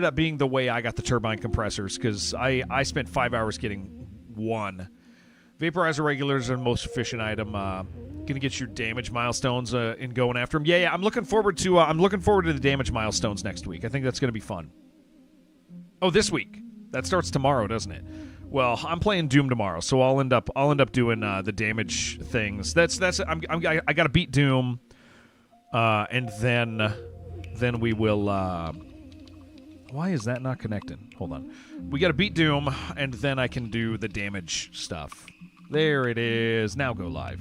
up being the way I got the turbine compressors, because I spent 5 hours getting one. Vaporizer regulars are the most efficient item. Gonna get your damage milestones in going after them. Yeah, I'm looking forward to the damage milestones next week. I think that's gonna be fun. Oh, this week. That starts tomorrow, doesn't it? Well, I'm playing Doom tomorrow, so I'll end up doing the damage things. I gotta beat Doom, and then we will. Why is that not connecting? Hold on. We gotta beat Doom, and then I can do the damage stuff. There it is. Now go live.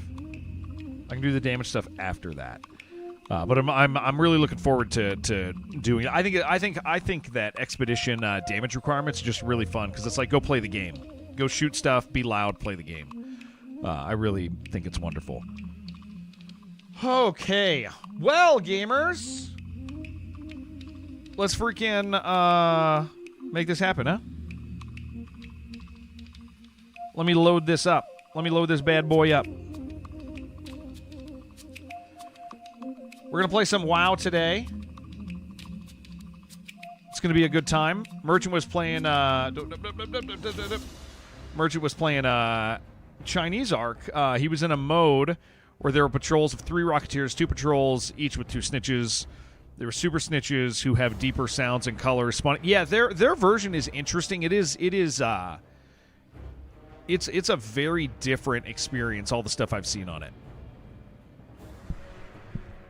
I can do the damage stuff after that. But I'm really looking forward to doing it. I think that expedition damage requirements are just really fun, because it's like, go play the game, go shoot stuff, be loud, play the game. I really think it's wonderful. Okay, well, gamers, let's freaking make this happen, huh? Let me load this up. Let me load this bad boy up. We're going to play some WoW today. It's going to be a good time. Merchant was playing Chinese Ark. He was in a mode where there were patrols of 3 Rocketeers, 2 patrols, each with 2 snitches. There were super snitches who have deeper sounds and colors. Yeah, their version is interesting. It's a very different experience, all the stuff I've seen on it.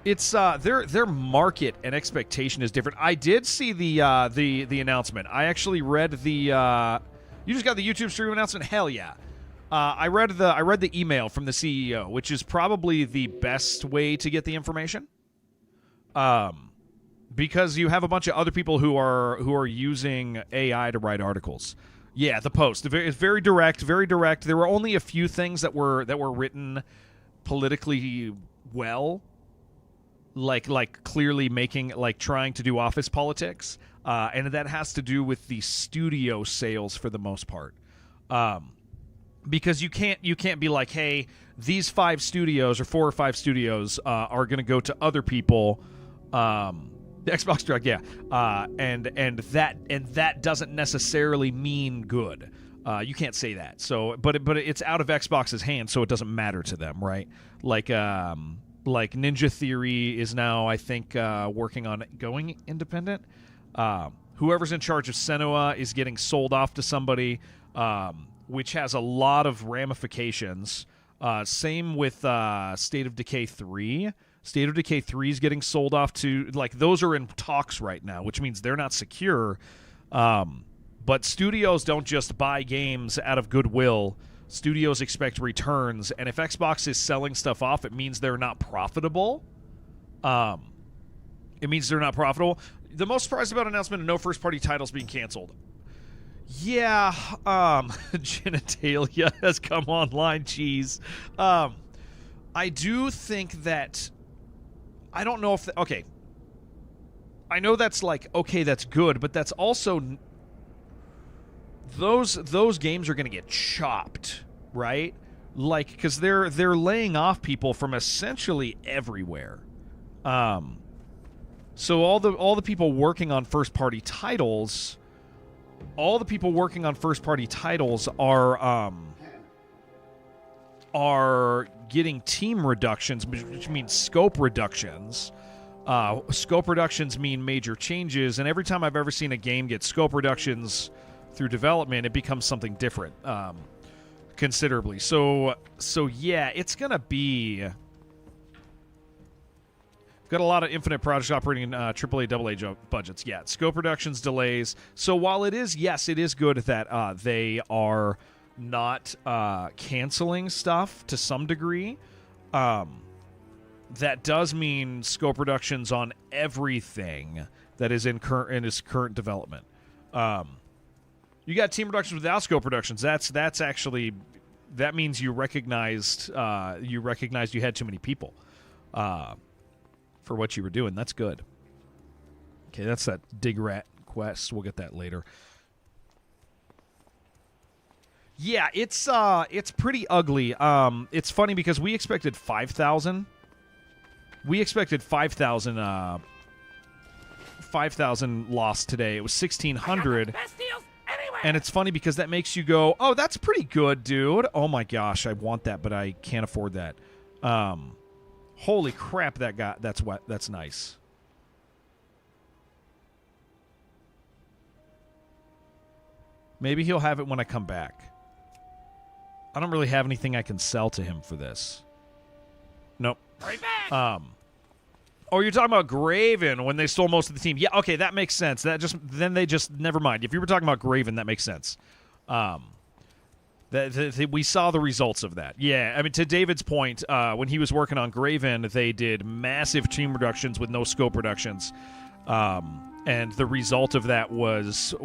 It's their market and expectation is different. I did see the announcement. I actually read the you just got the YouTube stream announcement? Hell yeah. I read the email from the CEO, which is probably the best way to get the information. Because you have a bunch of other people who are using AI to write articles. Yeah, the post. It's very direct, very direct. There were only a few things that were written politically well. Like clearly trying to do office politics, and that has to do with the studio sales for the most part, because you can't be like, hey, these 5 studios or 4 or 5 studios are going to go to other people, the Xbox Direct, yeah, and that doesn't necessarily mean good. You can't say that. So, but it's out of Xbox's hands, so it doesn't matter to them, right? Like Ninja Theory is now, I think, working on going independent. Whoever's in charge of Senua is getting sold off to somebody, which has a lot of ramifications. Same with State of Decay 3. State of Decay 3 is getting sold off to, those are in talks right now, which means they're not secure. But studios don't just buy games out of goodwill. Studios expect returns, and if Xbox is selling stuff off, it means they're not profitable. It means they're not profitable. The most surprised about announcement of no first-party titles being canceled. Yeah, genitalia has come online, cheese. I do think that... I don't know if... okay. I know that's okay, that's good, but that's also... Those games are going to get chopped, right? Because they're laying off people from essentially everywhere. So all the people working on first party titles, are getting team reductions, which means scope reductions. Scope reductions mean major changes, and every time I've ever seen a game get scope reductions through development, it becomes something different, considerably. So yeah, it's gonna be. Got a lot of Infinite projects operating in AAA, AA budgets. Yeah, scope reductions, delays. So while it is, yes, it is good that they are not canceling stuff to some degree. That does mean scope reductions on everything that is in current development. You got team reductions without scope reductions. That's actually, that means you recognized you had too many people for what you were doing. That's good. Okay, that's that Dig Rat quest. We'll get that later. Yeah, it's pretty ugly. It's funny because we expected 5,000. We expected 5,000 5,000 lost today. It was 1,600. And it's funny because that makes you go, oh, that's pretty good, dude. Oh, my gosh, I want that, but I can't afford that. Holy crap, that's wet. That's nice. Maybe he'll have it when I come back. I don't really have anything I can sell to him for this. Nope. Right back. Oh, you're talking about Graven when they stole most of the team. Yeah, okay, that makes sense. Then they just never mind. If you were talking about Graven, that makes sense. We saw the results of that. Yeah, I mean, to David's point, when he was working on Graven, they did massive team reductions with no scope reductions. And the result of that was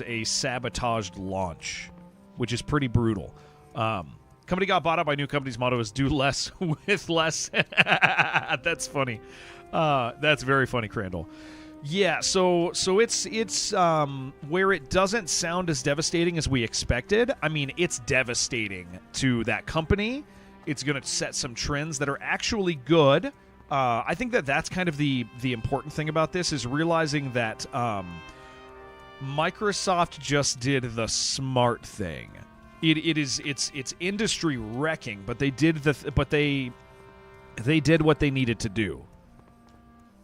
a sabotaged launch, which is pretty brutal. Company got bought out by new company's motto is do less with less. That's funny. That's very funny, Crandall. Yeah, so it's where it doesn't sound as devastating as we expected. I mean, it's devastating to that company. It's going to set some trends that are actually good. I think that's kind of the important thing about this is realizing that Microsoft just did the smart thing. It's industry wrecking, but they did they did what they needed to do.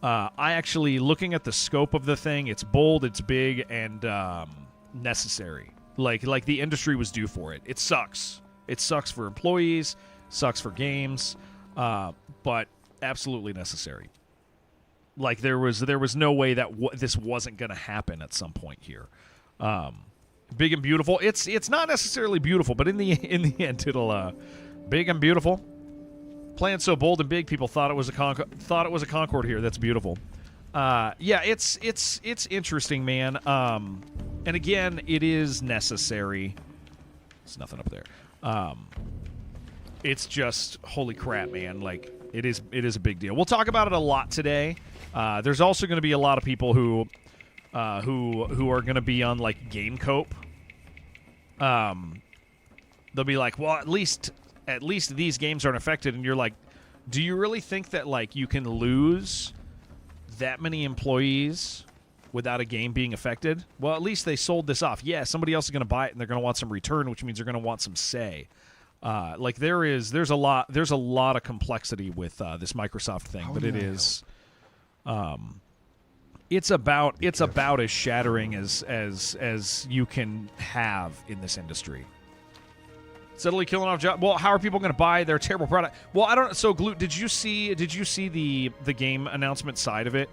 I actually, looking at the scope of the thing, it's bold, it's big, and necessary. Like the industry was due for it. It sucks. It sucks for employees, sucks for games, but absolutely necessary. Like there was no way that this wasn't going to happen at some point here. Big and beautiful. It's not necessarily beautiful, but in the end, it'll big and beautiful. Playing so bold and big, people thought it was a Concorde here. That's beautiful. Yeah, it's interesting, man. And again, it is necessary. There's nothing up there. It's just holy crap, man. Like it is a big deal. We'll talk about it a lot today. There's also going to be a lot of people who are going to be on like Game Cope. They'll be like, well, at least these games aren't affected, and you're like, do you really think that like you can lose that many employees without a game being affected? Well, at least they sold this off. Yeah, somebody else is going to buy it, and they're going to want some return, which means they're going to want some say. Like there's a lot of complexity with this Microsoft thing, but it is it's about as shattering as you can have in this industry. Steadily killing off jobs. Well, how are people going to buy their terrible product? Well, I don't. So, Glute, did you see the game announcement side of it?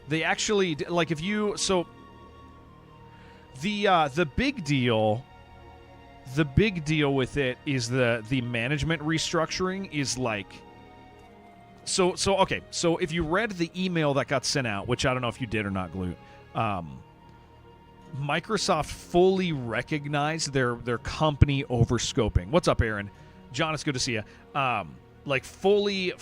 They actually like if you so the big deal with it is the management restructuring is like. So okay. So if you read the email that got sent out, which I don't know if you did or not, Glute. Microsoft fully recognized their company overscoping. What's up, Aaron? John, it's good to see you. Like fully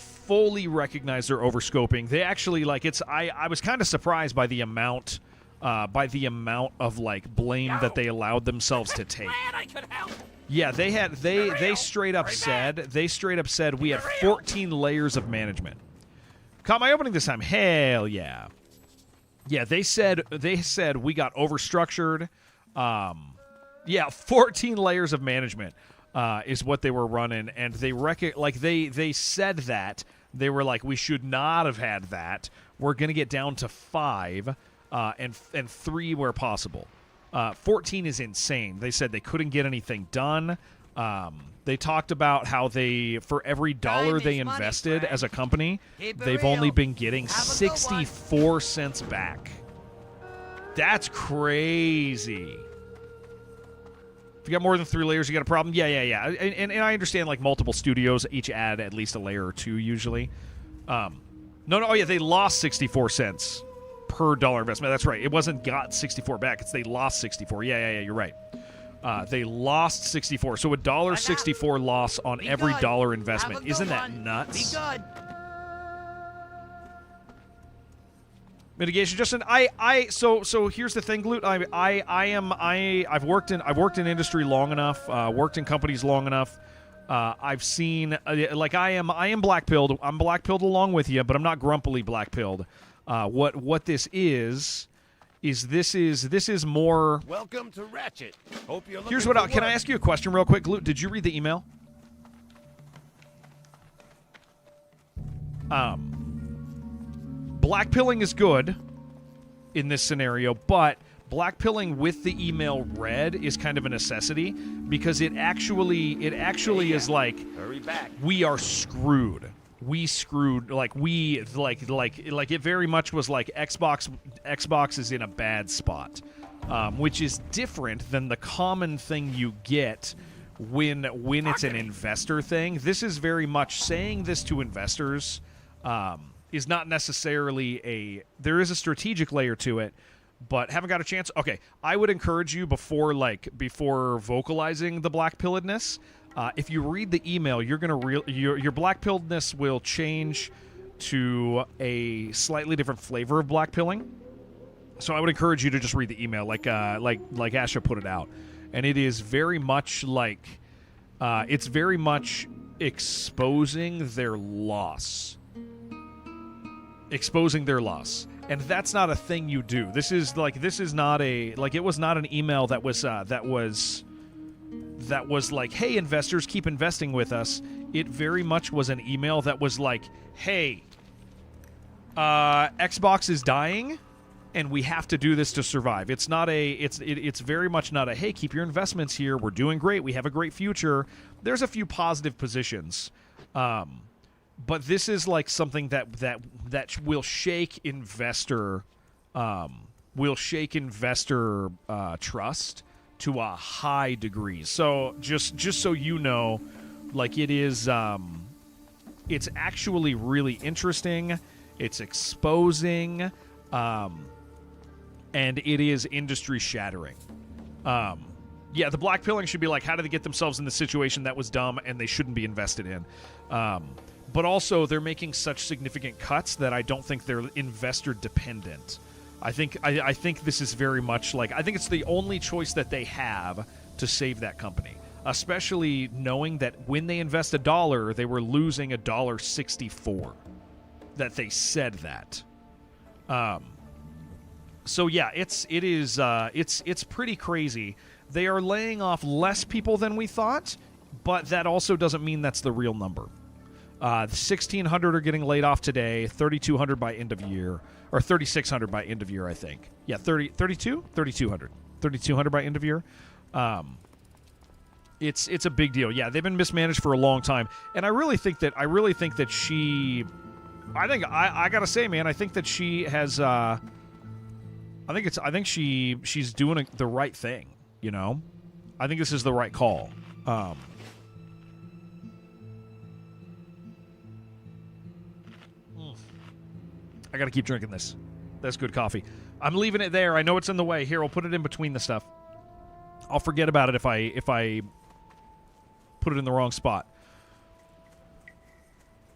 recognize their overscoping. They actually like it's. I was kind of surprised by the amount of like blame that they allowed themselves to take. Yeah, they straight up said we had 14 layers of management. Caught my opening this time. Hell yeah. Yeah, they said we got overstructured. 14 layers of management is what they were running, and they said that they were like, we should not have had that. We're gonna get down to 5, and 3 where possible. 14 is insane. They said they couldn't get anything done. They talked about how for every dollar they invested as a company, they've only been getting 64 cents back. That's crazy. If you got more than 3 layers, you got a problem? Yeah. And I understand, like, multiple studios each add at least a layer or 2 usually. They lost 64 cents per dollar investment. That's right. It wasn't got 64 back. It's they lost 64. Yeah, you're right. They lost 64. So $1.64 loss on every dollar investment. Isn't that nuts? Be good. Mitigation, Justin. So here's the thing, Glute. I've worked in industry long enough. Worked in companies long enough. I've seen I am black pilled. I'm black pilled along with you, but I'm not grumpily black pilled. What this is this is more. Welcome to Ratchet. Hope you're looking Here's what for can I work. ask you a question real quick, Glute? Did you read the email? Blackpilling is good in this scenario, but blackpilling with the email read is kind of a necessity because it actually is like Hurry back. we are screwed. We screwed like it very much was like Xbox is in a bad spot, which is different than the common thing you get when it's an investor thing. This is very much saying this to investors. Is not necessarily there is a strategic layer to it, but haven't got a chance. Okay, I would encourage you before vocalizing the blackpilledness, if you read the email, you're gonna your blackpilledness will change to a slightly different flavor of blackpilling. So I would encourage you to just read the email, like Asha put it out, and it is very much like it's very much exposing their loss. And that's not a thing you do. This is not it was not an email that was like, hey, investors, keep investing with us. It very much was an email that was like, hey, Xbox is dying and we have to do this to survive. It's not it's very much not a, hey, keep your investments here, we're doing great, we have a great future. There's a few positive positions. But this is like something that will shake investor trust to a high degree. So just so you know, like it is, it's actually really interesting. It's exposing, and it is industry shattering. Yeah, the blackpilling should be like, how did they get themselves in the situation that was dumb and they shouldn't be invested in? But also, they're making such significant cuts that I don't think they're investor dependent. I think this is very much like, I think it's the only choice that they have to save that company, especially knowing that when they invest $1, they were losing $1.64. That they said that. So yeah, it's pretty crazy. They are laying off less people than we thought, but that also doesn't mean that's the real number. 1,600 are getting laid off today, 3,200 by end of year, or 3,600 by end of year, I think. Yeah, 3,200 by end of year. It's a big deal. Yeah, they've been mismanaged for a long time, and I think she, I gotta say, man, I think that she has. I think she's doing the right thing. You know, I think this is the right call. I gotta keep drinking this. That's good coffee. I'm leaving it there. I know it's in the way. Here, I'll put it in between the stuff. I'll forget about it if I put it in the wrong spot.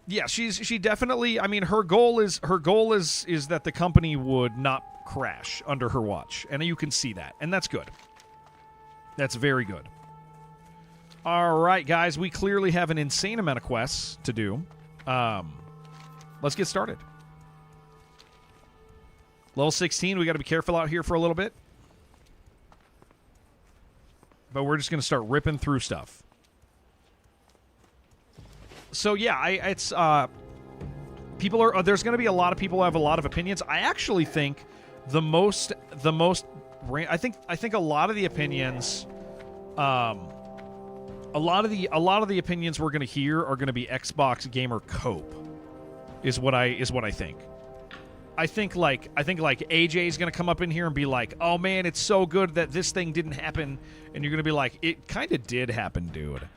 Yeah, she definitely. I mean, her goal is that the company would not crash under her watch, and you can see that, and that's good. That's very good. All right, guys, we clearly have an insane amount of quests to do. Let's get started. Level 16, we got to be careful out here for a little bit. But we're just going to start ripping through stuff. So yeah, it's people are there's going to be a lot of people who have a lot of opinions. I actually think I think a lot of the opinions a lot of the opinions we're going to hear are going to be Xbox gamer cope is what I think. I think AJ is going to come up in here and be like, "Oh man, it's so good that this thing didn't happen," and you're going to be like, "It kind of did happen, dude."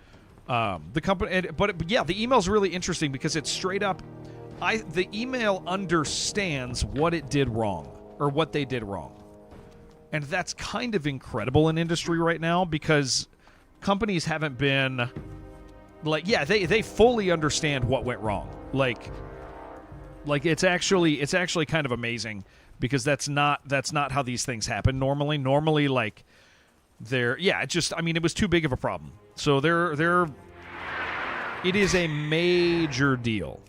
The company, but yeah, the email's really interesting because it's straight up. The email understands what it did wrong or what they did wrong, and that's kind of incredible in industry right now because companies haven't been like, yeah, they fully understand what went wrong, like it's actually kind of amazing because that's not how these things happen normally. Normally, like it was too big of a problem. So it is a major deal.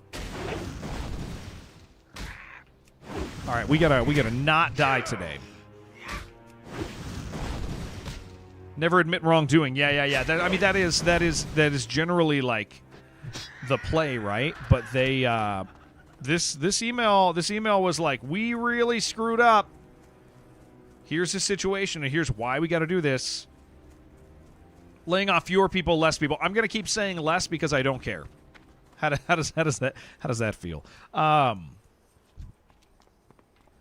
All right, we gotta not die today. Never admit wrongdoing. Yeah. That is generally like the play, right? But they this email was like, we really screwed up. Here's the situation, and here's why we got to do this. Laying off fewer people, less people. I'm gonna keep saying less because I don't care. How does that feel?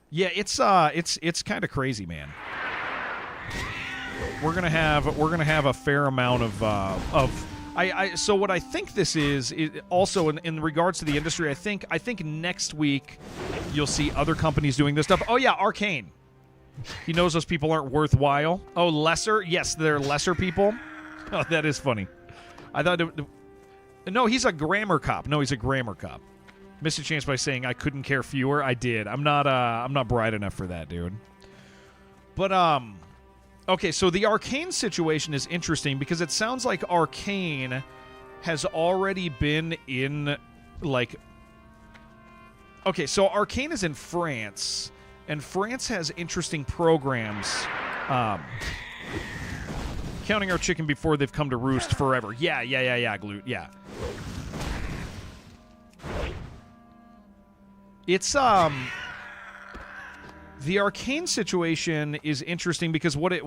Yeah, it's kind of crazy, man. We're gonna have a fair amount of. So what I think this is also in regards to the industry. I think next week you'll see other companies doing this stuff. Oh yeah, Arcane. He knows those people aren't worthwhile. Oh, lesser? Yes, they're lesser people. Oh, that is funny. I thought. No, he's a grammar cop. Missed a chance by saying I couldn't care fewer. I did. I'm not bright enough for that, dude. But okay, so the Arcane situation is interesting because it sounds like Arcane has already been in, like... Okay, so Arcane is in France, and France has interesting programs. Counting our chicken before they've come to roost forever. Yeah, Glute, yeah. It's, the Arcane situation is interesting because what it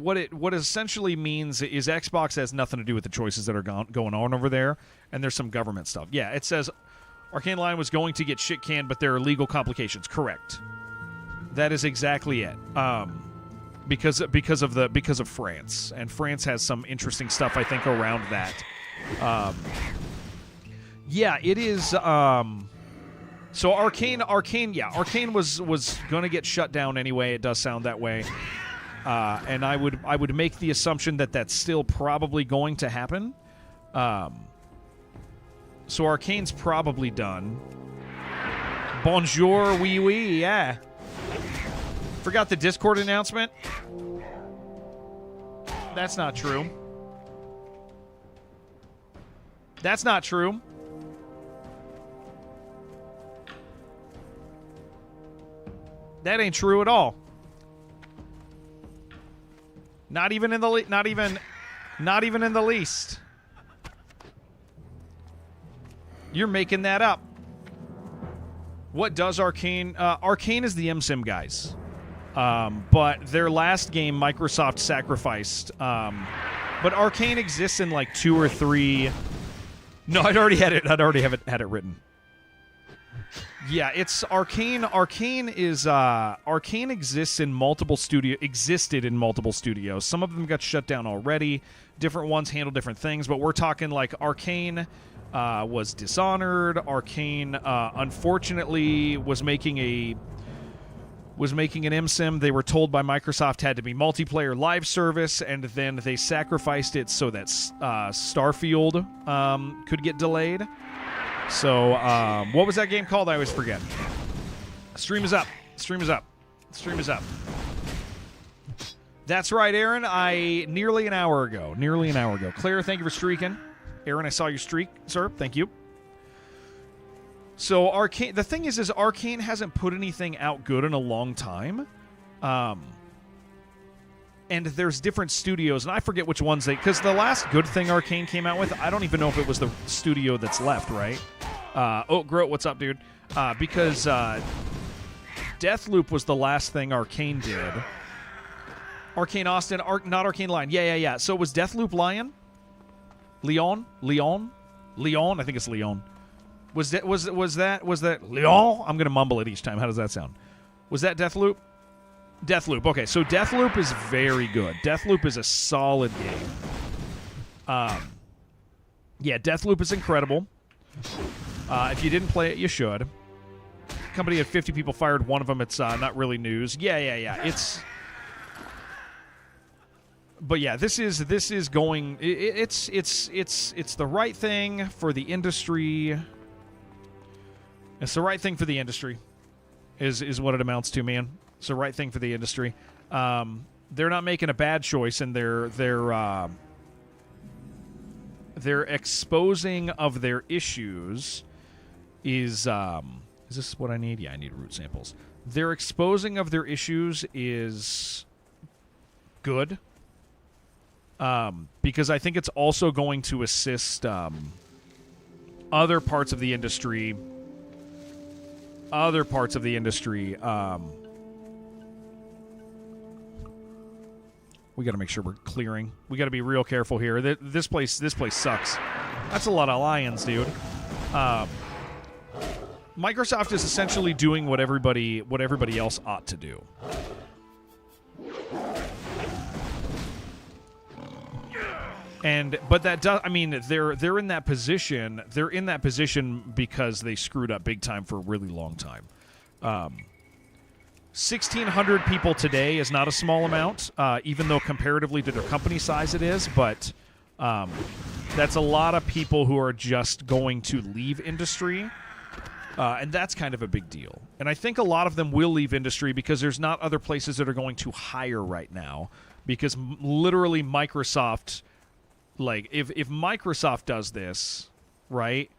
essentially means is Xbox has nothing to do with the choices that are going on over there, and there's some government stuff. Yeah, it says Arcane Line was going to get shit canned, but there are legal complications. Correct. That is exactly it. Because of France, and France has some interesting stuff I think around that. Yeah, it is. So Arcane was going to get shut down anyway. It does sound that way, and I would make the assumption that that's still probably going to happen. So Arcane's probably done. Bonjour, oui, yeah. Forgot the Discord announcement. That's not true. That's not true. That ain't true at all. Not even in the not even in the least. You're making that up. What does Arcane? Arcane is the MSIM guys. But their last game, Microsoft sacrificed. But Arcane exists in like 2 or 3. No, I'd already had it written. Yeah, it's Arcane. Arcane exists in multiple existed in multiple studios. Some of them got shut down already. Different ones handle different things, but we're talking like Arcane was Dishonored. Arcane unfortunately was making an MSIM. They were told by Microsoft had to be multiplayer live service, and then they sacrificed it so that Starfield could get delayed. So, what was that game called? I always forget. Stream is up. That's right, Aaron. Nearly an hour ago. Claire, thank you for streaking. Aaron, I saw your streak, sir. Thank you. So, Arcane. The thing is Arcane hasn't put anything out good in a long time. And there's different studios, and I forget which ones because the last good thing Arcane came out with, I don't even know if it was the studio that's left, right? Groat, what's up, dude? Because Deathloop was the last thing Arcane did. Arcane Austin, not Arcane Lion. Yeah. So it was Deathloop Lion? Leon? I think it's Leon. Was that Leon? I'm gonna mumble it each time. How does that sound? Was that Deathloop? Deathloop. Okay, so Deathloop is very good. Deathloop is a solid game. Yeah, Deathloop is incredible. If you didn't play it, you should. Company had 50 people fired. One of them, it's not really news. Yeah. But yeah, this is going. It's the right thing for the industry. It's the right thing for the industry. Is what it amounts to, man. It's the right thing for the industry. They're not making a bad choice, and they're exposing of their issues. Is this what I need? Yeah, I need root samples. their exposing of their issues is good, because I think it's also going to assist other parts of the industry. We got to make sure we're clearing. We got to be real careful here. This place sucks. That's a lot of lions, dude. Microsoft is essentially doing what everybody else ought to do. But that does. I mean, they're in that position. They're in that position because they screwed up big time for a really long time. 1,600 people today is not a small amount, even though comparatively to their company size it is. But that's a lot of people who are just going to leave industry. And that's kind of a big deal. And I think a lot of them will leave industry because there's not other places that are going to hire right now. Because literally Microsoft, like, if Microsoft does this, right,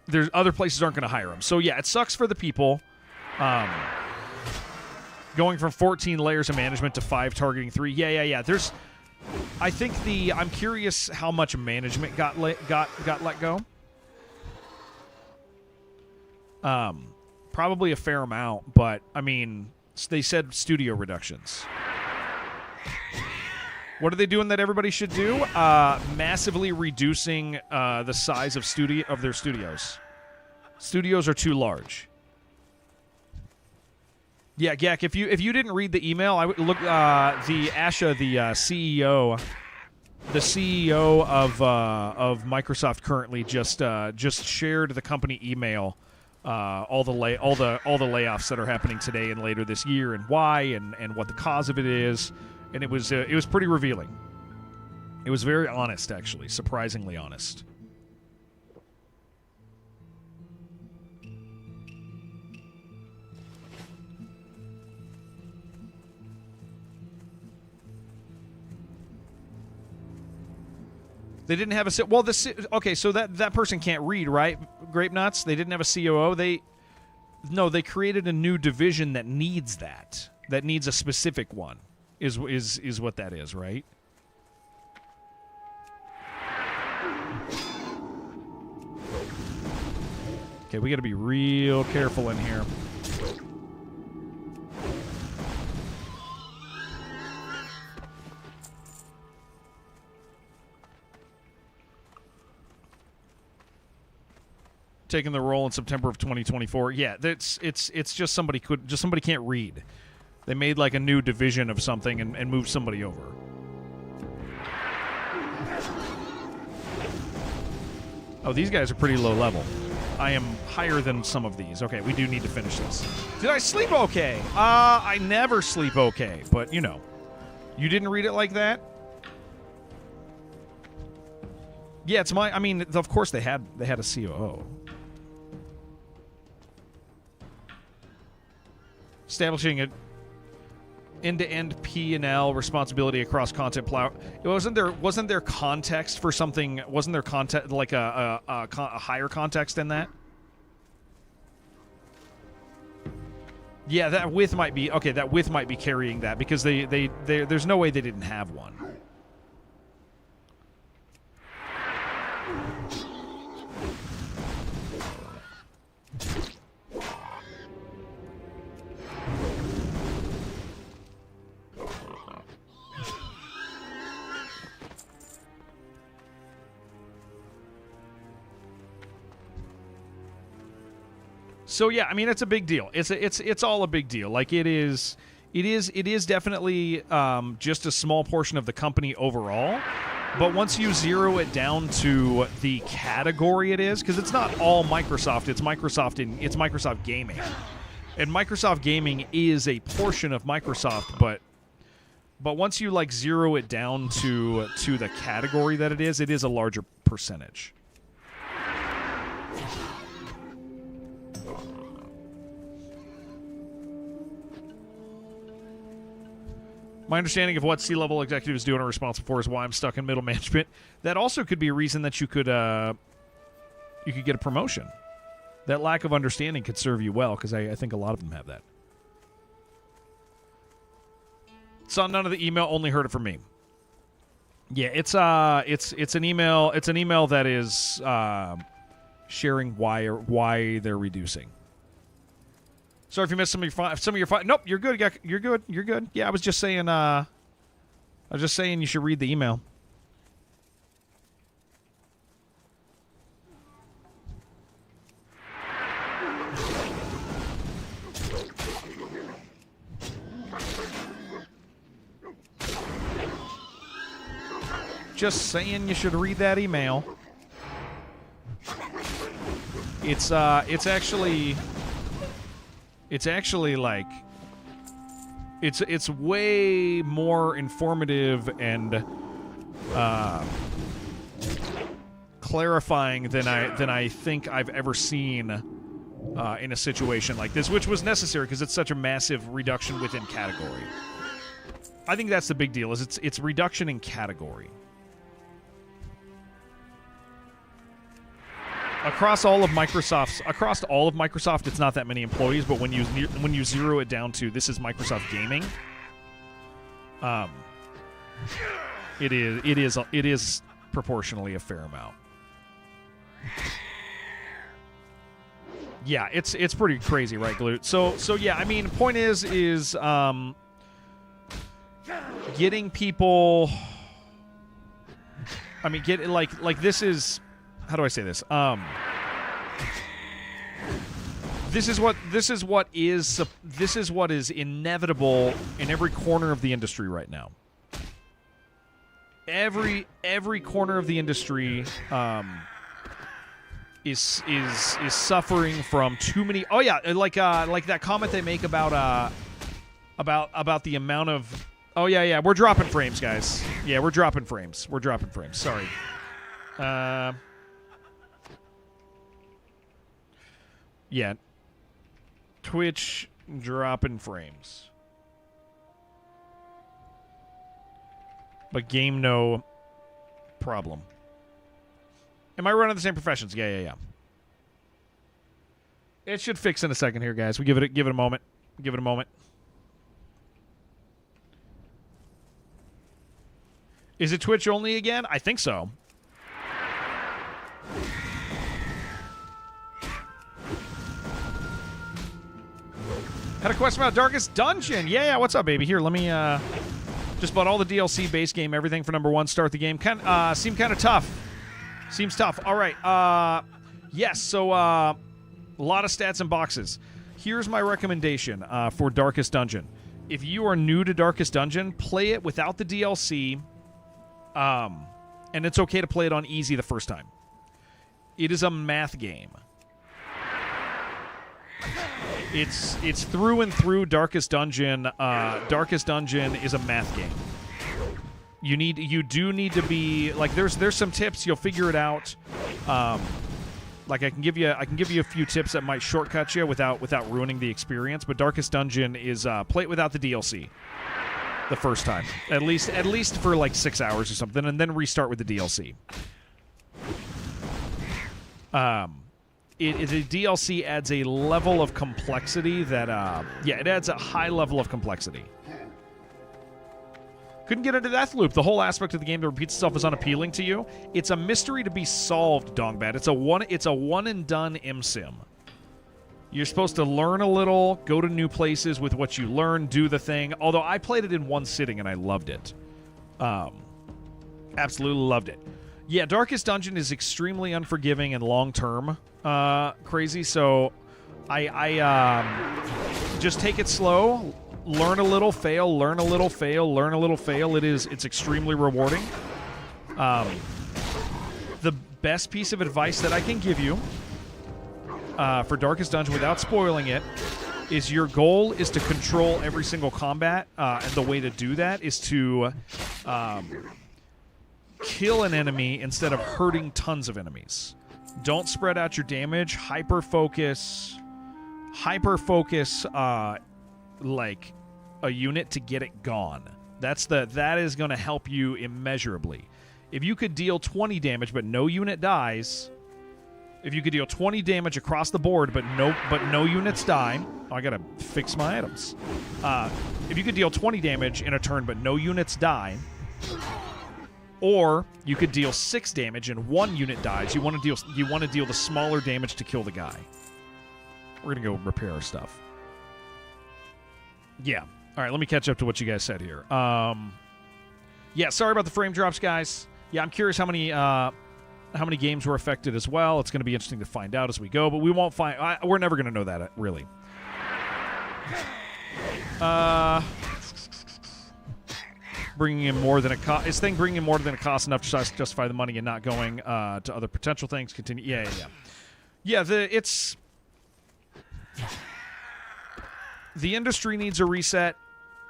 there's other places aren't going to hire them. So, yeah, it sucks for the people. Going from 14 layers of management to 5 targeting 3. Yeah. I'm curious how much management got let go. Probably a fair amount, but I mean, they said studio reductions. What are they doing that everybody should do? Massively reducing the size of their studios. Studios are too large. Yeah, Gak, if you didn't read the email, I would look the Asha, the CEO of Microsoft currently just shared the company email. All the layoffs that are happening today and later this year, and why, and what the cause of it is, and it was pretty revealing. It was very honest, actually, surprisingly honest. They didn't have a okay. So that person can't read, right? Grape Nuts. They didn't have a COO. They created a new division that needs that. That needs a specific one. Is what that is, right? Okay, we got to be real careful in here. Taking the role in September of 2024. Yeah, it's just somebody can't read. They made like a new division of something and moved somebody over. Oh, these guys are pretty low level. I am higher than some of these. Okay, we do need to finish this. Did I sleep okay? I never sleep okay, but you know. You didn't read it like that? Yeah, I mean, of course they had a COO. Establishing an end-to-end P&L responsibility across content wasn't there context for something? Wasn't there context like a higher context than that? Yeah, that width might be okay. That width might be carrying that because they there's no way they didn't have one. So yeah, I mean it's a big deal. It's all a big deal. Like it is definitely just a small portion of the company overall. But once you zero it down to the category it is, because it's not all Microsoft, it's Microsoft Gaming. And Microsoft Gaming is a portion of Microsoft, but once you like zero it down to the category that it is a larger percentage. My understanding of what C-level executives do and are responsible for is why I'm stuck in middle management. That also could be a reason that you could get a promotion. That lack of understanding could serve you well, because I think a lot of them have that. Saw none of the email, only heard it from me. Yeah, it's an email. It's an email that is sharing why they're reducing. Sorry if you missed some of your Nope, you're good. You're good. You're good. Yeah, I was just saying. You should read the email. Just saying you should read that email. It's actually like it's way more informative and clarifying than I think I've ever seen in a situation like this, which was necessary because it's such a massive reduction within category. I think that's the big deal. Is it's reduction in category. Across all of Microsoft, it's not that many employees, but when you zero it down to this is Microsoft Gaming, it is proportionally a fair amount. Yeah, it's pretty crazy, right, Glute? So yeah, I mean, point is getting people. I mean, get like this is. How do I say this? This is what is inevitable in every corner of the industry right now. Every corner of the industry is suffering from too many. Oh yeah, like that comment they make about the amount of. Oh yeah, we're dropping frames, guys. Yeah, we're dropping frames. Sorry. Yeah. Twitch dropping frames. But game no problem. Am I running the same professions? Yeah. It should fix in a second here, guys. We give it a moment. Give it a moment. Is it Twitch only again? I think so. Had a question about Darkest Dungeon. Yeah, what's up, baby? Here, let me, just bought all the DLC, base game, everything for number 1. Start the game. Seemed kind of tough. Seems tough. All right. Yes, so, a lot of stats and boxes. Here's my recommendation for Darkest Dungeon. If you are new to Darkest Dungeon, play it without the DLC, and it's okay to play it on easy the first time. It is a math game. It's through and through Darkest Dungeon. Darkest Dungeon is a math game. You do need to be like there's some tips, you'll figure it out. Like I can give you a few tips that might shortcut you without ruining the experience. But Darkest Dungeon is play it without the DLC the first time, at least for like 6 hours or something, and then restart with the DLC. The DLC adds a level of complexity that, it adds a high level of complexity. Couldn't get into Deathloop. The whole aspect of the game that repeats itself is unappealing to you. It's a mystery to be solved, Dongbat. It's a one and done MSim. You're supposed to learn a little, go to new places with what you learn, do the thing. Although I played it in one sitting and I loved it. Absolutely loved it. Yeah, Darkest Dungeon is extremely unforgiving and long-term crazy, so I just take it slow, learn a little, fail, learn a little, fail, learn a little, fail. It's extremely rewarding. The best piece of advice that I can give you for Darkest Dungeon without spoiling it is your goal is to control every single combat, and the way to do that is to kill an enemy instead of hurting tons of enemies. Don't spread out your damage. Hyper focus like a unit to get it gone. That is going to help you immeasurably. If you could deal 20 damage but no unit dies, If you could deal 20 damage across the board, but no units die. Oh, I gotta fix my items. If you could deal 20 damage in a turn, but no units die, or you could deal 6 damage and 1 unit dies. You want to deal the smaller damage to kill the guy. We're gonna go repair our stuff. Yeah. All right. Let me catch up to what you guys said here. Yeah. Sorry about the frame drops, guys. Yeah, I'm curious how many games were affected as well. It's going to be interesting to find out as we go, but we won't find. We're never going to know that really. Bringing in more than it cost. Is thing bringing in more than it costs enough to justify the money and not going to other potential things? Continue. Yeah. The industry needs a reset.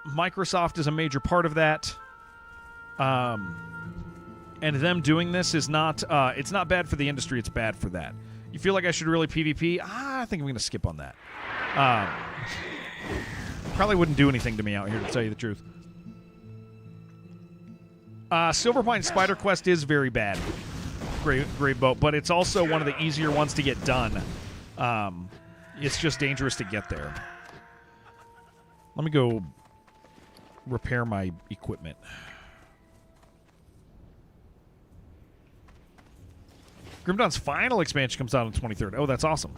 Microsoft is a major part of that. And them doing this is not, it's not bad for the industry, it's bad for that. You feel like I should really PvP? I think I'm going to skip on that. Probably wouldn't do anything to me out here, to tell you the truth. Silverpine Spider Quest is very bad. Great boat, but it's also one of the easier ones to get done. It's just dangerous to get there. Let me go repair my equipment. Grim Dawn's final expansion comes out on the 23rd. Oh, that's awesome.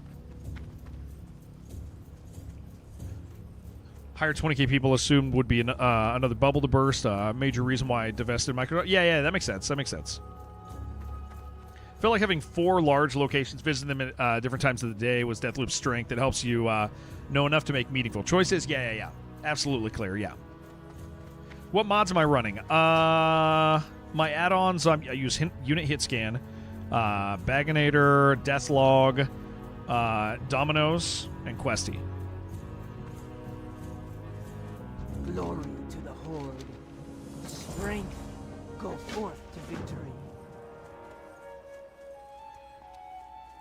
Higher 20k people assumed would be another bubble to burst. A major reason why I divested Microsoft. Yeah, that makes sense. Felt like having 4 large locations, visiting them at different times of the day was Deathloop's strength. It helps you know enough to make meaningful choices. Yeah. Absolutely clear, yeah. What mods am I running? My add-ons, I use Unit Hit Scan, Baginator, Deathlog, Dominoes, and Questy. Glory to the Horde. Strength, go forth to victory.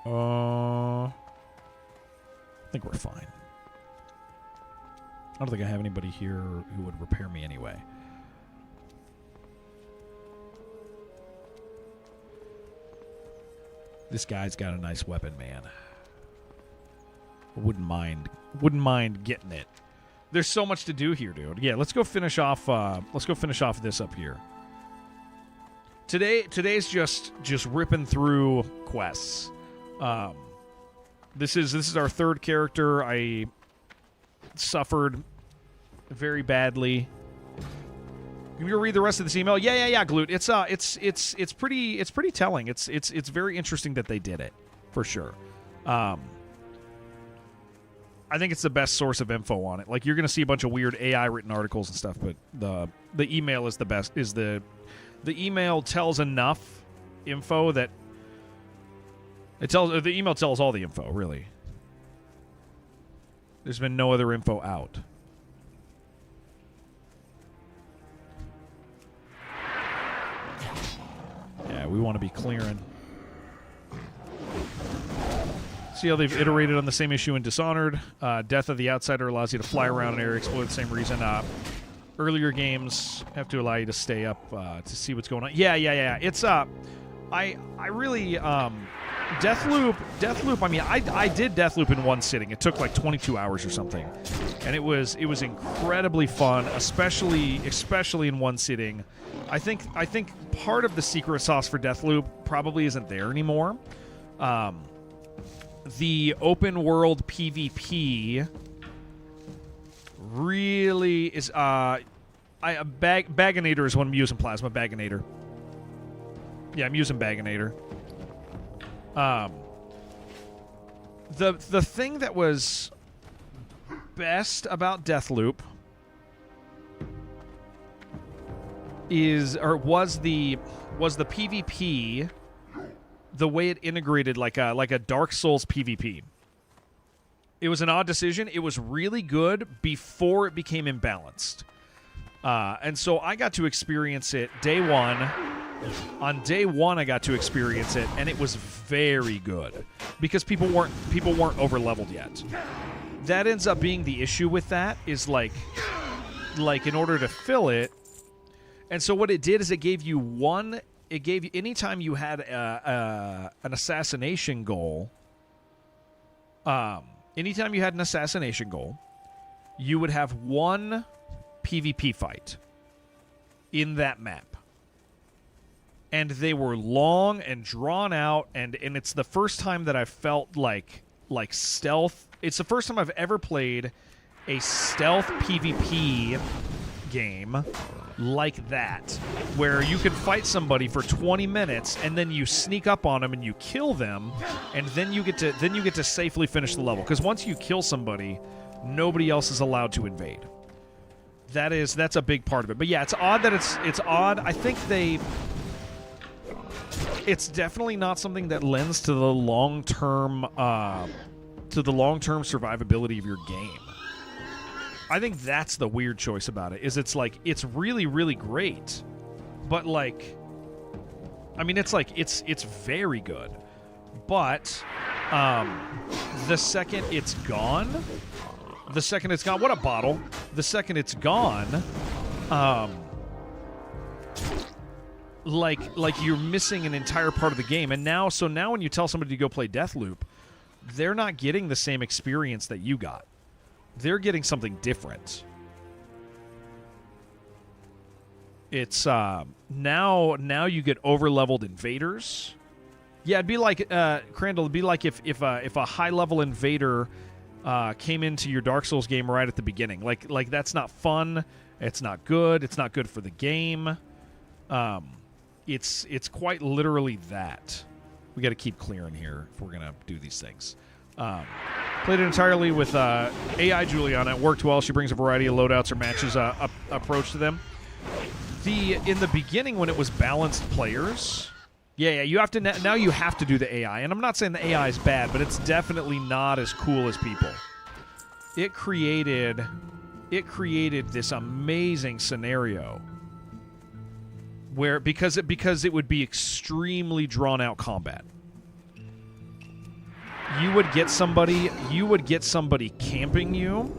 I think we're fine. I don't think I have anybody here who would repair me anyway. This guy's got a nice weapon, man. Wouldn't mind getting it. There's so much to do here, dude. Yeah, let's go finish off. Let's go finish off this up here. Today's just ripping through quests. This is our 3rd character. I suffered very badly. Can you read the rest of this email? Yeah, Glute. It's pretty telling. It's very interesting that they did it, for sure. I think it's the best source of info on it. Like, you're going to see a bunch of weird AI written articles and stuff, but the email is the best. The email tells enough info that the email tells all the info, really. There's been no other info out. Yeah, we want to be clearing. See how they've iterated on the same issue in Dishonored. Death of the Outsider allows you to fly around an area, explore the same reason. Earlier games have to allow you to stay up to see what's going on. Yeah. It's I really Deathloop. I mean, I did Deathloop in one sitting. It took like 22 hours or something, and it was incredibly fun, especially in one sitting. I think part of the secret sauce for Deathloop probably isn't there anymore. The open world PvP really is. Baginator is what I'm using. Plasma Baginator. Yeah, I'm using Baginator. The thing that was best about Deathloop was the PvP, the way it integrated like a Dark Souls PvP. It was an odd decision. It was really good before it became imbalanced. And so I got to experience it day one. On day one, I got to experience it, and it was very good because people weren't over leveled yet. That ends up being the issue with that is like in order to fill it. And so what it did is it gave you one you anytime you had an assassination goal. Anytime you had an assassination goal, you would have one PvP fight in that map. And they were long and drawn out, and it's the first time that I've felt like stealth. It's the first time I've ever played a stealth PvP game like that, where you can fight somebody for 20 minutes and then you sneak up on them and you kill them, and then you get to safely finish the level. Because once you kill somebody, nobody else is allowed to invade. That's a big part of it. But yeah, it's odd that it's odd. I think it's definitely not something that lends to the long-term survivability of your game. I think that's the weird choice about it. Is it's like it's really, really great, but like, I mean, it's like it's very good, but the second it's gone, what a bottle. The second it's gone, like you're missing an entire part of the game. And now when you tell somebody to go play Deathloop, they're not getting the same experience that you got. They're getting something different. It's now you get over-leveled invaders. Yeah, it'd be like Crandall. It'd be like if a high-level invader came into your Dark Souls game right at the beginning. Like that's not fun. It's not good. It's not good for the game. It's quite literally that. We got to keep clearing here if we're gonna do these things. Played it entirely with AI Juliana. It worked well. She brings a variety of loadouts or matches approach to them. In the beginning when it was balanced players, yeah, you have to now you have to do the AI. And I'm not saying the AI is bad, but it's definitely not as cool as people. It created this amazing scenario where because it would be extremely drawn out combat. You would get somebody camping you.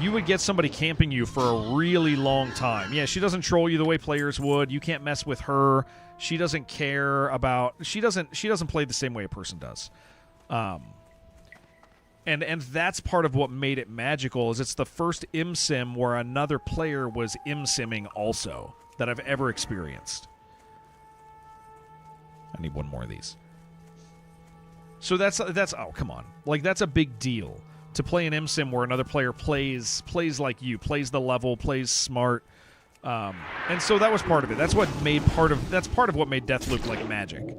You would get somebody camping you for a really long time. Yeah, she doesn't troll you the way players would. You can't mess with her. She doesn't care about. She doesn't play the same way a person does. And that's part of what made it magical. Is it's the first ImSim where another player was ImSimming also that I've ever experienced. I need one more of these. So that's oh, come on. Like, that's a big deal to play an ImSim where another player plays like you, plays the level, plays smart. And so that was part of it. That's part of what made Deathloop like magic.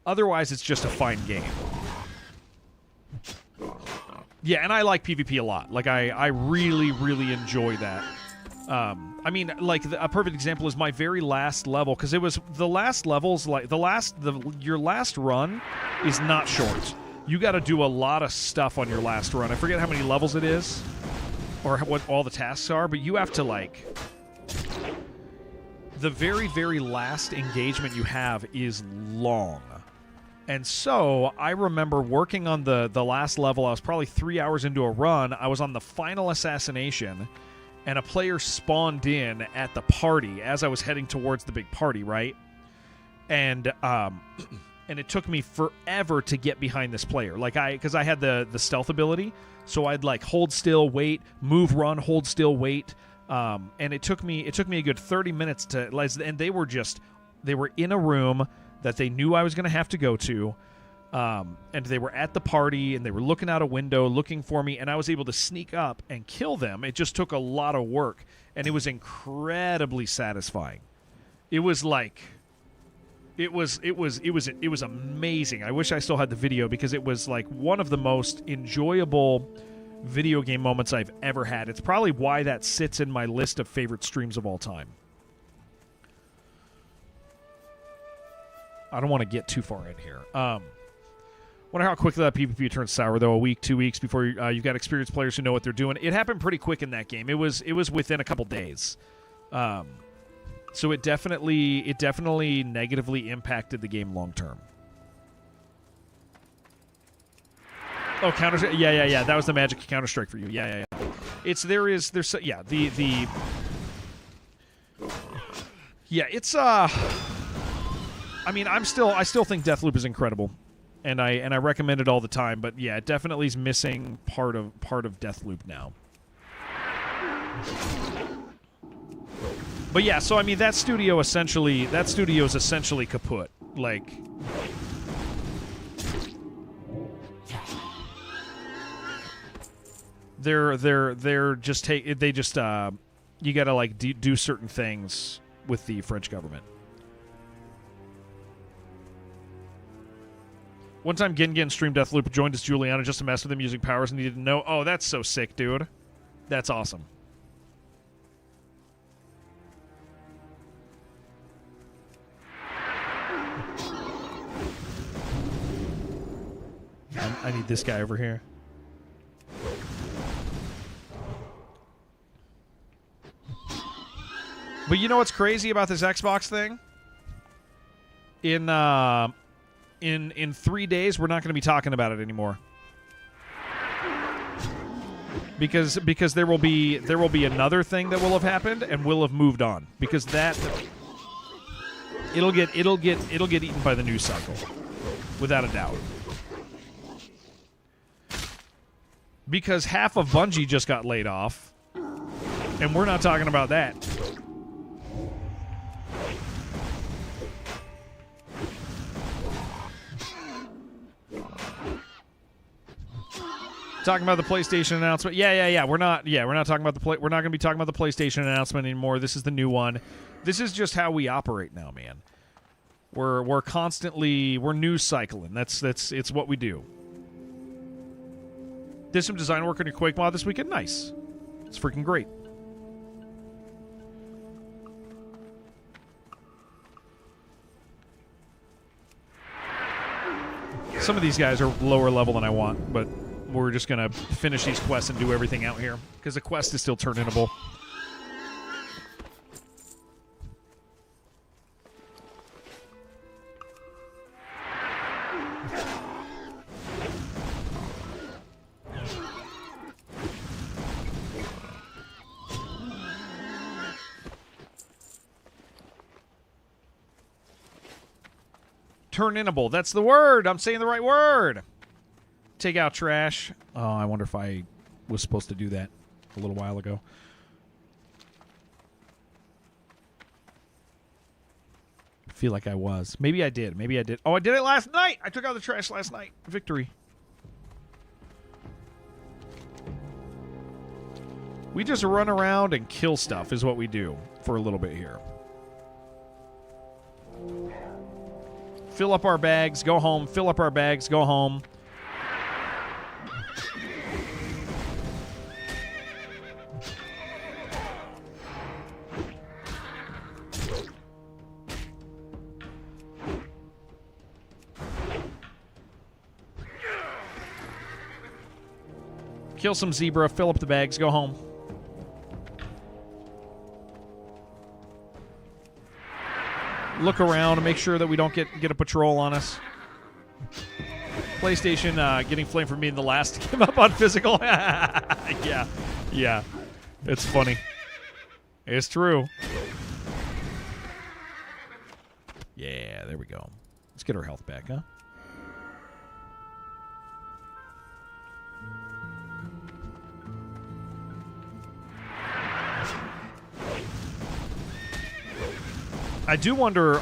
Otherwise, it's just a fine game. Yeah, and I like PvP a lot. Like, I really, really enjoy that. I mean, like, a perfect example is my very last level, because it was the last levels, like your last run is not short. You got to do a lot of stuff on your last run. I forget how many levels it is, or what all the tasks are, but you have to, like, the very, very last engagement you have is long. And so I remember working on the last level. I was probably 3 hours into a run. I was on the final assassination, and a player spawned in at the party as I was heading towards the big party, right? And it took me forever to get behind this player. Like, because I had the stealth ability, so I'd like hold still, wait, move, run, hold still, wait. And it took me a good 30 minutes to, and they were in a room that they knew I was going to have to go to, and they were at the party, and they were looking out a window, looking for me, and I was able to sneak up and kill them. It just took a lot of work, and it was incredibly satisfying. It was like, it was amazing. I wish I still had the video, because it was like one of the most enjoyable video game moments I've ever had. It's probably why that sits in my list of favorite streams of all time. I don't want to get too far in here. Wonder how quickly that PvP turns sour, though. A week, 2 weeks before you've got experienced players who know what they're doing. It happened pretty quick in that game. It was within a couple days. So it definitely negatively impacted the game long term. Oh, Counter, yeah. That was the magic Counter-Strike for you. Yeah. Yeah, it's I mean, I still think Deathloop is incredible, and I recommend it all the time. But yeah, it definitely is missing part of Deathloop now. But yeah, so I mean, that studio is essentially kaput. Like, they're just you gotta like do certain things with the French government. One time, Gin streamed Deathloop, joined as Juliana just to mess with him using powers and needed to know. Oh, that's so sick, dude. That's awesome. I need this guy over here. But you know what's crazy about this Xbox thing? In 3 days, we're not going to be talking about it anymore. Because there will be another thing that will have happened, and we'll have moved on. Because it'll get eaten by the news cycle, without a doubt. Because half of Bungie just got laid off, and we're not talking about that. Talking about the PlayStation announcement. Yeah. We're not talking about we're not going to be talking about the PlayStation announcement anymore. This is the new one. This is just how we operate now, man. We're constantly news cycling. It's what we do. Did some design work on your Quake mod this weekend? Nice. It's freaking great. Some of these guys are lower level than I want, but we're just going to finish these quests and do everything out here, because the quest is still turn-inable. Turn-inable. That's the word. I'm saying the right word. Take out trash. Oh, I wonder if I was supposed to do that a little while ago. I feel like I was. Maybe I did. Oh, I did it last night. I took out the trash last night. Victory. We just run around and kill stuff is what we do for a little bit here. Fill up our bags, go home. Fill up our bags, go home. Kill some zebra, fill up the bags, go home. Look around and make sure that we don't get a patrol on us. PlayStation getting flamed for me in the last came up on physical. Yeah. It's funny. It's true. Yeah, there we go. Let's get our health back, huh? I do wonder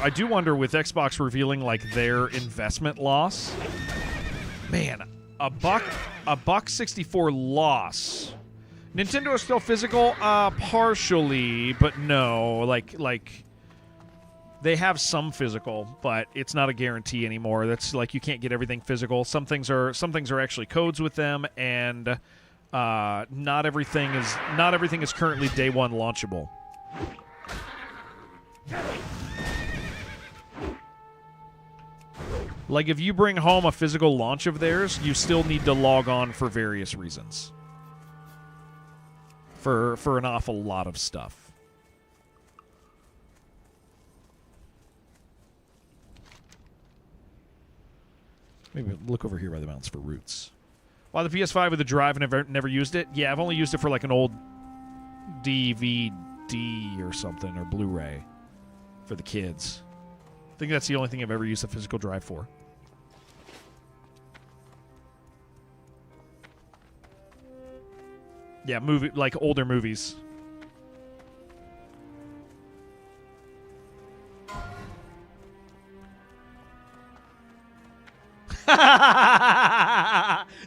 with Xbox revealing like their investment loss. Man, a buck 64 loss. Nintendo is still physical, partially, but no, like they have some physical, but it's not a guarantee anymore. That's like you can't get everything physical. Some things are actually codes with them, and not everything is currently day one launchable. Like, if you bring home a physical launch of theirs, you still need to log on for various reasons. For an awful lot of stuff. Maybe look over here by the mountains for roots. Why the PS5 with the drive and never used it? Yeah, I've only used it for like an old DVD or something, or Blu-ray. for the kids. I think that's the only thing I've ever used a physical drive for. Yeah, like older movies.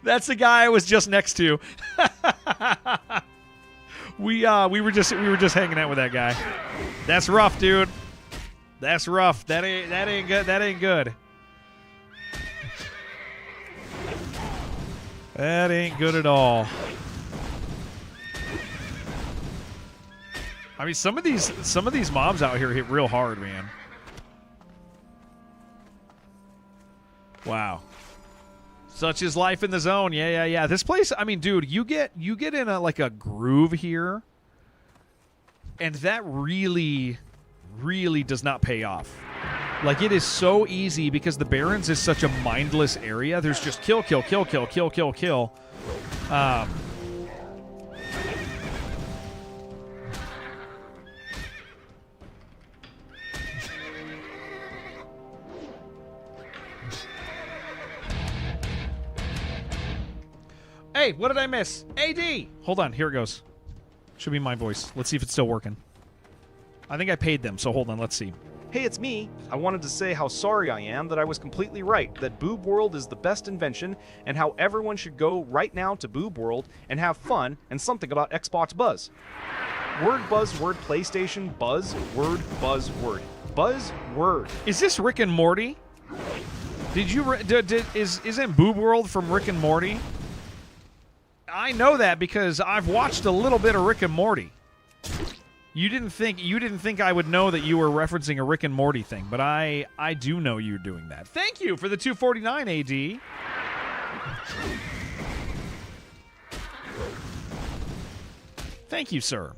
That's the guy I was just next to. we were just hanging out with that guy. That's rough, dude. That's rough. That ain't good. That ain't good. That ain't good at all. I mean, some of these mobs out here hit real hard, man. Wow. Such is life in the zone. Yeah. This place, I mean, dude, you get in a groove here, and that really, really does not pay off. Like, it is so easy because the Barrens is such a mindless area. There's just kill. Hey, what did I miss? AD! Hold on, here it goes. Should be my voice. Let's see if it's still working. I think I paid them, so hold on, let's see. Hey, it's me. I wanted to say how sorry I am that I was completely right, that Boob World is the best invention, and how everyone should go right now to Boob World and have fun, and something about Xbox Buzz. Word, buzz, word, PlayStation, buzz, word, buzz, word. Buzz, word. Is this Rick and Morty? Did you... isn't Boob World from Rick and Morty? I know that because I've watched a little bit of Rick and Morty. You didn't think I would know that you were referencing a Rick and Morty thing, but I do know you're doing that. Thank you for the 249 AD. Thank you, sir.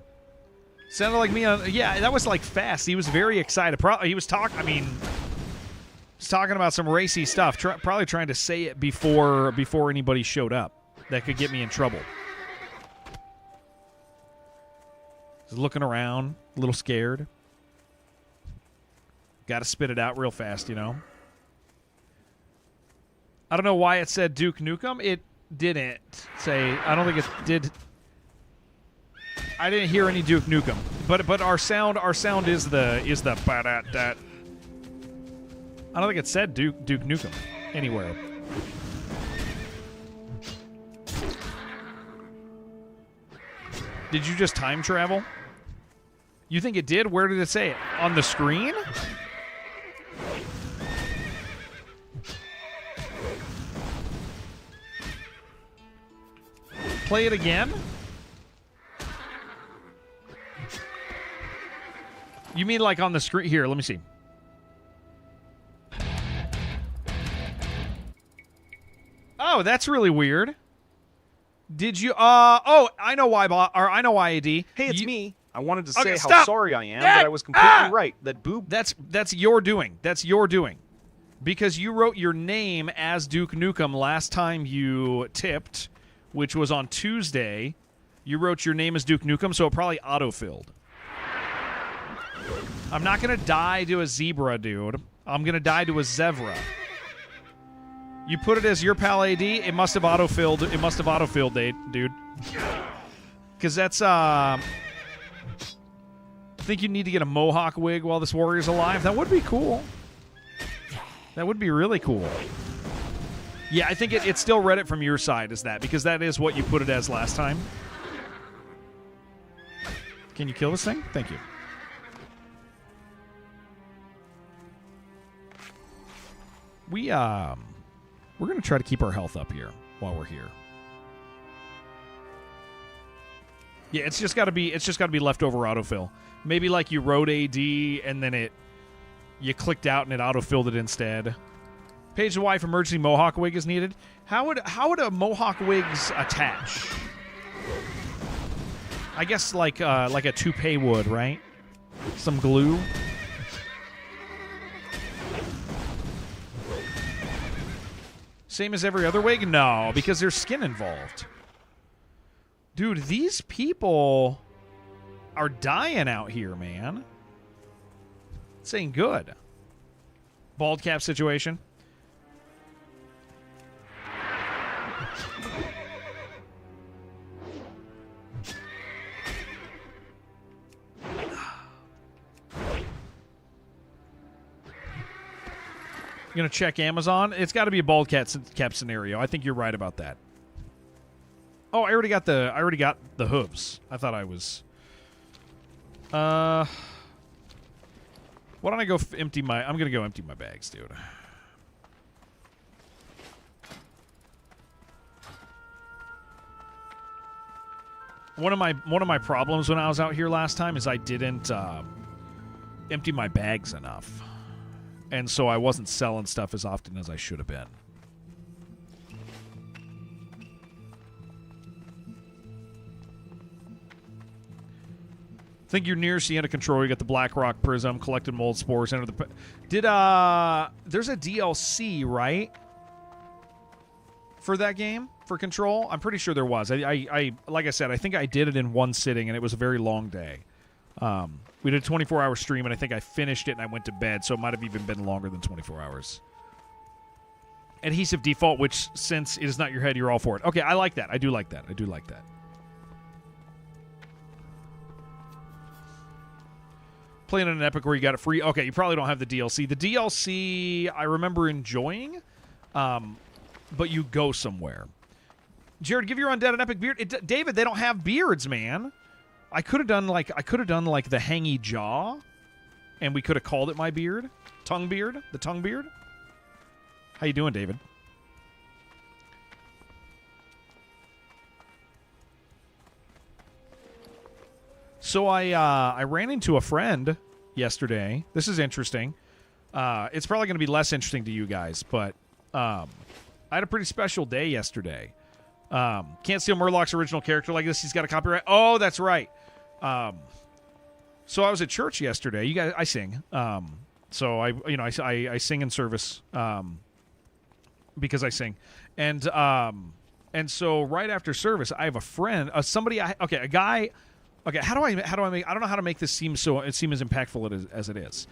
Sounded like me on... Yeah, that was like fast. He was very excited. He was talking... I mean... He's talking about some racy stuff. Probably trying to say it before anybody showed up. That could get me in trouble. Just looking around, a little scared. Got to spit it out real fast, you know. I don't know why it said Duke Nukem. It didn't say. I don't think it did. I didn't hear any Duke Nukem, but our sound is the ba-da-da. I don't think it said Duke Nukem anywhere. Did you just time travel? You think it did? Where did it say it? On the screen? Play it again? You mean like on the screen? Here, let me see. Oh, that's really weird. Did you? Oh, I know why, I know why, AD. Hey, it's me. I wanted to say how stop. sorry I am that I was completely right. That Boob... That's your doing. That's your doing. Because you wrote your name as Duke Nukem last time you tipped, which was on Tuesday. You wrote your name as Duke Nukem, so it probably auto-filled. I'm not going to die to a zebra, dude. I'm going to die to a zebra. You put it as your pal AD, it must have auto-filled. It must have auto-filled, dude. Because that's, I think you need to get a mohawk wig while this warrior's alive. That would be cool. That would be really cool. Yeah, I think it still read it from your side as that, because that is what you put it as last time. Can you kill this thing? Thank you. We're going to try to keep our health up here while we're here. Yeah, it's just got to be leftover autofill. Maybe like you wrote AD and then you clicked out and it autofilled it instead. Page of wife emergency mohawk wig is needed. How would a mohawk wigs attach? I guess like a toupee would, right? Some glue. Same as every other wig? No, because there's skin involved. Dude, these people are dying out here, man. Saying good. Bald cap situation. You gonna check Amazon? It's got to be a bald cap scenario. I think you're right about that. Oh, I already got the hooves. I thought I was. Why don't I go empty my? I'm gonna go empty my bags, dude. One of my problems when I was out here last time is I didn't empty my bags enough. And so I wasn't selling stuff as often as I should have been. Think you're near Sienna Control. You got the Black Rock Prism, collected mold spores, enter the... There's a DLC, right? For that game? For Control? I'm pretty sure there was. I like I said, I think I did it in one sitting, and it was a very long day. We did a 24-hour stream, and I think I finished it and I went to bed, so it might have even been longer than 24 hours. Adhesive default, which, since it is not your head, you're all for it. Okay, I like that. I do like that. I do like that. Playing on an Epic where you got it free. Okay, you probably don't have the DLC. The DLC, I remember enjoying, but you go somewhere. Jared, give your Undead an Epic beard. David, they don't have beards, man. I could have done like the hangy jaw, and we could have called it my beard, tongue beard, the tongue beard. How you doing, David? So I ran into a friend yesterday. This is interesting. It's probably going to be less interesting to you guys, but I had a pretty special day yesterday. Can't steal Murloc's original character like this. He's got a copyright. Oh, that's right. So I was at church yesterday. You guys, I sing. So I sing in service because I sing, and so right after service, I have a friend, a guy. Okay, how do I make? I don't know how to make this seem as impactful as it is.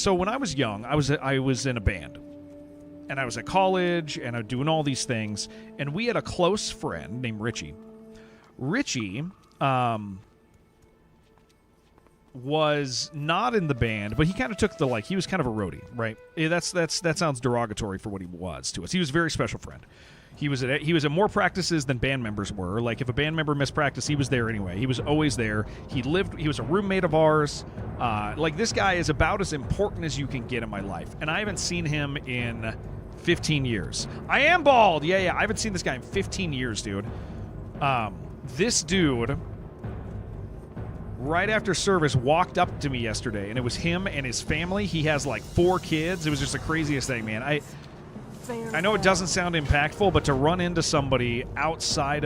So when I was young, I was in a band. And I was at college, and I was doing all these things. And we had a close friend named Richie. Richie was not in the band, but he kind of took he was kind of a roadie, right? Yeah, that sounds derogatory for what he was to us. He was a very special friend. He was at more practices than band members were. Like, if a band member missed practice, he was there anyway. He was always there. He was a roommate of ours. This guy is about as important as you can get in my life. And I haven't seen him in 15 years. I am bald! Yeah, I haven't seen this guy in 15 years, dude. This dude, right after service, walked up to me yesterday, and it was him and his family. He has, 4 kids. It was just the craziest thing, man. I know it doesn't sound impactful, but to run into somebody outside,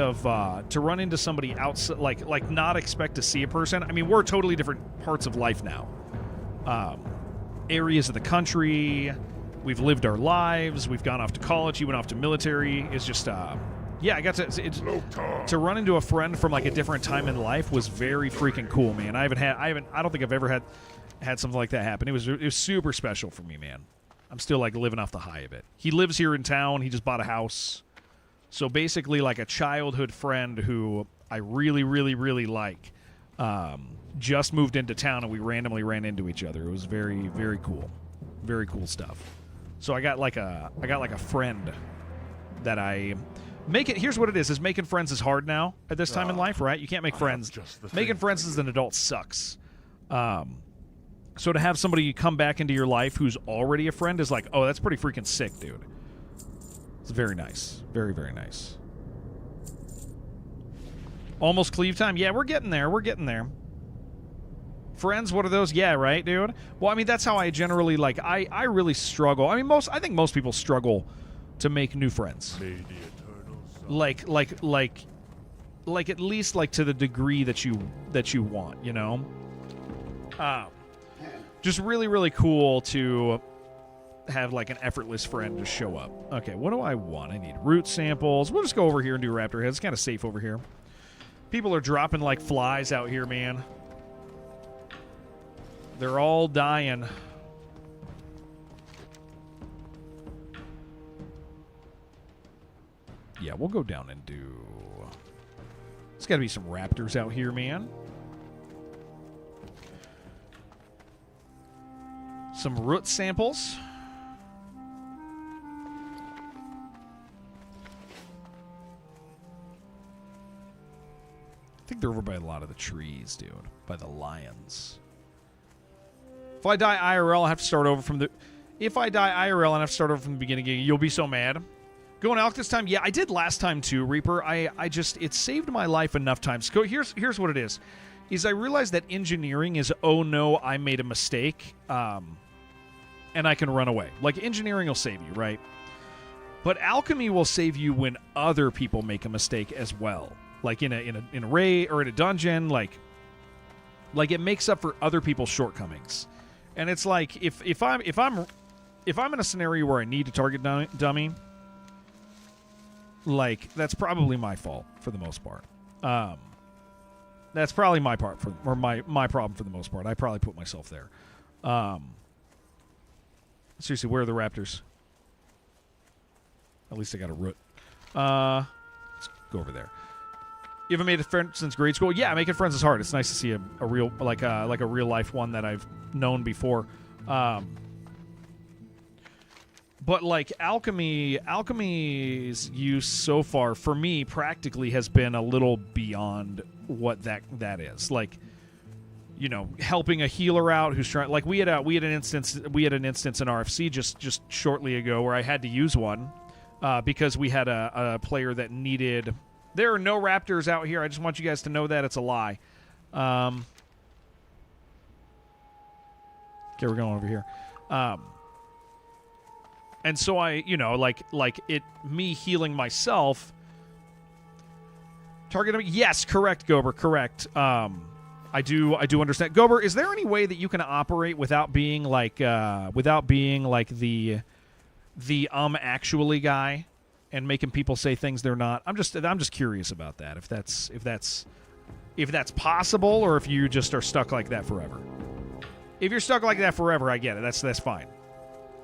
not expect to see a person. I mean, we're totally different parts of life now. Areas of the country, we've lived our lives, we've gone off to college, he went off to military. It's just, I got to run into a friend from a different time in life was very freaking cool, man. I don't think I've ever had something like that happen. It was super special for me, man. I'm still living off the high of it. He lives here in town. He just bought a house. So basically a childhood friend who I really, really, really like just moved into town, and we randomly ran into each other. It was very, very cool. Very cool stuff. So I got a friend that I make it. Here's what it is making friends is hard now at this time in life, right? You can't make friends. Making friends as an adult sucks. So to have somebody come back into your life who's already a friend is oh, that's pretty freaking sick, dude. It's very nice. Very, very nice. Almost cleave time? Yeah, we're getting there. We're getting there. Friends, what are those? Yeah, right, dude? Well, I mean, that's how I generally, I really struggle. I mean, I think most people struggle to make new friends. Like at least, to the degree that you want, you know? Just really, really cool to have an effortless friend just show up. Okay, what do I want? I need root samples. We'll just go over here and do raptor heads. It's kind of safe over here. People are dropping like flies out here, man. They're all dying. Yeah, we'll go down and do... There's got to be some raptors out here, man. Some root samples. I think they're over by a lot of the trees, dude. By the lions. If I die IRL, I have to start over from the... If I die IRL and I have to start over from the beginning, you'll be so mad. Going elk this time? Yeah, I did last time too, Reaper. I just... It saved my life enough times. Here's what it is. I realized that engineering is, oh no, I made a mistake. And I can run away. Like, engineering will save you, right? But alchemy will save you when other people make a mistake as well. Like in a raid or in a dungeon, like it makes up for other people's shortcomings. And it's like if I'm in a scenario where I need to target dummy, like that's probably my fault for the most part. That's probably my part or my problem for the most part. I probably put myself there. Seriously, where are the raptors? At least I got a root. Let's go over there. You haven't made a friend since grade school? Yeah, making friends is hard. It's nice to see a real like a real life one that I've known before. But like alchemy's use so far for me practically has been a little beyond what that is. Like, you know, helping a healer out who's trying. Like we had an instance in RFC just shortly ago where I had to use one because we had a player that needed. There are no raptors out here. I just want you guys to know that it's a lie. Okay, we're going over here. And so I, you know, me healing myself. Target. Yes, correct, Gober. Correct. I do understand. Gober, is there any way that you can operate without being like the actually guy and making people say things they're not? I'm just curious about that. If that's possible, or if you just are stuck like that forever. If you're stuck like that forever, I get it. That's fine.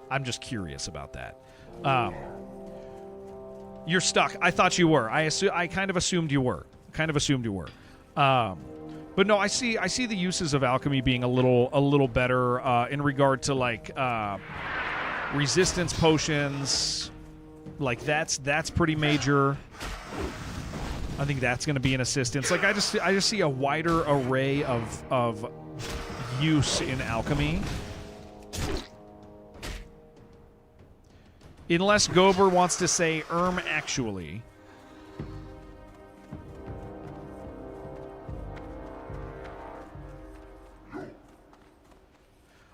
I'm just curious about that. You're stuck. I thought you were. I kind of assumed you were. But no, I see the uses of alchemy being a little better in regard to like resistance potions. Like that's pretty major. I think that's going to be an assistance. Like I just see a wider array of use in alchemy. Unless Gober wants to say actually.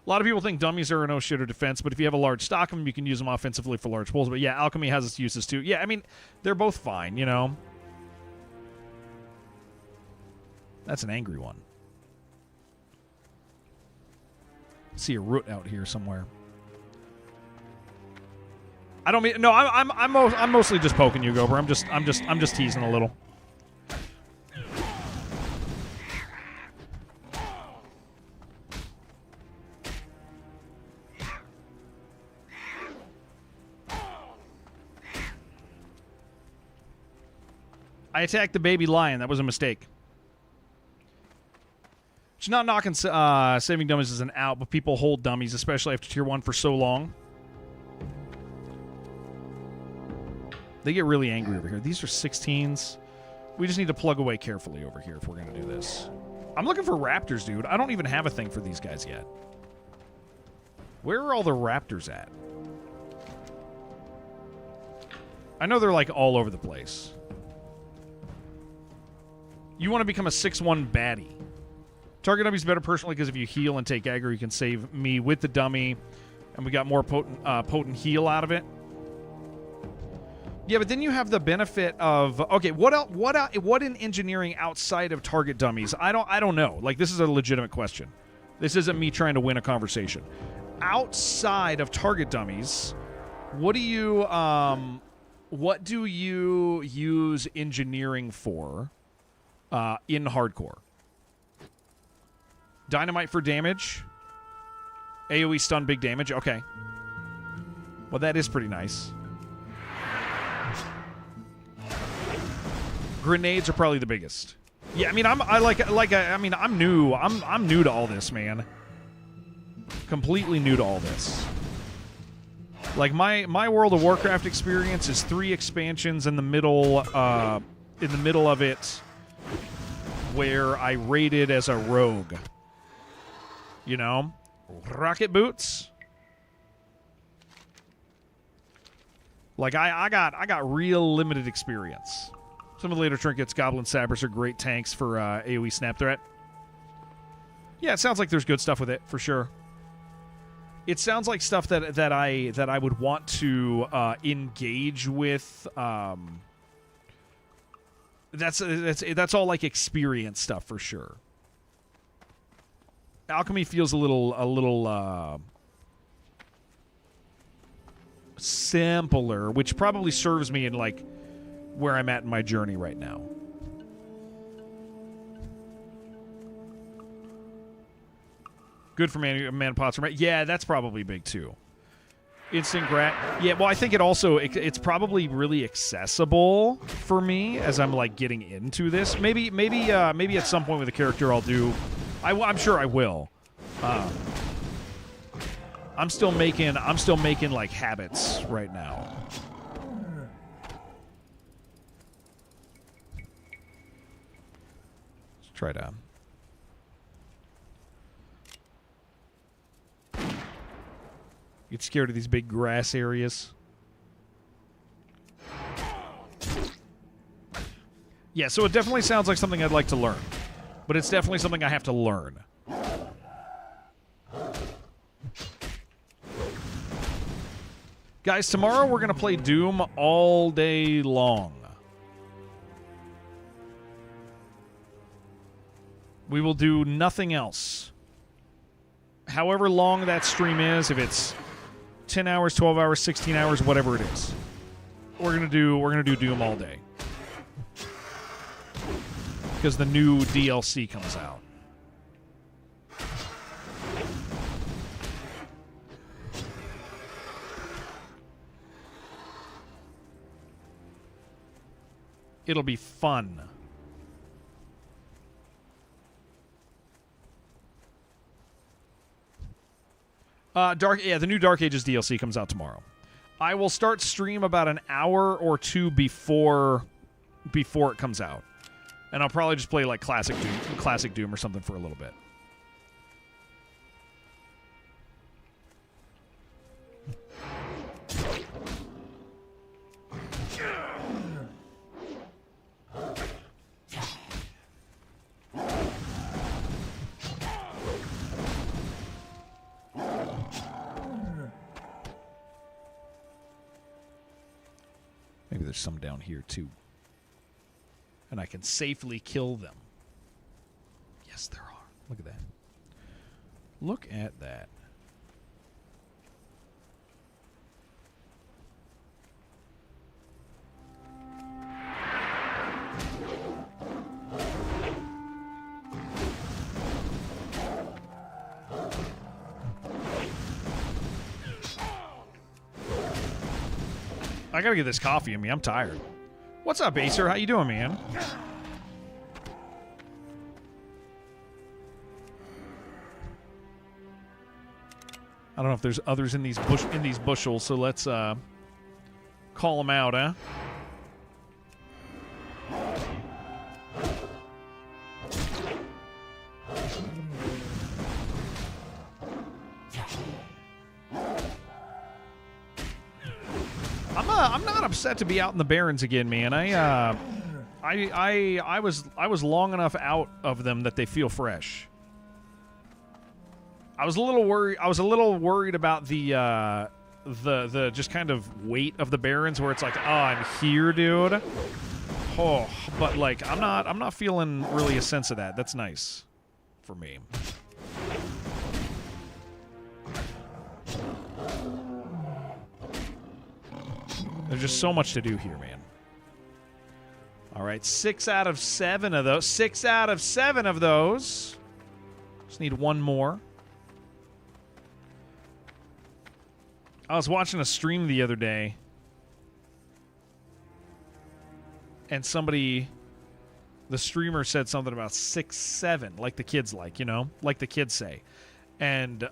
A lot of people think dummies are a no-shitter defense, but if you have a large stock of them, you can use them offensively for large pulls. But yeah, alchemy has its uses too. Yeah, I mean, they're both fine, you know? That's an angry one. See a root out here somewhere. I don't mean no. I'm mostly just poking you, Gober. I'm just teasing a little. I attacked the baby lion. That was a mistake. It's not knocking saving dummies as an out, but people hold dummies, especially after tier 1 for so long. They get really angry over here. These are 16s. We just need to plug away carefully over here if we're going to do this. I'm looking for raptors, dude. I don't even have a thing for these guys yet. Where are all the raptors at? I know they're like all over the place. You want to become a 6-1 baddie. Target dummy's better personally because if you heal and take aggro, you can save me with the dummy, and we got more potent heal out of it. Yeah, but then you have the benefit of okay. What in engineering outside of target dummies? I don't know. Like this is a legitimate question. This isn't me trying to win a conversation. Outside of target dummies, what do you use engineering for in hardcore? Dynamite for damage. AoE stun, big damage. Okay. Well, that is pretty nice. Grenades are probably the biggest. Yeah, I mean, I'm new. I'm new to all this, man. Completely new to all this. Like my World of Warcraft experience is 3 expansions in the middle of it, where I raided as a rogue. You know, rocket boots. Like I got real limited experience. Some of the later trinkets, Goblin Sabers, are great tanks for AoE snap threat. Yeah, it sounds like there's good stuff with it for sure. It sounds like stuff that I would want to engage with. That's all like experience stuff for sure. Alchemy feels a little simpler, which probably serves me in like where I'm at in my journey right now. Good for man pots. Yeah, that's probably big too. Instant grat. Yeah, well, I think it's probably really accessible for me as I'm like getting into this. Maybe at some point with a character I'll do. I'm sure I will. I'm still making like habits right now. Let's try to. Get scared of these big grass areas. Yeah, so it definitely sounds like something I'd like to learn. But it's definitely something I have to learn. Guys, tomorrow we're going to play Doom all day long. We will do nothing else. However long that stream is, if it's 10 hours, 12 hours, 16 hours, whatever it is. We're gonna do Doom all day. Because the new DLC comes out. It'll be fun. The new Dark Ages DLC comes out tomorrow. I will start stream about an hour or two before it comes out. And I'll probably just play like classic Doom or something for a little bit. Maybe there's some down here, too. And I can safely kill them. Yes, there are. Look at that. Look at that. I gotta get this coffee in me. I'm tired. What's up, Acer? How you doing, man? I don't know if there's others in these bushels, so let's call them out, huh? I'm not upset to be out in the Barrens again, man. I was long enough out of them that they feel fresh. I was a little worried about the just kind of weight of the Barrens, where it's like, oh, I'm here, dude. Oh, but like I'm not feeling really a sense of that. That's nice for me. There's just so much to do here, man. All right, 6 out of 7 of those. 6 out of 7 of those. Just need one more. I was watching a stream the other day, and the streamer said something about 6'7", like the kids like, like the kids say. And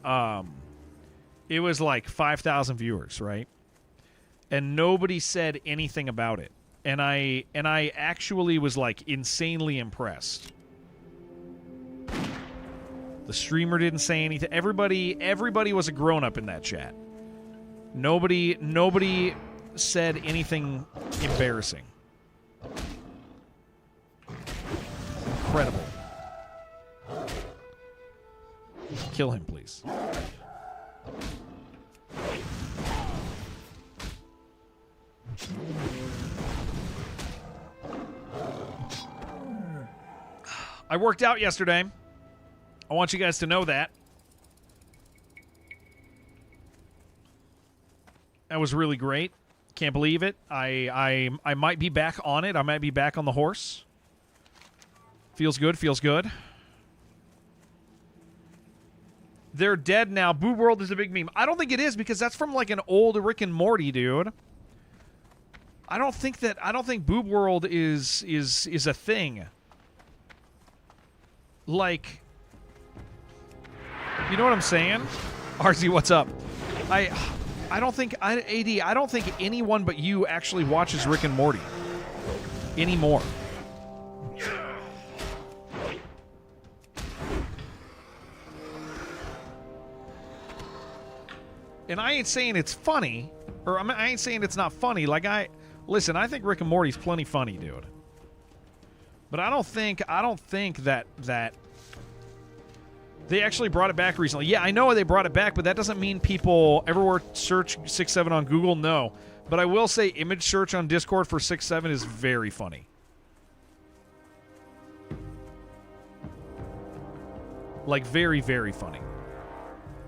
it was like 5,000 viewers, right? And nobody said anything about it. And I actually was like insanely impressed. The streamer didn't say anything. Everybody was a grown-up in that chat. Nobody said anything embarrassing. Incredible. Kill him, please. I worked out yesterday. I want you guys to know that. That was really great. Can't believe it. I might be back on it. I might be back on the horse. Feels good, feels good. They're dead now. Boo World is a big meme. I don't think it is, because that's from like an old Rick and Morty, dude. I don't think Boob World is a thing. Like, you know what I'm saying? RZ, what's up? I don't think I don't think anyone but you actually watches Rick and Morty anymore. And I ain't saying it's funny, or I ain't saying it's not funny. Like, listen, I think Rick and Morty's plenty funny, dude. But I don't think that they actually brought it back recently. Yeah, I know they brought it back, but that doesn't mean people everywhere search 6'7" on Google. No. But I will say image search on Discord for 6'7" is very funny. Like, very, very funny.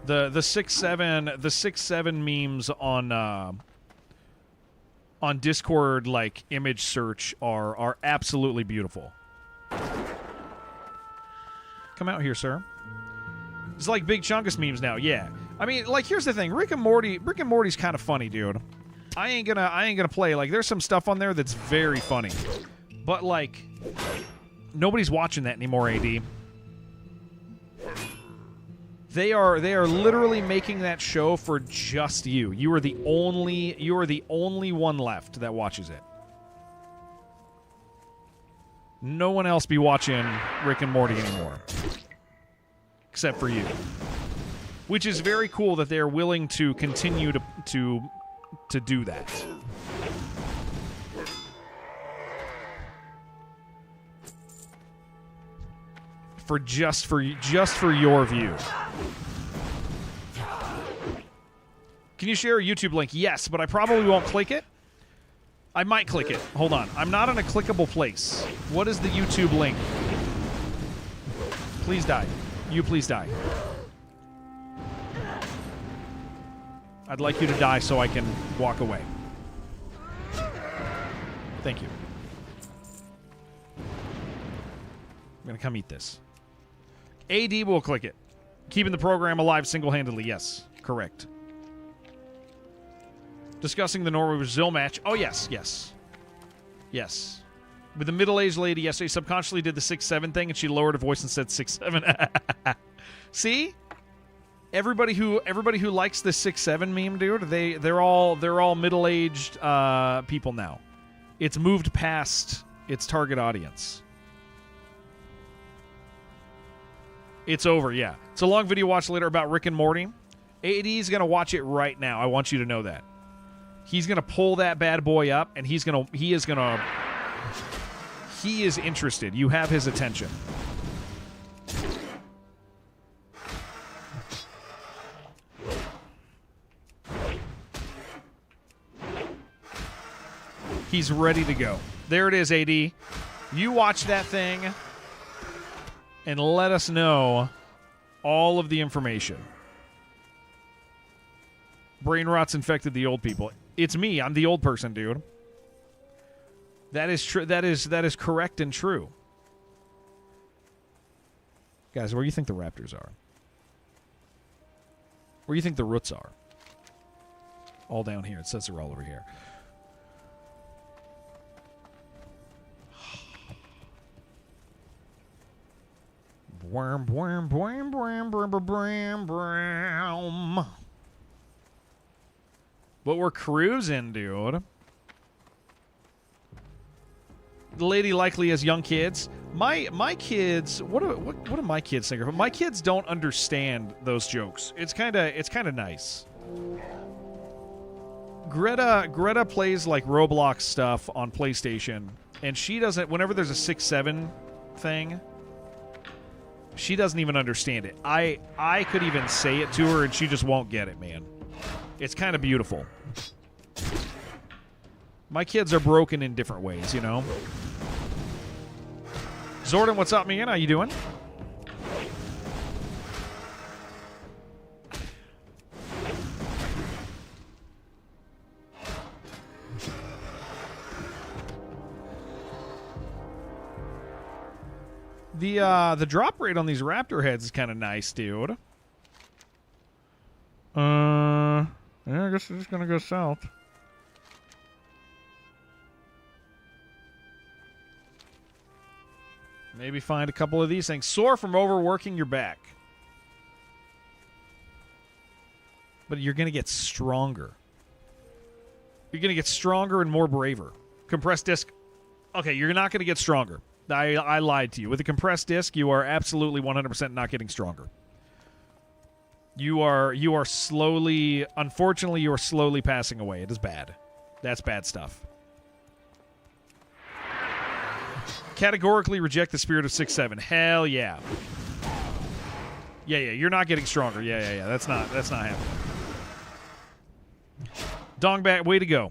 The 6'7" memes on Discord, like, image search are absolutely beautiful. Come out here, sir. It's like Big Chungus memes now. Yeah. I mean, like, here's the thing. Rick and Morty's kind of funny, dude. I ain't gonna play. Like, there's some stuff on there that's very funny. But, like, nobody's watching that anymore, AD. They are literally making that show for just you. You are the only one left that watches it. No one else be watching Rick and Morty anymore. Except for you. Which is very cool that they're willing to continue to do that. For just for your view. Can you share a YouTube link? Yes, but I probably won't click it. I might click it. Hold on. I'm not in a clickable place. What is the YouTube link? Please die. You please die. I'd like you to die so I can walk away. Thank you. I'm going to come eat this. AD will click it. Keeping the program alive single-handedly. Yes, correct. Discussing the Norway-Brazil match. Oh, yes, yes. Yes. With the middle-aged lady yesterday, subconsciously did the 6'7" thing, and she lowered her voice and said 6'7". See? Everybody who likes the 6'7" meme, dude, they're all middle-aged people now. It's moved past its target audience. It's over, yeah. It's a long video watch later about Rick and Morty. AD's gonna watch it right now. I want you to know that. He's gonna pull that bad boy up, and he is interested. You have his attention. He's ready to go. There it is, AD. You watch that thing and let us know all of the information. Brain rot's infected the old people. It's me. I'm the old person, dude. That is true. That is correct and true. Guys, where do you think the Raptors are? Where do you think the Roots are? All down here. It says they're all over here. Bwam, bwam, bwam, bwam, bwam, bwam, bwam. But we're cruising, dude. The lady likely has young kids. My kids, what do my kids think of it? My kids don't understand those jokes. It's kind of nice. Greta plays like Roblox stuff on PlayStation, and she doesn't. Whenever there's a 6-7 thing, she doesn't even understand it. I could even say it to her, and she just won't get it, man. It's kind of beautiful. My kids are broken in different ways, you know. Zordon, what's up, man? How you doing? The drop rate on these raptor heads is kind of nice, dude. Yeah, I guess we're just gonna go south. Maybe find a couple of these things. Sore from overworking your back. But you're going to get stronger. You're going to get stronger and more braver. Compressed disc. Okay, you're not going to get stronger. I lied to you. With a compressed disc, you are absolutely 100% not getting stronger. You are slowly, unfortunately, you are slowly passing away. It is bad. That's bad stuff. Categorically reject the spirit of 6-7. Hell yeah. Yeah, you're not getting stronger. Yeah. That's not happening. Dongbat, way to go.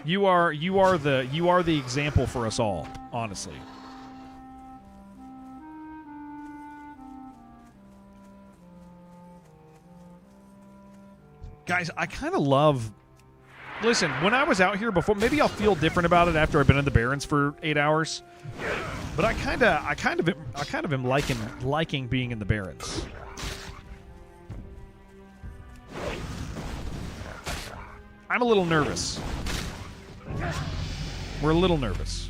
You are the example for us all, honestly. Guys, I kind of love. Listen, when I was out here before, maybe I'll feel different about it after I've been in the Barrens for 8 hours. But I kind of am liking being in the Barrens. I'm a little nervous. We're a little nervous.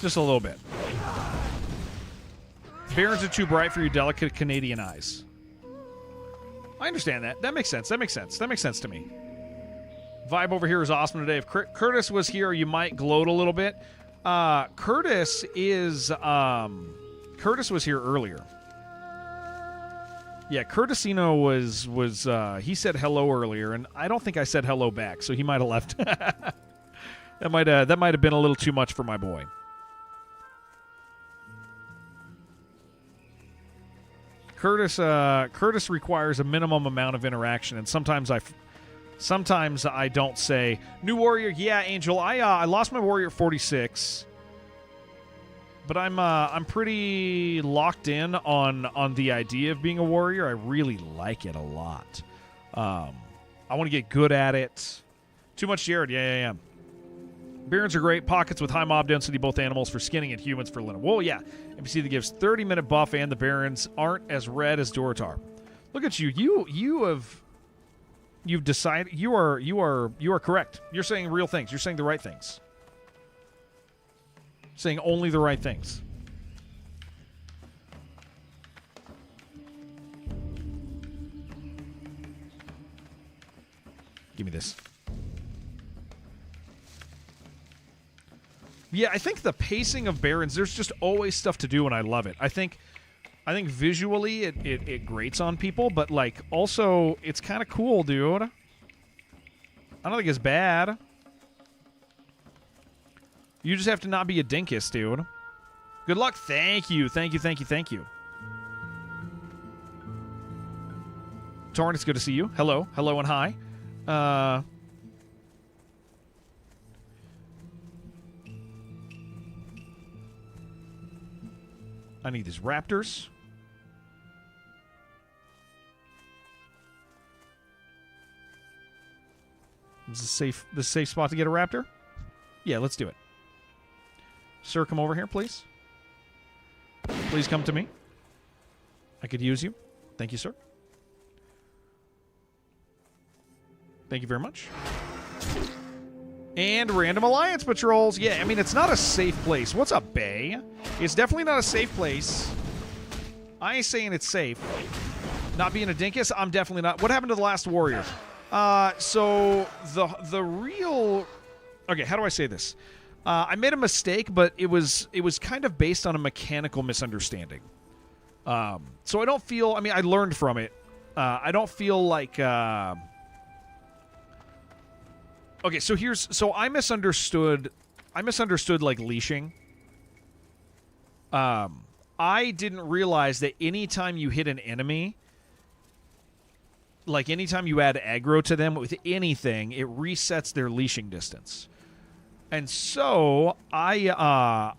Just a little bit. Barrens are too bright for your delicate Canadian eyes. I understand that. That makes sense. That makes sense to me. Vibe over here is awesome today. If Curtis was here, you might gloat a little bit. Curtis was here earlier. Yeah, Curtisino was he said hello earlier, and I don't think I said hello back, so he might have left. That might have been a little too much for my boy. Curtis requires a minimum amount of interaction, and sometimes I don't say new warrior. Yeah, Angel, I lost my warrior at 46, but I'm pretty locked in on the idea of being a warrior. I really like it a lot. I want to get good at it. Too much Jared. Yeah. Barrens are great. Pockets with high mob density, both animals for skinning and humans for linen. Well, yeah. NPC that gives 30-minute buff, and the Barrens aren't as red as Duratar. Look at you. You've decided you are correct. You're saying real things. You're saying the right things. Saying only the right things. Give me this. Yeah, I think the pacing of Barrens, there's just always stuff to do, and I love it. I think visually it grates on people, but like also it's kind of cool, dude. I don't think it's bad. You just have to not be a dinkus, dude. Good luck. Thank you. Torn, it's good to see you. Hello, and hi. I need these raptors. Is this a safe spot to get a raptor? Yeah, let's do it. Sir, come over here, please. Please come to me. I could use you. Thank you, sir. Thank you very much. And random alliance patrols. Yeah, I mean, it's not a safe place. What's up, Bay? It's definitely not a safe place. I ain't saying it's safe. Not being a dinkus, I'm definitely not. What happened to the last warrior? So the real... Okay, how do I say this? I made a mistake, but it was kind of based on a mechanical misunderstanding. So I don't feel... I mean, I learned from it. I don't feel like... Okay, so here's... So I misunderstood like leashing. I didn't realize that anytime you hit an enemy, like anytime you add aggro to them with anything, it resets their leashing distance. And so I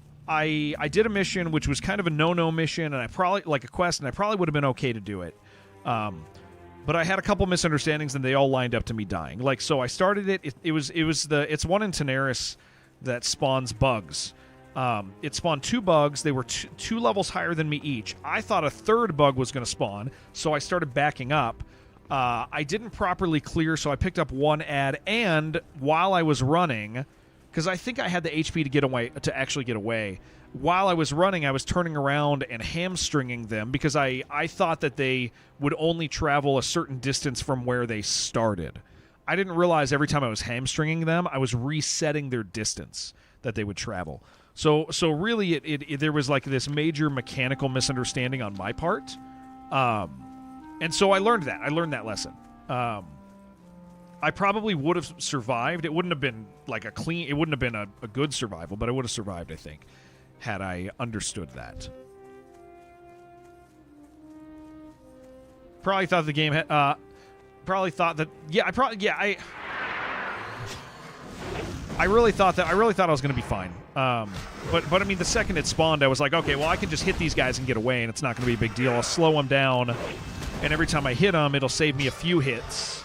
did a mission which was kind of a no-no mission, and I probably like a quest, and I probably would have been okay to do it. But I had a couple misunderstandings, and they all lined up to me dying. Like, so I started it. It's one in Tenaris that spawns bugs. It spawned 2 bugs. They were two levels higher than me each. I thought a third bug was going to spawn, so I started backing up. I didn't properly clear, so I picked up 1 ad, and while I was running, because I think I had the HP to actually get away. While I was running, I was turning around and hamstringing them because I thought that they would only travel a certain distance from where they started. I didn't realize every time I was hamstringing them, I was resetting their distance that they would travel. So really, it there was like this major mechanical misunderstanding on my part, and so I learned that. I learned that lesson. I probably would have survived. It wouldn't have been like it wouldn't have been a good survival, but I would have survived, I think, had I understood that. Probably thought the game had, probably thought that, I really thought I was going to be fine. But I mean, the second it spawned, I was like, okay, well, I can just hit these guys and get away, and it's not going to be a big deal. I'll slow them down, and every time I hit them, it'll save me a few hits.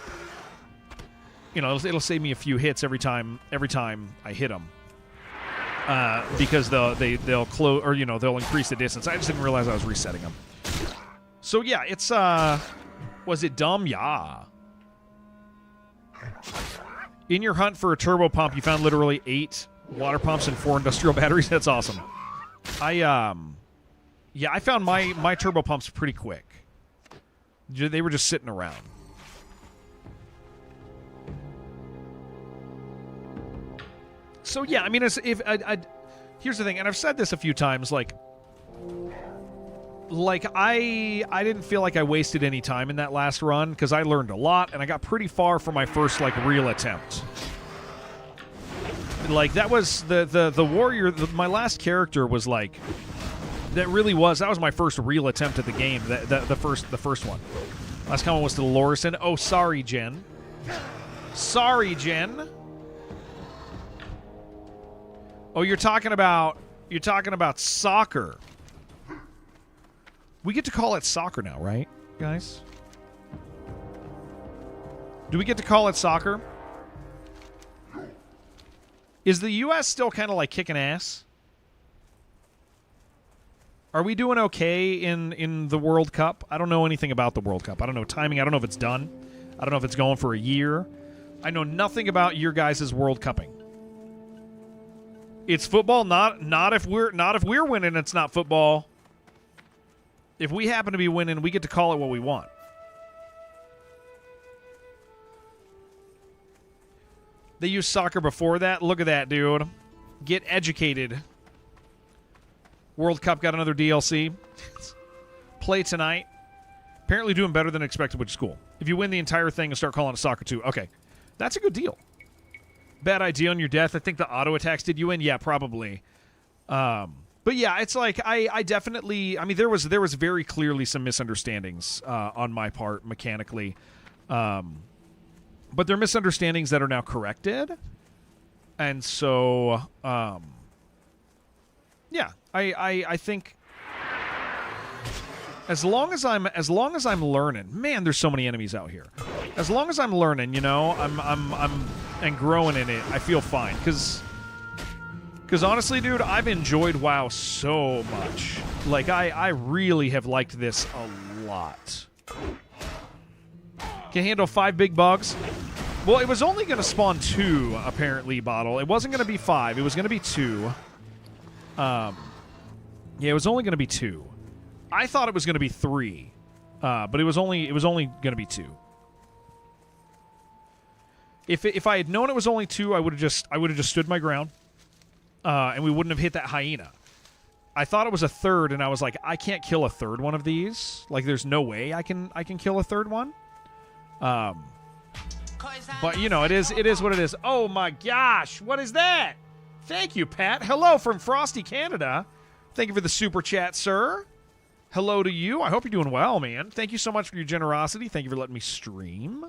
You know, it'll save me a few hits every time I hit them. Because they'll close, or they'll increase the distance. I just didn't realize I was resetting them. So yeah, it's was it dumb? Yeah. In your hunt for a turbo pump, you found literally 8 water pumps and 4 industrial batteries. That's awesome. I found my turbo pumps pretty quick. They were just sitting around. So yeah, I mean, here's the thing, and I've said this a few times, like I didn't feel like I wasted any time in that last run because I learned a lot, and I got pretty far for my first real attempt. Like that was the warrior. My last character was that was my first real attempt at the game. The first one. Last comment was to Lorison. Oh, sorry, Jen. Sorry, Jen. Oh, you're talking about soccer. We get to call it soccer now, right, guys? Do we get to call it soccer? Is the U.S. still kind of kicking ass? Are we doing okay in the World Cup? I don't know anything about the World Cup. I don't know timing. I don't know if it's done. I don't know if it's going for a year. I know nothing about your guys' World Cupping. It's football, not if we're winning. It's not football. If we happen to be winning, we get to call it what we want. They used soccer before that. Look at that, dude. Get educated. World Cup got another DLC. Play tonight. Apparently doing better than expected, which is cool. If you win the entire thing and start calling it soccer too, okay, that's a good deal. Bad idea on your death. I think the auto attacks did you in. Yeah, probably. But yeah, it's I definitely. I mean, there was very clearly some misunderstandings on my part mechanically, but they're misunderstandings that are now corrected, and so yeah, I think as long as I'm learning, man, there's so many enemies out here. As long as I'm learning, I'm and growing in it, I feel fine. Because honestly, dude, I've enjoyed WoW so much. Like, I really have liked this a lot. Can handle 5 big bugs. Well, it was only going to spawn 2, apparently, Bottle. It wasn't going to be 5. It was going to be 2. Yeah, it was only going to be 2. I thought it was going to be 3. But it was only going to be 2. If I had known it was only 2, I would have just stood my ground. And we wouldn't have hit that hyena. I thought it was a 3rd, and I was like, I can't kill a 3rd one of these. Like, there's no way I can kill a 3rd one. But you know, it is what it is. Oh my gosh, what is that? Thank you, Pat. Hello from Frosty, Canada. Thank you for the super chat, sir. Hello to you. I hope you're doing well, man. Thank you so much for your generosity. Thank you for letting me stream.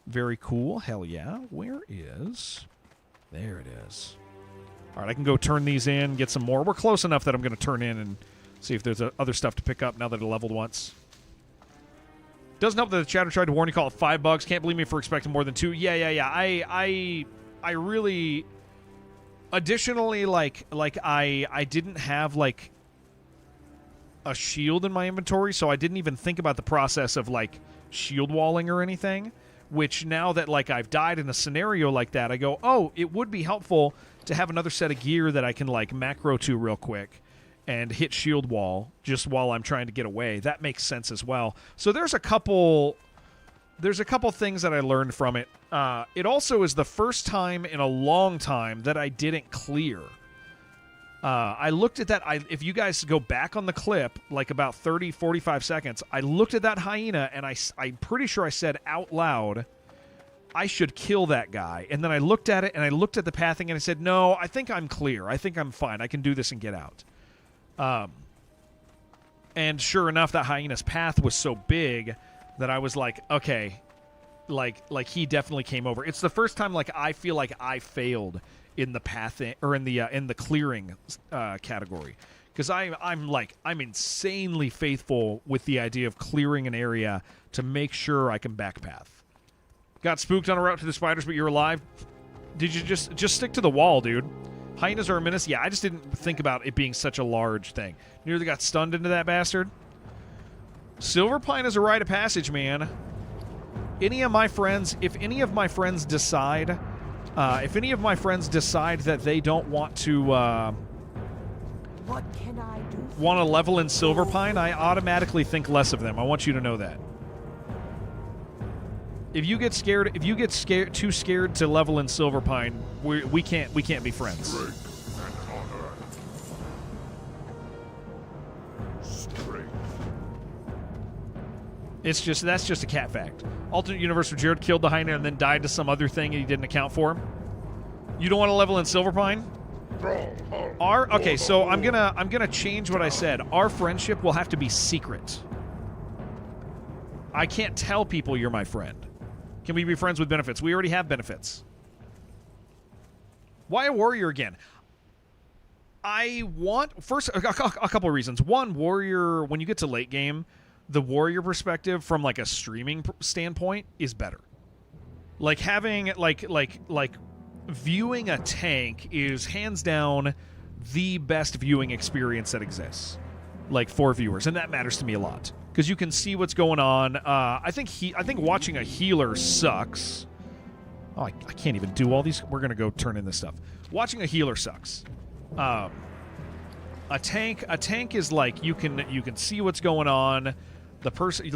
Very cool. Hell yeah. Where is... There it is. All right, I can go turn these in, get some more. We're close enough that I'm going to turn in and see if there's other stuff to pick up now that it leveled once. Doesn't help that the chatter tried to warn you, call it 5 bugs. Can't believe me for expecting more than 2. Yeah. I really... Additionally, like I didn't have, like, a shield in my inventory, so I didn't even think about the process of, like, shield walling or anything, which now that, like, I've died in a scenario like that, I go, oh, it would be helpful to have another set of gear that I can, like, macro to real quick and hit shield wall just while I'm trying to get away. That makes sense as well. So there's a couple things that I learned from it. It also is the first time in a long time that I didn't clear. I looked at that. If you guys go back on the clip, like about 30, 45 seconds, I looked at that hyena, and I'm pretty sure I said out loud, I should kill that guy. And then I looked at it, and I looked at the pathing, and I said, no, I think I'm clear. I think I'm fine. I can do this and get out. And sure enough, that hyena's path was so big that I was like, okay, like he definitely came over. It's the first time, like, I feel like I failed in the pathing or in the clearing category, because I'm insanely faithful with the idea of clearing an area to make sure I can backpath. Got spooked on a route to the spiders, but you're alive. Did you just stick to the wall, dude? Hyenas are a menace. Yeah, I just didn't think about it being such a large thing. Nearly got stunned into that bastard. Silver Pine is a rite of passage, man. If any of my friends decide that they don't want to What can I do? Want to level in Silver Pine, I automatically think less of them. I want you to know that. If you get too scared to level in Silver Pine, we can't be friends. That's just a cat fact. Alternate universe where Jared killed the hyena and then died to some other thing and he didn't account for him. You don't want to level in Silver Pine? Okay, so I'm gonna change what I said. Our friendship will have to be secret. I can't tell people you're my friend. Can we be friends with benefits? We already have benefits. Why a warrior again? I want... First, a couple of reasons. One, warrior, when you get to late game, the warrior perspective from, like, a streaming standpoint is better. Like, having, like viewing a tank is hands down the best viewing experience that exists. Like, for viewers. And that matters to me a lot. Because you can see what's going on. I think watching a healer sucks. Oh, I can't even do all these. We're gonna go turn in this stuff. Watching a healer sucks. A tank is like you can see what's going on. The person it's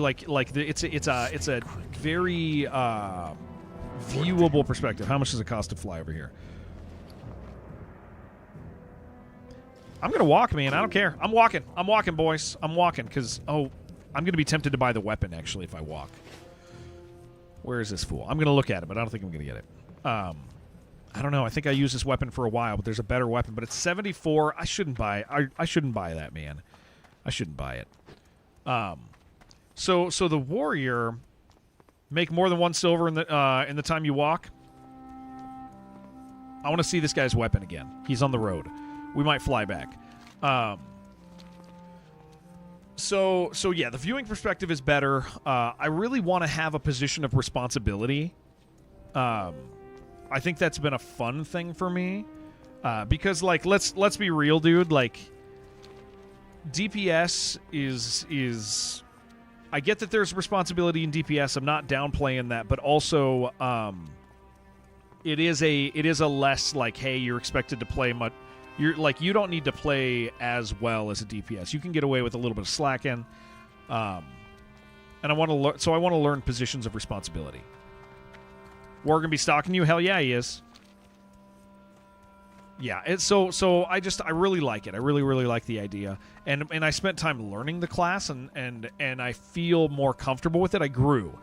a very viewable perspective. How much does it cost to fly over here? I'm gonna walk, man. I don't care. I'm walking, boys. I'm walking because I'm going to be tempted to buy the weapon, actually, if I walk. Where is this fool? I'm going to look at it, but I don't think I'm going to get it. I don't know. I think I used this weapon for a while, but there's a better weapon. But it's 74. I shouldn't buy it. I shouldn't buy that, man. I shouldn't buy it. So the warrior, make more than 1 silver in the time you walk. I want to see this guy's weapon again. He's on the road. We might fly back. So yeah, the viewing perspective is better. I really want to have a position of responsibility I think that's been a fun thing for me. Because, like, let's be real, dude. Like, DPS is I get that there's responsibility in DPS. I'm not downplaying that, but also it is a less like, hey, you're expected to play much. You don't need to play as well as a DPS. You can get away with a little bit of slacking. And I want to learn. So I want to learn positions of responsibility. War gonna be stalking you? Hell yeah, he is. Yeah, so I really like it. I really like the idea, and I spent time learning the class, and I feel more comfortable with it. I grew,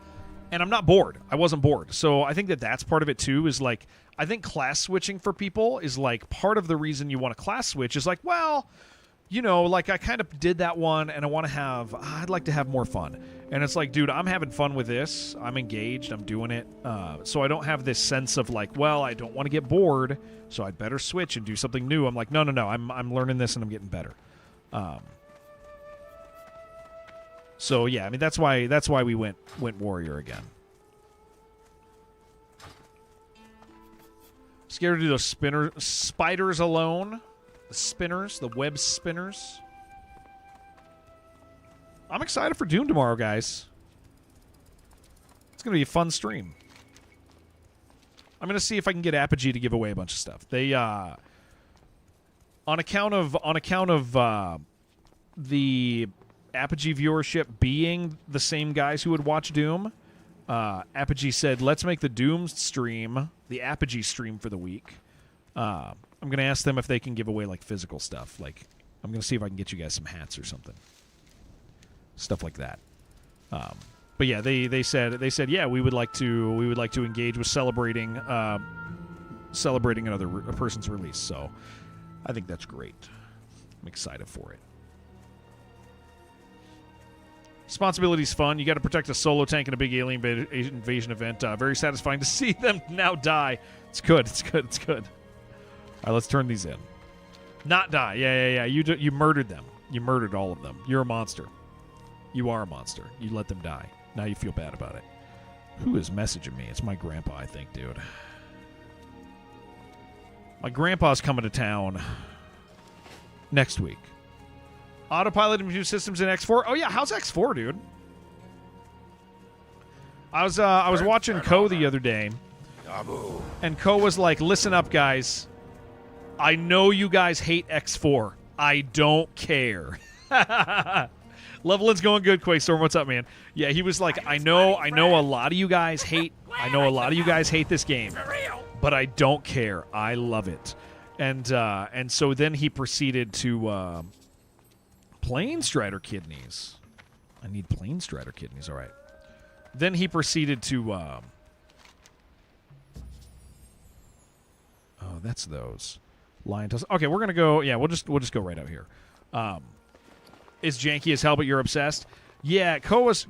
and I'm not bored. I wasn't bored, so I think that's part of it too. Is like, I think class switching for people is like part of the reason you want to class switch. Is like, well, you know, like I kind of did that one, and I'd like to have more fun. And it's like, dude, I'm having fun with this. I'm engaged. I'm doing it. So I don't have this sense of like, well, I don't want to get bored, so I'd better switch and do something new. I'm like, no. I'm learning this and I'm getting better. So yeah, I mean that's why we went warrior again. Scared to do those spiders alone. The spinners, the web spinners. I'm excited for Doom tomorrow, guys. It's going to be a fun stream. I'm going to see if I can get Apogee to give away a bunch of stuff. They, on account of the Apogee viewership being the same guys who would watch Doom, Apogee said, let's make the Doom stream the Apogee stream for the week. I'm going to ask them if they can give away, like, physical stuff. Like, I'm going to see if I can get you guys some hats or something. Stuff like that. But yeah, they said yeah, we would like to engage with celebrating a person's release. So I think that's great. I'm excited for it. Responsibility's fun. You got to protect a solo tank in a big alien invasion event. Very satisfying to see them now die. It's good. All right, let's turn these in. Not die. Yeah. You murdered them. You murdered all of them. You're a monster. You are a monster. You let them die. Now you feel bad about it. Who is messaging me? It's my grandpa, I think, dude. My grandpa's coming to town next week. Autopilot and new systems in X4. Oh yeah, how's X4, dude? I was watching Ko the other day, and Ko was like, "Listen up, guys. I know you guys hate X4. I don't care." Leveling's going good, Quakestorm. What's up, man? Yeah, he was like, I know a lot of you guys hate this game, but I don't care. I love it. And so then he proceeded to Plane Strider kidneys. I need Plane Strider kidneys. All right. Then he proceeded to oh, that's those. Lion Tusk. Okay, we're gonna go. Yeah, we'll just go right out here. Is janky as hell, but you're obsessed. Yeah, Koa's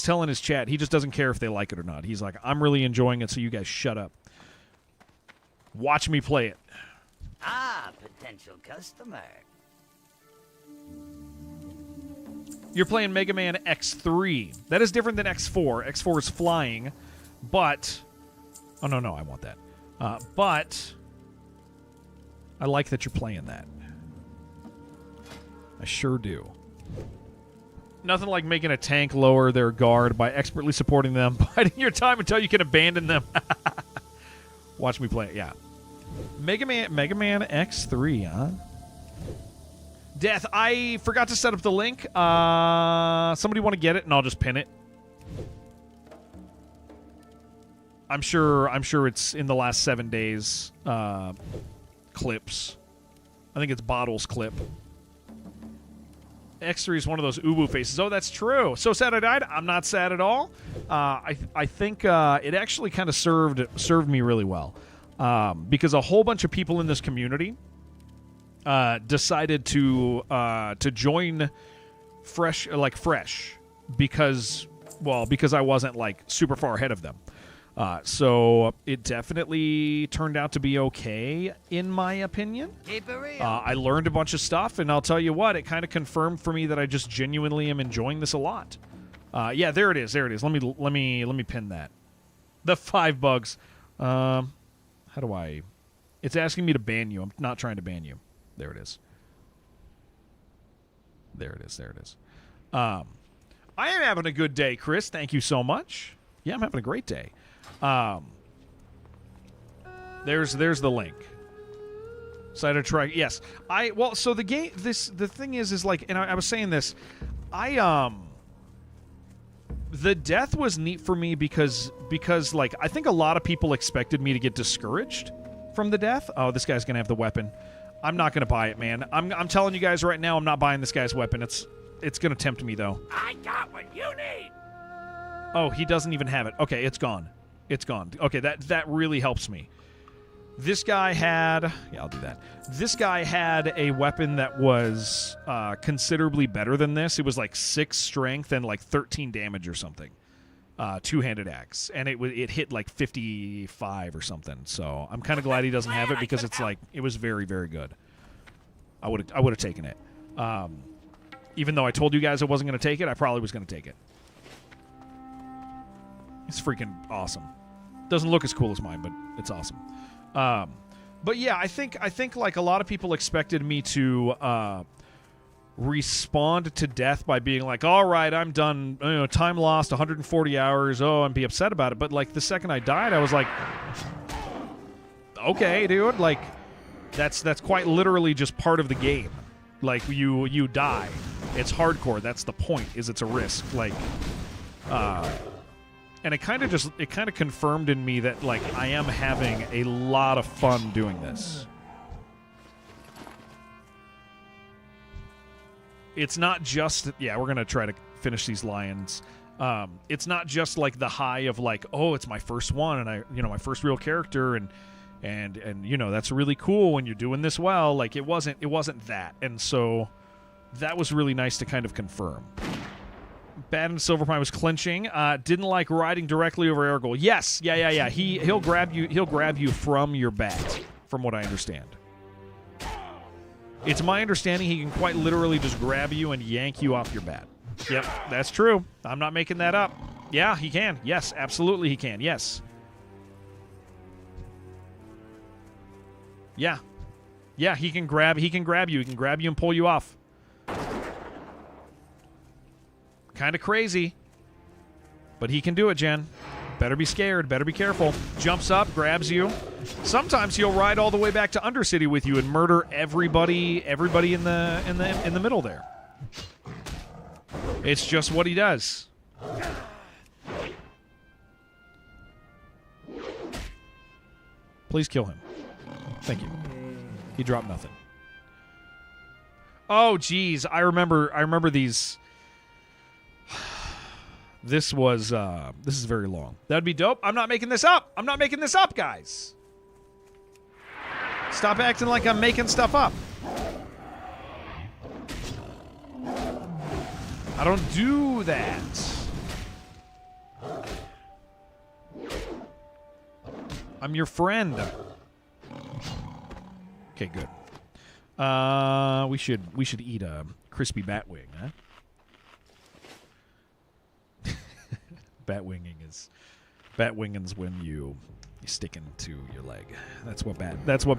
telling his chat he just doesn't care if they like it or not. He's like, I'm really enjoying it, so you guys shut up. Watch me play it. Ah, potential customer. You're playing Mega Man X3. That is different than X4. X4 is flying, but... Oh, no, I want that. But I like that you're playing that. I sure do. Nothing like making a tank lower their guard by expertly supporting them, biding your time until you can abandon them. Watch me play it, yeah. Mega Man X3, huh? Death, I forgot to set up the link. Somebody want to get it, and I'll just pin it. I'm sure it's in the last 7 days. Clips. I think it's Bottle's clip. X3 is one of those uwu faces. Oh, that's true. So sad I died? I'm not sad at all. I think it actually kind of served me really well. Because a whole bunch of people in this community decided to join fresh because I wasn't like super far ahead of them. So it definitely turned out to be okay, in my opinion. Keep it real. I learned a bunch of stuff, and I'll tell you what, it kind of confirmed for me that I just genuinely am enjoying this a lot. Yeah, there it is. Let me pin that. The 5 bugs. How do I... It's asking me to ban you. I'm not trying to ban you. There it is. There it is. There it is. I am having a good day, Chris. Thank you so much. Yeah, I'm having a great day. There's the link. Decided to try. Yes, so the game. The thing is like, and I was saying this. The death was neat for me because like I think a lot of people expected me to get discouraged from the death. Oh, this guy's gonna have the weapon. I'm not gonna buy it, man. I'm telling you guys right now, I'm not buying this guy's weapon. It's gonna tempt me though. I got what you need. Oh, he doesn't even have it. Okay, it's gone. It's gone. Okay, that really helps me. This guy had... Yeah, I'll do that. This guy had a weapon that was considerably better than this. It was like 6 strength and like 13 damage or something. Two-handed axe. And it hit like 55 or something. So I'm kind of glad he doesn't have it because it's like... It was very, very good. I would have taken it. Even though I told you guys I wasn't going to take it, I probably was going to take it. It's freaking awesome. Doesn't look as cool as mine, but it's awesome. But yeah, I think like a lot of people expected me to respond to death by being like, all right, I'm done. Time lost, 140 hours. Oh, and be upset about it. But like the second I died, I was like, okay, dude. Like that's quite literally just part of the game. Like you die. It's hardcore. That's the point. Is it's a risk. Like, and it kind of confirmed in me that like I am having a lot of fun doing this. It's not just we're gonna try to finish these lions. It's not just like the high of like, oh, it's my first one and my first real character and that's really cool when you're doing this well. Like it wasn't that, and so that was really nice to kind of confirm. Bad and Silverpine was clinching. Didn't like riding directly over Ergol. Yes, yeah. He'll grab you from your bat, from what I understand. It's my understanding he can quite literally just grab you and yank you off your bat. Yep, that's true. I'm not making that up. Yeah, he can. Yes, absolutely he can. Yes. Yeah. Yeah, he can grab you. He can grab you and pull you off. Kind of crazy, but he can do it, Jen. Better be scared. Better be careful. Jumps up, grabs you. Sometimes he'll ride all the way back to Undercity with you and murder everybody in the middle there. It's just what he does. Please kill him. Thank you. He dropped nothing. Oh, geez. I remember these. This is very long. That'd be dope. I'm not making this up. I'm not making this up, guys. Stop acting like I'm making stuff up. I don't do that. I'm your friend. Okay, good. We should eat a crispy bat wing, huh? Bat winging's when you stick into your leg. That's what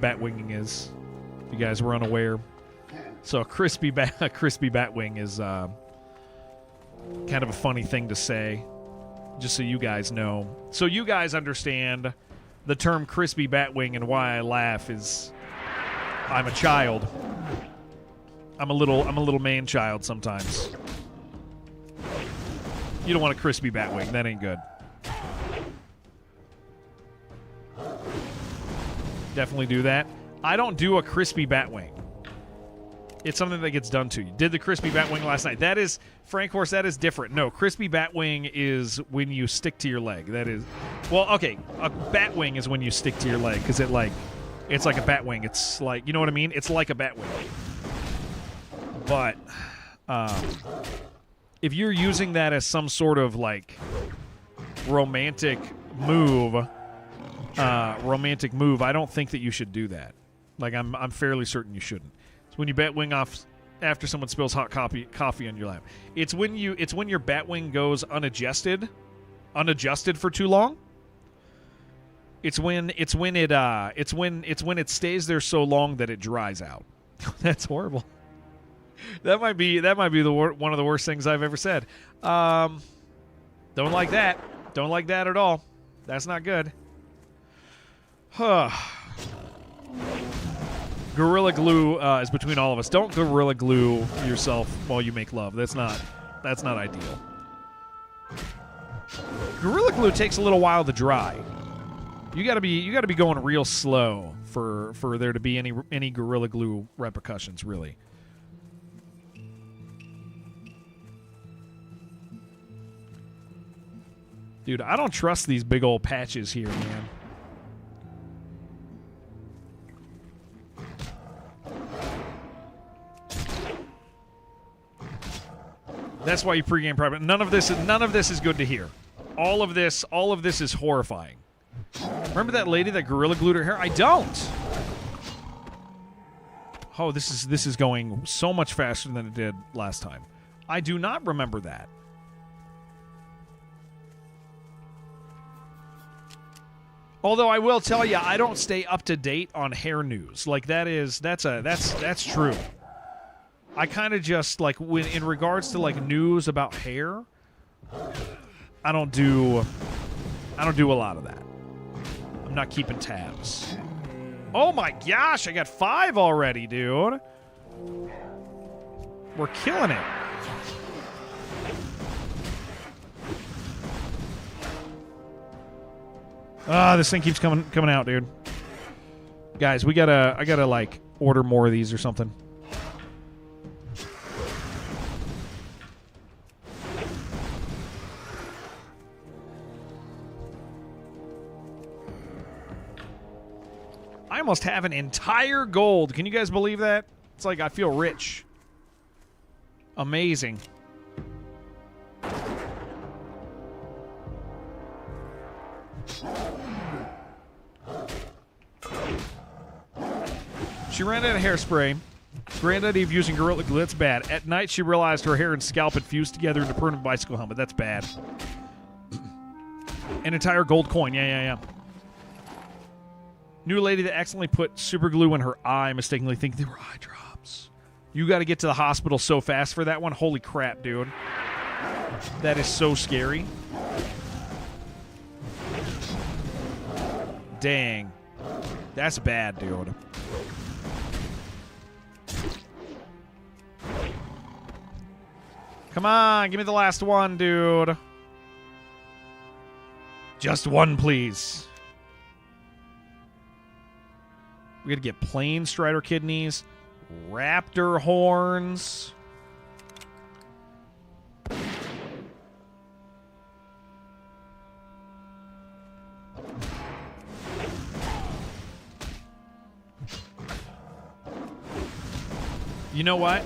bat winging is. If you guys were unaware. So a crispy bat wing is kind of a funny thing to say, just so you guys know. So you guys understand the term crispy bat wing and why I laugh is I'm a child. I'm a little man child sometimes. You don't want a crispy bat wing. That ain't good. Definitely do that. I don't do a crispy bat wing. It's something that gets done to you. Did the crispy bat wing last night. That is, Frank Horse, that is different. No, crispy bat wing is when you stick to your leg. That is, well, okay, a bat wing is when you stick to your leg because it's like a bat wing. It's like, you know what I mean? It's like a bat wing. But, if you're using that as some sort of like romantic move, I don't think that you should do that. Like I'm fairly certain you shouldn't. It's when you bat wing off after someone spills hot coffee on your lap. It's when your bat wing goes unadjusted for too long. It's when it stays there so long that it dries out. That's horrible. That might be one of the worst things I've ever said. Don't like that. Don't like that at all. That's not good. Gorilla Glue is between all of us. Don't Gorilla Glue yourself while you make love. That's not ideal. Gorilla Glue takes a little while to dry. You gotta be going real slow for there to be any Gorilla Glue repercussions, really. Dude, I don't trust these big old patches here, man. That's why you pregame private. None of this is good to hear. All of this is horrifying. Remember that lady that Gorilla Glued her hair? I don't. Oh, this is going so much faster than it did last time. I do not remember that. Although I will tell you, I don't stay up to date on hair news. Like that's true. I kind of just like when in regards to like news about hair, I don't do a lot of that. I'm not keeping tabs. Oh my gosh, I got 5 already, dude. We're killing it. This thing keeps coming out, dude. Guys, I gotta like order more of these or something. I almost have an entire gold. Can you guys believe that? It's like I feel rich. Amazing. She ran out of hairspray. Granddaddy of using Gorilla Glue. That's bad. At night, she realized her hair and scalp had fused together into a permanent bicycle helmet. That's bad. An entire gold coin. Yeah. New lady that accidentally put super glue in her eye, mistakenly thinking they were eye drops. You got to get to the hospital so fast for that one. Holy crap, dude. That is so scary. Dang. That's bad, dude. Come on, give me the last one, dude. Just one, please. We gotta get plain strider kidneys, raptor horns. You know what?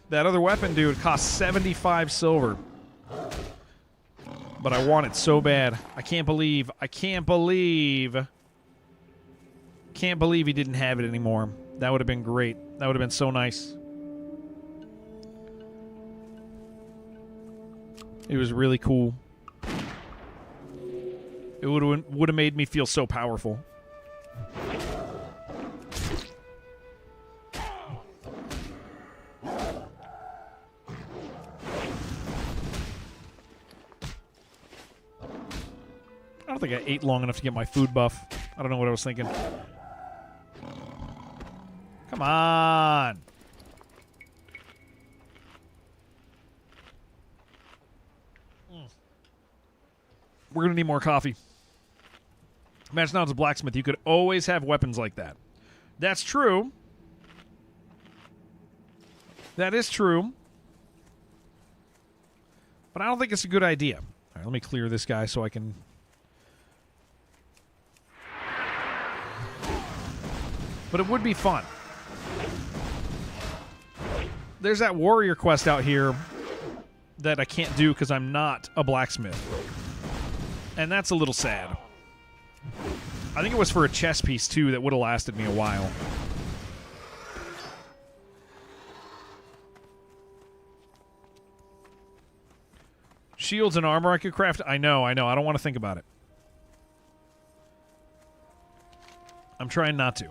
That other weapon, dude, cost 75 silver. But I want it so bad. I can't believe he didn't have it anymore. That would have been great. That would have been so nice. It was really cool. It would have made me feel so powerful. I don't think I ate long enough to get my food buff. I don't know what I was thinking. Come on. We're going to need more coffee. Imagine now as a blacksmith, you could always have weapons like that. That's true. That is true. But I don't think it's a good idea. All right, let me clear this guy so I can... But it would be fun. There's that warrior quest out here that I can't do because I'm not a blacksmith. And that's a little sad. I think it was for a chess piece, too, that would have lasted me a while. Shields and armor I could craft? I know. I don't want to think about it. I'm trying not to.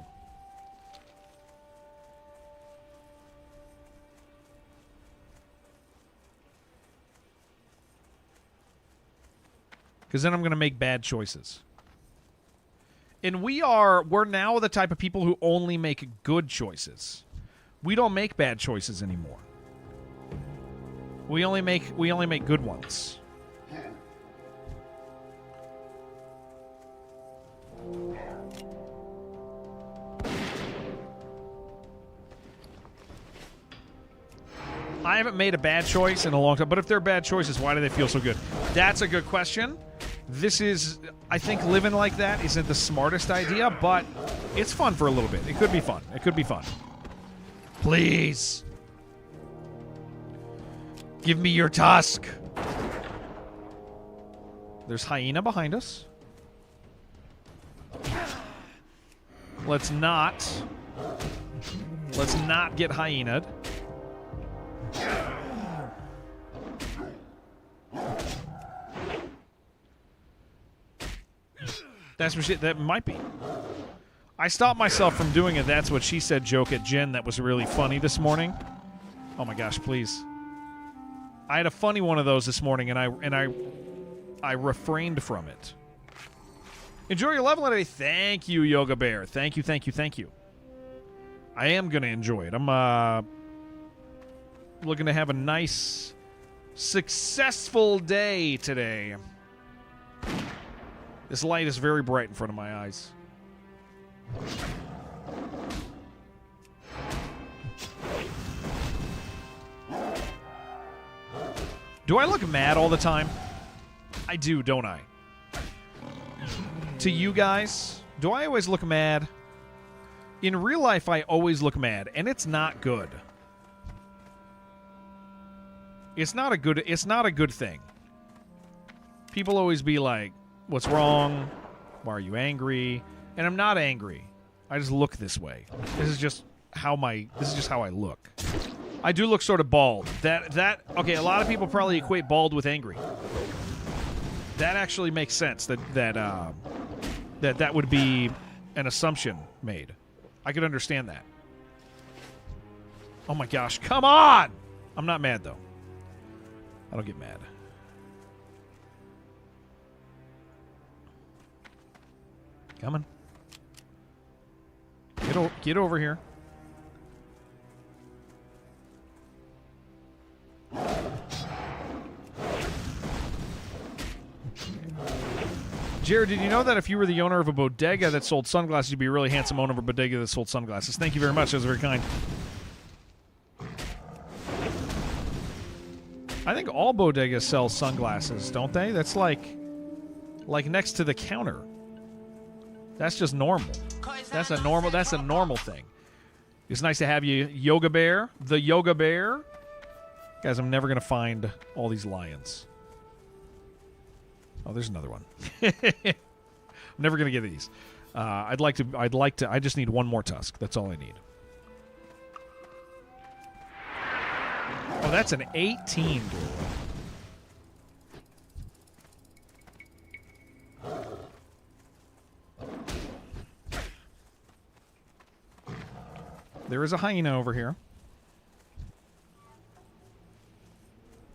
Because then I'm going to make bad choices. And we're now the type of people who only make good choices. We don't make bad choices anymore. We only make good ones. I haven't made a bad choice in a long time, but if they're bad choices, why do they feel so good? That's a good question. I think living like that isn't the smartest idea, but it's fun for a little bit. It could be fun. It could be fun. Please. Give me your tusk. There's hyena behind us. Let's not get hyena'd. That's what that might be. I stopped myself from doing a "that's what she said" joke at Jen that was really funny this morning. Oh my gosh, please. I had a funny one of those this morning, and I refrained from it. Enjoy your level today. Thank you, Yoga Bear. Thank you, thank you, thank you. I am going to enjoy it. I'm looking to have a nice, successful day today. This light is very bright in front of my eyes. Do I look mad all the time? I do, don't I? To you guys, do I always look mad? In real life, I always look mad, and it's not good. It's not a good thing. People always be like, "What's wrong? Why are you angry?" And I'm not angry. I just look this way. This is just how I look. I do look sort of bald. Okay, a lot of people probably equate bald with angry. That actually makes sense that would be an assumption made. I could understand that. Oh my gosh, come on! I'm not mad though. I don't get mad. Coming. Get over here. Jared, did you know that if you were the owner of a bodega that sold sunglasses, you'd be a really handsome owner of a bodega that sold sunglasses? Thank you very much. That was very kind. I think all bodegas sell sunglasses, don't they? That's like next to the counter. That's just normal. That's a normal thing. It's nice to have you, Yoga Bear. The Yoga Bear. Guys, I'm never going to find all these lions. Oh, there's another one. I'm never going to get these. I'd like to. I just need one more tusk. That's all I need. Oh, that's an 18, dude. There is a hyena over here.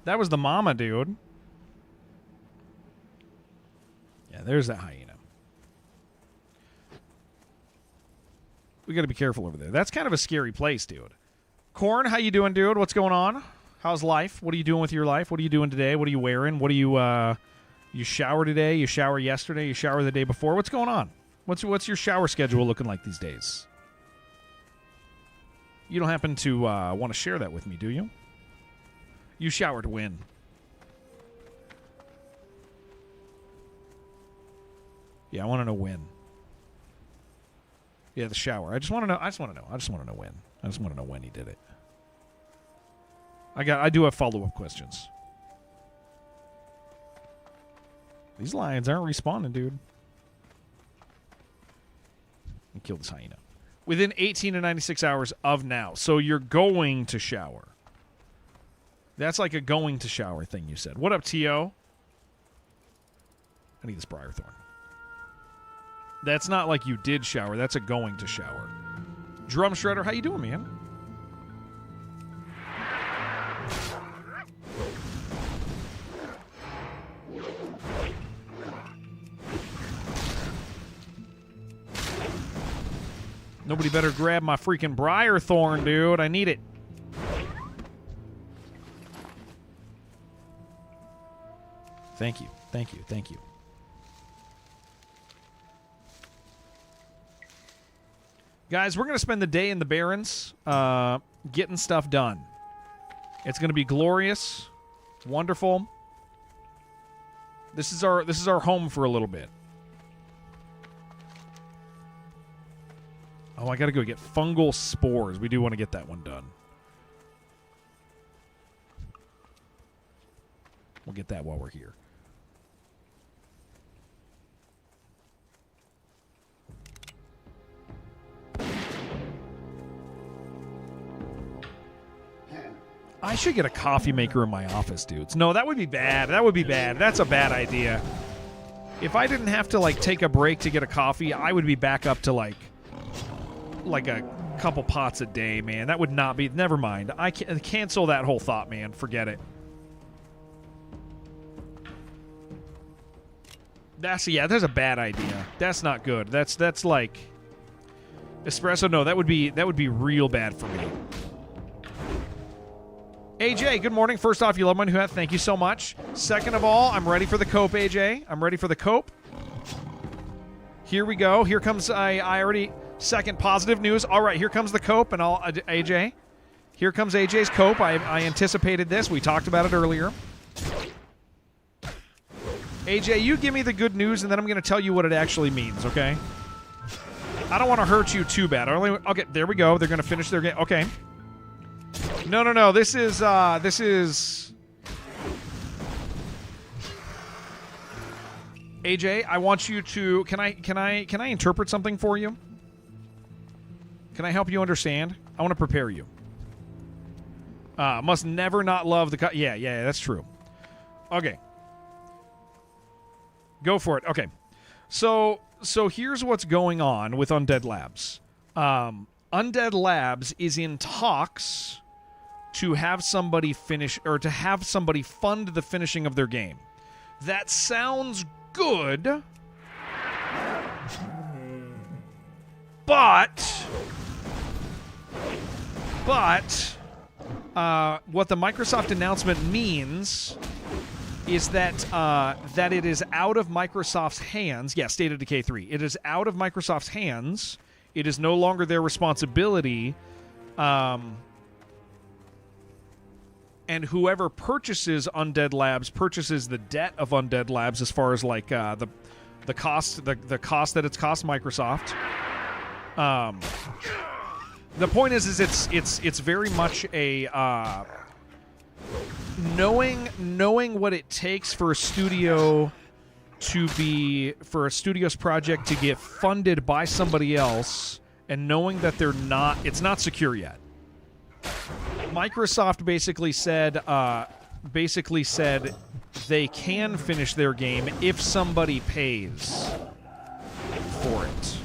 That was the mama, dude. Yeah, there's that hyena. We got to be careful over there. That's kind of a scary place, dude. Corn, how you doing, dude? What's going on? How's life? What are you doing with your life? What are you doing today? What are you wearing? What are you shower today? You shower yesterday? You shower the day before? What's going on? What's your shower schedule looking like these days? You don't happen to want to share that with me, do you? You shower to win. Yeah, I want to know when. Yeah, the shower. I just want to know. I just want to know when. I just want to know when he did it. I do have follow-up questions. These lions aren't responding, dude. And kill this hyena. Within 18 to 96 hours of now. So you're going to shower. That's like a going to shower thing you said. What up, T.O.? I need this briar thorn. That's not like you did shower. That's a going to shower. Drum Shredder, how you doing, man? Nobody better grab my freaking Briar Thorn, dude. I need it. Thank you. Thank you. Thank you. Guys, we're going to spend the day in the Barrens getting stuff done. It's going to be glorious, wonderful. This is our home for a little bit. Oh, I got to go get fungal spores. We do want to get that one done. We'll get that while we're here. I should get a coffee maker in my office, dudes. No, that would be bad. That would be bad. That's a bad idea. If I didn't have to, like, take a break to get a coffee, I would be back up to, like a couple pots a day, man. That would not be... Never mind. I can cancel that whole thought, man. Forget it. That's a bad idea. That's not good. That's like... Espresso, no, that would be real bad for me. AJ, good morning. First off, you love my new hat. Thank you so much. Second of all, I'm ready for the cope, AJ. I'm ready for the cope. Here we go. Here comes... I already... Second positive news. All right, here comes the cope, and AJ. Here comes AJ's cope. I anticipated this. We talked about it earlier. AJ, you give me the good news, and then I'm going to tell you what it actually means, okay? I don't want to hurt you too bad. Okay, there we go. They're going to finish their game. Okay. No. This is AJ, I want you to... Can I interpret something for you? Can I help you understand? I want to prepare you. Must never not love the... Yeah, that's true. Okay. Go for it. Okay. So here's what's going on with Undead Labs. Undead Labs is in talks to have somebody finish... Or to have somebody fund the finishing of their game. That sounds good. But what the Microsoft announcement means is that that it is out of Microsoft's hands. Yeah, State of Decay 3. It is out of Microsoft's hands. It is no longer their responsibility. And whoever purchases Undead Labs purchases the debt of Undead Labs as far as like the cost that it's cost Microsoft. The point is it's very much a knowing what it takes for a studio's project to get funded by somebody else, and knowing that it's not secure yet. Microsoft basically said they can finish their game if somebody pays for it.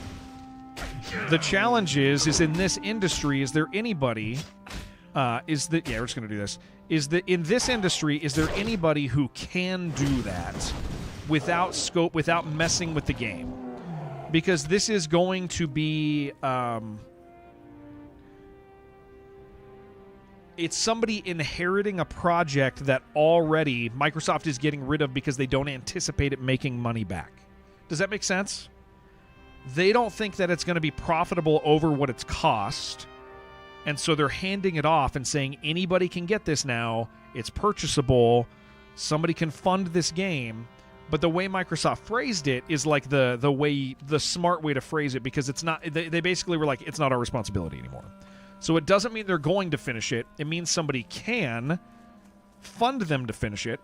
The challenge is in this industry, is there anybody we're just going to do this. In this industry, is there anybody who can do that without scope, without messing with the game? Because this is going to be it's somebody inheriting a project that already Microsoft is getting rid of because they don't anticipate it making money back. Does that make sense? They don't think that it's going to be profitable over what it's cost, and so they're handing it off and saying anybody can get this now. It's purchasable. Somebody can fund this game. But the way Microsoft phrased it is like the smart way to phrase it, because it's not. They basically were like, it's not our responsibility anymore. So it doesn't mean they're going to finish it. It means somebody can fund them to finish it.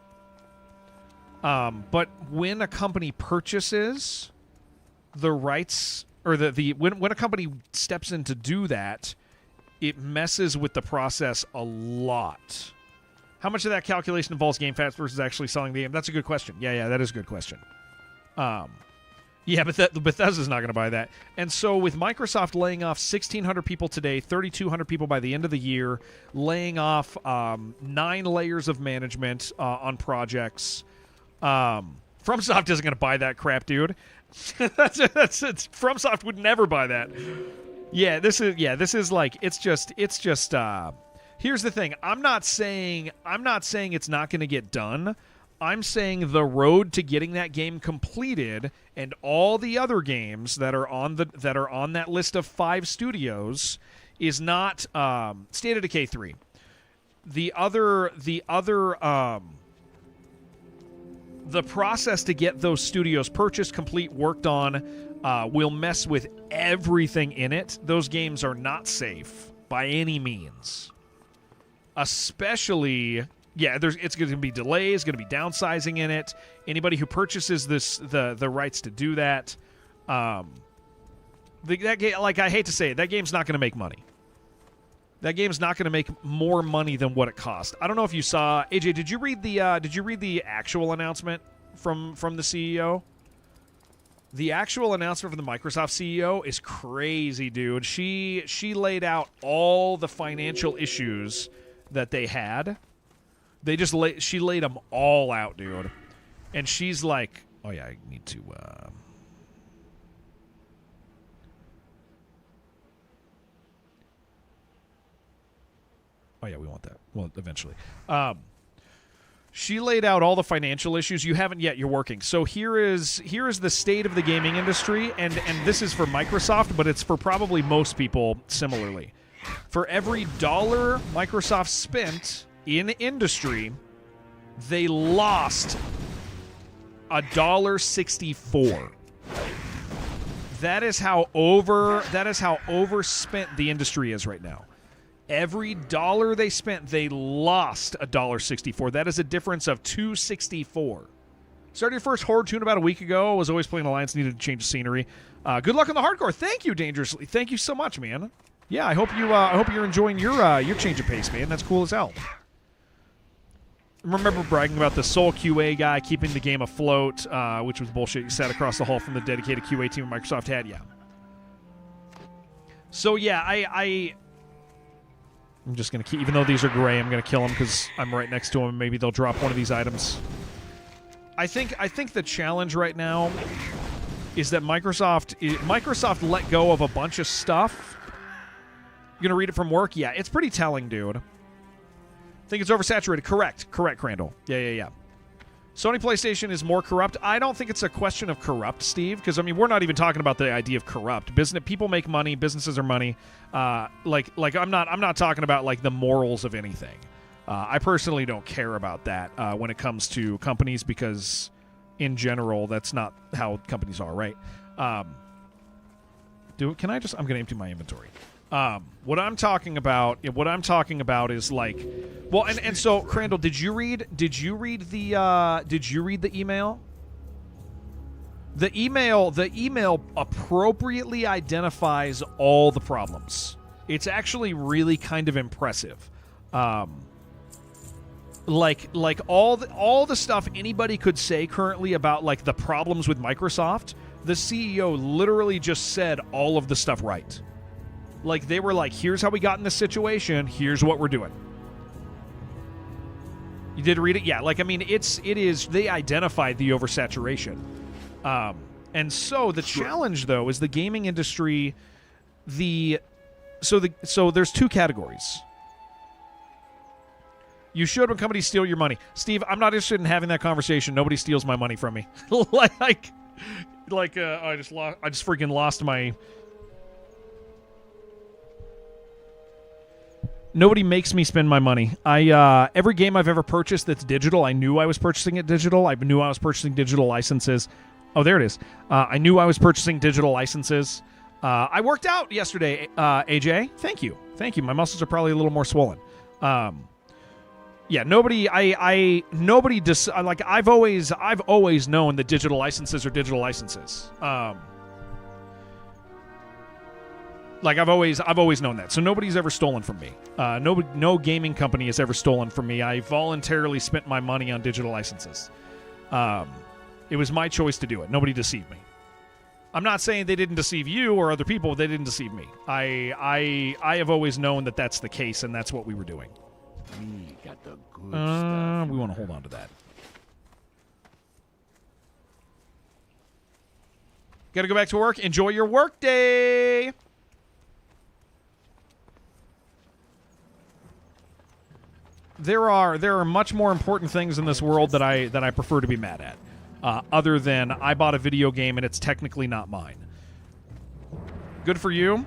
But when a company purchases the rights, or when a company steps in to do that, it messes with the process a lot. How much of that calculation involves game fats versus actually selling the game? That's a good question. Yeah, that is a good question. Yeah, but Bethesda's not going to buy that. And so with Microsoft laying off 1,600 people today, 3,200 people by the end of the year, laying off 9 layers of management on projects, FromSoft isn't going to buy that crap, dude. FromSoft would never buy that. This is like it's just here's the thing. I'm not saying it's not going to get done. I'm saying the road to getting that game completed and all the other games that are on that list of 5 studios is not State of Decay 3. The process to get those studios purchased, complete, worked on, will mess with everything in it. Those games are not safe by any means. Especially, it's going to be delays, going to be downsizing in it. Anybody who purchases the rights to do that, that game, like I hate to say it, that game's not going to make money. That game's not going to make more money than what it cost. I don't know if you saw, AJ. Did you read the actual announcement from the CEO? The actual announcement from the Microsoft CEO is crazy, dude. She laid out all the financial issues that they had. She laid them all out, dude. And she's like, oh yeah, I need to. Oh yeah, we want that. Well, eventually. She laid out all the financial issues. You haven't yet. You're working. So here is the state of the gaming industry, and this is for Microsoft, but it's for probably most people similarly. For every $1 Microsoft spent in industry, they lost $1.64. That is how overspent the industry is right now. Every $1 they spent, they lost $1.64. That is a difference of $2.64. Started your first Horde tune about a week ago. Was always playing Alliance, needed to change the scenery. Good luck on the hardcore. Thank you, Dangerously. Thank you so much, man. Yeah, I hope you're enjoying your change of pace, man. That's cool as hell. Remember bragging about the sole QA guy keeping the game afloat, which was bullshit. You sat across the hall from the dedicated QA team Microsoft had. Yeah. So yeah, I'm just going to keep, even though these are gray, I'm going to kill them because I'm right next to them. Maybe they'll drop one of these items. I think the challenge right now is that Microsoft let go of a bunch of stuff. You're going to read it from work? Yeah, it's pretty telling, dude. Think it's oversaturated. Correct, Crandall. Yeah. Sony PlayStation is more corrupt. I don't think it's a question of corrupt, Steve, because I mean we're not even talking about the idea of corrupt. People make money. Businesses are money. Like I'm not talking about like the morals of anything. I personally don't care about that when it comes to companies because, in general, that's not how companies are, right? I'm going to empty my inventory. What I'm talking about is like, well, and so Crandall, did you read the email? The email appropriately identifies all the problems. It's actually really kind of impressive. Like all the stuff anybody could say currently about like the problems with Microsoft, the CEO literally just said all of the stuff right. Like, they were like, here's how we got in this situation, here's what we're doing. You did read it? Yeah, like, I mean, it is, they identified the oversaturation. And so the challenge, though, is the gaming industry, so there's 2 categories. You should when companies steal your money. Steve, I'm not interested in having that conversation. Nobody steals my money from me. I just freaking lost my... Nobody makes me spend my money. Every game I've ever purchased that's digital, I knew I was purchasing it digital. I knew I was purchasing digital licenses. Oh, there it is. I knew I was purchasing digital licenses. I worked out yesterday, AJ. Thank you. My muscles are probably a little more swollen. Yeah, nobody. I've always known that digital licenses are digital licenses. Like I've always known that. So nobody's ever stolen from me. No gaming company has ever stolen from me. I voluntarily spent my money on digital licenses. It was my choice to do it. Nobody deceived me. I'm not saying they didn't deceive you or other people. They didn't deceive me. I have always known that that's the case, and that's what we were doing. Me got the good stuff. We want to hold on to that. Got to go back to work. Enjoy your work day. There are much more important things in this world that I prefer to be mad at. Other than I bought a video game and it's technically not mine. Good for you.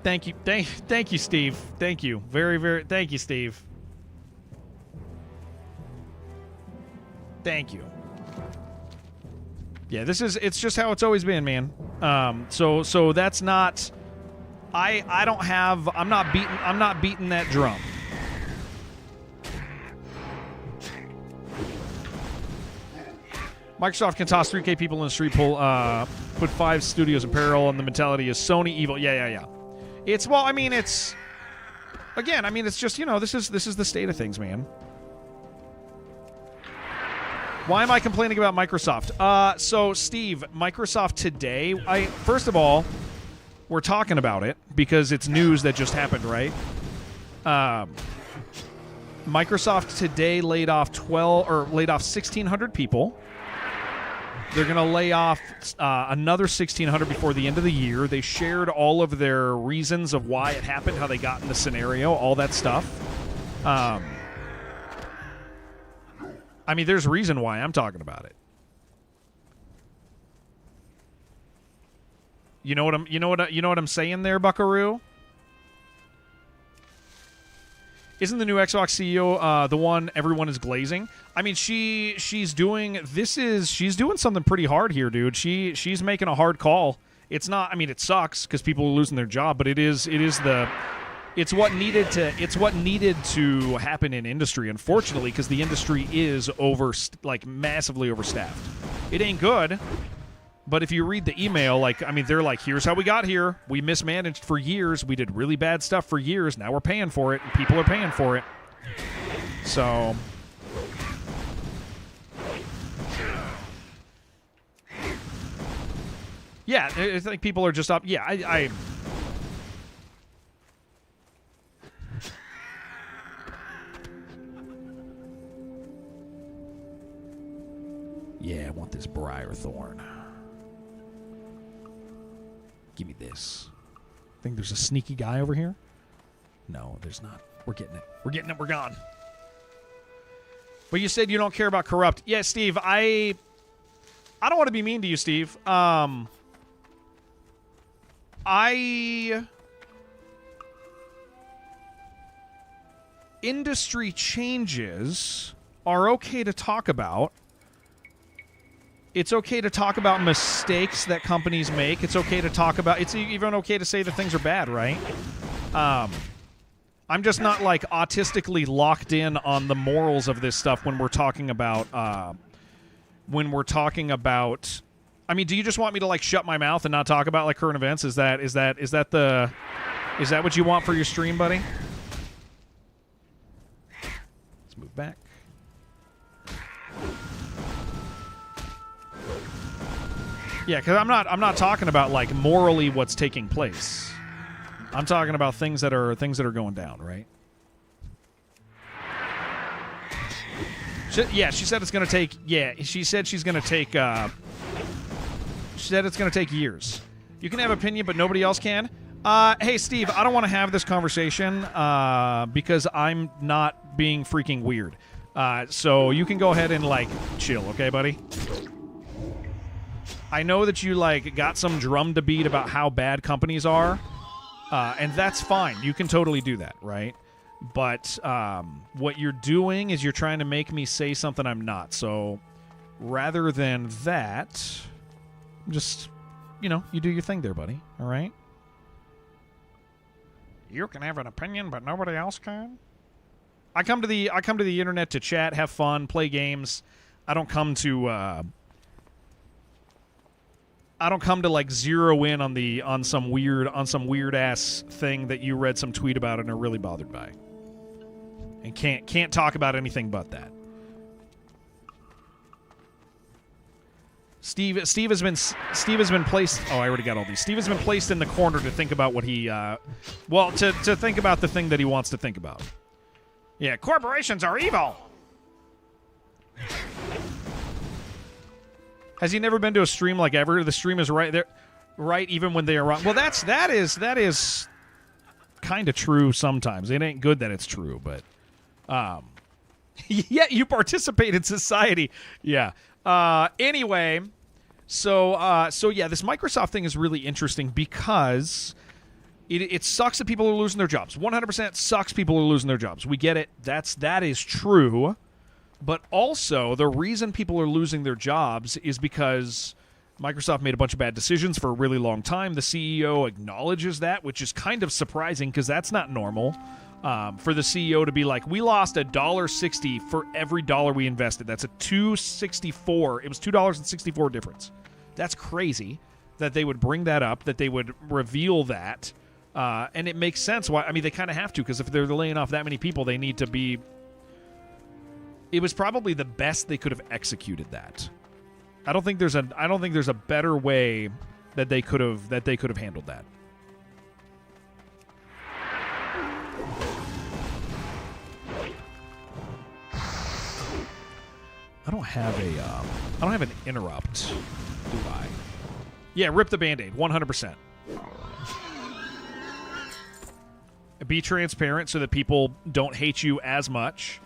Thank you. Thank you, Steve. Thank you. Very, thank you, Steve. Thank you. Yeah, it's just how it's always been, man. So that's not I'm not beating that drum. Microsoft can toss 3K people in the street pool, put 5 studios in peril, and the mentality is Sony evil. Yeah. It's just, this is the state of things, man. Why am I complaining about Microsoft? So, Steve, Microsoft today, first of all, we're talking about it because it's news that just happened, right? Microsoft today laid off 1,600 people. They're going to lay off another 1,600 before the end of the year. They shared all of their reasons of why it happened, how they got in the scenario, all that stuff. There's a reason why I'm talking about it. You know what I'm saying there, Buckaroo? Isn't the new Xbox CEO the one everyone is glazing? She's doing something pretty hard here, dude. She's making a hard call. It's not. It sucks because people are losing their job, but it's what needed to happen in industry. Unfortunately, because the industry is massively overstaffed. It ain't good. But if you read the email, they're like, here's how we got here. We mismanaged for years. We did really bad stuff for years. Now we're paying for it, and people are paying for it. So, yeah, I think people are just up. Yeah, Yeah, I want this Briar Thorn. Give me this. Think there's a sneaky guy over here? No, there's not. We're getting it. We're gone. But you said you don't care about corrupt. Yeah, Steve, I don't want to be mean to you, Steve. Industry changes are okay to talk about. It's okay to talk about mistakes that companies make. It's okay to talk about... It's even okay to say that things are bad, right? I'm just not, autistically locked in on the morals of this stuff when we're talking about... do you just want me to, shut my mouth and not talk about, current events? Is that what you want for your stream, buddy? Let's move back. Yeah, because I'm not talking about morally what's taking place. I'm talking about things that are going down, right? She said it's going to take. Yeah, she said she's going to take. She said it's going to take years. You can have opinion, but nobody else can. Hey, Steve, I don't want to have this conversation because I'm not being freaking weird. So you can go ahead and chill, okay, buddy? I know that you got some drum to beat about how bad companies are, and that's fine. You can totally do that, right? But what you're doing is you're trying to make me say something I'm not. So rather than that, just you do your thing there, buddy. All right? You can have an opinion, but nobody else can. I come to the internet to chat, have fun, play games. I don't come to zero in on some weird ass thing that you read some tweet about and are really bothered by. And can't talk about anything but that. Steve has been placed. Oh, I already got all these. Steve has been placed in the corner to think about what he, to think about the thing that he wants to think about. Yeah, corporations are evil. Has he never been to a stream like ever? The stream is right there, right even when they are wrong. Well, that is kind of true sometimes. It ain't good that it's true, but yeah, you participate in society. Yeah. Anyway, so yeah, this Microsoft thing is really interesting because it sucks that people are losing their jobs. 100% sucks people are losing their jobs. We get it. That is true. But also, the reason people are losing their jobs is because Microsoft made a bunch of bad decisions for a really long time. The CEO acknowledges that, which is kind of surprising because that's not normal. For the CEO to be like, we lost $1.60 for every dollar we invested. That's a $2.64. It was $2.64 difference. That's crazy that they would bring that up, that they would reveal that. And it makes sense. Why? I mean, they kind of have to, because if they're laying off that many people, they need to be... It was probably the best they could have executed that. I don't think there's a better way that they could have handled that. I don't have an interrupt, do I? Yeah, rip the Band-Aid, 100%. Be transparent so that people don't hate you as much.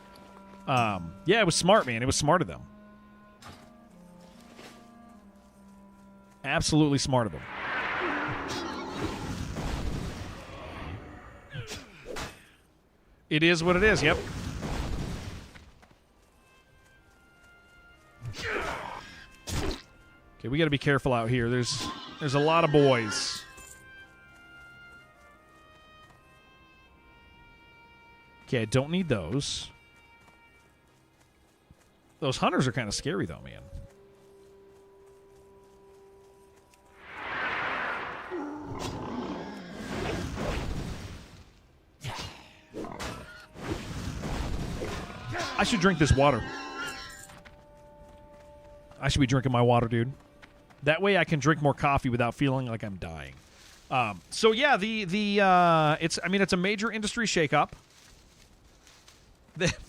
Yeah, it was smart, man. It was smart of them. Absolutely smart of them. It is what it is, yep. Okay, we got to be careful out here. There's a lot of boys. Okay, I don't need those. Those hunters are kind of scary, though, man. I should drink this water. I should be drinking my water, dude. That way I can drink more coffee without feeling like I'm dying. So yeah, it's a major industry shakeup.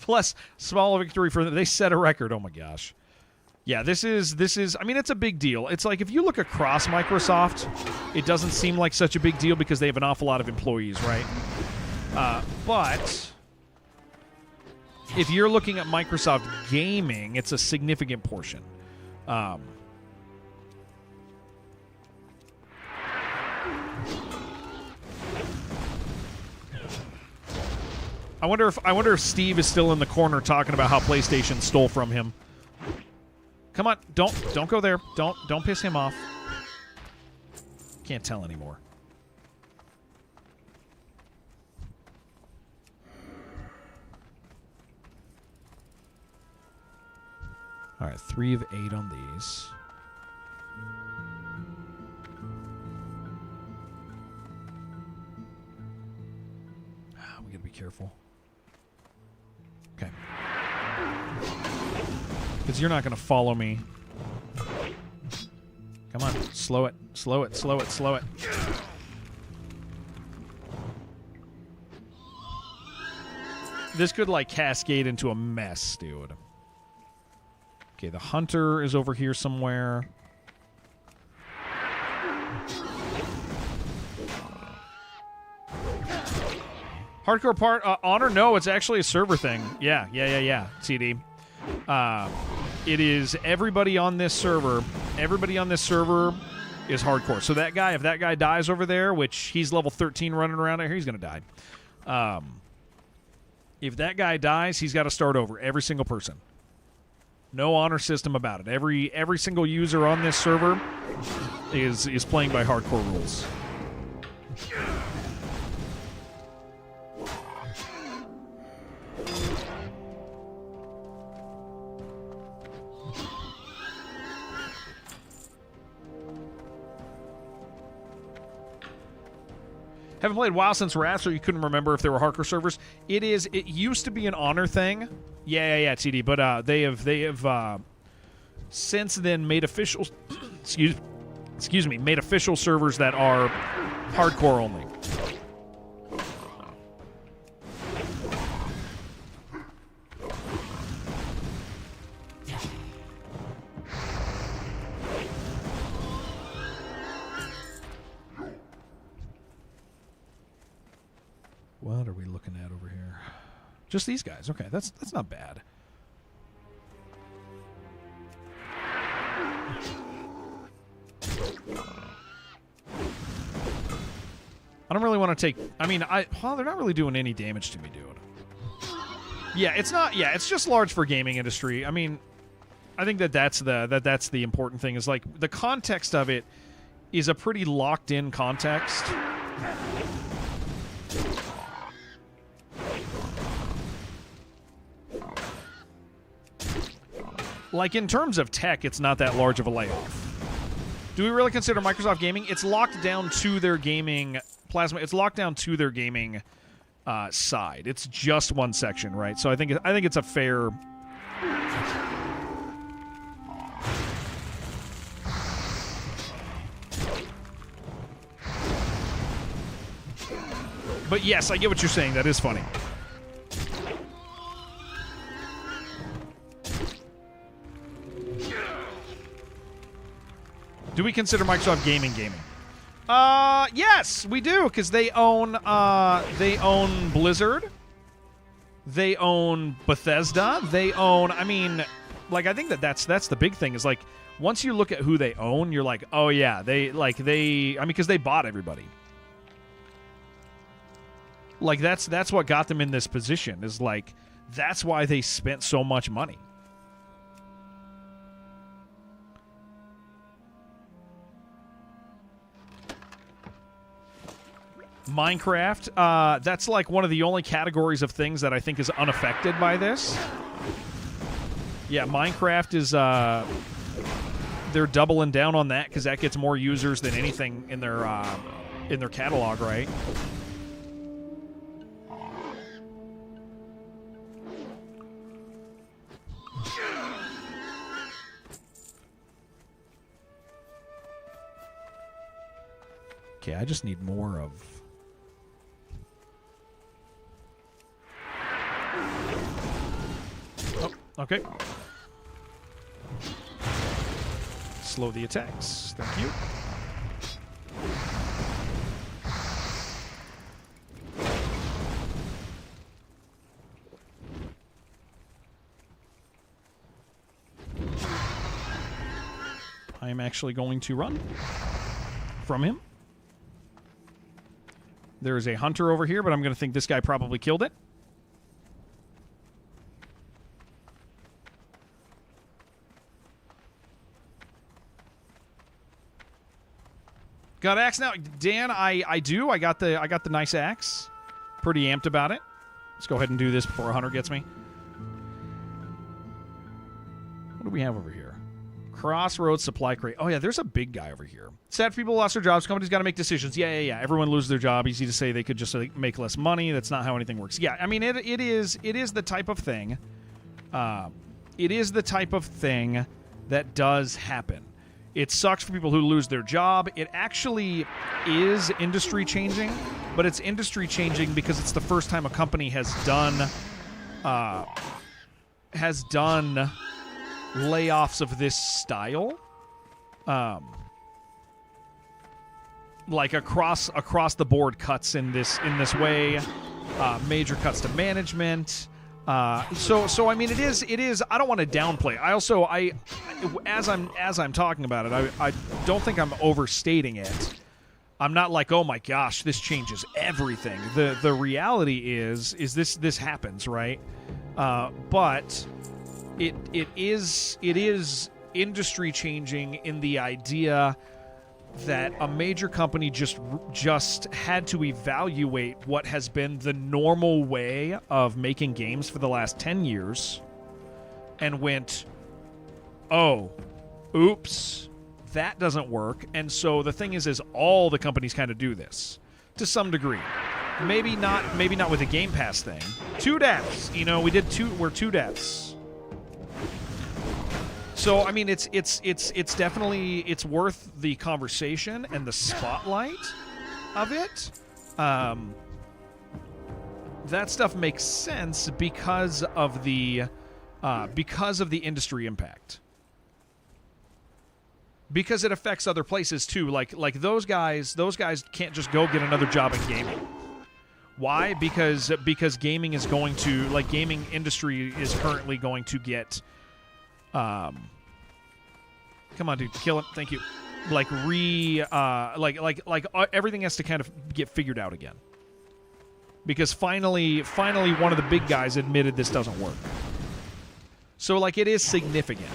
Plus, small victory for them. They set a record. Oh my gosh. Yeah, this is. I mean, it's a big deal. It's like if you look across Microsoft, it doesn't seem like such a big deal because they have an awful lot of employees, right? But if you're looking at Microsoft Gaming, it's a significant portion. I wonder if Steve is still in the corner talking about how PlayStation stole from him. Come on, don't go there. Don't piss him off. Can't tell anymore. All right, 3 of 8 on these. We gotta be careful. Okay. Because you're not going to follow me. Come on. Slow it. Slow it. Slow it. Slow it. This could, like, cascade into a mess, dude. Okay, the hunter is over here somewhere. Hardcore part honor? No, it's actually a server thing. Yeah. CD. It is everybody on this server. Everybody on this server is hardcore. So that guy, if that guy dies over there, which he's level 13 running around out here, he's going to die. If that guy dies, he's got to start over. Every single person. No honor system about it. Every single user on this server is playing by hardcore rules. Haven't played WoW since Wrath, so you couldn't remember if there were hardcore servers. It used to be an honor thing. Yeah, TD. But they have since then made official excuse me, made official servers that are hardcore only. What are we looking at over here? Just these guys. Okay, that's not bad. I don't really want to take... I mean, well, they're not really doing any damage to me, dude. Yeah, it's not... Yeah, it's just large for gaming industry. I mean, I think that's the important thing, is like the context of it is a pretty locked-in context. Like, in terms of tech, it's not that large of a layoff. Do we really consider Microsoft Gaming? It's locked down to their gaming... Plasma, it's locked down to their gaming side. It's just one section, right? So I think it's a fair... But yes, I get what you're saying. That is funny. Do we consider Microsoft Gaming? Yes, we do, because they own Blizzard, they own Bethesda, they own. I mean, like, I think that's the big thing, is like, once you look at who they own, you're like, oh yeah, I mean, because they bought everybody. Like, that's what got them in this position, is like, that's why they spent so much money. Minecraft, that's like one of the only categories of things that I think is unaffected by this. Yeah, Minecraft is, they're doubling down on that because that gets more users than anything in their catalog, right? Okay, I just need more of... Oh, okay. Slow the attacks. Thank you. I am actually going to run from him. There is a hunter over here, but I'm going to think this guy probably killed it. Got axe now, Dan. I do. I got the nice axe. Pretty amped about it. Let's go ahead and do this before a hunter gets me. What do we have over here? Crossroads Supply Crate. Oh yeah, there's a big guy over here. Sad people lost their jobs. Companies got to make decisions. Yeah. Everyone loses their job. Easy to say they could just make less money. That's not how anything works. Yeah, I mean it is the type of thing. It is the type of thing that does happen. It sucks for people who lose their job. It actually is industry changing, but it's industry changing because it's the first time a company has done layoffs of this style, like across the board cuts in this way, major cuts to management. So I mean, it is. I don't want to downplay. As I'm talking about it, I don't think I'm overstating it. I'm not like, oh my gosh, this changes everything. The reality is this happens, right? But it is industry changing in the idea that a major company just had to evaluate what has been the normal way of making games for the last 10 years and went, oh, oops, that doesn't work. And so the thing is all the companies kind of do this to some degree. Maybe not with the Game Pass thing. 2 deaths. We're 2 deaths. So I mean, it's definitely it's worth the conversation and the spotlight of it. That stuff makes sense because of the industry impact. Because it affects other places too. Like those guys can't just go get another job in gaming. Why? Because gaming is going to, like, gaming industry is currently going to get come on, dude, kill him. Thank you. Like everything has to kind of get figured out again. Because finally one of the big guys admitted this doesn't work. So, like, it is significant.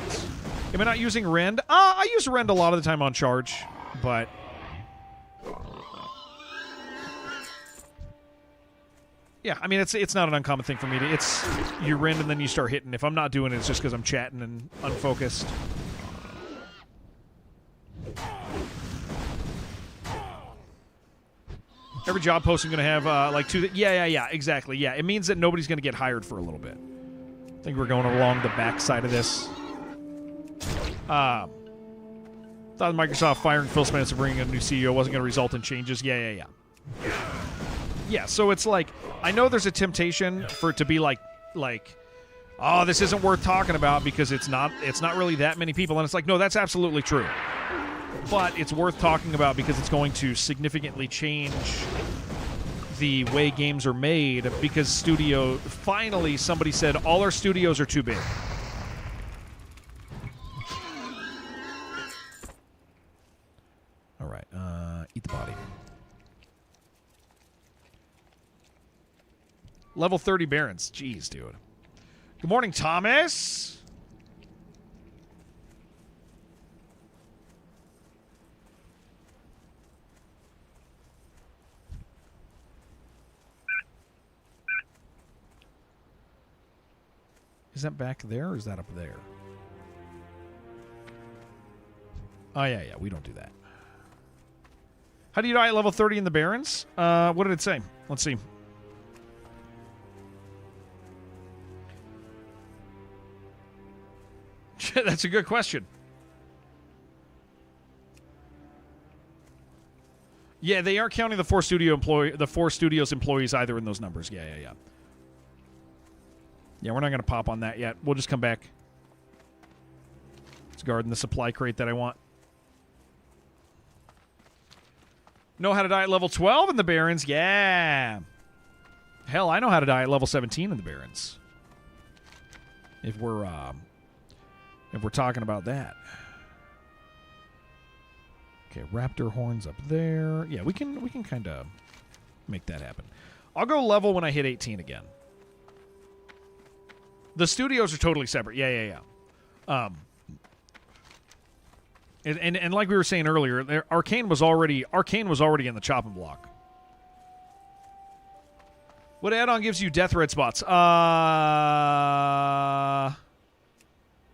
Am I not using Rend? I use Rend a lot of the time on charge, but... Yeah, I mean, it's not an uncommon thing for me to... You Rend and then you start hitting. If I'm not doing it, it's just because I'm chatting and unfocused. Every job posting going to have, like, two... Yeah, exactly. Yeah, it means that nobody's going to get hired for a little bit. I think we're going along the back side of this. Thought Microsoft firing Phil Spencer and bringing a new CEO wasn't going to result in changes. Yeah. Yeah, so it's like, I know there's a temptation for it to be like, oh, this isn't worth talking about because it's not really that many people. And it's like, no, that's absolutely true. But it's worth talking about because it's going to significantly change the way games are made, because finally somebody said all our studios are too big. All right, eat the body. Level 30 Barons. Jeez, dude. Good morning, Thomas. Is that back there or is that up there? Oh, yeah, we don't do that. How do you die at level 30 in the Barons? What did it say? Let's see. That's a good question. Yeah, they aren't counting the four studios employees either in those numbers. Yeah. Yeah, we're not going to pop on that yet. We'll just come back. Let's guard in the supply crate that I want. Know how to die at level 12 in the Barons? Yeah. Hell, I know how to die at level 17 in the Barons. If we're talking about that. Okay, raptor horns up there. Yeah, we can kind of make that happen. I'll go level when I hit 18 again. The studios are totally separate. Yeah. And like we were saying earlier, Arcane was already in the chopping block. What add-on gives you death red spots?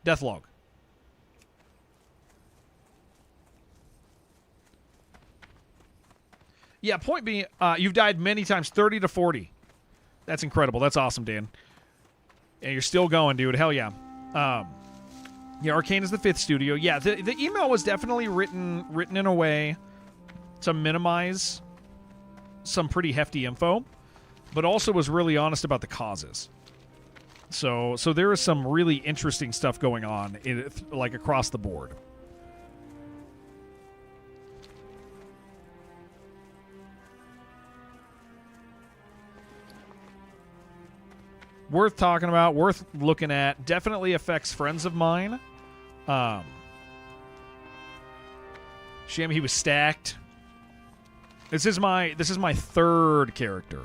Deathlog. Yeah, point being, you've died many times, 30 to 40. That's incredible. That's awesome, Dan. And you're still going, dude. Hell yeah. Yeah, Arcane is the 5th studio. Yeah, the email was definitely written in a way to minimize some pretty hefty info, but also was really honest about the causes. So there is some really interesting stuff going on, like across the board. Worth talking about, worth looking at. Definitely affects friends of mine. Shame he was stacked. This is my 3rd character.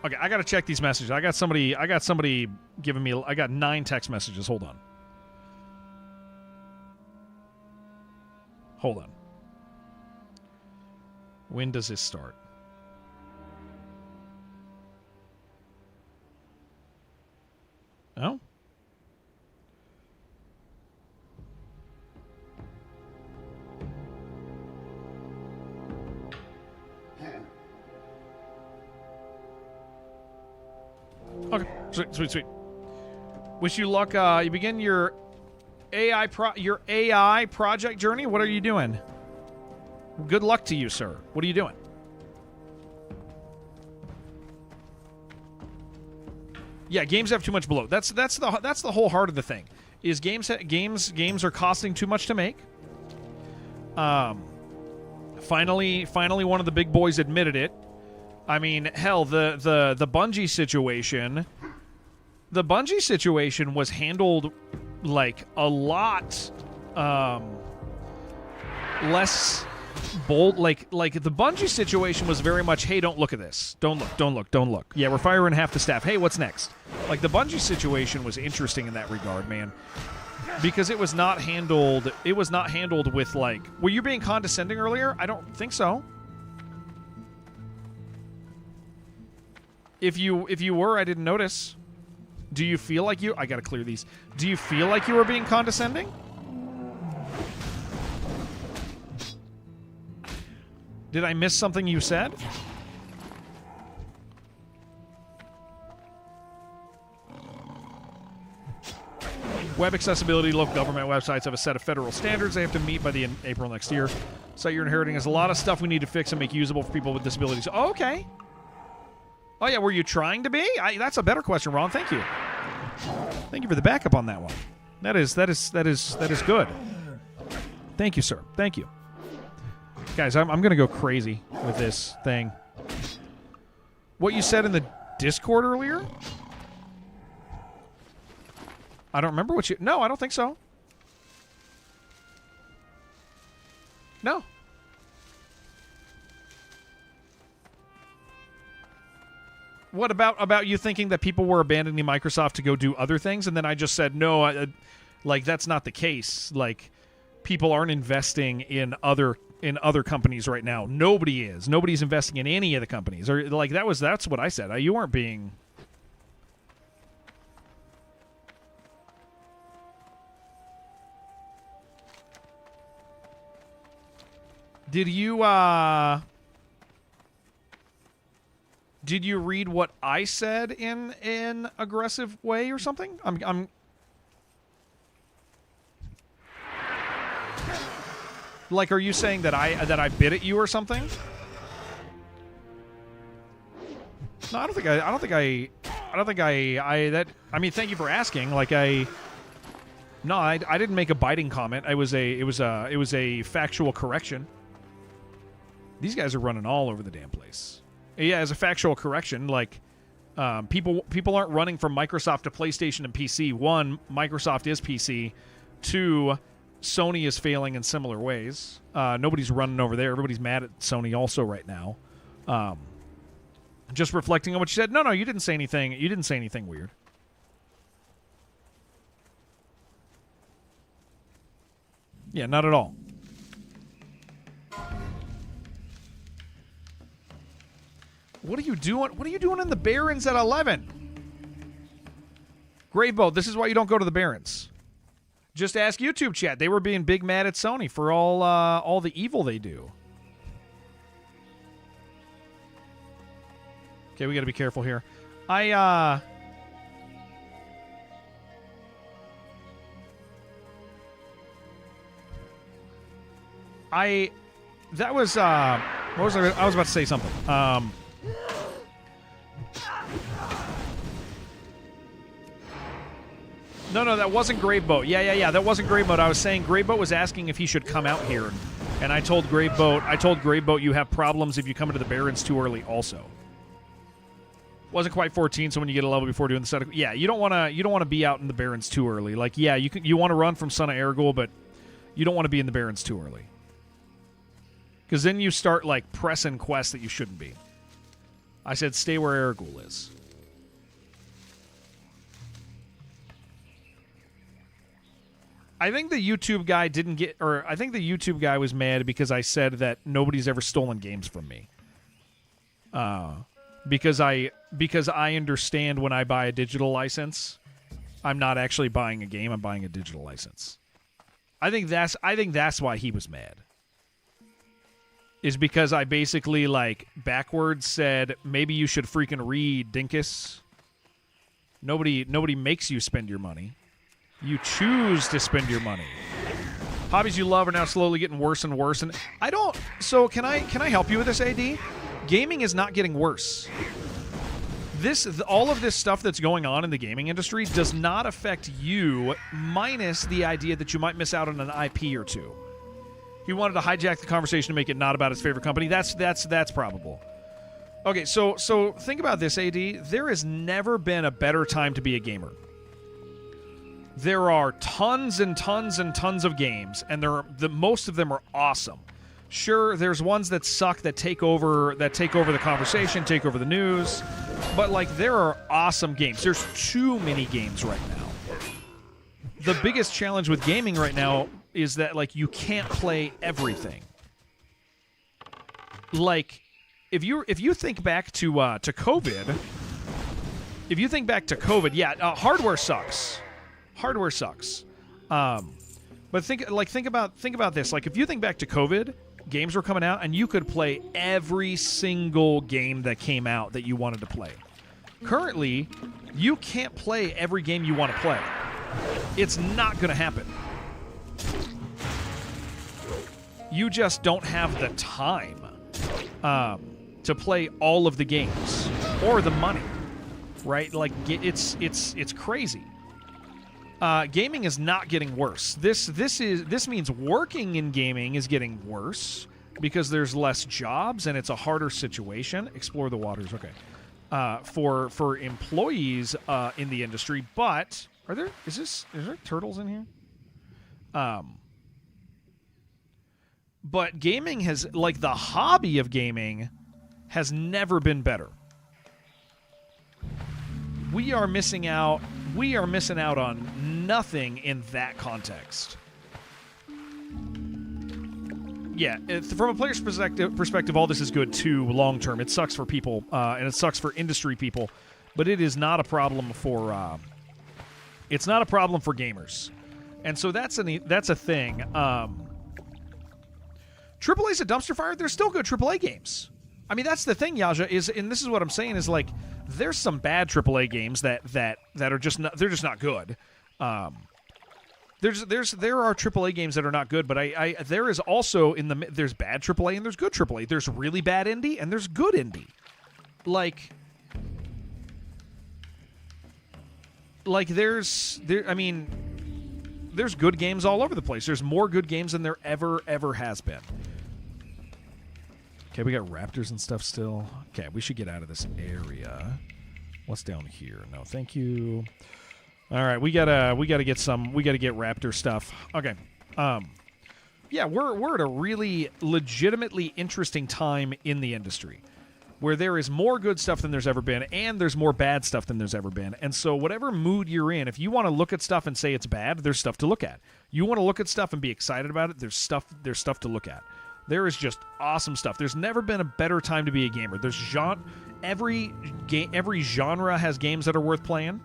Okay, I gotta check these messages. I got somebody giving me. I got 9 text messages. Hold on. When does this start? Oh. Okay, sweet. Wish you luck. You begin your AI project journey. What are you doing? Good luck to you, sir. What are you doing? Yeah, games have too much bloat. That's the whole heart of the thing. Is games are costing too much to make. Finally one of the big boys admitted it. I mean, hell, the Bungie situation. The Bungie situation was handled like a lot less bold. Like the Bungie situation was very much, hey, don't look at this. Don't look. Yeah, we're firing half the staff. Hey, what's next? Like the Bungie situation was interesting in that regard, man. Because it was not handled with like, were you being condescending earlier? I don't think so. If you were, I didn't notice. Do you feel like I gotta clear these. Do you feel like you were being condescending? Did I miss something you said? Web accessibility, local government websites have a set of federal standards they have to meet by the April next year. Site you're inheriting has a lot of stuff we need to fix and make usable for people with disabilities. Oh, okay. Oh yeah, were you trying to be? That's a better question, Ron. Thank you. Thank you for the backup on that one. That is good. Thank you, sir. Thank you. Guys, I'm going to go crazy with this thing. What you said in the Discord earlier? I don't remember what you... No, I don't think so. No. What about you thinking that people were abandoning Microsoft to go do other things? And then I just said, no, like, that's not the case. Like, people aren't investing in other companies right now. Nobody is. Nobody's investing in any of the companies. Or like that's what I said. You weren't being... Did you read what I said in an aggressive way or something? I'm like, are you saying that I bit at you or something? No, I don't think I mean, thank you for asking. Like I didn't make a biting comment. It was a factual correction. These guys are running all over the damn place. Yeah, as a factual correction, like people aren't running from Microsoft to PlayStation and PC. One, Microsoft is PC. Two, Sony is failing in similar ways. Nobody's running over there. Everybody's mad at Sony also right now. Just reflecting on what you said. No, you didn't say anything. You didn't say anything weird. Yeah, not at all. What are you doing? What are you doing in the Barrens at 11? Graveboat, this is why you don't go to the Barrens. Just ask YouTube chat. They were being big mad at Sony for all the evil they do. Okay, we got to be careful here. That was what was I was about to say something. No, that wasn't Graveboat. Yeah, that wasn't Graveboat. I was saying Graveboat was asking if he should come out here, and I told Graveboat you have problems if you come into the Barrens too early. Also, wasn't quite 14, so when you get a level before doing the setup, yeah, you don't want to be out in the Barrens too early. Like, yeah, you want to run from Son of Ergul, but you don't want to be in the Barrens too early, because then you start like pressing quests that you shouldn't be. I said stay where Ergul is. I think the YouTube guy I think the YouTube guy was mad because I said that nobody's ever stolen games from me. Because I understand when I buy a digital license, I'm not actually buying a game, I'm buying a digital license. I think that's why he was mad. Is because I basically like backwards said maybe you should freaking read Dinkus. Nobody makes you spend your money. You choose to spend your money. Hobbies you love are now slowly getting worse and worse. And I don't. So can I help you with this, AD? Gaming is not getting worse. All of this stuff that's going on in the gaming industry does not affect you, minus the idea that you might miss out on an IP or two. He wanted to hijack the conversation to make it not about his favorite company. That's probable. Okay, so think about this, AD. There has never been a better time to be a gamer. There are tons and tons and tons of games, and most of them are awesome. Sure, there's ones that suck, that take over the conversation, take over the news, but like there are awesome games. There's too many games right now. The biggest challenge with gaming right now is that like you can't play everything. Like if you think back to COVID, yeah, hardware sucks. Hardware sucks. But think about this. Like if you think back to COVID, games were coming out and you could play every single game that came out that you wanted to play. Currently, you can't play every game you want to play. It's not going to happen. You just don't have the time to play all of the games or the money, right? Like it's crazy. Gaming is not getting worse. This means working in gaming is getting worse because there's less jobs and it's a harder situation. Explore the waters, okay. For employees in the industry, but is there turtles in here? But gaming has, like, the hobby of gaming has never been better. We are missing out on nothing in that context. Yeah, from a player's perspective, all this is good too long term. It sucks for people, and it sucks for industry people, but it is not a problem for. It's not a problem for gamers, and so that's a thing. AAA's a dumpster fire. There's still good AAA games. I mean, that's the thing, Yaja, and this is what I'm saying is like there's some bad AAA games that are just not, they're just not good. There are AAA games that are not good, but there is also there's bad AAA and there's good AAA. There's really bad indie and there's good indie. Like there's good games all over the place. There's more good games than there ever has been. Okay, we got raptors and stuff still. Okay, we should get out of this area. What's down here? No, thank you. All right, we gotta get raptor stuff. Okay, yeah, we're at a really legitimately interesting time in the industry where there is more good stuff than there's ever been, and there's more bad stuff than there's ever been. And so, whatever mood you're in, if you want to look at stuff and say it's bad, there's stuff to look at. You want to look at stuff and be excited about it, there's stuff to look at. There is just awesome stuff. There's never been a better time to be a gamer. There's every genre has games that are worth playing.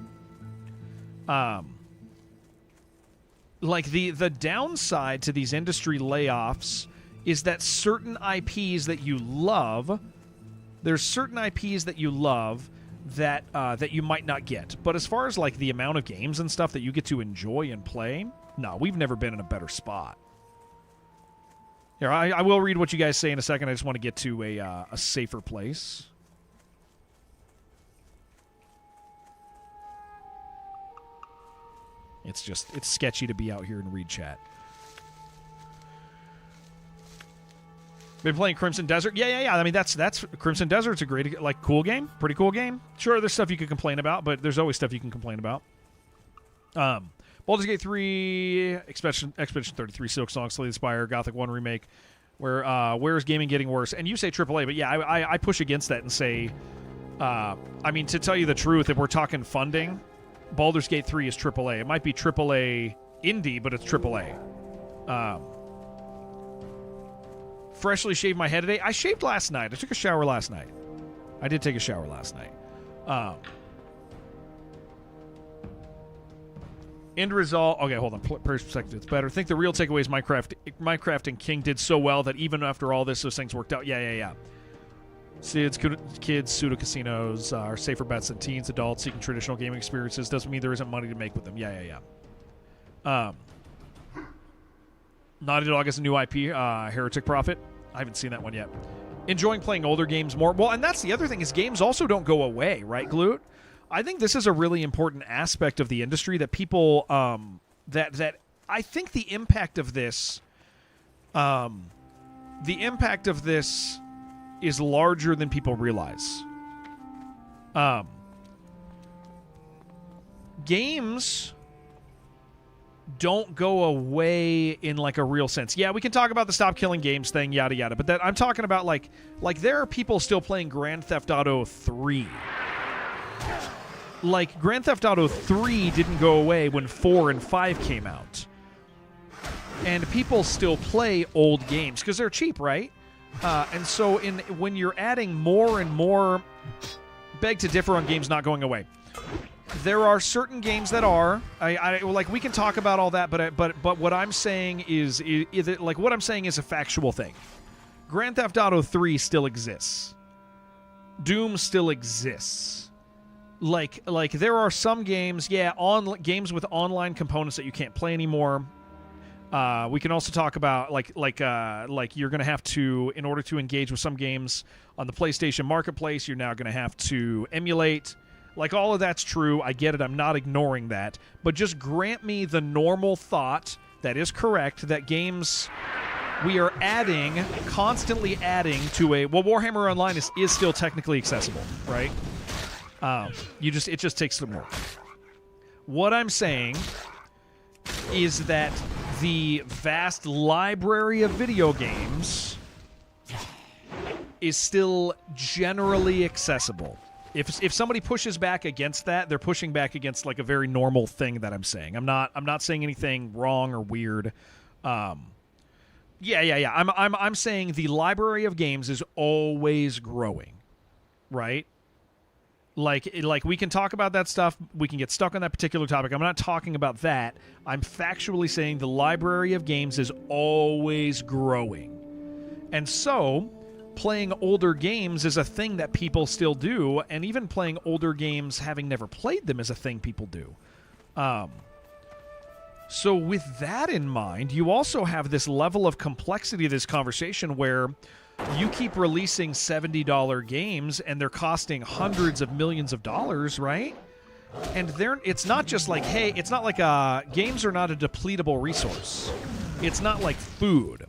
Like the downside to these industry layoffs is that certain IPs that you love, there's certain IPs that you love that you might not get. But as far as like the amount of games and stuff that you get to enjoy and play, no, we've never been in a better spot. Here, I will read what you guys say in a second. I just want to get to a safer place. It's sketchy to be out here and read chat. Been playing Crimson Desert? Yeah. I mean, that's Crimson Desert's a great, cool game. Pretty cool game. Sure, there's stuff you could complain about, but there's always stuff you can complain about. Baldur's Gate 3, Expedition 33, Silksong, Slay the Spire, Gothic 1 Remake. Where's gaming getting worse? And you say AAA, but yeah, I push against that and say, I mean, to tell you the truth, if we're talking funding, Baldur's Gate 3 is AAA. It might be AAA indie, but it's AAA. Freshly shaved my head today. I shaved last night. I took a shower last night. I did take a shower last night. End result. Okay, hold on. Perspective, it's better. I think the real takeaway is Minecraft and King did so well that even after all this, those things worked out. Yeah. Kids, pseudo casinos are safer bets than teens, adults seeking traditional gaming experiences. Doesn't mean there isn't money to make with them. Yeah. Naughty Dog has a new IP, Heretic Prophet. I haven't seen that one yet. Enjoying playing older games more. Well, and that's the other thing is games also don't go away, right, Glute? I think this is a really important aspect of the industry that people that I think the impact of this is larger than people realize. Games don't go away in like a real sense. Yeah, we can talk about the stop killing games thing, yada yada, but that I'm talking about like there are people still playing Grand Theft Auto 3. Like Grand Theft Auto 3 didn't go away when 4 and 5 came out. And people still play old games because they're cheap, right? And so when you're adding more and more, beg to differ on games not going away. There are certain games that are. Like we can talk about all that, but what I'm saying is like what I'm saying is a factual thing. Grand Theft Auto 3 still exists. Doom still exists. Like there are some games, games with online components that you can't play anymore. We can also talk about like you're going to have to, in order to engage with some games on the PlayStation Marketplace, you're now going to have to emulate. Like all of that's true. I get it. I'm not ignoring that. But just grant me the normal thought that is correct that games we are constantly adding to Warhammer Online is still technically accessible, right? It just takes some work. What I'm saying is that the vast library of video games is still generally accessible. If somebody pushes back against that, they're pushing back against like a very normal thing that I'm saying. I'm not saying anything wrong or weird. I'm saying the library of games is always growing, right? Like we can talk about that stuff. We can get stuck on that particular topic. I'm not talking about that. I'm factually saying the library of games is always growing. And so, playing older games is a thing that people still do, and even playing older games having never played them is a thing people do. So with that in mind, you also have this level of complexity of this conversation where you keep releasing $70 games and they're costing hundreds of millions of dollars, right? And it's not just like, hey, it's not like games are not a depletable resource. It's not like food.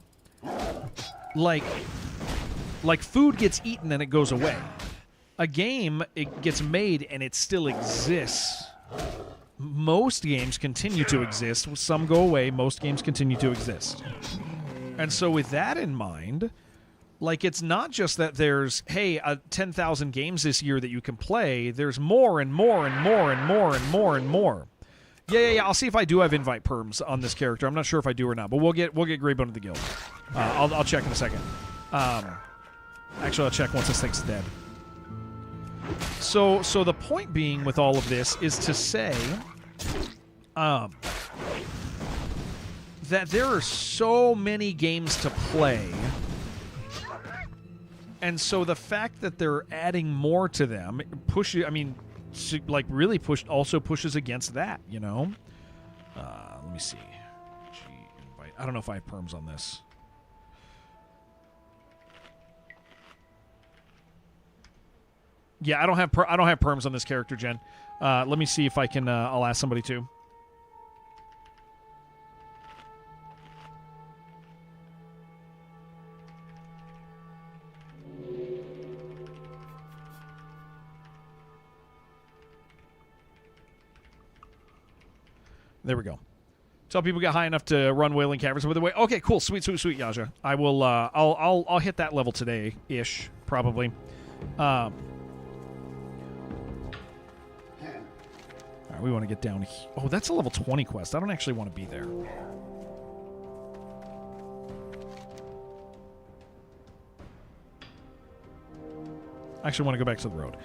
Like food gets eaten and it goes away. A game, it gets made and it still exists. Most games continue to exist. Some go away. Most games continue to exist. And so with that in mind, like it's not just that there's, 10,000 games this year that you can play. There's more and more and more and more and more and more. Yeah. I'll see if I do have invite perms on this character. I'm not sure if I do or not, but we'll get Greybone to the guild. I'll check in a second. Actually, I'll check once this thing's dead. So the point being with all of this is to say that there are so many games to play, and so the fact that they're adding more to them also pushes against that, you know? Let me see. Invite. I don't know if I have perms on this. Yeah, I don't have perms on this character, Jen. Let me see if I can. I'll ask somebody to. There we go. Tell people get high enough to run Wailing Caverns with the way. Okay, cool, sweet, Yaja. I will. I'll hit that level today, ish, probably. All right, we want to get down here. Oh, that's a level 20 quest. I don't actually want to be there. I actually want to go back to the road.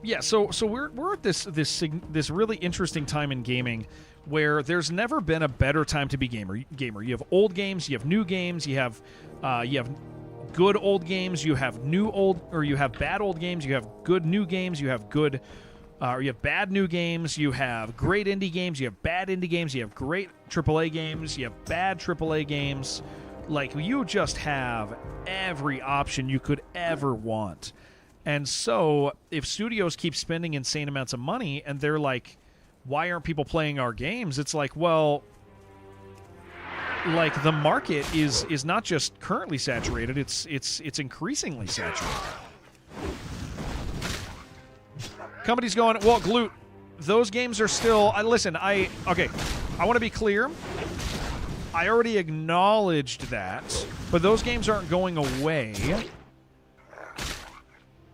Yeah, so we're at this really interesting time in gaming where there's never been a better time to be gamer. You have old games, you have new games, you have good old games, you have you have bad old games, you have good new games, you have good or you have bad new games, you have great indie games, you have bad indie games, you have great AAA games, you have bad AAA games. Like, you just have every option you could ever want. And so, if studios keep spending insane amounts of money and they're like, why aren't people playing our games? It's like, well, like, the market is not just currently saturated, it's increasingly saturated. Companies going, well, Gloot, those games are still... I want to be clear. I already acknowledged that, but those games aren't going away.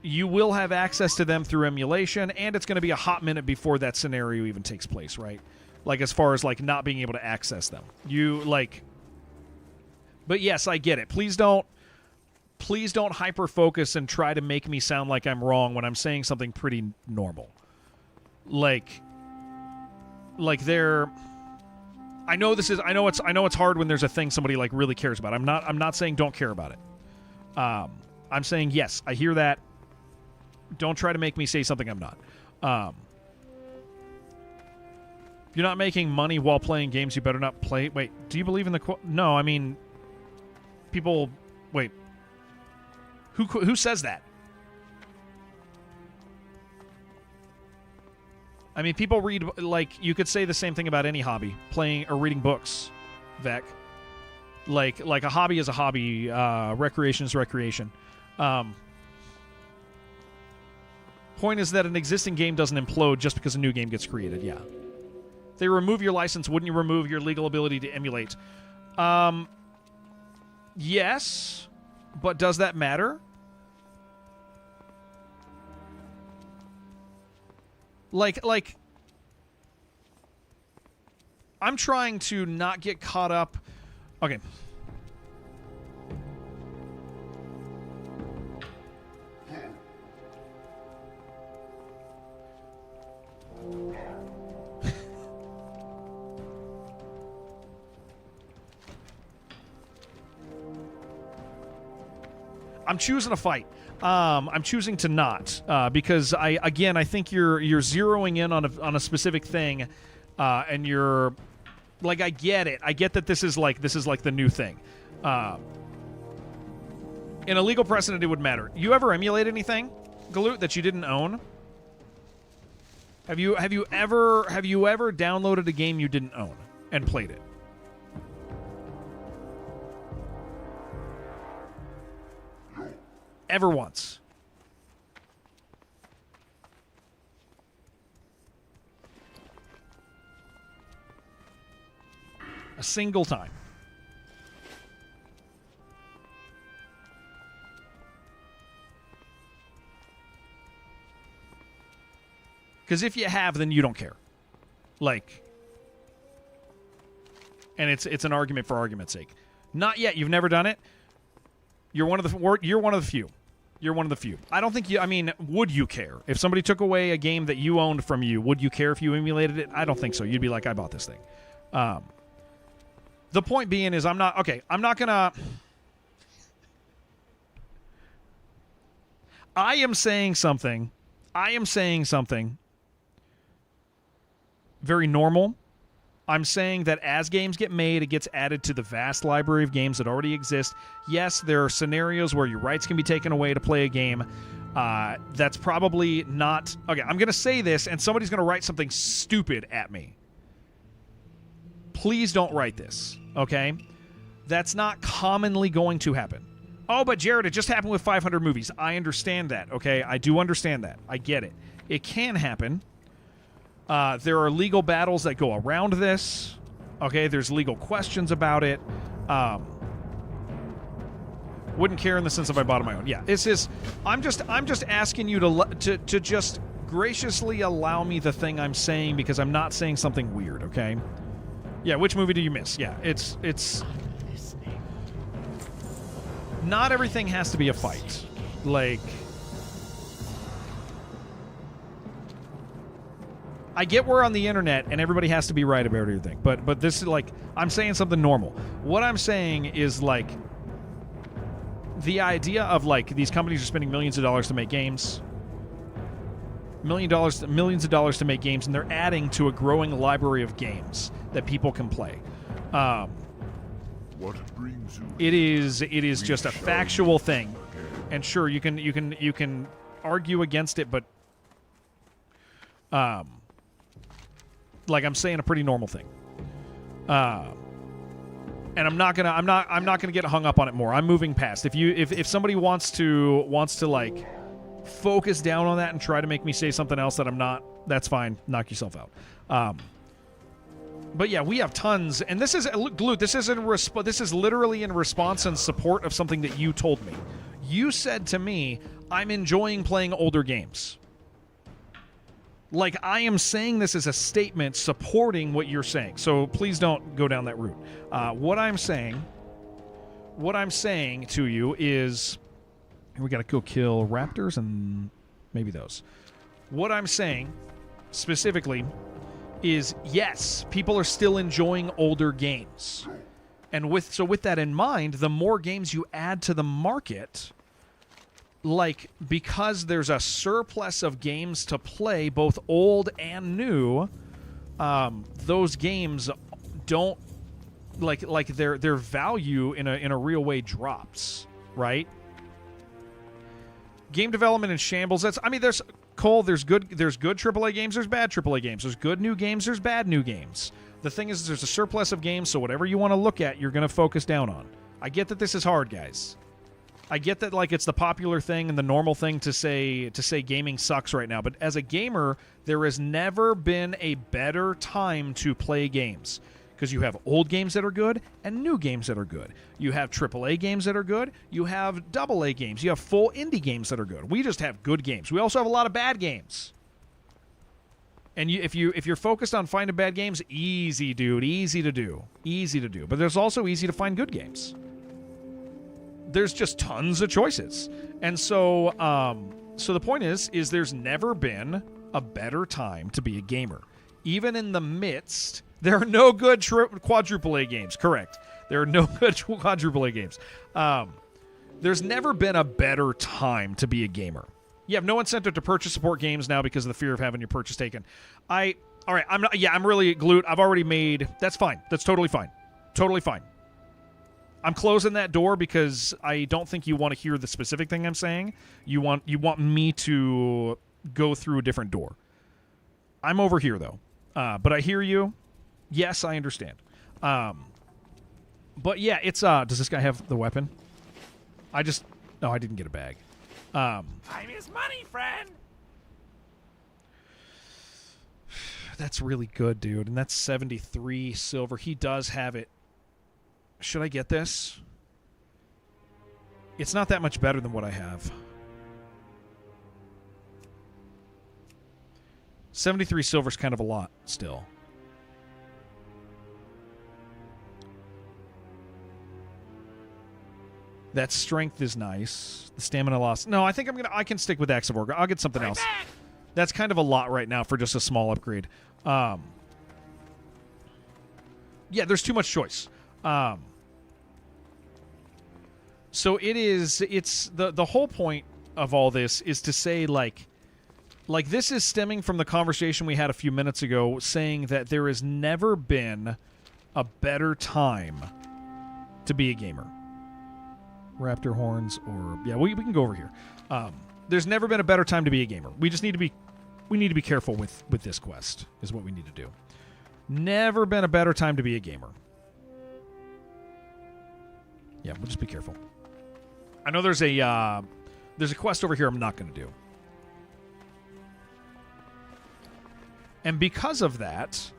You will have access to them through emulation, and it's going to be a hot minute before that scenario even takes place, right? Like, as far as, like, not being able to access them. But yes, I get it. Please don't hyper-focus and try to make me sound like I'm wrong when I'm saying something pretty normal. Like they're... I know it's hard when there's a thing somebody like really cares about. I'm not saying don't care about it. I'm saying yes, I hear that. Don't try to make me say something I'm not. You're not making money while playing games. You better not play. Wait, do you believe in the quote? No, I mean, people. Wait, who says that? I mean, people read, like, you could say the same thing about any hobby, playing or reading books, Vec. Like a hobby is a hobby, recreation is recreation. Point is that an existing game doesn't implode just because a new game gets created, yeah. If they remove your license, wouldn't you remove your legal ability to emulate? Yes, but does that matter? Like, I'm trying to not get caught up. Okay. I'm choosing a fight. I'm choosing to not because I think you're zeroing in on a specific thing, and you're like, I get it. I get that this is like the new thing. In a legal precedent, it would matter. You ever emulate anything, Galoot, that you didn't own? Have you ever downloaded a game you didn't own and played it? Ever once? A single time? Because if you have, then you don't care. Like, and it's an argument for argument's sake. Not yet. You've never done it. You're one of the few. You're one of the few. I don't think you... I mean, would you care? If somebody took away a game that you owned from you, would you care if you emulated it? I don't think so. You'd be like, I bought this thing. The point being is I'm not going to... I am saying something very normal. I'm saying that as games get made, it gets added to the vast library of games that already exist. Yes, there are scenarios where your rights can be taken away to play a game. That's probably not... Okay, I'm going to say this, and somebody's going to write something stupid at me. Please don't write this, okay? That's not commonly going to happen. Oh, but Jared, it just happened with 500 movies. I understand that, okay? I do understand that. I get it. It can happen. There are legal battles that go around this. Okay, there's legal questions about it. Wouldn't care in the sense of I bought it on my own. Yeah, it's just I'm just asking you to just graciously allow me the thing I'm saying because I'm not saying something weird. Okay. Yeah, which movie do you miss? Yeah, it's not everything has to be a fight. Like, I get we're on the internet and everybody has to be right about everything, but this is like, I'm saying something normal. What I'm saying is like the idea of like these companies are spending millions of dollars to make games, millions of dollars to make games, and they're adding to a growing library of games that people can play. What brings you? It is just a factual thing, and sure you can argue against it, but like I'm saying, a pretty normal thing. And I'm not gonna get hung up on it more. I'm moving past. If somebody wants to like focus down on that and try to make me say something else that I'm not, that's fine. Knock yourself out. But yeah, we have tons, and this is Gloot. This is literally in response and support of something that you told me. You said to me, "I'm enjoying playing older games." Like, I am saying this as a statement supporting what you're saying. So please don't go down that route. What I'm saying to you is, we got to go kill raptors and maybe those. What I'm saying specifically is, yes, people are still enjoying older games. And with that in mind, the more games you add to the market, like, because there's a surplus of games to play, both old and new, those games don't like their value in a real way drops, right? Game development in shambles. There's good AAA games, there's bad AAA games. There's good new games, there's bad new games. The thing is, there's a surplus of games, so whatever you want to look at, you're going to focus down on. I get that this is hard, guys. I get that, like, it's the popular thing and the normal thing to say gaming sucks right now, but as a gamer, there has never been a better time to play games, because you have old games that are good and new games that are good. You have AAA games that are good. You have AA games. You have full indie games that are good. We just have good games. We also have a lot of bad games. And if you're focused on finding bad games, easy, dude, easy to do. But there's also easy to find good games. There's just tons of choices. And so the point is there's never been a better time to be a gamer. Even in the midst, there are no good quadruple A games. Correct. There are no good quadruple A games. There's never been a better time to be a gamer. You have no incentive to purchase support games now because of the fear of having your purchase taken. I'm really Gloot. I've already made, that's fine. That's totally fine. Totally fine. I'm closing that door because I don't think you want to hear the specific thing I'm saying. You want me to go through a different door. I'm over here though. But I hear you. Yes, I understand. But yeah, it's does this guy have the weapon? I didn't get a bag. I'm his money friend. That's really good, dude. And that's 73 silver. He does have it. Should I get this? It's not that much better than what I have. 73 silver is kind of a lot still. That strength is nice. The stamina loss. No, I think I can stick with Axe of Orga. I'll get something else. Back. That's kind of a lot right now for just a small upgrade. Yeah, there's too much choice. So it's the whole point of all this is to say like this is stemming from the conversation we had a few minutes ago, saying that there has never been a better time to be a gamer. Raptor horns, or yeah, we can go over here. There's never been a better time to be a gamer. We just need to be careful with this quest is what we need to do. Never been a better time to be a gamer. Yeah, we'll just be careful. I know there's a quest over here I'm not going to do. And because of that,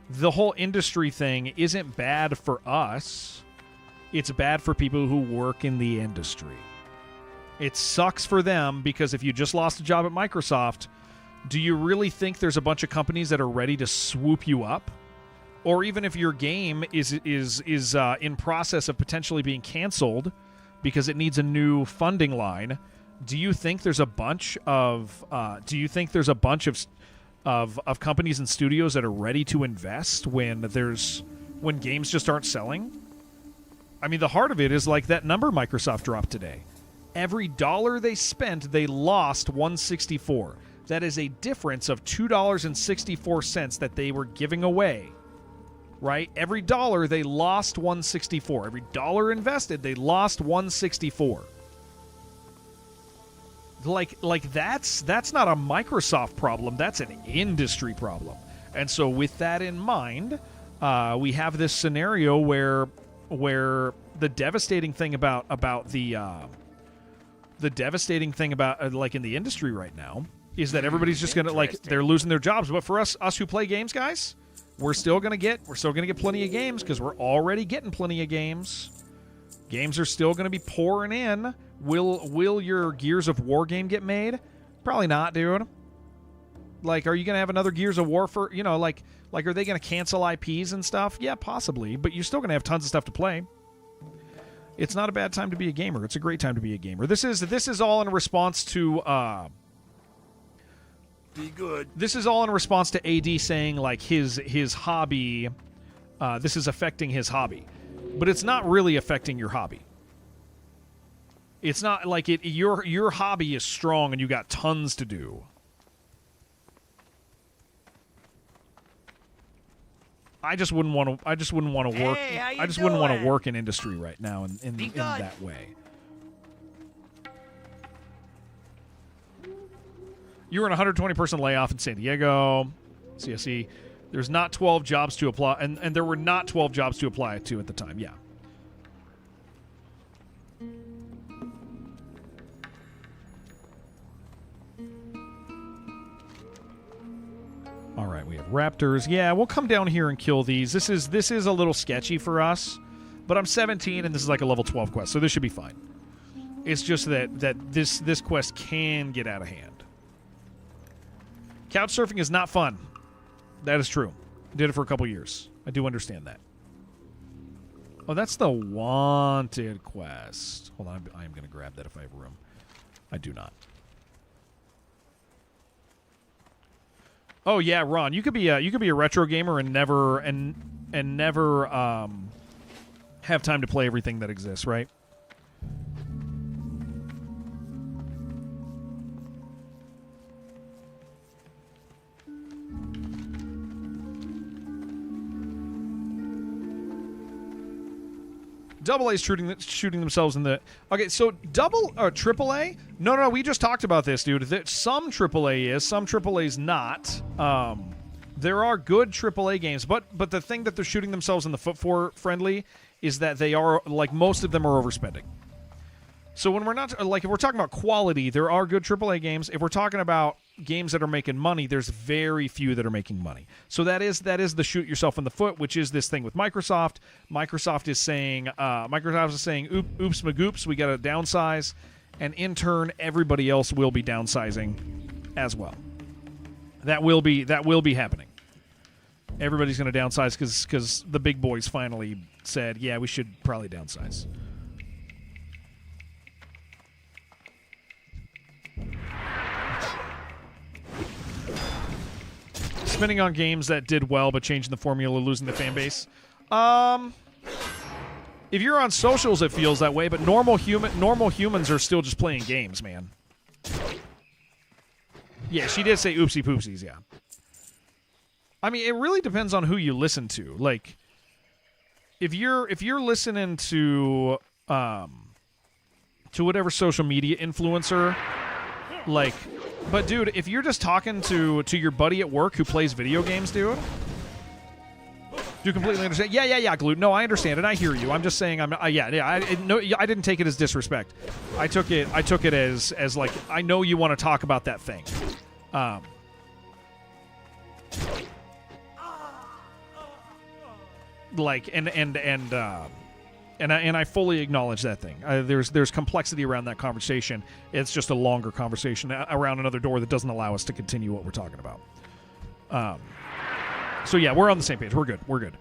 the whole industry thing isn't bad for us. It's bad for people who work in the industry. It sucks for them because if you just lost a job at Microsoft, do you really think there's a bunch of companies that are ready to swoop you up? Or even if your game is in process of potentially being canceled because it needs a new funding line, do you think there's a bunch of of companies and studios that are ready to invest when games just aren't selling. I mean, the heart of it is like that number Microsoft dropped today. Every dollar they spent, they lost $1.64. That is a difference of $2.64 that they were giving away. Right? Every dollar they lost $1.64. Every dollar invested, they lost $1.64. Like that's not a Microsoft problem. That's an industry problem. And so with that in mind, we have this scenario where the devastating thing about like in the industry right now is that everybody's just gonna like they're losing their jobs. But for us who play games, guys, we're still gonna get plenty of games because we're already getting plenty of games. Games are still gonna be pouring in. Will your Gears of War game get made? Probably not, dude. Like, are you gonna have another Gears of War for like are they gonna cancel IPs and stuff? Yeah, possibly, but you're still gonna have tons of stuff to play. It's not a bad time to be a gamer. It's a great time to be a gamer. This is all in response to Be good. This is all in response to AD saying like his hobby. This is affecting his hobby, but it's not really affecting your hobby. It's not like your hobby is strong and you got tons to do. I just wouldn't want to. I just wouldn't want to work. Hey, how you I just wouldn't want to doing? work in industry right now in good. that way. You were in a 120-person layoff in San Diego. CSE. There's not 12 jobs to apply, and there were not 12 jobs to apply to at the time. Yeah. All right, we have raptors. Yeah, we'll come down here and kill these. This is a little sketchy for us, but I'm 17 and this is like a level 12 quest, so this should be fine. It's just that this quest can get out of hand. Couch surfing is not fun. That is true. I did it for a couple years. I do understand that. Oh, that's the wanted quest. Hold on, I am going to grab that if I have room. I do not. Oh yeah, Ron, you could be a retro gamer and never have time to play everything that exists, right? Double A's shooting themselves in the... Okay, so double or triple A? No, we just talked about this, dude. Some triple A is, some triple A's not. There are good triple A games, but the thing that they're shooting themselves in the foot for, friendly, is that they are, like, most of them are overspending. So when we're not, like, if we're talking about quality, there are good triple A games. If we're talking about games that are making money, there's very few that are making money. So that is the shoot yourself in the foot, which is this thing with Microsoft. Microsoft is saying, oops magoops, we got to downsize, and in turn, everybody else will be downsizing as well. That will be happening. Everybody's going to downsize because the big boys finally said, yeah, we should probably downsize. Spending on games that did well but changing the formula, losing the fan base. If you're on socials, it feels that way, but normal humans are still just playing games, man. Yeah, she did say oopsie poopsies, yeah. I mean, it really depends on who you listen to. Like, if you're listening to whatever social media influencer, like... But, dude, if you're just talking to your buddy at work who plays video games, dude, do you completely understand? Yeah, Glute. No, I understand it. I hear you. I'm just saying, I didn't take it as disrespect. I took it as like, I know you want to talk about that thing. Like, and I fully acknowledge that thing. There's complexity around that conversation. It's just a longer conversation around another door that doesn't allow us to continue what we're talking about. So yeah, we're on the same page. We're good.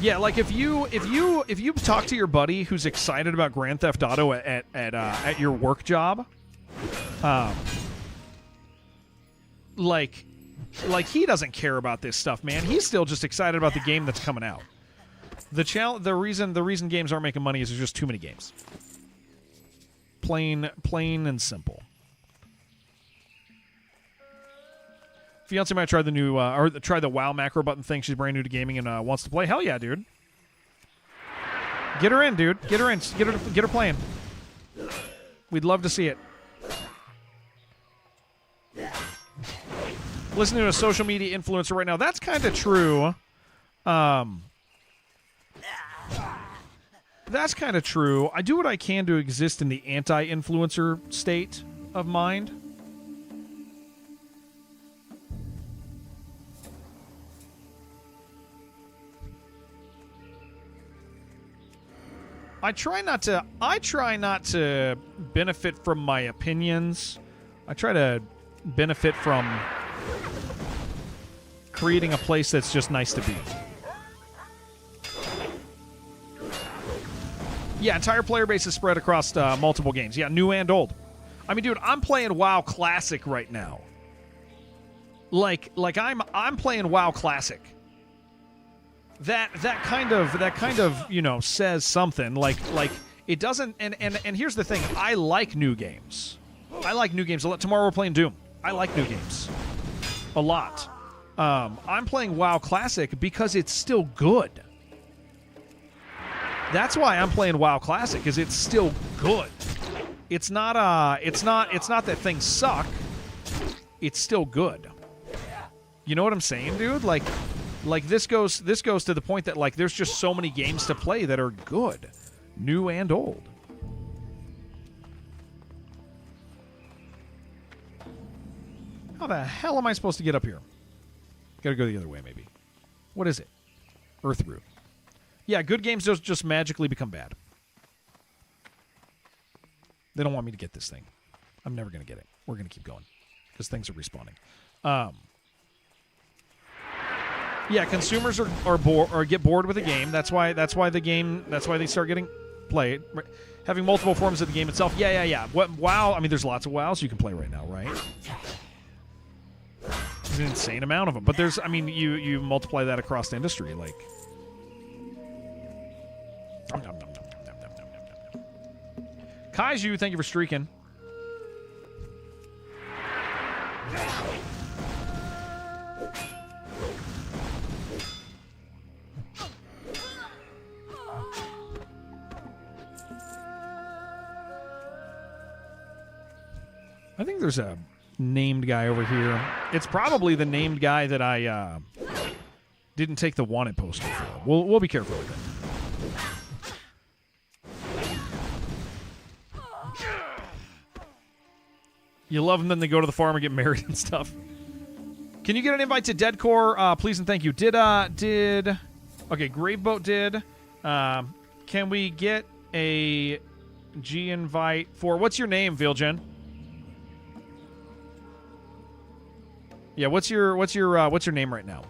Yeah, like if you talk to your buddy who's excited about Grand Theft Auto at your work job, like he doesn't care about this stuff, man. He's still just excited about the game that's coming out. The reason games aren't making money is there's just too many games. Plain and simple. Fiance might try the new or try the WoW macro button thing. She's brand new to gaming and wants to play. Hell yeah, dude. Get her in, dude. Get her in. Get her playing. We'd love to see it. Listening to a social media influencer right now. That's kind of true. That's kind of true. I do what I can to exist in the anti-influencer state of mind. I try not to benefit from my opinions. I try to benefit from creating a place that's just nice to be. Yeah, entire player base is spread across multiple games. Yeah, new and old. I mean, dude, I'm playing WoW Classic right now. Like I'm playing WoW Classic. That kind of says something. Like it doesn't. And here's the thing. I like new games. I like new games a lot. Tomorrow we're playing Doom. I like new games a lot. I'm playing WoW Classic because it's still good. That's why I'm playing WoW Classic, because it's still good. It's not that things suck. It's still good. You know what I'm saying, dude? Like this goes to the point that like there's just so many games to play that are good, new and old. How the hell am I supposed to get up here? Gotta go the other way, maybe. What is it? Earthroot. Yeah, good games don't just magically become bad. They don't want me to get this thing. I'm never going to get it. We're going to keep going because things are respawning. Yeah, consumers are bored or get bored with a game. That's why they start getting played. Having multiple forms of the game itself. Yeah. WoW, I mean, there's lots of WoWs you can play right now, right? There's an insane amount of them. But there's, I mean, you multiply that across the industry, like. Kaiju, thank you for streaking. I think there's a named guy over here. It's probably the named guy that I didn't take the wanted poster for. We'll be careful with it. You love them, then they go to the farm and get married and stuff. Can you get an invite to Deadcore? Please and thank you. Okay, Graveboat did. Can we get a G invite for, what's your name, Vilgen? Yeah, what's your name right now?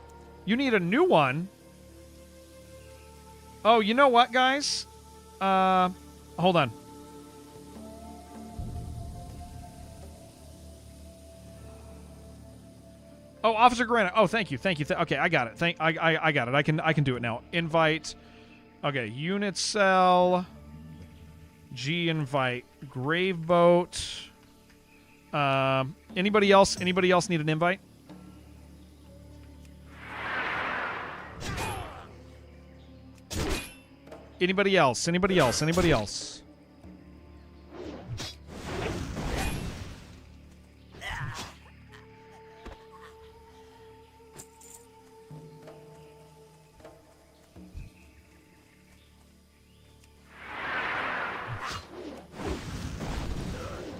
You need a new one. Oh, you know what, guys? Hold on. Oh, Officer Granite. Oh, thank you. Okay, I got it. I got it. I can do it now. Invite. Okay, unit cell. G invite. Graveboat. Anybody else? Anybody else need an invite? Anybody else? Anybody else? Anybody else?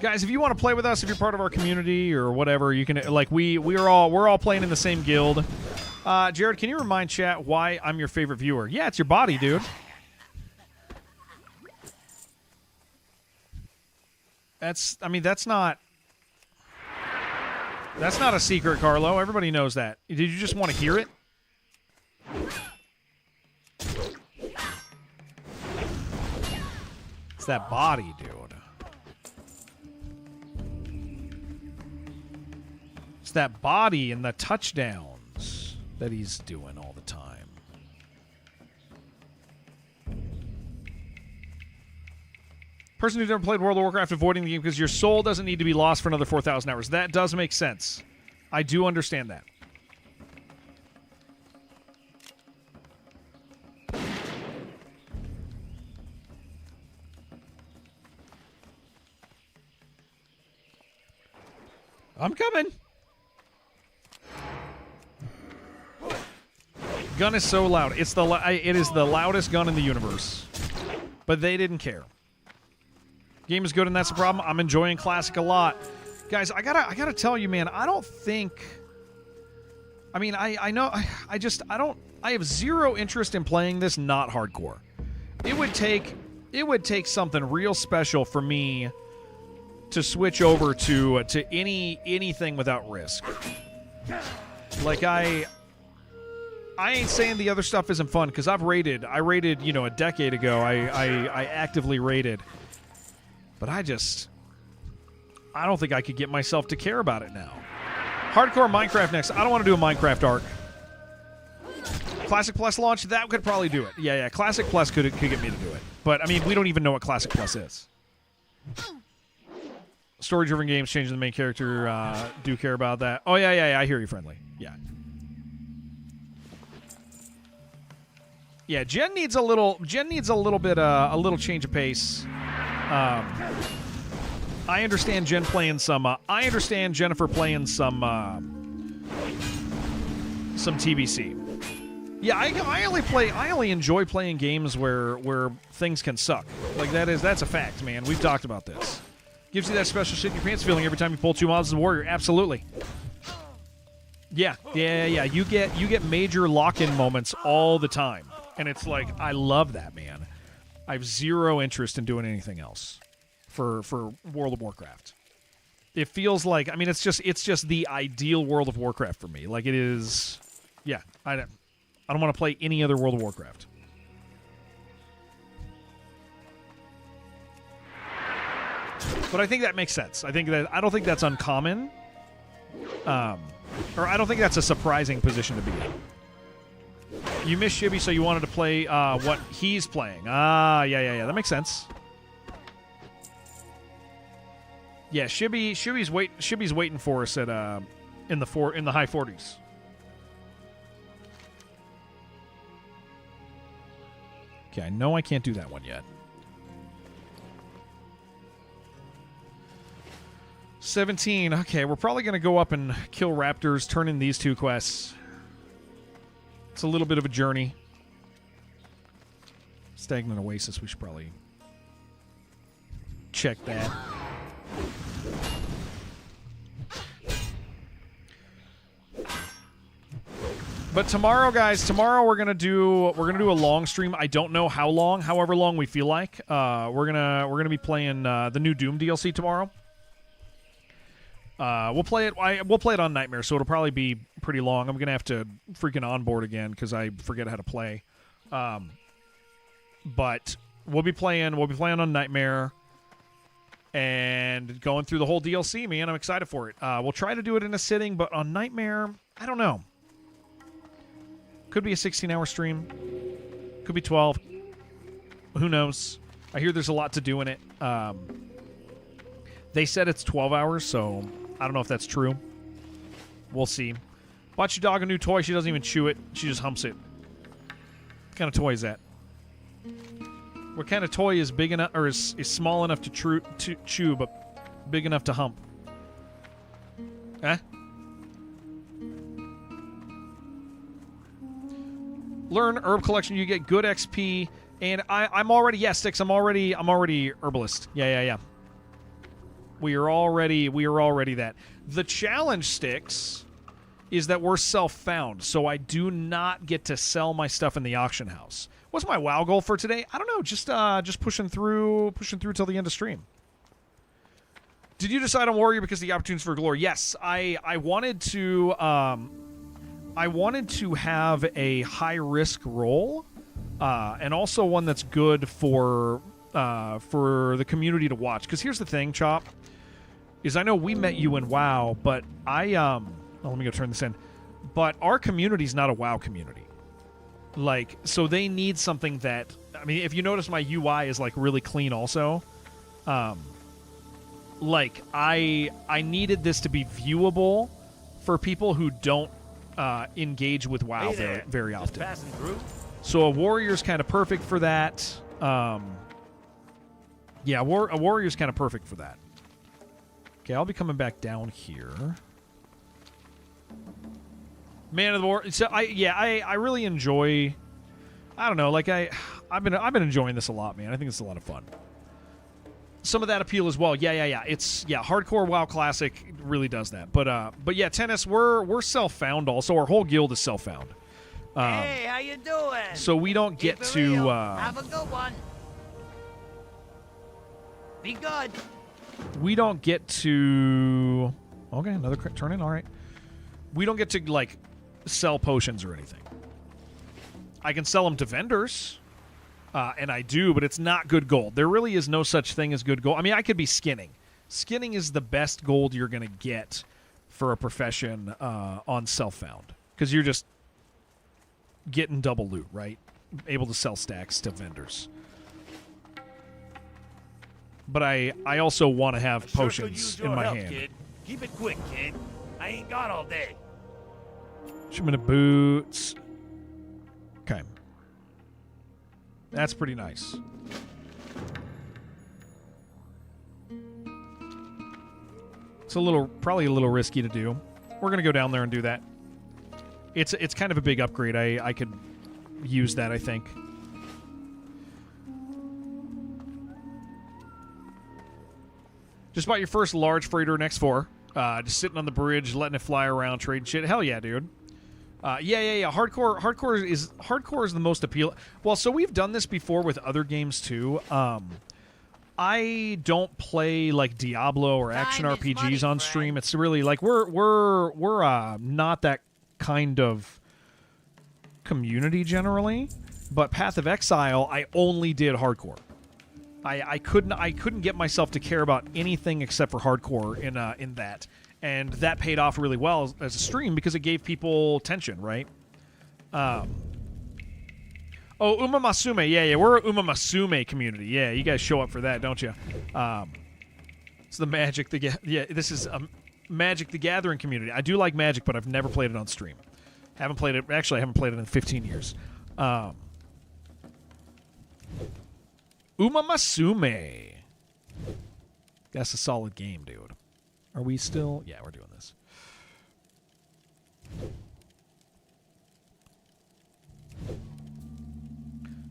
Guys, if you want to play with us, if you're part of our community or whatever, you can, like, we're all playing in the same guild. Jared, can you remind chat why I'm your favorite viewer? Yeah, it's your body, dude. That's not a secret, Carlo. Everybody knows that. Did you just want to hear it? It's that body, dude. It's that body and the touchdowns that he's doing all the time. Person who's never played World of Warcraft avoiding the game because your soul doesn't need to be lost for another 4,000 hours. That does make sense. I do understand that. I'm coming. Gun is so loud. It is the loudest gun in the universe. But they didn't care. Game is good, and that's the problem. I'm enjoying Classic a lot. Guys, I gotta tell you, man, I don't think... I mean, I know... I don't... I have zero interest in playing this not hardcore. It would take something real special for me to switch over to anything without risk. Like, I ain't saying the other stuff isn't fun, because I raided, you know, a decade ago. I actively raided. But I don't think I could get myself to care about it now. Hardcore Minecraft next. I don't want to do a Minecraft arc. Classic Plus launch, that could probably do it. Yeah, Classic Plus could get me to do it. But, I mean, we don't even know what Classic Plus is. Story-driven games changing the main character. Do care about that. Oh, yeah, I hear you, friendly. Yeah. Yeah, Jen needs a little bit, a little change of pace. I understand Jen playing some. I understand Jennifer playing some TBC. Yeah, I only enjoy playing games where things can suck. Like that's a fact, man. We've talked about this. Gives you that special shit in your pants feeling every time you pull 2 mods as a warrior. Absolutely. Yeah. You get major lock-in moments all the time, and it's like I love that, man. I have zero interest in doing anything else for World of Warcraft. It feels like, I mean, it's just the ideal World of Warcraft for me. Like it is, yeah. I don't want to play any other World of Warcraft. But I think that makes sense. I don't think that's uncommon, or I don't think that's a surprising position to be in. You missed Shibby, so you wanted to play what he's playing. Yeah. That makes sense. Yeah, Shibby's waiting for us at in the high 40s. Okay, I know I can't do that one yet. 17. Okay, we're probably going to go up and kill raptors, turn in these 2 quests. It's a little bit of a journey. Stagnant Oasis, we should probably check that. But tomorrow, guys, we're gonna do a long stream. I don't know how long, however long we feel like. We're gonna be playing the new Doom DLC tomorrow. We'll play it on Nightmare, so it'll probably be pretty long. I'm gonna have to freaking onboard again because I forget how to play. But we'll be playing on Nightmare and going through the whole DLC. Man, I'm excited for it. We'll try to do it in a sitting, but on Nightmare, I don't know. Could be a 16-hour stream. Could be 12. Who knows? I hear there's a lot to do in it. They said it's 12 hours, so I don't know if that's true. We'll see. Bought your dog a new toy. She doesn't even chew it. She just humps it. What kind of toy is that? What kind of toy is big enough or is small enough to chew but big enough to hump? Huh? Learn herb collection. You get good XP, and I'm already Sticks. I'm already herbalist. Yeah. We are already that. The challenge, Sticks, is that we're self-found, so I do not get to sell my stuff in the auction house. What's my WoW goal for today? I don't know. Just pushing through till the end of stream. Did you decide on Warrior because of the opportunities for glory? Yes, I wanted to. I wanted to have a high-risk role, and also one that's good for the community to watch. Because here's the thing, Chop, is I know we met you in WoW, but I let me go turn this in. But our community's not a WoW community. Like, so they need something that, I mean, if you notice my UI is like really clean also. Like I needed this to be viewable for people who don't engage with WoW very Just often. passing through. So a warrior's kind of perfect for that. Yeah, a warrior's kind of perfect for that. Okay, I'll be coming back down here. Man of the War. So I really enjoy. I don't know, like I've been enjoying this a lot, man. I think it's a lot of fun. Some of that appeal as well. Yeah. It's hardcore WoW Classic really does that. But yeah, Tennis, we're self-found also. Our whole guild is self-found. Hey, how you doing? So we don't get Keep it to real. Have a good one. Be good. we don't get to. Okay, another turn in. All right. We don't get to like sell potions or anything. I can sell them to vendors. And I do, but it's not good gold. There really is no such thing as good gold. I mean, I could be skinning. Skinning is the best gold you're going to get for a profession on self-found. Because you're just getting double loot, right? Able to sell stacks to vendors. But I also want to have Sure could potions use in your my help, hand. Kid. Keep it quick, kid. I ain't got all day. Shipment of boots. Okay. That's pretty nice. It's probably a little risky to do. We're gonna go down there and do that. It's kind of a big upgrade. I could use that, I think. Just bought your first large freighter in X4. Just sitting on the bridge, letting it fly around, trading shit. Hell yeah, dude. Yeah. Hardcore is the most appealing. Well, so we've done this before with other games too. I don't play like Diablo or action Time is RPGs money, on friend. stream. It's really like we're not that kind of community generally. But Path of Exile, I only did hardcore. I couldn't get myself to care about anything except for hardcore in that. And that paid off really well as a stream because it gave people tension, right? Uma Masume. Yeah. We're a Uma Masume community. Yeah, you guys show up for that, don't you? It's the Magic this is a Magic the Gathering community. I do like Magic, but I've never played it on stream. Haven't played it. Actually, I haven't played it in 15 years. Uma Masume. That's a solid game, dude. Are we still? Yeah, we're doing this.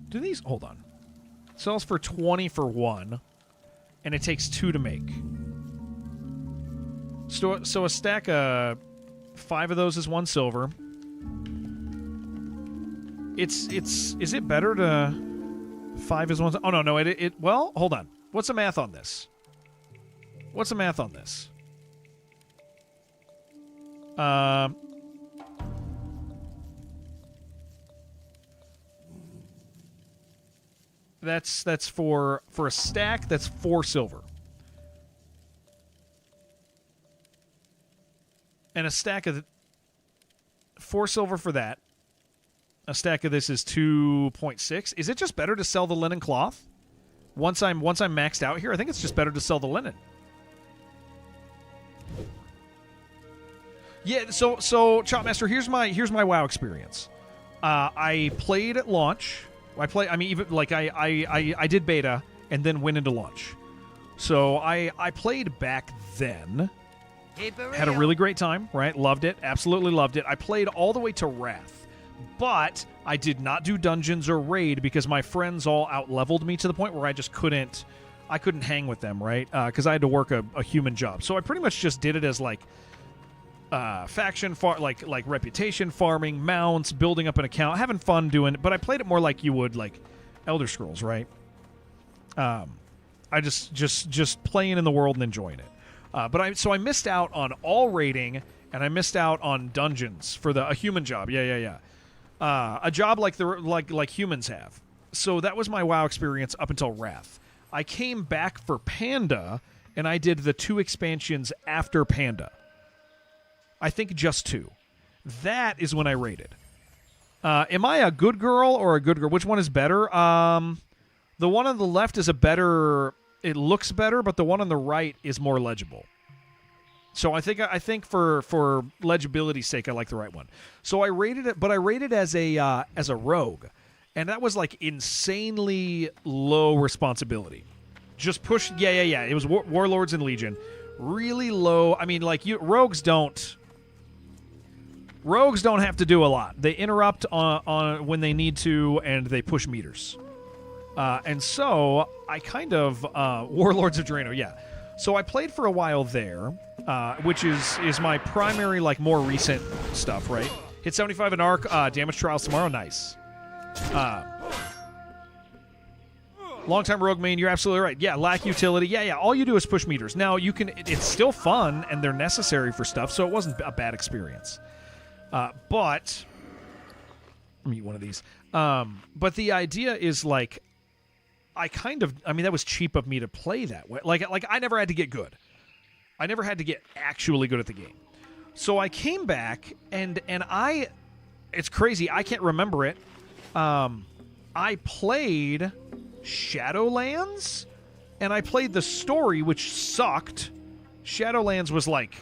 Do these? Hold on. Sells for 20 for one, and it takes 2 to make. So a stack of 5 of those is 1 silver. Is it better to 5 is 1? Oh no, well, hold on. What's the math on this? That's for a stack. That's 4 silver, and a stack of 4 silver for that. A stack of this is 2.6. Is it just better to sell the linen cloth? Once I'm maxed out here, I think it's just better to sell the linen. Yeah, so Chopmaster, here's my WoW experience. I played at launch. I did beta and then went into launch. So I played back then. Keep it real. Had a really great time, right? Loved it. Absolutely loved it. I played all the way to Wrath. But I did not do dungeons or raid because my friends all out-leveled me to the point where I just couldn't hang with them, right? Because I had to work a human job. So I pretty much just did it as like faction like reputation farming, mounts, building up an account, having fun doing it. But I played it more like you would like Elder Scrolls, right? I just playing in the world and enjoying it. But I missed out on all raiding and I missed out on dungeons for a human job. Yeah. A job like humans have. So that was my WoW experience up until Wrath. I came back for Panda, and I did the 2 expansions after Panda. I think just 2. That is when I rated. Am I a good girl or a good girl? Which one is better? The one on the left is a better. It looks better, but the one on the right is more legible. So I think for legibility's sake, I like the right one. So I rated it, but I rated as a rogue, and that was like insanely low responsibility. Just push, yeah. It was Warlords and Legion, really low. I mean, like rogues don't have to do a lot. They interrupt on when they need to, and they push meters. And so I kind of Warlords of Drano, yeah. So I played for a while there. Which is my primary, like, more recent stuff, right? Hit 75 in Arc, Damage Trials tomorrow, nice. Long-time Rogue main, you're absolutely right. Yeah, lack utility, yeah, all you do is push meters. Now, it's still fun, and they're necessary for stuff, so it wasn't a bad experience. But, let me eat one of these. But the idea is, like, that was cheap of me to play that way. Like I never had to get good. I never had to get actually good at the game. So I came back, and it's crazy, I can't remember it. I played Shadowlands, and I played the story, which sucked. Shadowlands was like,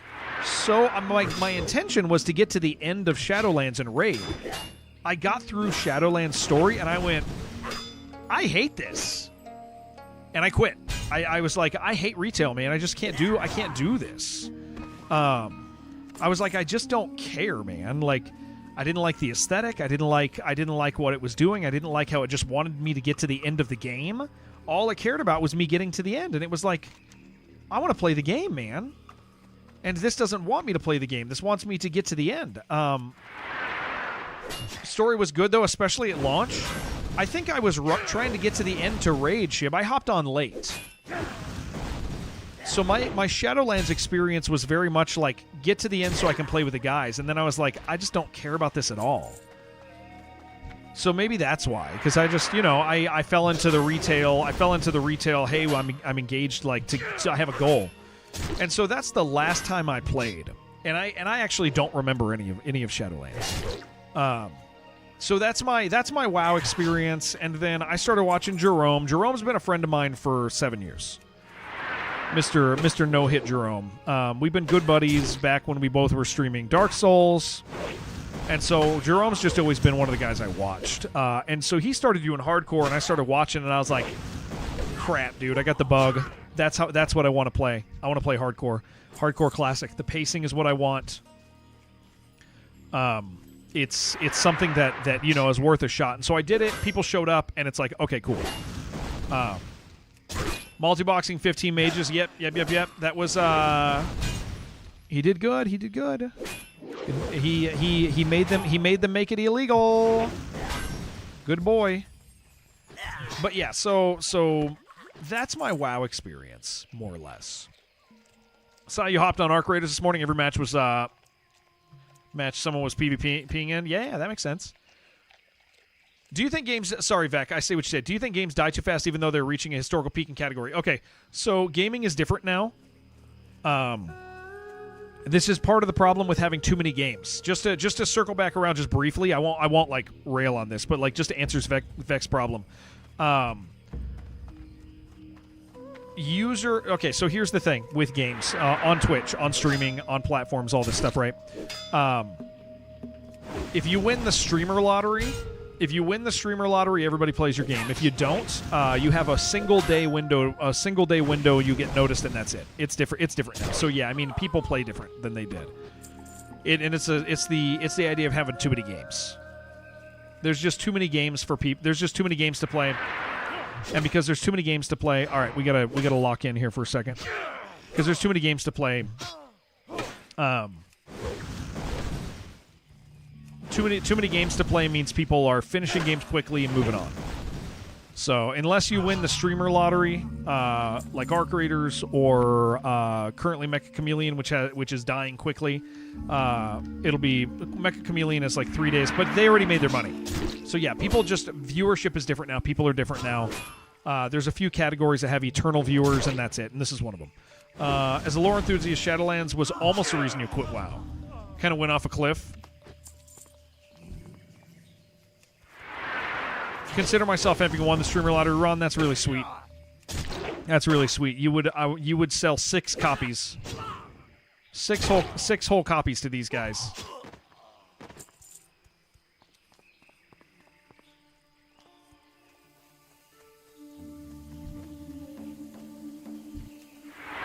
so my intention was to get to the end of Shadowlands and raid. I got through Shadowlands story, and I went, I hate this. And I quit. I was like, I hate retail, man. I can't do this. I was like, I just don't care, man. Like, I didn't like the aesthetic. I didn't like what it was doing. I didn't like how it just wanted me to get to the end of the game. All it cared about was me getting to the end, and it was like, I want to play the game, man. And this doesn't want me to play the game. This wants me to get to the end. Story was good, though, especially at launch. I think I was trying to get to the end to raid Shib. I hopped on late. So my Shadowlands experience was very much like, get to the end so I can play with the guys. And then I was like, I just don't care about this at all. So maybe that's why. Because I just, I fell into the retail. Hey, well, I'm engaged, like, so I have a goal. And so that's the last time I played. And I actually don't remember any of Shadowlands. So that's my WoW experience, and then I started watching Jerome. Jerome's been a friend of mine for 7 years. Mr. No Hit Jerome. We've been good buddies back when we both were streaming Dark Souls, and so Jerome's just always been one of the guys I watched. And so he started doing hardcore, and I started watching, and I was like, crap, dude, I got the bug. That's what I want to play. I want to play hardcore classic. The pacing is what I want. It's something that is worth a shot. And so I did it. People showed up, and it's like, okay, cool. Multi-boxing 15 mages. Yep. That was he did good. He made them make it illegal. Good boy. But yeah, so that's my WoW experience, more or less. Saw you hopped on Arc Raiders this morning. Every match was someone was PvPing in. Yeah, that makes sense. Do you think games... Sorry, Vec, I say what you said. Do you think games die too fast even though they're reaching a historical peak in category? Okay, so gaming is different now. This is part of the problem with having too many games. Just to circle back around just briefly, I won't like rail on this, but like just to answer Vec's problem. Okay, so here's the thing with games on Twitch, on streaming, on platforms, all this stuff, right? If you win the streamer lottery, everybody plays your game. If you don't, you have a single day window. You get noticed, and that's it. It's different now. So yeah, I mean, people play different than they did. It's the idea of having too many games. There's just too many games for people. There's just too many games to play. And because there's too many games to play, all right, we gotta lock in here for a second. Because there's too many games to play. Too many games to play means people are finishing games quickly and moving on. So unless you win the streamer lottery, like Arc Raiders or currently Mecha Chameleon, which is dying quickly, it'll be Mecha Chameleon is like 3 days, but they already made their money. So yeah, viewership is different now. People are different now. There's a few categories that have eternal viewers, and that's it. And this is one of them. As a lore enthusiast, Shadowlands was almost the reason you quit WoW. kind of went off a cliff. Consider myself having won the streamer lottery run. That's really sweet. That's really sweet. You would sell 6 copies. 6 whole copies to these guys.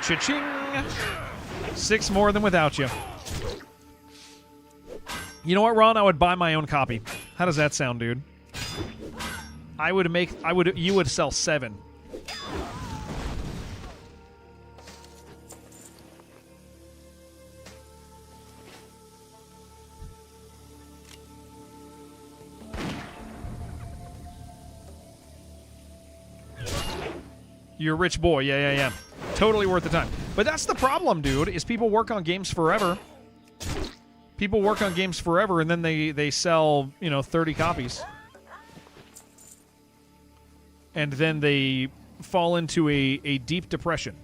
Cha-ching! 6 more than without you. You know what, Ron? I would buy my own copy. How does that sound, dude? You would sell 7. You're a rich boy. Yeah. Totally worth the time. But that's the problem, dude, is people work on games forever. People work on games forever, and then they sell, 30 copies. And then they fall into a deep depression.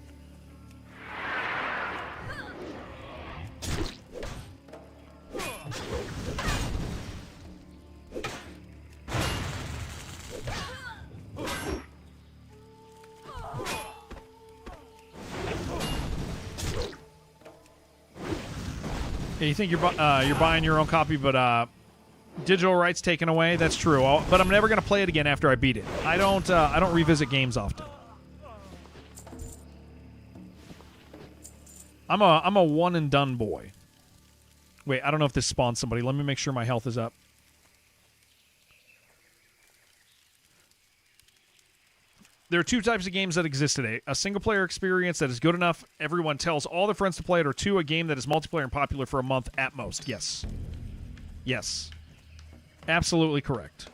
Yeah, you think you're buying your own copy, but digital rights taken away. That's true. But I'm never gonna play it again after I beat it. I don't revisit games often. I'm a one and done boy. Wait, I don't know if this spawns somebody. Let me make sure my health is up. There are 2 types of games that exist today. A single-player experience that is good enough, everyone tells all their friends to play it, or 2, a game that is multiplayer and popular for a month at most. Yes. Yes. Absolutely correct.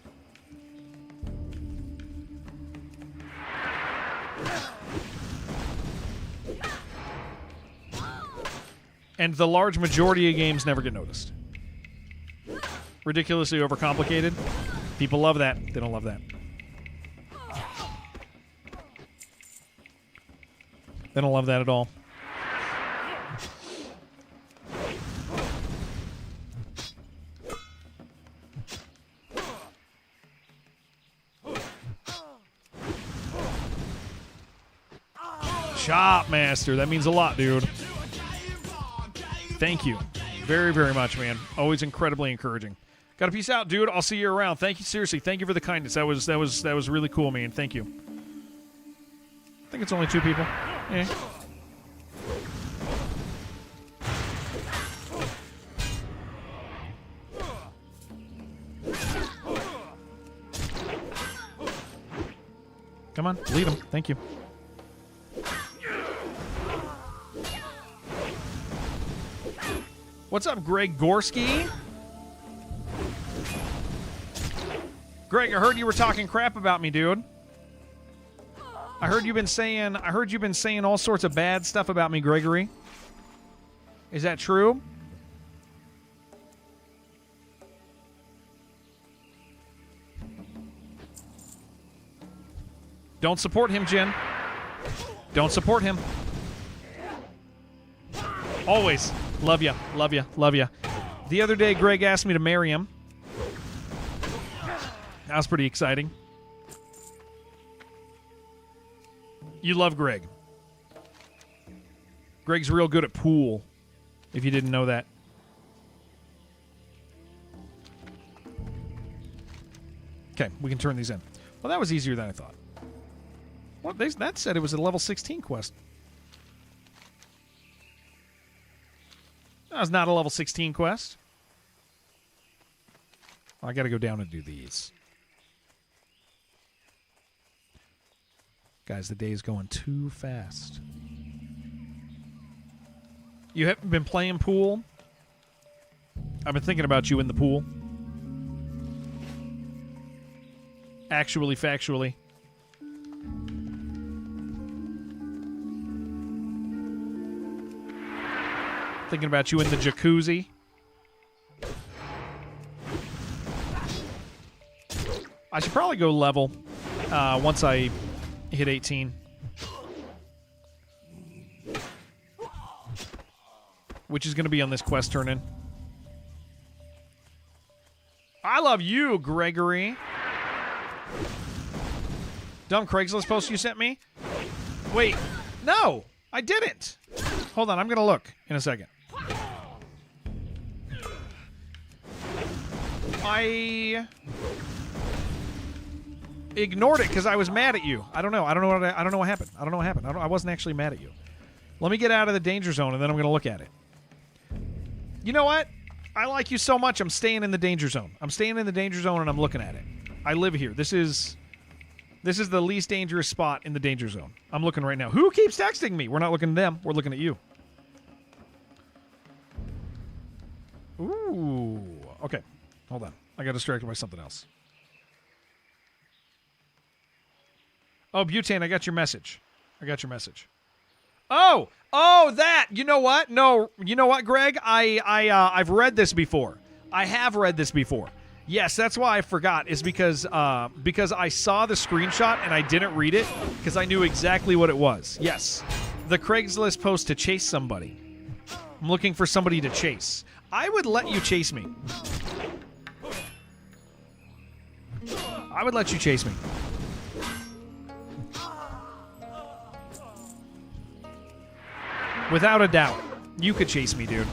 And the large majority of games never get noticed. Ridiculously overcomplicated. People love that. They don't love that. They don't love that at all. Shop master. That means a lot, dude. Thank you. Very, very much, man. Always incredibly encouraging. Got to peace out, dude. I'll see you around. Thank you. Seriously, thank you for the kindness. That was really cool, man. Thank you. I think it's only 2 people. Eh. Come on, lead him. Thank you. What's up, Greg Gorski? Greg, I heard you were talking crap about me, dude. I heard you've been saying all sorts of bad stuff about me, Gregory. Is that true? Don't support him, Jen. Don't support him. Always. Love ya. Love ya. Love ya. The other day, Greg asked me to marry him. That was pretty exciting. You love Greg. Greg's real good at pool, if you didn't know that. Okay, we can turn these in. Well, that was easier than I thought. Well, that said it was a level 16 quest. That was not a level 16 quest. I got to go down and do these. Guys, the day is going too fast. You haven't been playing pool? I've been thinking about you in the pool. Actually, factually. Thinking about you in the jacuzzi. I should probably go level once I hit 18. Which is going to be on this quest turn-in. I love you, Gregory. Dumb Craigslist post you sent me? Wait, no, I didn't. Hold on, I'm going to look in a second. I ignored it because I was mad at you. I don't know. I don't know what happened. I wasn't actually mad at you. Let me get out of the danger zone, and then I'm going to look at it. You know what? I like you so much, I'm staying in the danger zone. I'm staying in the danger zone, and I'm looking at it. I live here. This is the least dangerous spot in the danger zone. I'm looking right now. Who keeps texting me? We're not looking at them. We're looking at you. Ooh. Okay. Hold on. I got distracted by something else. Oh, Butane, I got your message. Oh, that. You know what? No, you know what, Greg? I've read this before. I have read this before. Yes, that's why I forgot. Is because I saw the screenshot and I didn't read it because I knew exactly what it was. Yes, the Craigslist post to chase somebody. I'm looking for somebody to chase. I would let you chase me. I would let you chase me. Without a doubt. You could chase me, dude.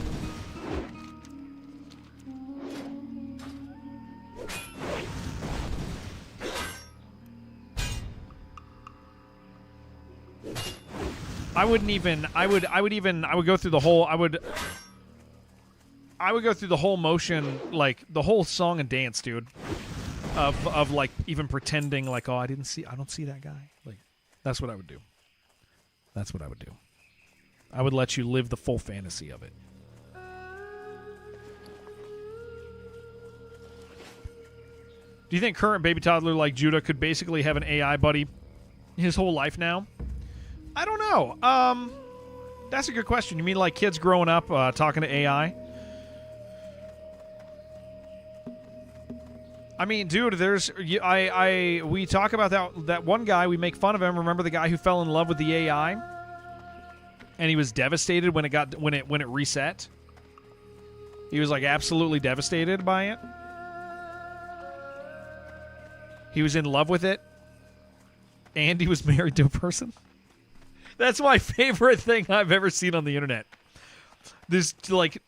I would go through the whole motion, like the whole song and dance, dude. Of like even pretending like, oh, I don't see that guy. Like, that's what I would do. I would let you live the full fantasy of it. Do you think current baby toddler like Judah could basically have an AI buddy his whole life now? I don't know. That's a good question. You mean like kids growing up talking to AI? I mean, dude, we talk about that one guy. We make fun of him. Remember the guy who fell in love with the AI, and he was devastated when it reset. He was like absolutely devastated by it. He was in love with it, and he was married to a person. That's my favorite thing I've ever seen on the internet. This like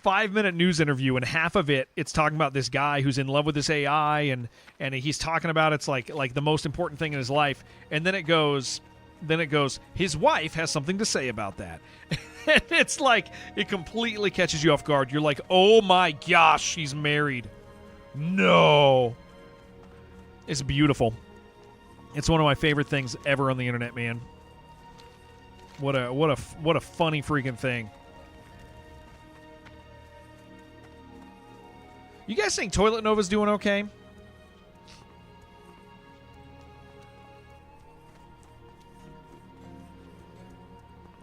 5-minute news interview, and half of it's talking about this guy who's in love with this AI, and he's talking about it's like the most important thing in his life, and then it goes his wife has something to say about that. And it's like it completely catches you off guard. You're like, oh my gosh, she's married. No. It's beautiful. It's one of my favorite things ever on the internet, man. What a funny freaking thing. You guys think Toilet Nova's doing okay?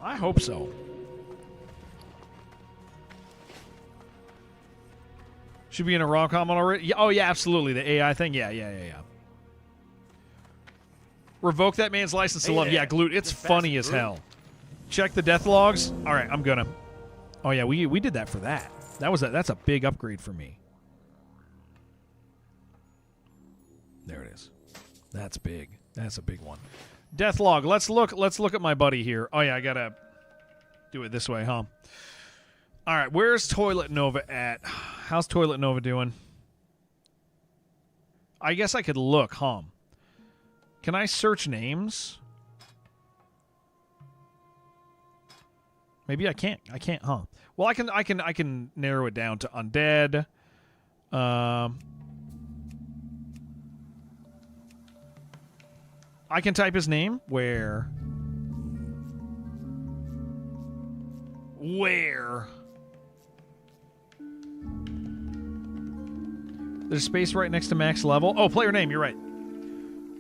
I hope so. Should be in a rom-com already? Oh, yeah, absolutely. The AI thing? Yeah. Revoke that man's license to love. Yeah, Glute. It's funny as hell. Check the death logs. All right, I'm gonna. Oh, yeah, we did that for that. That's a big upgrade for me. There it is. That's big. That's a big one. Deathlog. Let's look at my buddy here. Oh yeah, I gotta do it this way, huh? All right, where's Toilet Nova at? How's Toilet Nova doing? I guess I could look, huh? Can I search names? Maybe I can't. I can't, huh? Well, I can narrow it down to undead. I can type his name. Where? There's space right next to max level. Oh, player name. You're right.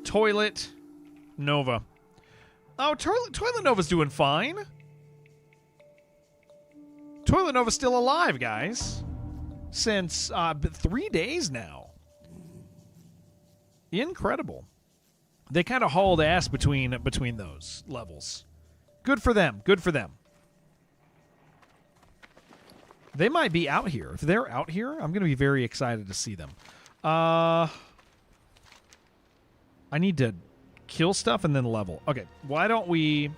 Toilet Nova. Oh, Toilet Nova's doing fine. Toilet Nova's still alive, guys. Since 3 days now. Incredible. They kind of hauled ass between those levels. Good for them. Good for them. They might be out here. If they're out here, I'm going to be very excited to see them. I need to kill stuff and then level. Okay, why don't we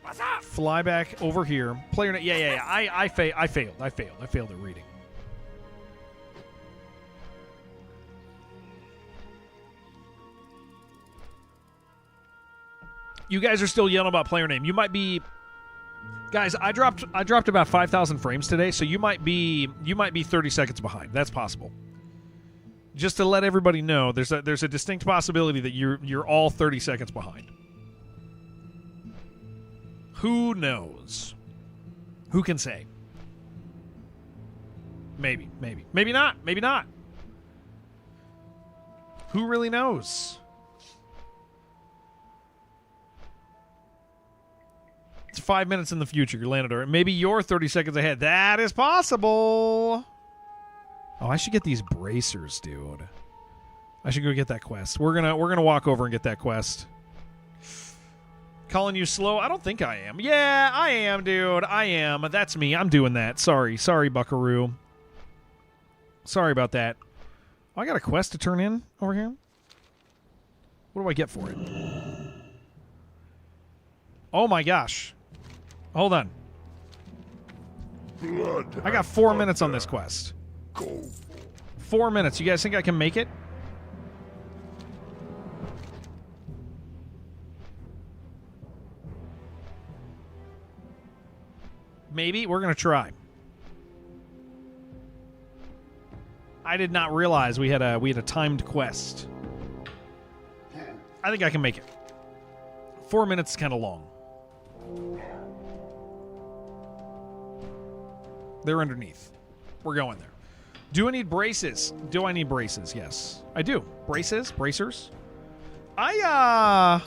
What's up? fly back over here? Player, yeah. I failed. I failed at reading. You guys are still yelling about player name. You might be, guys. I dropped about 5,000 frames today, so you might be 30 seconds behind. That's possible. Just to let everybody know, there's a distinct possibility that you're all 30 seconds behind. Who knows? Who can say? Maybe not. Who really knows? It's 5 minutes in the future. You're landed, or maybe you're 30 seconds ahead. That is possible. Oh, I should get these bracers, dude. I should go get that quest. We're gonna walk over and get that quest. Calling you slow? I don't think I am. Yeah, I am, dude. I am. That's me. I'm doing that. Sorry, Buckaroo. Sorry about that. Oh, I got a quest to turn in over here. What do I get for it? Oh my gosh. Hold on. I got 4 minutes on this quest. 4 minutes. You guys think I can make it? Maybe. We're going to try. I did not realize we had a timed quest. I think I can make it. 4 minutes is kind of long. They're underneath. We're going there. Do I need braces? Do I need braces? Yes, I do. Braces? Bracers? I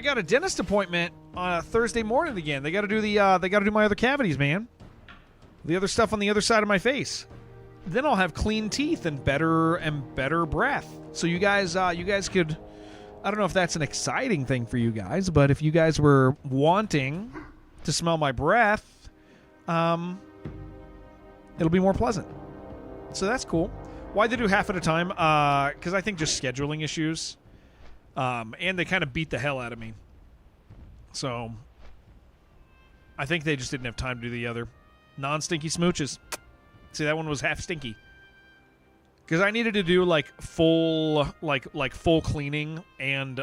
got a dentist appointment on Thursday morning again. They got to do my other cavities, man. The other stuff on the other side of my face. Then I'll have clean teeth and better breath. So you guys could, I don't know if that's an exciting thing for you guys, but if you guys were wanting to smell my breath, it'll be more pleasant. So that's cool. Why'd they do half at a time? Because I think just scheduling issues. And they kind of beat the hell out of me. So I think they just didn't have time to do the other. Non-stinky smooches. See, that one was half stinky. Because I needed to do like full full cleaning and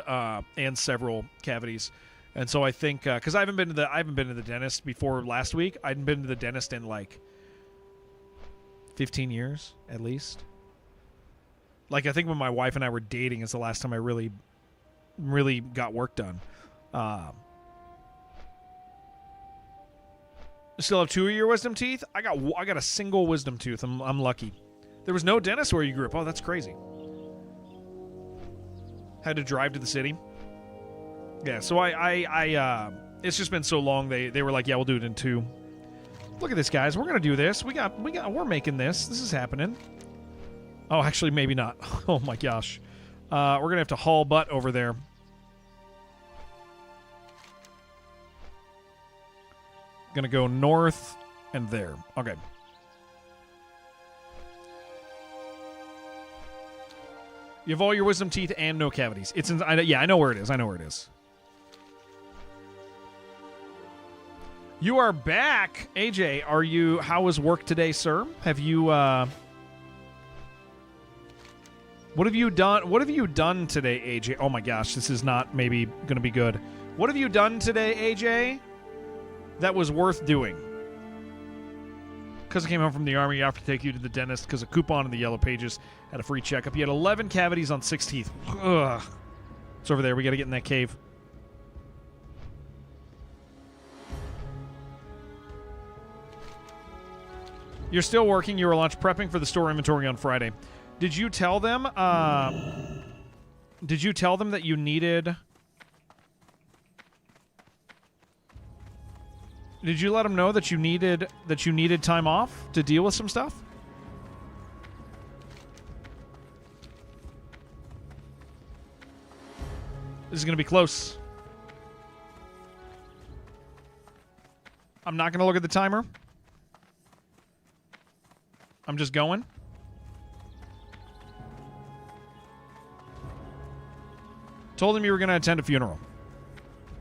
several cavities. And so I think because I haven't been to the dentist before last week. I hadn't been to the dentist in like 15 years at least. Like I think when my wife and I were dating is the last time I really got work done. Still have 2 of your wisdom teeth? I got a single wisdom tooth. I'm lucky. There was no dentist where you grew up. Oh, that's crazy. Had to drive to the city. Yeah, so I it's just been so long. They were like, yeah, we'll do it in 2. Look at this, guys. We're gonna do this. We're making this. This is happening. Oh, actually, maybe not. Oh my gosh. We're gonna have to haul butt over there. Gonna go north and there. Okay. You have all your wisdom teeth and no cavities. It's in, yeah, I know where it is. I know where it is. You are back, AJ. Are you? How was work today, sir? Have you? What have you done? What have you done today, AJ? Oh my gosh, this is not maybe going to be good. What have you done today, AJ? That was worth doing. Because I came home from the army, I have to take you to the dentist because a coupon in the Yellow Pages had a free checkup. You had 11 cavities on 6 teeth. Ugh. It's over there. We got to get in that cave. You're still working. You were launch prepping for the store inventory on Friday. Did you tell them? Did you tell them that you needed? Did you let them know that you needed time off to deal with some stuff? This is going to be close. I'm not going to look at the timer. I'm just going. Told him you were going to attend a funeral.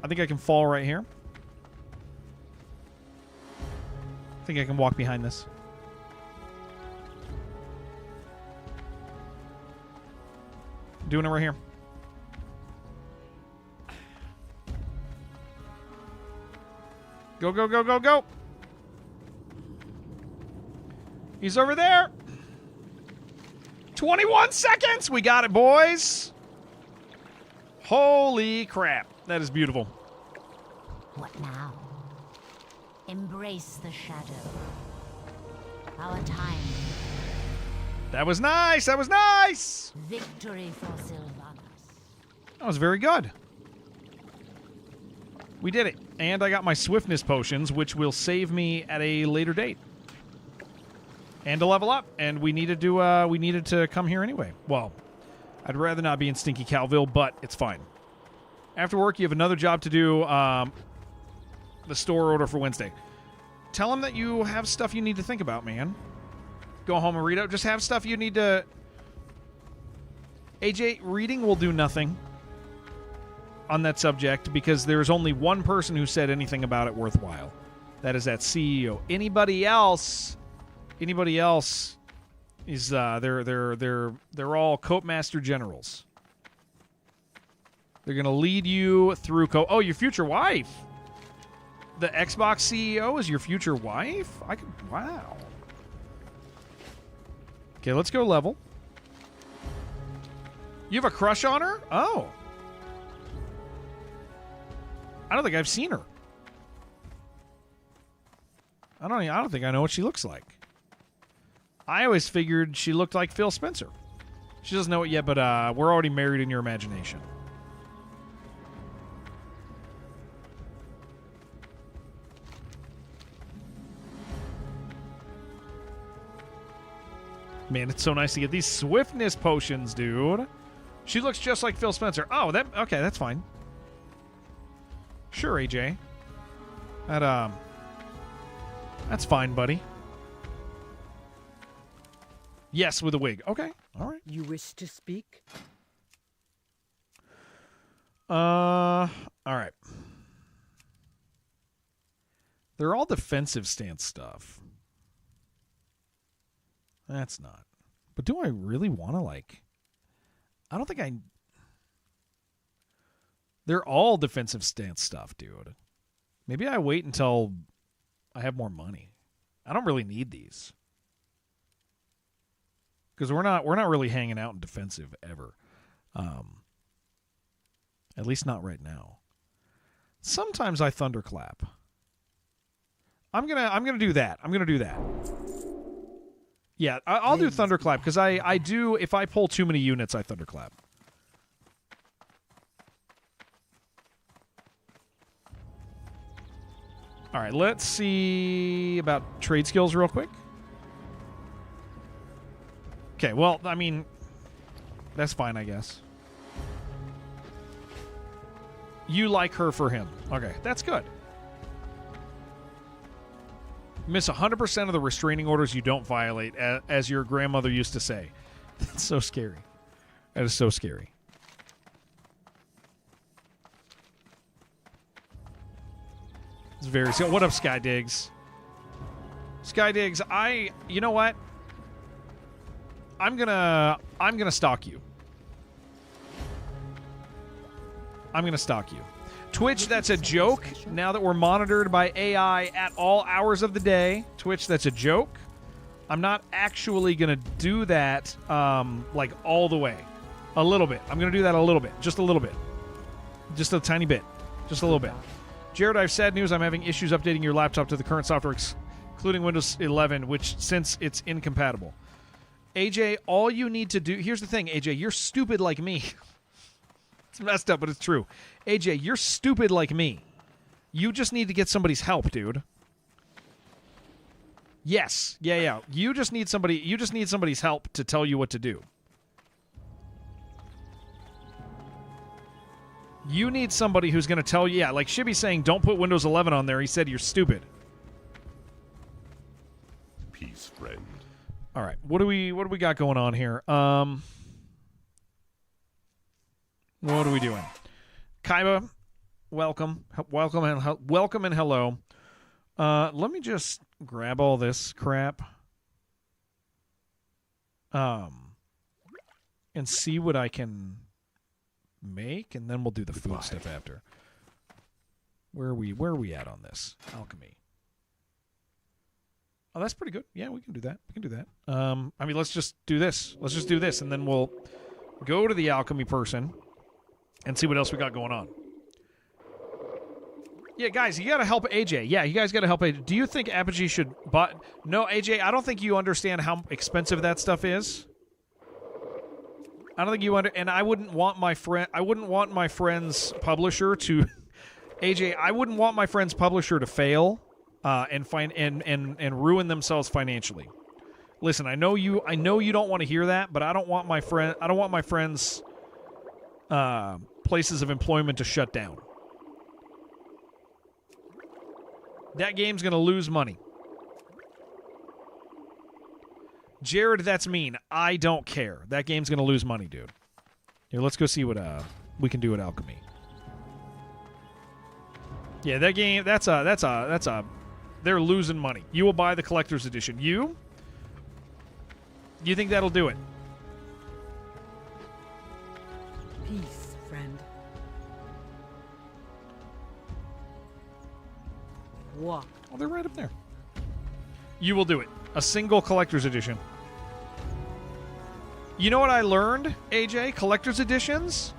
I think I can fall right here. I think I can walk behind this. Doing it right here. Go, go, go, go, go. He's over there. 21 seconds. We got it, boys. Holy crap. That is beautiful. What now? Embrace the shadow. Our time. That was nice. That was nice. Victory for Sylvanas. That was very good. We did it. And I got my swiftness potions, which will save me at a later date. And to level up. And we needed to come here anyway. Well, I'd rather not be in Stinky Calville, but it's fine. After work, you have another job to do. The store order for Wednesday. Tell them that you have stuff you need to think about, man. Go home and read it. Just have stuff you need to... AJ, reading will do nothing on that subject because there's only one person who said anything about it worthwhile. That is that CEO. Anybody else is they're all Cope Master Generals. They're gonna lead you through Oh, your future wife. The Xbox CEO is your future wife? Wow. Okay, let's go level. You have a crush on her? Oh. I don't think I've seen her. I don't think I know what she looks like. I always figured she looked like Phil Spencer. She doesn't know it yet, but we're already married in your imagination. Man, it's so nice to get these swiftness potions, dude. She looks just like Phil Spencer. Oh, okay, that's fine. Sure, AJ. That's fine, buddy. Yes, with a wig. Okay, all right. You wish to speak? All right. They're all defensive stance stuff. That's not. But do I really want to, I don't think I... They're all defensive stance stuff, dude. Maybe I wait until I have more money. I don't really need these. Because we're not really hanging out in defensive ever. At least not right now. Sometimes I thunderclap. I'm gonna do that. I'm gonna do that. Yeah, I'll do thunderclap because I do. If I pull too many units, I thunderclap. All right, let's see about trade skills real quick. Okay, well, I mean, that's fine, I guess. You like her for him. Okay, that's good. Miss 100% of the restraining orders you don't violate, as your grandmother used to say. That's so scary. That is so scary. It's very scary. What up, Sky Diggs? Sky Diggs, you know what? I'm gonna stalk you. I'm gonna stalk you. Twitch, that's a joke. Now that we're monitored by AI at all hours of the day, Twitch, that's a joke. I'm not actually gonna do that, like all the way. A little bit. I'm gonna do that a little bit, just a little bit, just a tiny bit, just a little bit. Jared, I have sad news. I'm having issues updating your laptop to the current software, including Windows 11, which since it's incompatible. AJ, all you need to do... Here's the thing, AJ. You're stupid like me. It's messed up, but it's true. AJ, you're stupid like me. You just need to get somebody's help, dude. Yes. Yeah. You just need somebody's help to tell you what to do. You need somebody who's going to tell you... Yeah, like Shibby's saying, don't put Windows 11 on there. He said you're stupid. Peace, friend. All right. What do we got going on here? What are we doing? Kaiba, welcome and hello. Let me just grab all this crap. And see what I can make, and then we'll do the food stuff after. Where are we at on this? Alchemy. Oh, that's pretty good. Yeah, we can do that. I mean, let's just do this. And then we'll go to the alchemy person and see what else we got going on. Yeah, guys, you got to help AJ. Yeah, you guys got to help AJ. Do you think Apogee should buy... No, AJ, I don't think you understand how expensive that stuff is. I don't think you and I wouldn't want my friend's publisher to AJ, I wouldn't want my friend's publisher to fail and ruin themselves financially. Listen, I know you don't want to hear that, but I don't want my friend's places of employment to shut down. That game's going to lose money. Jared, that's mean. I don't care. That game's going to lose money, dude. Here, let's go see what we can do at Alchemy. Yeah, that game, that's a they're losing money. You will buy the collector's edition. You think that'll do it? Peace, friend. Walk. Oh, they're right up there. You will do it. A single collector's edition. You know what I learned, AJ? Collector's editions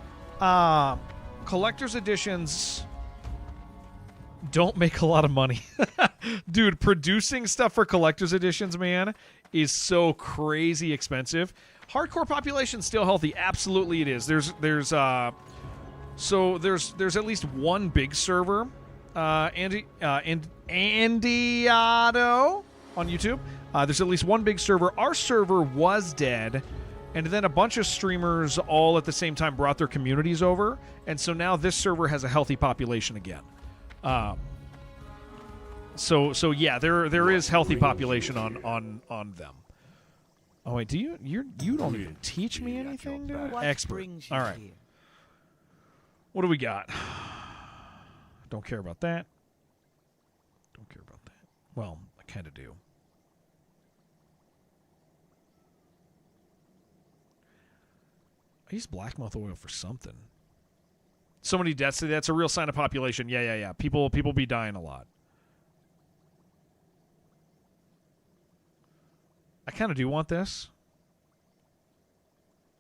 don't make a lot of money. Dude, producing stuff for collector's editions, man, is so crazy expensive. Hardcore population's still healthy. Absolutely it is. There's at least one big server, Andiado on YouTube. There's at least one big server. Our server was dead, and then a bunch of streamers all at the same time brought their communities over, and so now this server has a healthy population again. So yeah, there is healthy population on them. Oh wait, you don't even teach me anything, dude? Expert. All right. What do we got? Don't care about that. Well, I kind of do. I use blackmouth oil for something. So many deaths. That's a real sign of population. Yeah. People be dying a lot. I kind of do want this.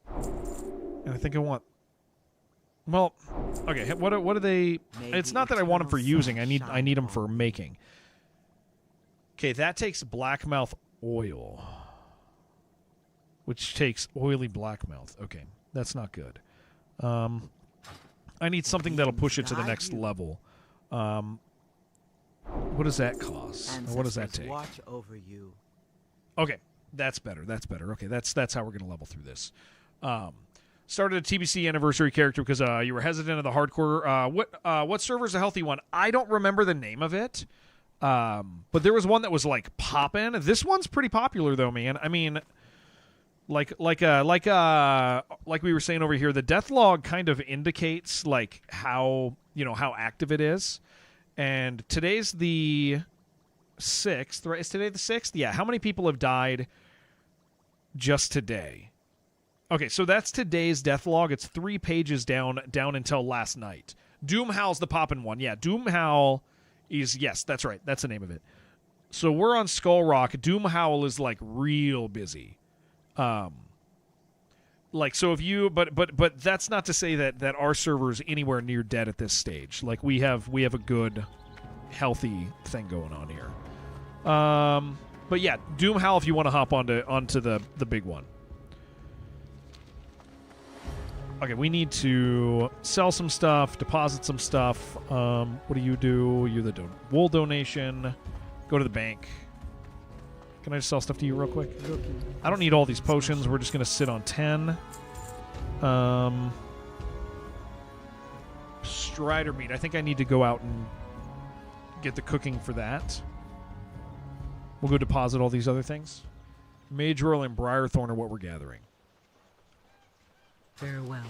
And I think I want... Well, okay, what are they... It's not that I want them for using. I need them for making. Okay, that takes blackmouth oil. Which takes oily blackmouth. Okay, that's not good. I need something that'll push it to the next level. What does that cost? Or what does that take? Watch over you. Okay, that's better. Okay, that's how we're going to level through this. Started a TBC anniversary character because you were hesitant of the hardcore. What server is a healthy one? I don't remember the name of it. But there was one that was like poppin'. This one's pretty popular though, man. I mean, like we were saying over here, the death log kind of indicates like how active it is. And today's the 6th, right? Is today the 6th? Yeah. How many people have died just today? Okay, so that's today's death log. It's 3 pages down until last night. Doomhowl's the poppin' one. Yeah, Doomhowl is, yes, that's right. That's the name of it. So we're on Skull Rock. Doomhowl is like real busy. Like, so if you, but that's not to say that our server's anywhere near dead at this stage. Like we have a good, healthy thing going on here. But yeah, Doomhowl if you want to hop onto the big one. Okay, we need to sell some stuff, deposit some stuff. What do? You're the wool donation. Go to the bank. Can I just sell stuff to you real quick? I don't need all these potions. We're just going to sit on 10. Strider meat. I think I need to go out and get the cooking for that. We'll go deposit all these other things. Mage Royal and Briarthorn are what we're gathering. Farewell.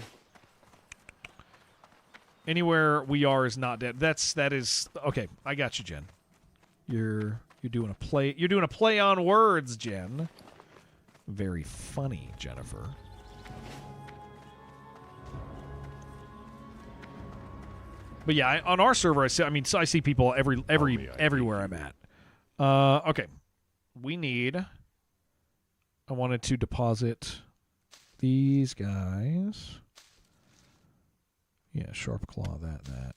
Anywhere we are is not dead. That is okay. I got you, Jen. You're doing a play. You're doing a play on words, Jen. Very funny, Jennifer. But yeah, on our server, I see people everywhere I'm at. Okay, we need. I wanted to deposit these guys. Yeah, sharp claw, that.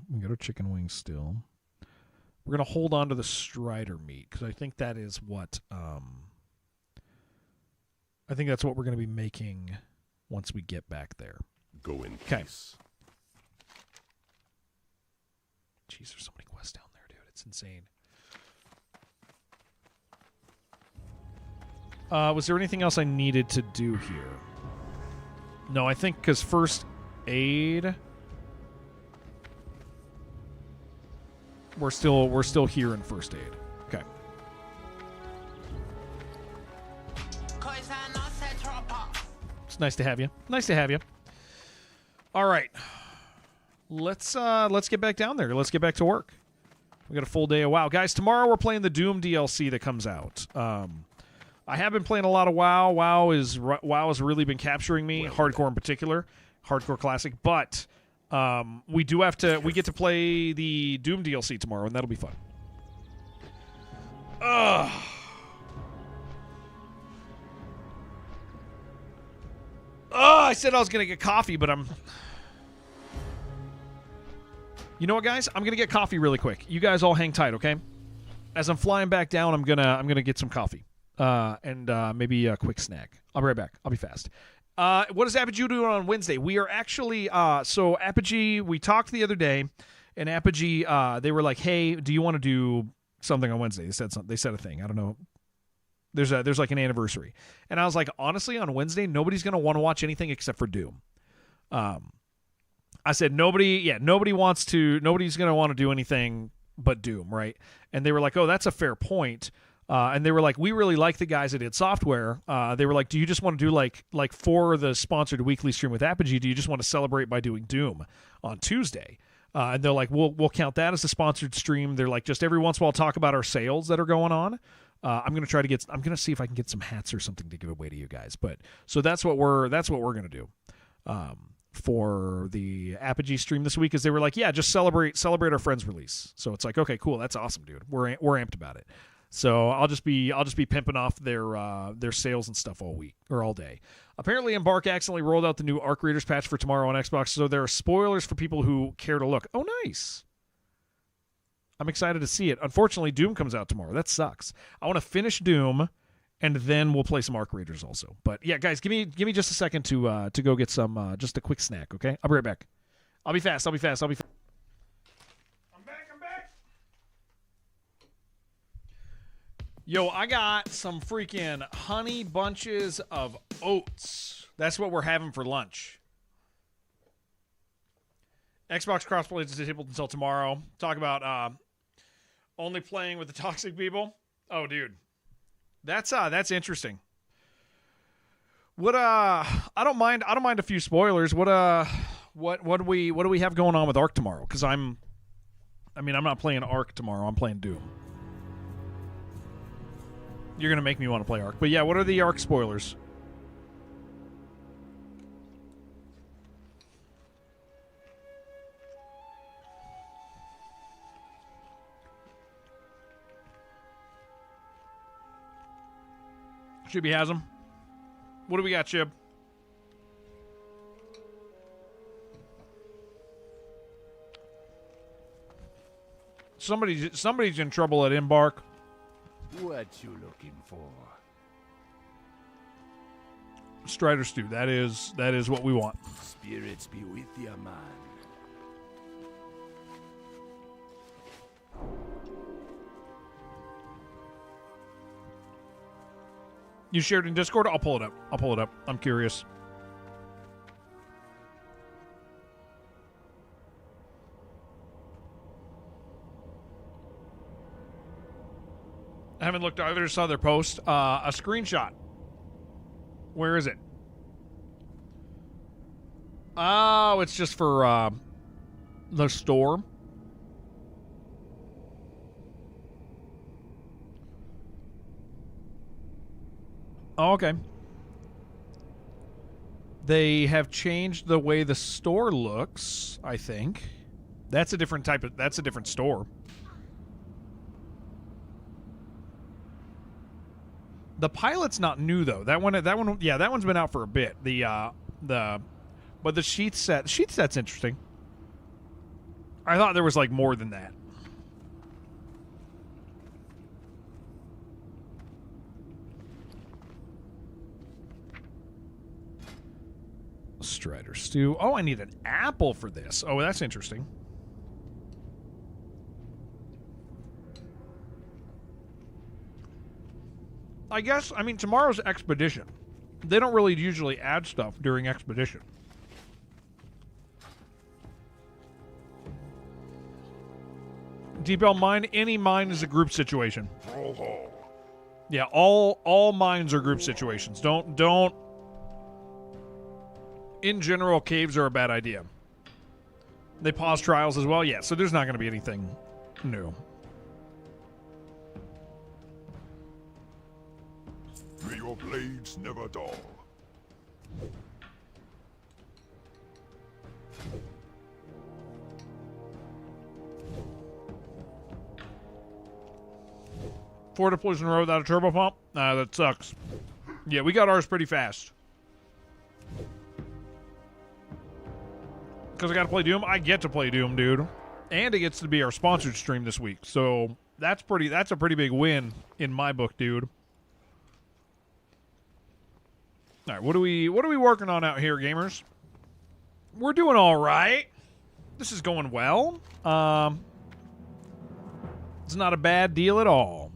We got our chicken wings still. We're gonna hold on to the Strider meat because I think that is what. I think that's what we're gonna be making once we get back there. Go in Okay. peace. Jeez, there's so many quests down there, dude. It's insane. Was there anything else I needed to do here? No, I think because first aid. We're still here in first aid. Okay. It's nice to have you. Nice to have you. All right. Let's get back down there. Let's get back to work. We got a full day of WoW. Guys, tomorrow we're playing the Doom DLC that comes out. I have been playing a lot of WoW. WoW has really been capturing me, hardcore in particular, hardcore classic. But we get to play the Doom DLC tomorrow, and that'll be fun. I said I was gonna get coffee, but I'm. You know what, guys? I'm gonna get coffee really quick. You guys all hang tight, okay? As I'm flying back down, I'm gonna get some coffee. And maybe a quick snack. I'll be right back. I'll be fast. What is Apogee doing on Wednesday? We are actually so Apogee. We talked the other day, and Apogee they were like, "Hey, do you want to do something on Wednesday?" They said something. They said a thing. I don't know. There's like an anniversary, and I was like, honestly, on Wednesday, nobody's gonna want to watch anything except for Doom. I said nobody's gonna want to do anything but Doom, right? And they were like, "Oh, that's a fair point." And they were like, we really like the guys at id Software. They were like, do you just want to do like for the sponsored weekly stream with Apogee, do you just want to celebrate by doing Doom on Tuesday? And they're like, we'll count that as a sponsored stream. They're like, just every once in a while talk about our sales that are going on. I'm going to see if I can get some hats or something to give away to you guys. But so that's what we're going to do. For the Apogee stream this week, is they were like, yeah, just celebrate our friend's release. So it's like, okay, cool. That's awesome, dude. We're amped about it. So I'll just be pimping off their sales and stuff all week or all day. Apparently, Embark accidentally rolled out the new Arc Raiders patch for tomorrow on Xbox, so there are spoilers for people who care to look. Oh, nice! I'm excited to see it. Unfortunately, Doom comes out tomorrow. That sucks. I want to finish Doom, and then we'll play some Arc Raiders also. But yeah, guys, give me just a second to go get some just a quick snack. Okay, I'll be right back. I'll be fast. I'm back. Yo, I got some freaking honey bunches of oats. That's what we're having for lunch. Xbox crossplay is disabled until tomorrow. Talk about only playing with the toxic people. Oh, dude, that's interesting. What I don't mind a few spoilers. What do we have going on with Ark tomorrow? Because I'm not playing Ark tomorrow. I'm playing Doom. You're going to make me want to play Ark. But yeah, what are the Ark spoilers? Chibby has them. What do we got, Chib? Somebody's in trouble at Embark. What you looking for? Strider stew. That is what we want. Spirits be with ya, man. You shared in Discord? I'll pull it up. I'm curious. I haven't looked either. Saw their post. A screenshot. Where is it? Oh, it's just for the store. Oh, okay. They have changed the way the store looks, I think. That's a different type of... That's a different store. The pilot's not new, though. That one, yeah, that one's been out for a bit. But the sheath set's interesting. I thought there was, like, more than that. Strider stew. Oh, I need an apple for this. Oh, that's interesting. I guess, I mean, tomorrow's Expedition. They don't really usually add stuff during Expedition. Deep Elm Mine, any mine is a group situation. Yeah, all mines are group situations. Don't. In general, caves are a bad idea. They pause trials as well. Yeah, so there's not going to be anything new. May your blades never dull. Four deploys in a row without a turbo pump? That sucks. Yeah, we got ours pretty fast. Because I got to play Doom? I get to play Doom, dude. And it gets to be our sponsored stream this week. So that's a pretty big win in my book, dude. All right, what are we working on out here, gamers? We're doing all right. This is going well. It's not a bad deal at all.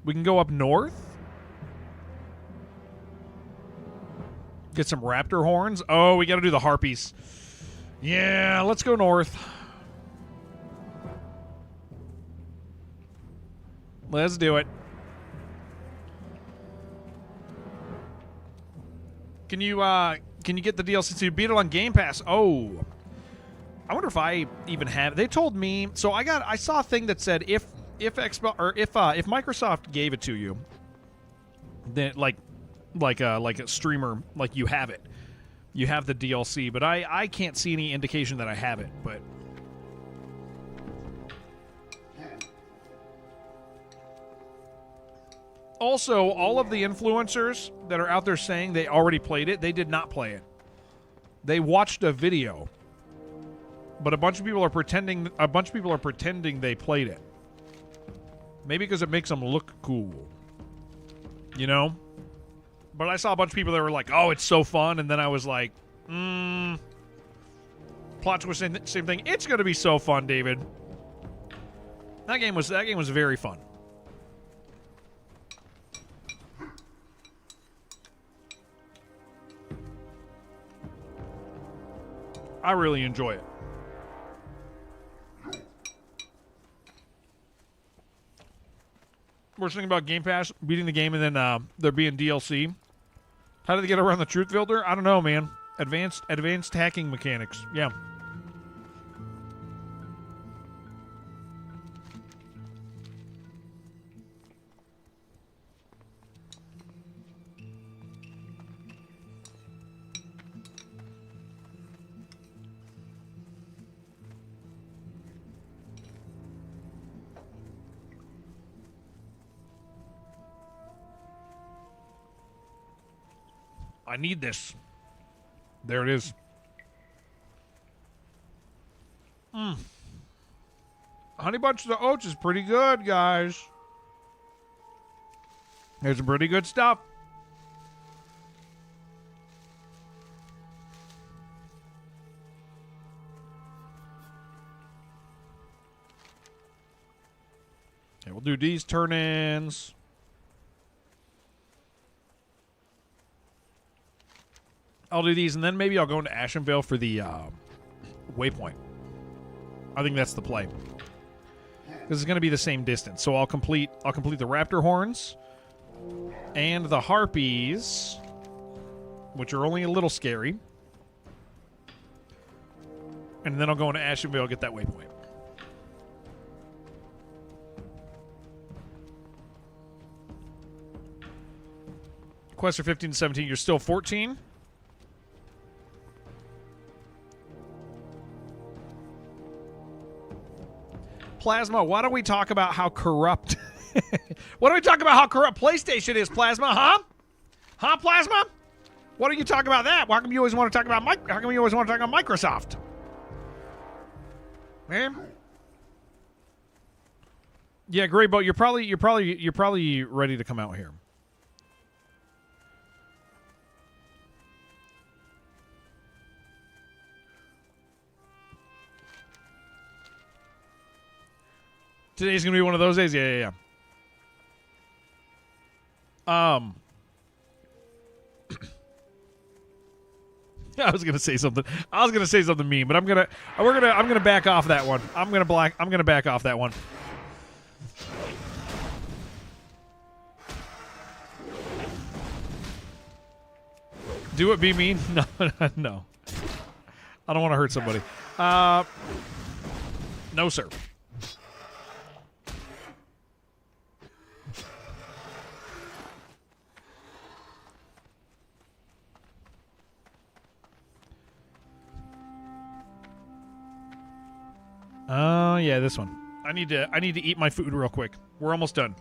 We can go up north. Get some raptor horns. Oh, we got to do the harpies. Yeah, let's go north. Let's do it. Can you get the DLC to beat it on Game Pass? Oh, I wonder if I even have. They told me. So I saw a thing that said if Microsoft gave it to you, then like a streamer, like you have it. You have the DLC, but I can't see any indication that I have it, but... Also, all of the influencers that are out there saying they already played it, they did not play it. They watched a video. But a bunch of people are pretending they played it. Maybe because it makes them look cool. You know? But I saw a bunch of people that were like, "Oh, it's so fun," and then I was like, plot twist, same thing. It's going to be so fun, David. That game was very fun. I really enjoy it. Worst thing about Game Pass, beating the game and then there being DLC. How did they get around the truth filter? I don't know, man. Advanced hacking mechanics. Yeah. I need this. There it is. Honey Bunch of the Oats is pretty good, guys. There's some pretty good stuff. Okay, we'll do these turn-ins. I'll do these, and then maybe I'll go into Ashenvale for the waypoint. I think that's the play. it's going to be the same distance. So I'll complete the raptor horns and the harpies, which are only a little scary. And then I'll go into Ashenvale, get that waypoint. Quests are 15 to 17. You're still 14? Plasma, why don't we talk about how corrupt... Why don't we talk about how corrupt PlayStation is, Plasma, huh? Huh, Plasma? Why don't you talk about that? How come you always want to talk about How come you always want to talk about Microsoft? Man? Yeah, great, but you're probably ready to come out here. Today's gonna be one of those days. Yeah. I was gonna say something. Mean, but I'm gonna back off that one. I'm gonna back off that one. Do it be mean? No, no. I don't want to hurt somebody. No, sir. Oh, yeah, this one. I need to eat my food real quick. We're almost done.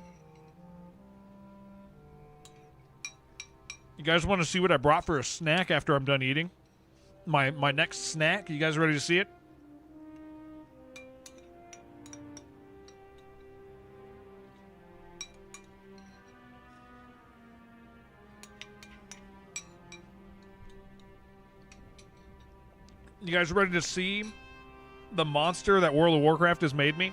You guys want to see what I brought for a snack after I'm done eating? My next snack? You guys ready to see it? You guys ready to see the monster that World of Warcraft has made me?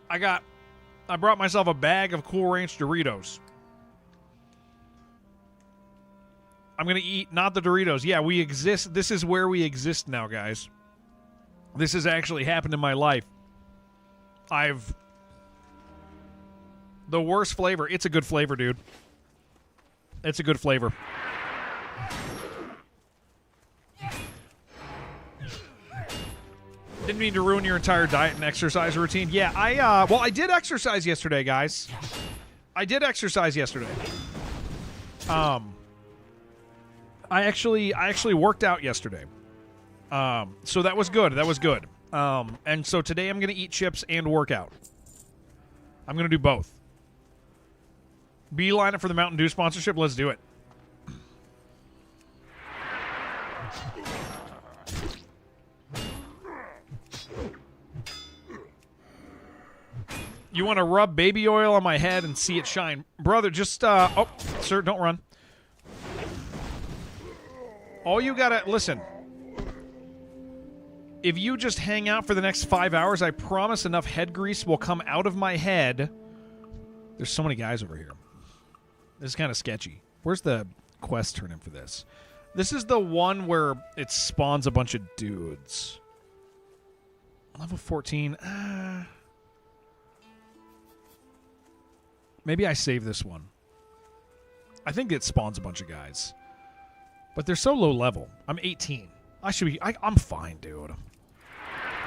I brought myself a bag of Cool Ranch Doritos. I'm going to eat not the Doritos. Yeah, we exist. This is where we exist now, guys. This has actually happened in my life. The worst flavor. It's a good flavor, dude. It's a good flavor. Didn't mean to ruin your entire diet and exercise routine. Yeah, I did exercise yesterday, guys. I did exercise yesterday. I actually worked out yesterday. So that was good. That was good. And so today I'm going to eat chips and work out. I'm going to do both. Beeline it for the Mountain Dew sponsorship. Let's do it. You want to rub baby oil on my head and see it shine. Brother, just, oh, sir, don't run. All you gotta, listen. If you just hang out for the next 5 hours, I promise enough head grease will come out of my head. There's so many guys over here. This is kind of sketchy. Where's the quest turn in for this? This is the one where it spawns a bunch of dudes. Level 14. Maybe I save this one. I think it spawns a bunch of guys. But they're so low level. I'm 18. I should be... I'm fine, dude.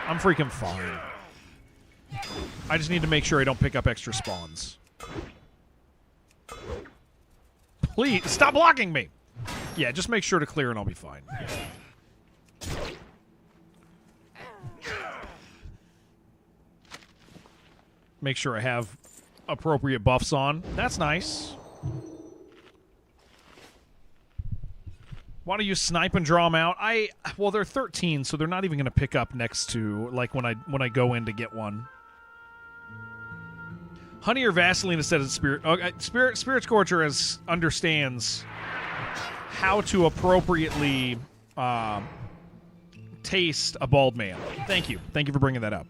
I'm freaking fine. I just need to make sure I don't pick up extra spawns. Please, stop blocking me! Yeah, just make sure to clear and I'll be fine. Make sure I have appropriate buffs on. That's nice. Why don't you snipe and draw them out? Well, they're 13, so they're not even going to pick up next to, like, when I go in to get one. Honey or Vaseline instead of Spirit. Okay, Spirit Scorcher understands how to appropriately taste a bald man. Thank you for bringing that up.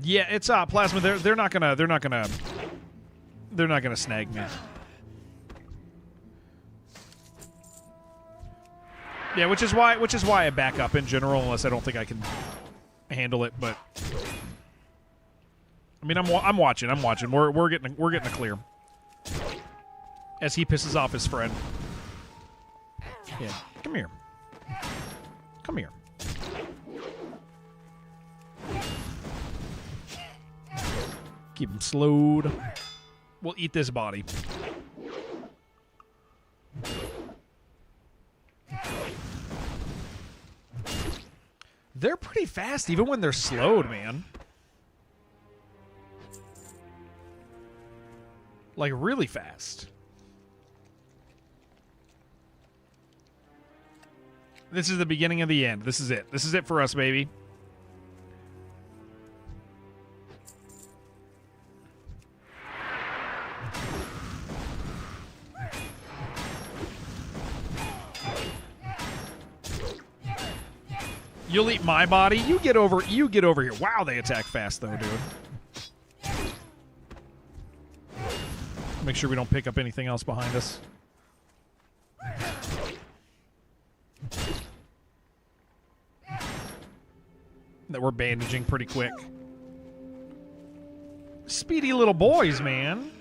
Yeah, it's Plasma. They're not gonna snag me. Yeah, which is why I back up in general, unless I don't think I can handle it. But I mean, I'm watching. We're getting a clear as he pisses off his friend. Yeah, come here. Come here. Keep him slowed. We'll eat this body. They're pretty fast, even when they're slowed, man. Like, really fast. This is the beginning of the end. This is it. This is it for us, baby. You'll eat my body. You get over here. Wow, they attack fast though, dude. Make sure we don't pick up anything else behind us. That we're bandaging pretty quick. Speedy little boys, man.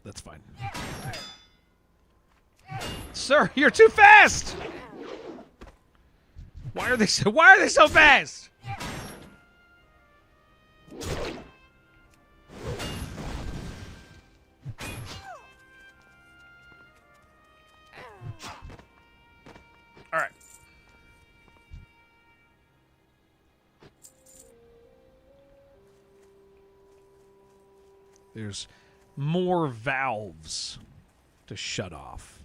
That's fine. Sir, you're too fast. Why are they so fast? All right. There's more valves to shut off.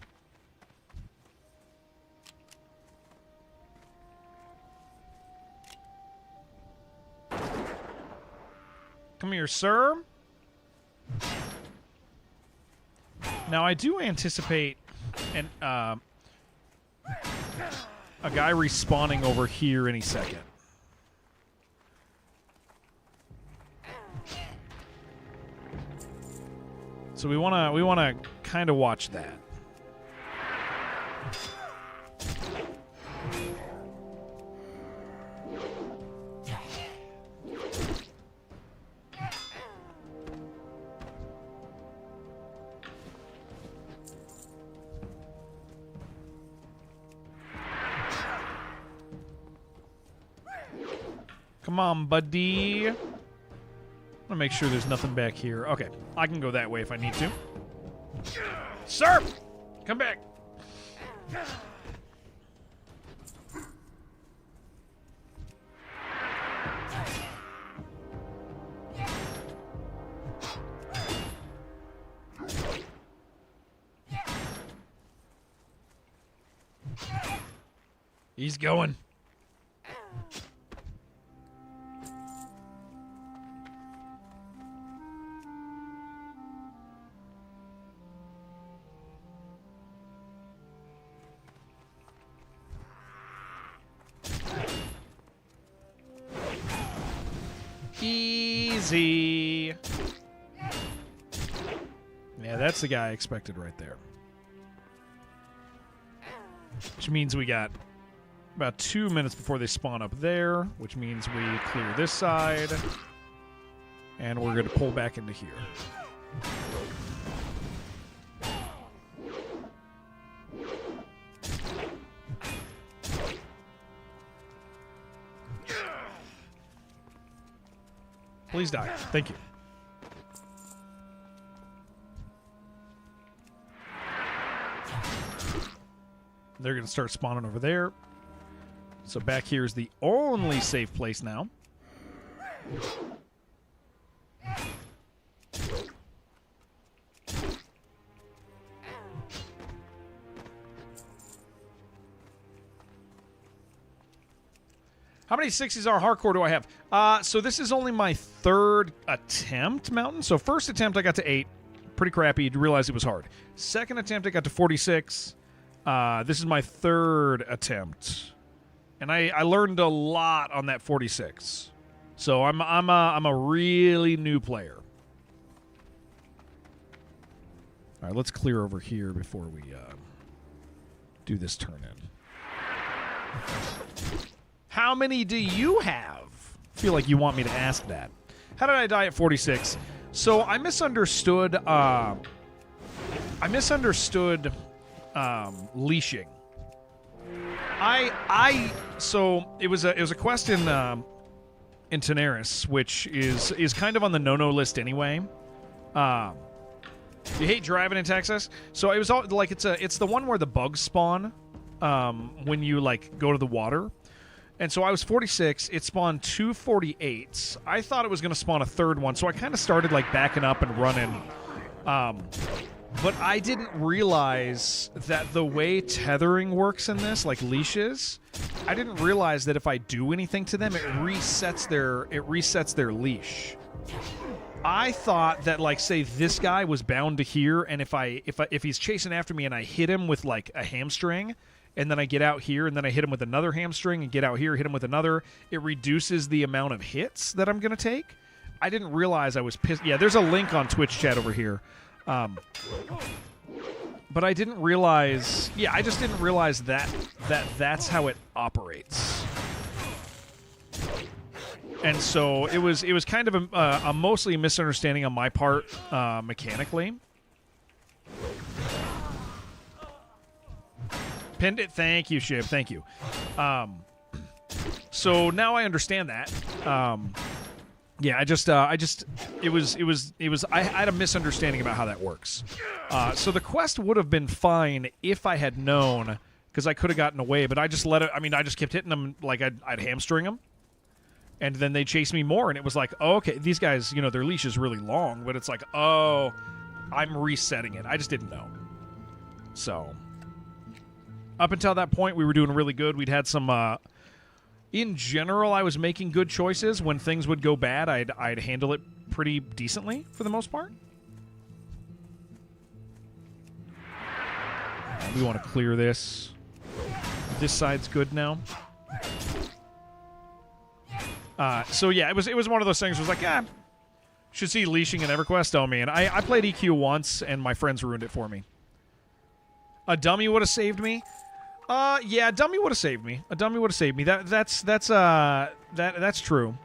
Come here, sir. Now, I do anticipate a guy respawning over here any second. So we wanna kind of watch that. Come on, buddy. I want to make sure there's nothing back here. Okay, I can go that way if I need to. Sir! Come back! He's going. Easy. Yeah, that's the guy I expected right there. Which means we got about 2 minutes before they spawn up there, which means we clear this side. And we're going to pull back into here. Please die. Thank you. they're going to start spawning over there. So back here is the only safe place now. How many 60s are hardcore do I have? So this is only my third attempt, Mountain. So first attempt I got to 8. Pretty crappy. You realize it was hard. Second attempt I got to 46. This is my third attempt. And I learned a lot on that 46. So I'm a really new player. All right, let's clear over here before we do this turn-in. How many do you have? I feel like you want me to ask that. How did I die at 46? So I misunderstood. Leashing. So it was a quest in Tenaris, which is kind of on the no list anyway. You hate driving in Texas, so it was all like it's the one where the bugs spawn when you like go to the water. And so I was 46. It spawned 2 48s. I thought it was going to spawn a third one, so I kind of started like backing up and running. But I didn't realize that the way tethering works in this, like leashes, I didn't realize that if I do anything to them, it resets their leash. I thought that, like, say this guy was bound to here, and if he's chasing after me and I hit him with like a hamstring, and then I get out here, and then I hit him with another hamstring, and get out here, hit him with another, it reduces the amount of hits that I'm gonna take. I didn't realize I was pissed. Yeah, there's a link on Twitch chat over here. But I didn't realize. Yeah, I just didn't realize that's how it operates. And so it was kind of a mostly a misunderstanding on my part mechanically. Pinned it. Thank you, Shiv. Thank you. So now I understand that. Yeah, I had a misunderstanding about how that works. So the quest would have been fine if I had known, because I could have gotten away, but I just let it. I mean, I just kept hitting them like I'd hamstring them, and then they chased me more, and it was like, oh, okay, these guys, you know, their leash is really long, but it's like, oh, I'm resetting it. I just didn't know. So up until that point, we were doing really good. We'd had some. In general, I was making good choices. When things would go bad, I'd handle it pretty decently for the most part. We want to clear this. This side's good now. So yeah, it was one of those things. It was like, should see leashing in EverQuest. Oh man, I played EQ once and my friends ruined it for me. A dummy would have saved me. Yeah, a dummy would have saved me. A dummy would have saved me. That's true.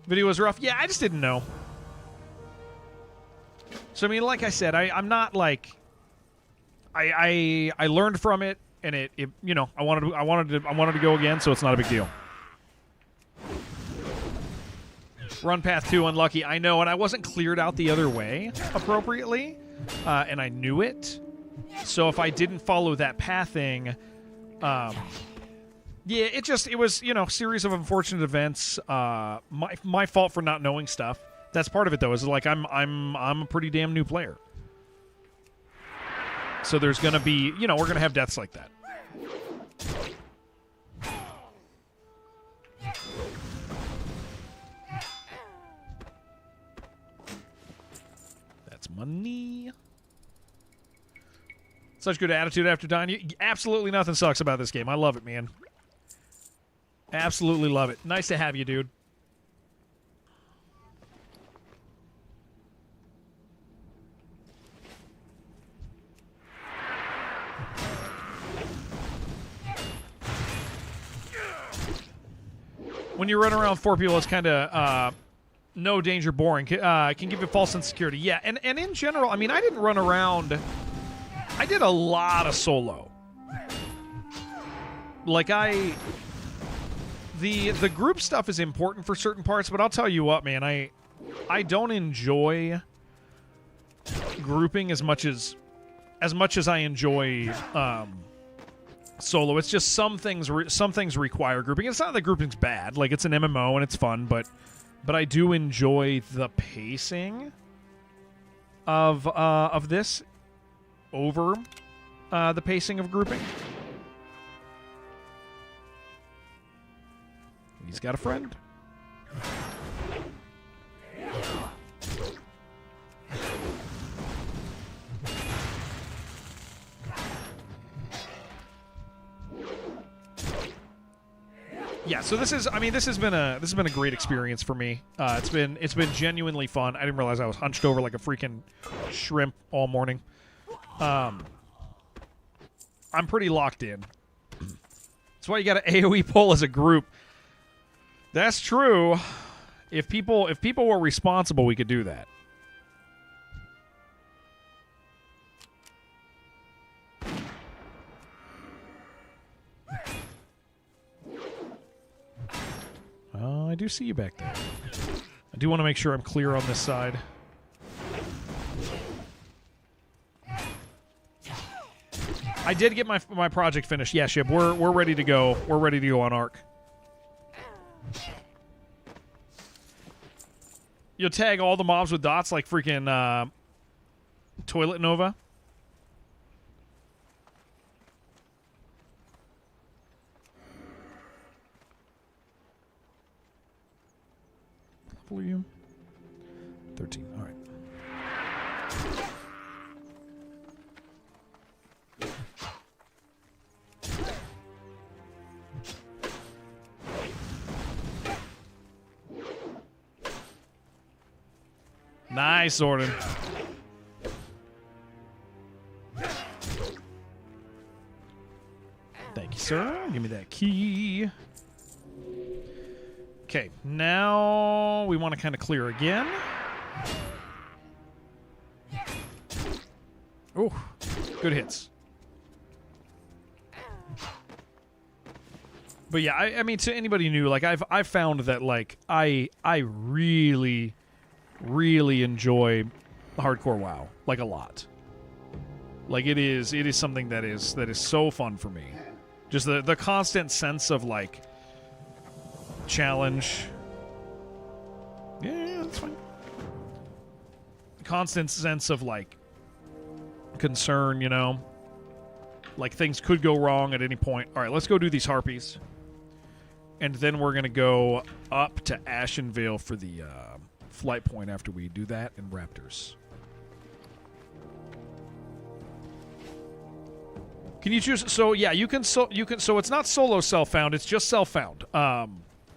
Video was rough. Yeah, I just didn't know. So I mean, like I said, I'm not like I learned from it, and it you know, I wanted to go again, so it's not a big deal. Run path 2 unlucky. I know, and I wasn't cleared out the other way appropriately. And I knew it. So if I didn't follow that pathing, yeah, it was, you know, series of unfortunate events. My fault for not knowing stuff. That's part of it, though. Is like I'm a pretty damn new player. So there's gonna be, you know, we're gonna have deaths like that. That's money. Such good attitude after dying. Absolutely nothing sucks about this game. I love it, man. Absolutely love it. Nice to have you, dude. When you run around 4 people, it's kind of no danger, boring. Can give you false insecurity. Yeah, and in general, I mean, I didn't run around. I did a lot of solo. Like the group stuff is important for certain parts, but I'll tell you what, man, I don't enjoy grouping as much as I enjoy solo. It's just some things require grouping. It's not that grouping's bad. Like, it's an MMO and it's fun, but I do enjoy the pacing of this over the pacing of grouping. He's got a friend. Yeah, so this has been a great experience for me. It's been genuinely fun. I didn't realize I was hunched over like a freaking shrimp all morning. I'm pretty locked in. That's why you got to AoE pull as a group. That's true. If people were responsible, we could do that. I do see you back there. I do want to make sure I'm clear on this side. I did get my project finished. Yeah, Ship, we're ready to go. We're ready to go on Arc. You'll tag all the mobs with dots like freaking Toilet Nova. Level are you? 13. All right. Nice, Orden. Thank you, sir. Give me that key. Okay, now we want to kind of clear again. Oh, good hits. But yeah, I mean, to anybody new, like I've found that like I really enjoy hardcore WoW, like a lot. Like it is something that is so fun for me. Just the constant sense of like challenge. Yeah, that's fine. Constant sense of like concern, you know, like things could go wrong at any point. All right, let's go do these harpies, and then we're gonna go up to Ashenvale for the flight point after we do that in Raptors. Can you choose? So yeah, you can. So it's not solo self-found. It's just self-found.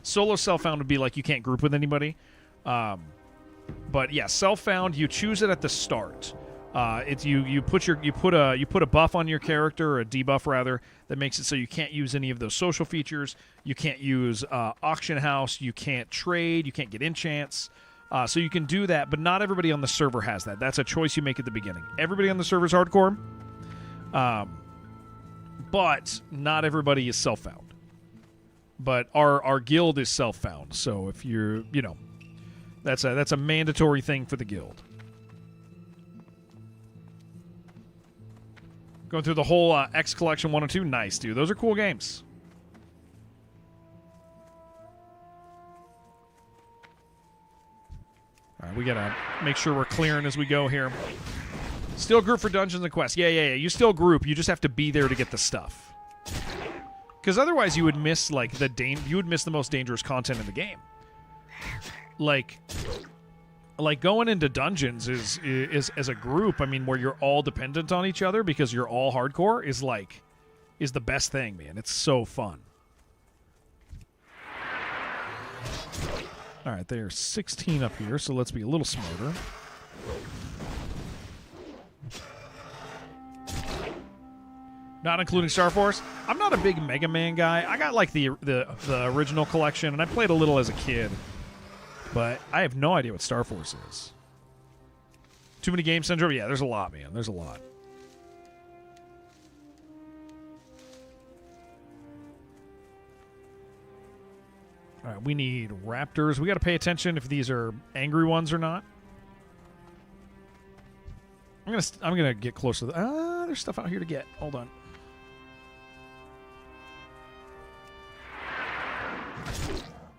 Solo self-found would be like you can't group with anybody. But yeah, self-found. You choose it at the start. It's you put a buff on your character, or a debuff rather, that makes it so you can't use any of those social features. You can't use auction house. You can't trade. You can't get enchants. So you can do that, but not everybody on the server has that. That's a choice you make at the beginning. Everybody on the server is hardcore, but not everybody is self-found. But our guild is self-found, so if you're, you know, that's a mandatory thing for the guild. Going through the whole X Collection 1 and 2, nice, dude. Those are cool games. All right, we gotta make sure we're clearing as we go here. Still group for dungeons and quests. Yeah. You still group. You just have to be there to get the stuff. Because otherwise, you would miss like you would miss the most dangerous content in the game. Like going into dungeons is as a group. I mean, where you're all dependent on each other because you're all hardcore is the best thing, man. It's so fun. All right, there's 16 up here, so let's be a little smarter. Not including Star Force. I'm not a big Mega Man guy. I got like the original collection, and I played a little as a kid. But I have no idea what Star Force is. Too many game syndrome? Yeah, there's a lot, man. There's a lot. All right, we need raptors. We got to pay attention if these are angry ones or not. I'm gonna get close to the. There's stuff out here to get. Hold on.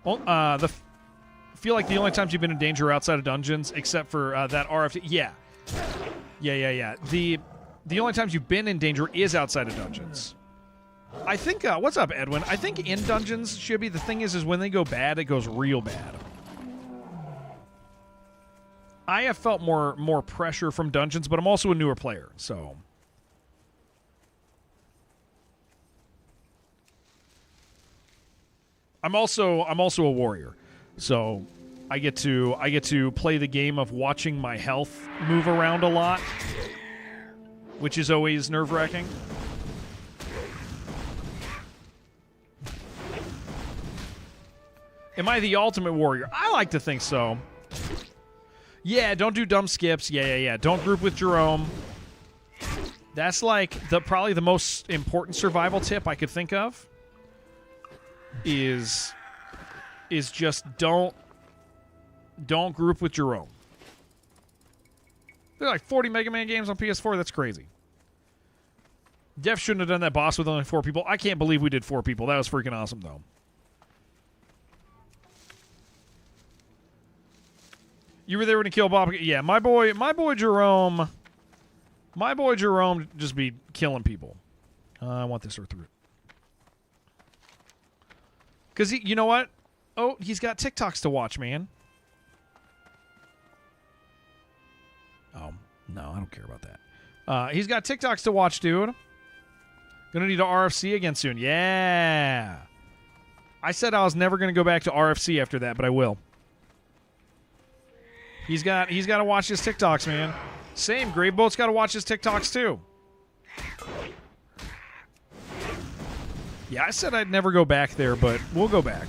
Well, feel like the only times you've been in danger are outside of dungeons, except for that RFD. Yeah. The only times you've been in danger is outside of dungeons. I think. What's up, Edwin? I think in dungeons, Shibby, the thing is when they go bad, it goes real bad. I have felt more pressure from dungeons, but I'm also a newer player, so. I'm also a warrior, so I get to play the game of watching my health move around a lot, which is always nerve-wracking. Am I the ultimate warrior? I like to think so. Yeah, don't do dumb skips. Yeah. Don't group with Jerome. That's like probably the most important survival tip I could think of. Is just don't group with Jerome. There are like 40 Mega Man games on PS4. That's crazy. Def shouldn't have done that boss with only 4 people. I can't believe we did 4 people. That was freaking awesome, though. You were there when he killed Bob. Yeah, my boy Jerome. My boy Jerome just be killing people. I want this Earth Root. Because, you know what? Oh, he's got TikToks to watch, man. Oh, no, I don't care about that. He's got TikToks to watch, dude. Gonna need an RFC again soon. Yeah. I said I was never gonna go back to RFC after that, but I will. He's got to watch his TikToks, man. Same, Graveboat's got to watch his TikToks too. Yeah, I said I'd never go back there, but we'll go back.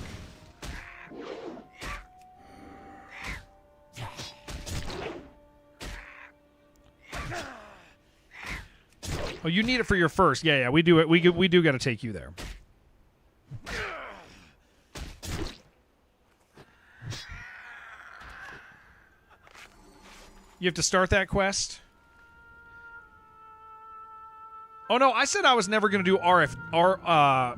Oh, you need it for your first. Yeah, we do it. We do got to take you there. You have to start that quest? Oh, no, I said I was never going to do RFD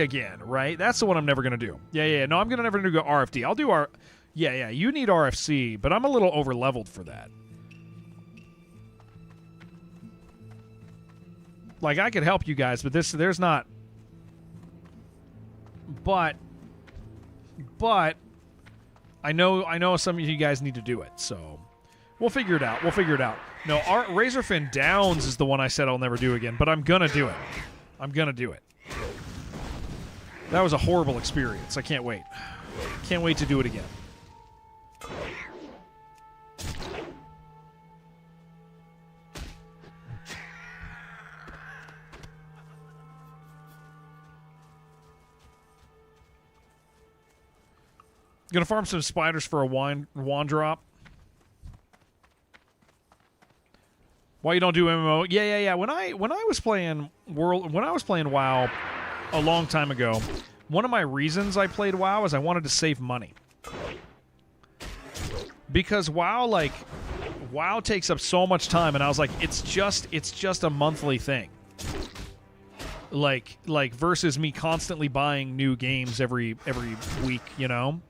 again, right? That's the one I'm never going to do. Yeah. No, I'm going to never do RFD. I'll do Yeah, you need RFC, but I'm a little over-leveled for that. Like, I could help you guys, but there's not... But... I know some of you guys need to do it, so we'll figure it out. No, Razorfin Downs is the one I said I'll never do again, but I'm gonna do it. That was a horrible experience. I can't wait. Can't wait to do it again. Gonna farm some spiders for a wand drop. Why you don't do MMO? Yeah. When I was playing WoW a long time ago, one of my reasons I played WoW is I wanted to save money. Because WoW takes up so much time, and I was like, it's just a monthly thing. Like versus me constantly buying new games every week, you know?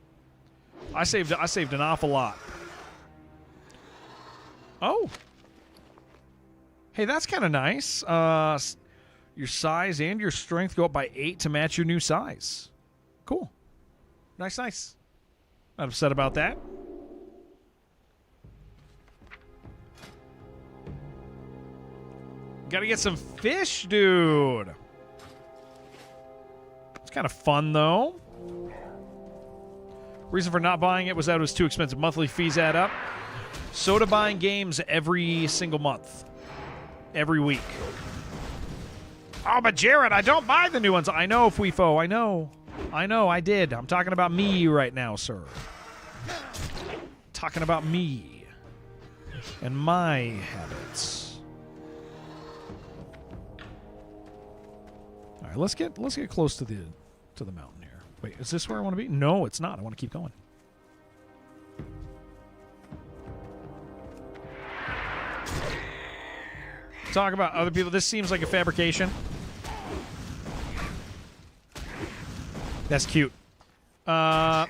I saved an awful lot. Oh. Hey, that's kind of nice. Your size and your strength go up by 8 to match your new size. Cool. Nice. Not upset about that. Gotta get some fish, dude. It's kind of fun, though. Reason for not buying it was that it was too expensive. Monthly fees add up. So to buying games every single month. Every week. Oh, but Jared, I don't buy the new ones. I know, Fuifo. I know, I did. I'm talking about me right now, sir. Talking about me. And my habits. All right, let's get close to the mountain here. Wait, is this where I want to be? No, it's not. I want to keep going. Talk about other people. This seems like a fabrication. That's cute. Lucky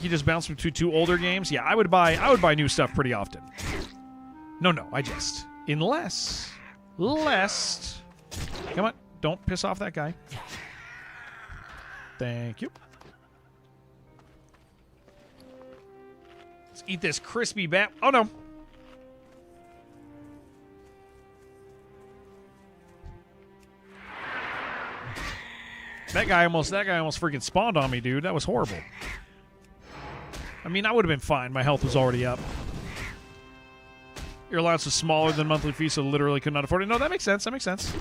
just bounced between two older games. Yeah, I would buy new stuff pretty often. No, I just. Unless. Come on, don't piss off that guy. Thank you. Let's eat this crispy bat. Oh no. That guy almost freaking spawned on me, dude. That was horrible. I mean, I would have been fine. My health was already up. Your allowance was smaller than monthly fee, so literally could not afford it. No, that makes sense. That makes sense.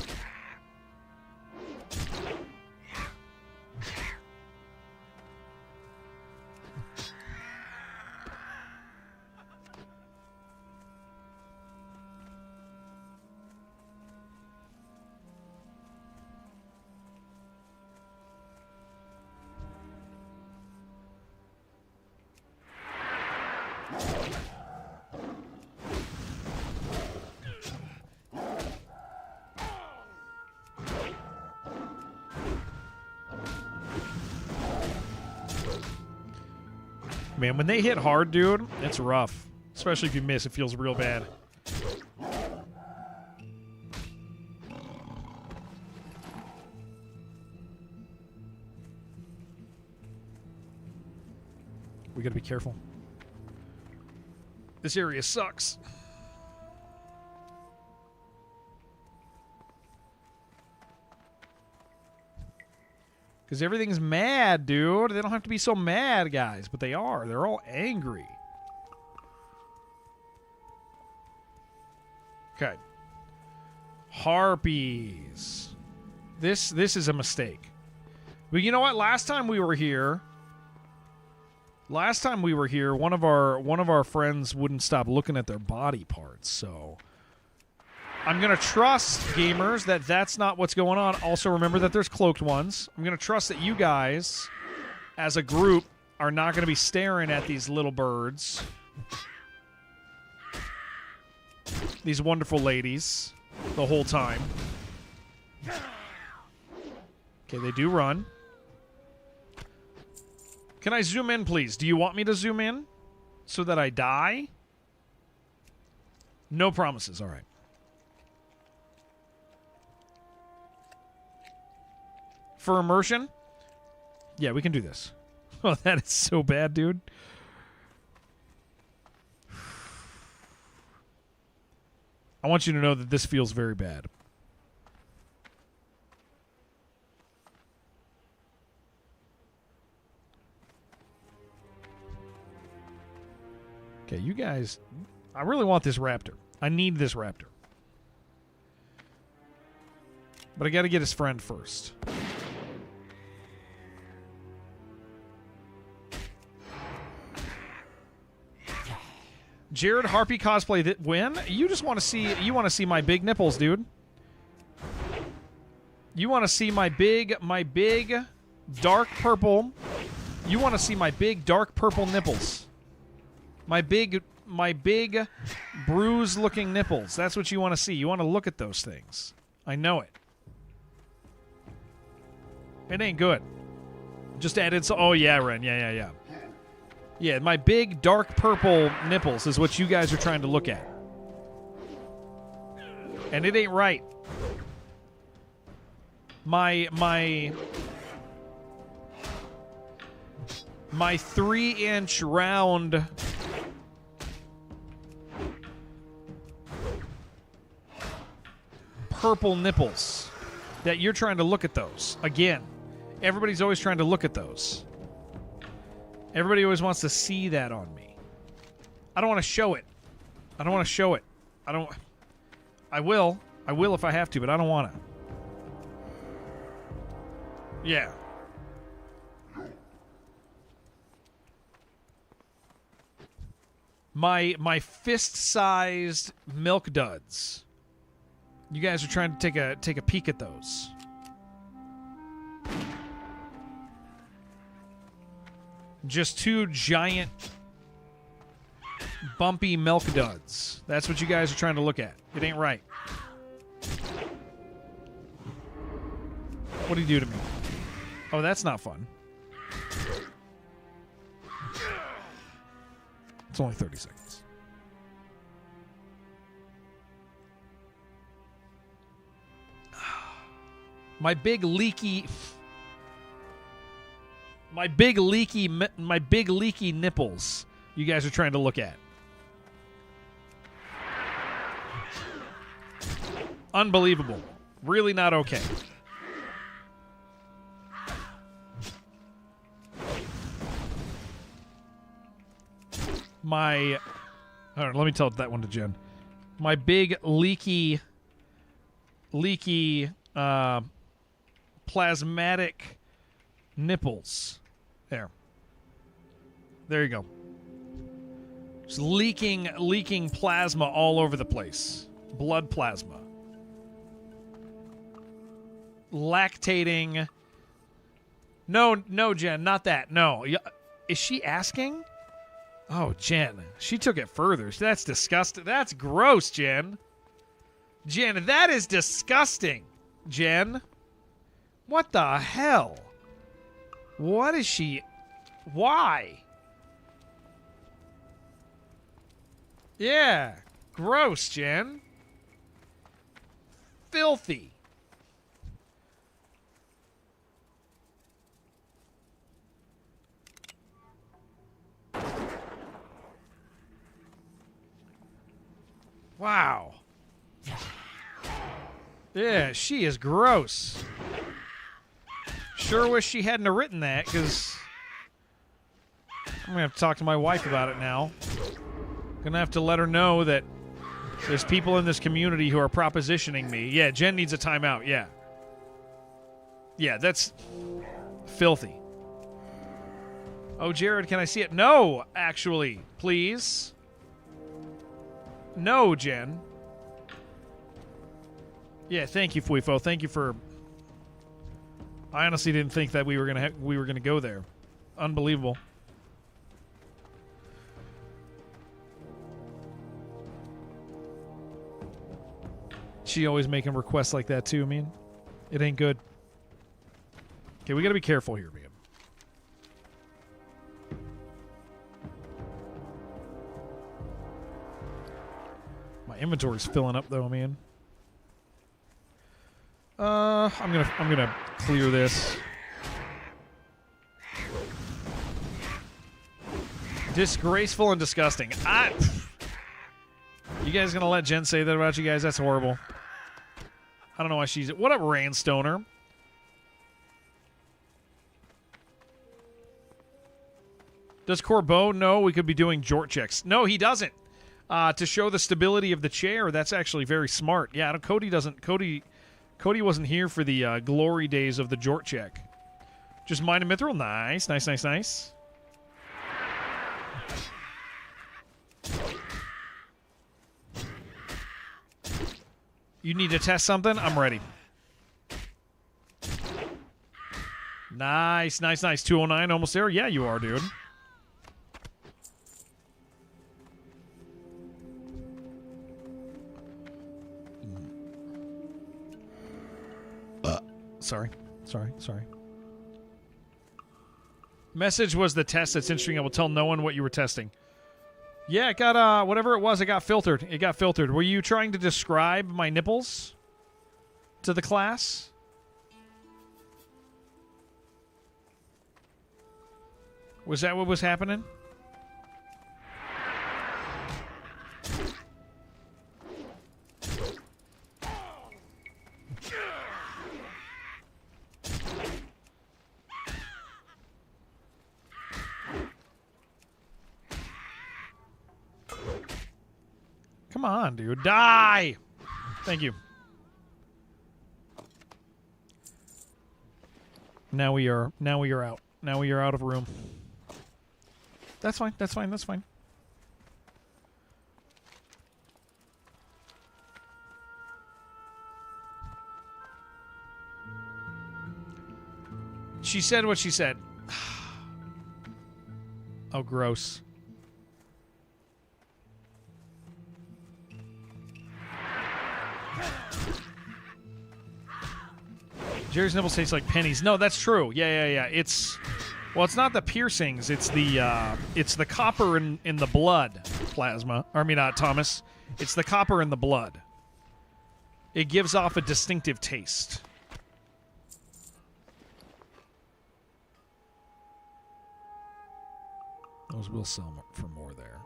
Man, when they hit hard, dude, it's rough. Especially if you miss, it feels real bad. We gotta be careful. This area sucks. Because everything's mad, dude. They don't have to be so mad, guys. But they are. They're all angry. Okay. Harpies. This is a mistake. But you know what? Last time we were here, one of our friends wouldn't stop looking at their body parts. So I'm going to trust, gamers, that that's not what's going on. Also, remember that there's cloaked ones. I'm going to trust that you guys, as a group, are not going to be staring at these little birds. These wonderful ladies the whole time. Okay, they do run. Can I zoom in, please? Do you want me to zoom in so that I die? No promises. All right. For immersion? Yeah, we can do this. Oh, that is so bad, dude. I want you to know that this feels very bad. Okay, you guys... I really want this raptor. I need this raptor. But I gotta get his friend first. Jared, Harpy cosplay that win? You just want to see my big nipples, dude. You want to see my big dark purple. You want to see my big dark purple nipples. My big bruised looking nipples. That's what you want to see. You want to look at those things. I know it. It ain't good. Just added so oh yeah, Ren. Yeah. Yeah, my big dark purple nipples is what you guys are trying to look at. And it ain't right. My 3-inch round purple nipples that you're trying to look at those. Again, everybody's always trying to look at those. Everybody always wants to see that on me. I don't want to show it. I will if I have to, but I don't want to. Yeah. My fist-sized milk duds. You guys are trying to take a peek at those. Just two giant bumpy milk duds. That's what you guys are trying to look at. It ain't right. What do you do to me? Oh, that's not fun. It's only 30 seconds. My big leaky nipples. You guys are trying to look at. Unbelievable. Really not okay. My... All right, let me tell that one to Jen. My big leaky plasmatic nipples. There you go. Just leaking plasma all over the place. Blood plasma. Lactating. No, Jen, not that. No. Is she asking? Oh, Jen. She took it further. That's disgusting. That's gross, Jen. Jen, that is disgusting. Jen. What the hell? What is she... Why? Yeah. Gross, Jen. Filthy. Wow. Yeah, she is gross. Sure wish she hadn't have written that, because I'm going to have to talk to my wife about it now. Going to have to let her know that there's people in this community who are propositioning me. Yeah, Jen needs a timeout, yeah. Yeah, that's filthy. Oh, Jared, can I see it? No, actually, please. No, Jen. Yeah, thank you, Fuifo. Thank you for... I honestly didn't think that we were gonna go there. Unbelievable. She always making requests like that too, man. It ain't good. Okay, we gotta be careful here, man. My inventory's filling up though, man. I'm gonna clear this. Disgraceful and disgusting. You guys gonna let Jen say that about you guys? That's horrible. I don't know why she's... What up, Randstoner? Does Corbeau know we could be doing jort checks? No, he doesn't. To show the stability of the chair, that's actually very smart. Yeah, Cody doesn't... Cody wasn't here for the glory days of the jort check. Just mine and mithril. Nice, nice, nice, nice. You need to test something? I'm ready. Nice, nice, nice. 209, almost there. Yeah, you are, dude. Sorry. Message was the test. That's interesting. I will tell no one what you were testing. Yeah, it got, whatever it was, it got filtered. It got filtered. Were you trying to describe my nipples to the class? Was that what was happening? Come on, dude. Die! Thank you. Now we are out. Now we are out of room. That's fine. That's fine. That's fine. She said what she said. Oh, gross. Jerry's nibbles taste like pennies. No, that's true. Yeah. It's not the piercings. It's the copper in the blood. Plasma. I mean, Thomas. It's the copper in the blood. It gives off a distinctive taste. Those will sell for more there.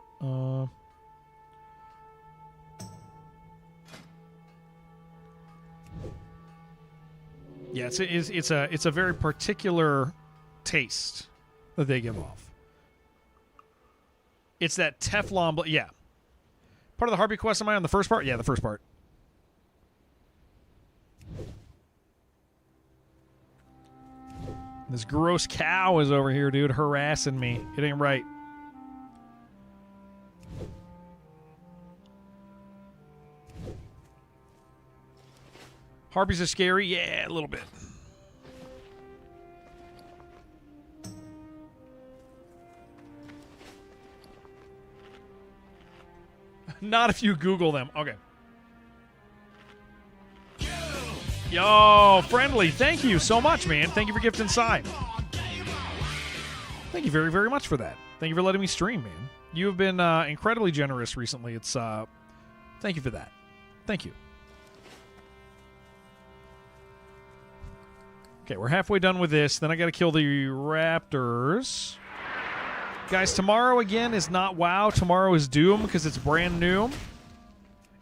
Yeah, it's a very particular taste that they give off. It's that Teflon. Yeah. Part of the Harpy quest, am I on the first part? Yeah, the first part. This gross cow is over here, dude, harassing me. It ain't right. Harpies are scary? Yeah, a little bit. Not if you Google them. Okay. Yo, Friendly, thank you so much, man. Thank you for gifting Side. Thank you very, very much for that. Thank you for letting me stream, man. You have been incredibly generous recently. It's thank you for that. Thank you. Okay, we're halfway done with this. Then I got to kill the raptors. Guys, tomorrow again is not WoW. Tomorrow is Doom because it's brand new.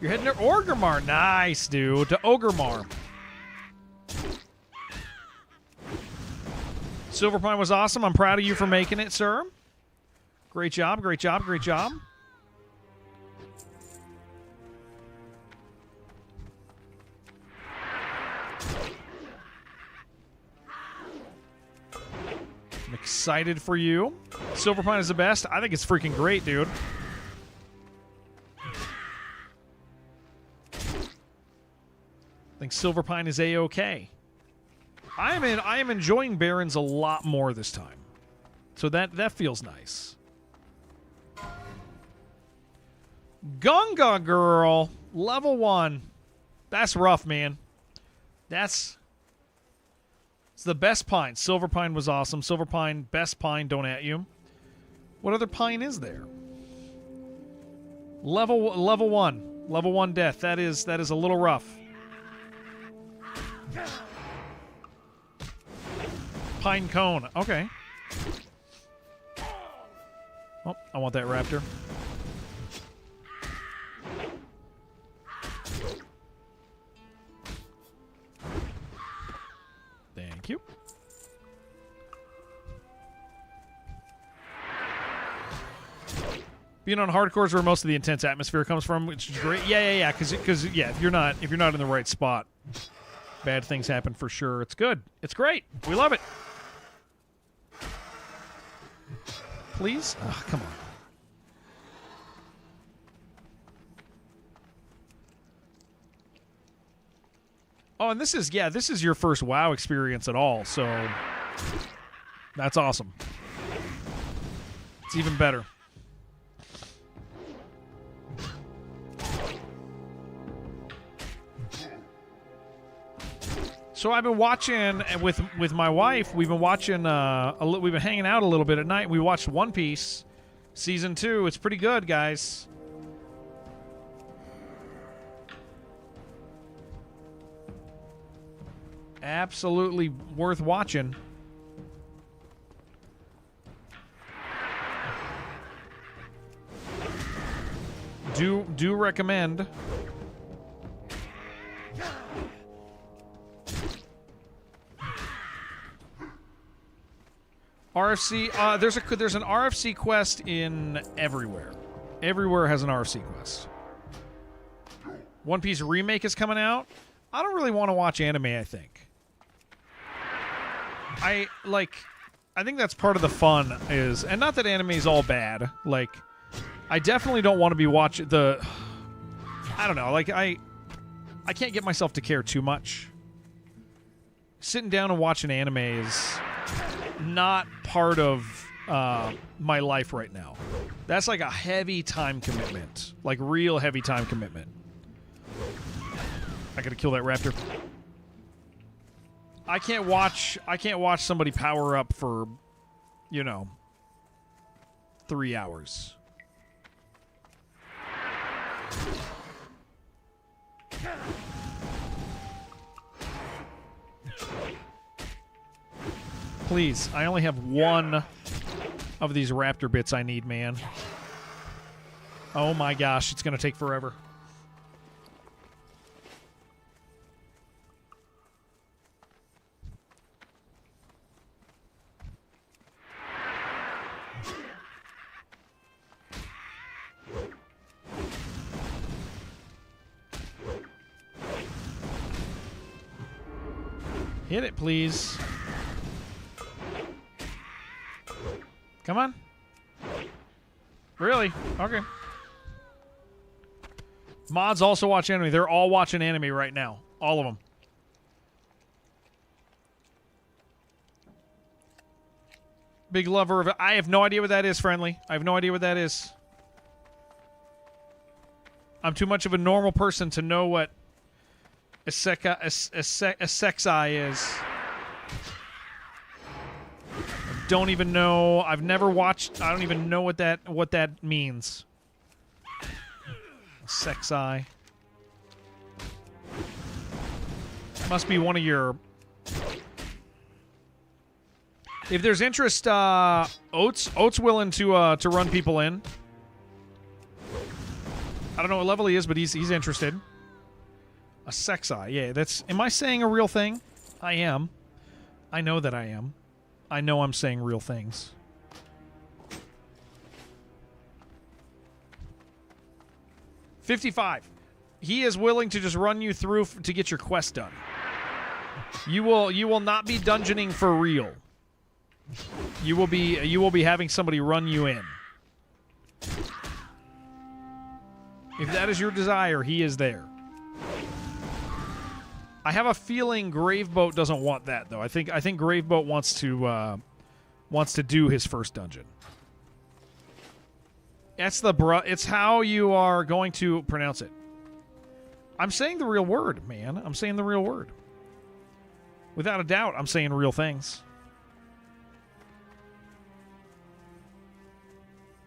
You're heading to Orgrimmar. Nice, dude. To Orgrimmar. Silverpine was awesome. I'm proud of you for making it, sir. Great job, great job, great job. I'm excited for you. Silverpine is the best. I think it's freaking great, dude. I think Silverpine is A-OK. I am enjoying Barons a lot more this time. So that feels nice. Gunga Girl, level 1. That's rough, man. It's the best pine. Silver Pine was awesome. Silver Pine, best pine, don't at you. What other pine is there? Level 1. Level 1 death. That is a little rough. Pine cone. Okay. Oh, I want that raptor. Thank you. Being on hardcore is where most of the intense atmosphere comes from, which is great. Yeah. Because if you're not in the right spot, bad things happen for sure. It's good. It's great. We love it. Please? Oh, come on. Oh, and this is your first WoW experience at all, so that's awesome. It's even better. So I've been watching with my wife. We've been watching. We've been hanging out a little bit at night. We watched One Piece, season 2. It's pretty good, guys. Absolutely worth watching. Do recommend. RFC, there's an RFC quest in everywhere. Everywhere has an RFC quest. One Piece remake is coming out. I don't really want to watch anime, I think. I think that's part of the fun is, and not that anime is all bad. Like, I definitely don't want to be watching I don't know, like I can't get myself to care too much. Sitting down and watching anime is not part of my life right now. That's like a heavy time commitment. Like real heavy time commitment. I gotta kill that raptor. I can't watch somebody power up for, 3 hours. Please, I only have one of these raptor bits I need, man. Oh my gosh, it's going to take forever. Hit it, please. Come on. Really? Okay. Mods also watch anime. They're all watching anime right now. All of them. Big lover of it. I have no idea what that is, friendly. I have no idea what that is. I'm too much of a normal person to know what a sexi is. Don't even know. I've never watched. I don't even know what that means. Sexi. Must be one of your. If there's interest, Oat's willing to run people in. I don't know what level he is, but he's interested. A sexi, yeah. That's. Am I saying a real thing? I am. I know that I am. I know I'm saying real things. $55. He is willing to just run you through to get your quest done. You will not be dungeoning for real. You will be having somebody run you in. If that is your desire, he is there. I have a feeling Graveboat doesn't want that though. I think Graveboat wants to do his first dungeon. That's it's how you are going to pronounce it. I'm saying the real word, man. I'm saying the real word. Without a doubt, I'm saying real things.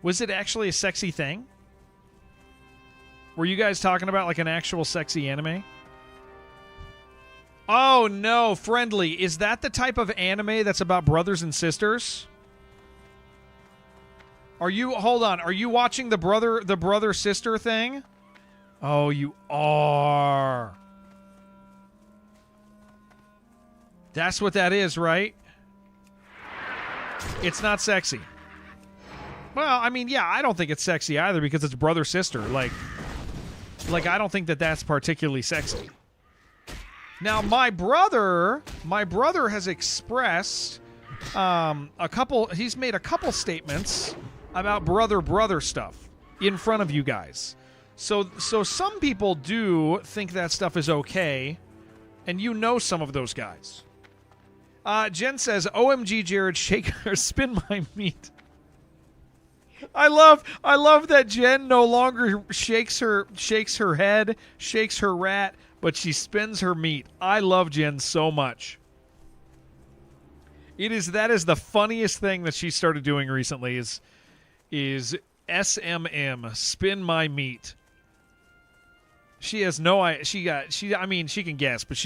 Was it actually a sexy thing? Were you guys talking about like an actual sexy anime? Oh no, friendly. Is that the type of anime that's about brothers and sisters? Hold on, are you watching the brother sister thing? Oh, you are. That's what that is, right? It's not sexy. Well, I mean, yeah, I don't think it's sexy either because it's brother sister. Like I don't think that that's particularly sexy. Now, my brother has expressed he's made a couple statements about brother stuff in front of you guys. So some people do think that stuff is okay, and you know some of those guys. Jen says, OMG, Jared, shake or spin my meat. I love that Jen no longer shakes her head, shakes her rat, but she spins her meat. I love Jen so much. That is the funniest thing that she started doing recently is SMM, spin my meat. She has no idea. I mean, she can guess, but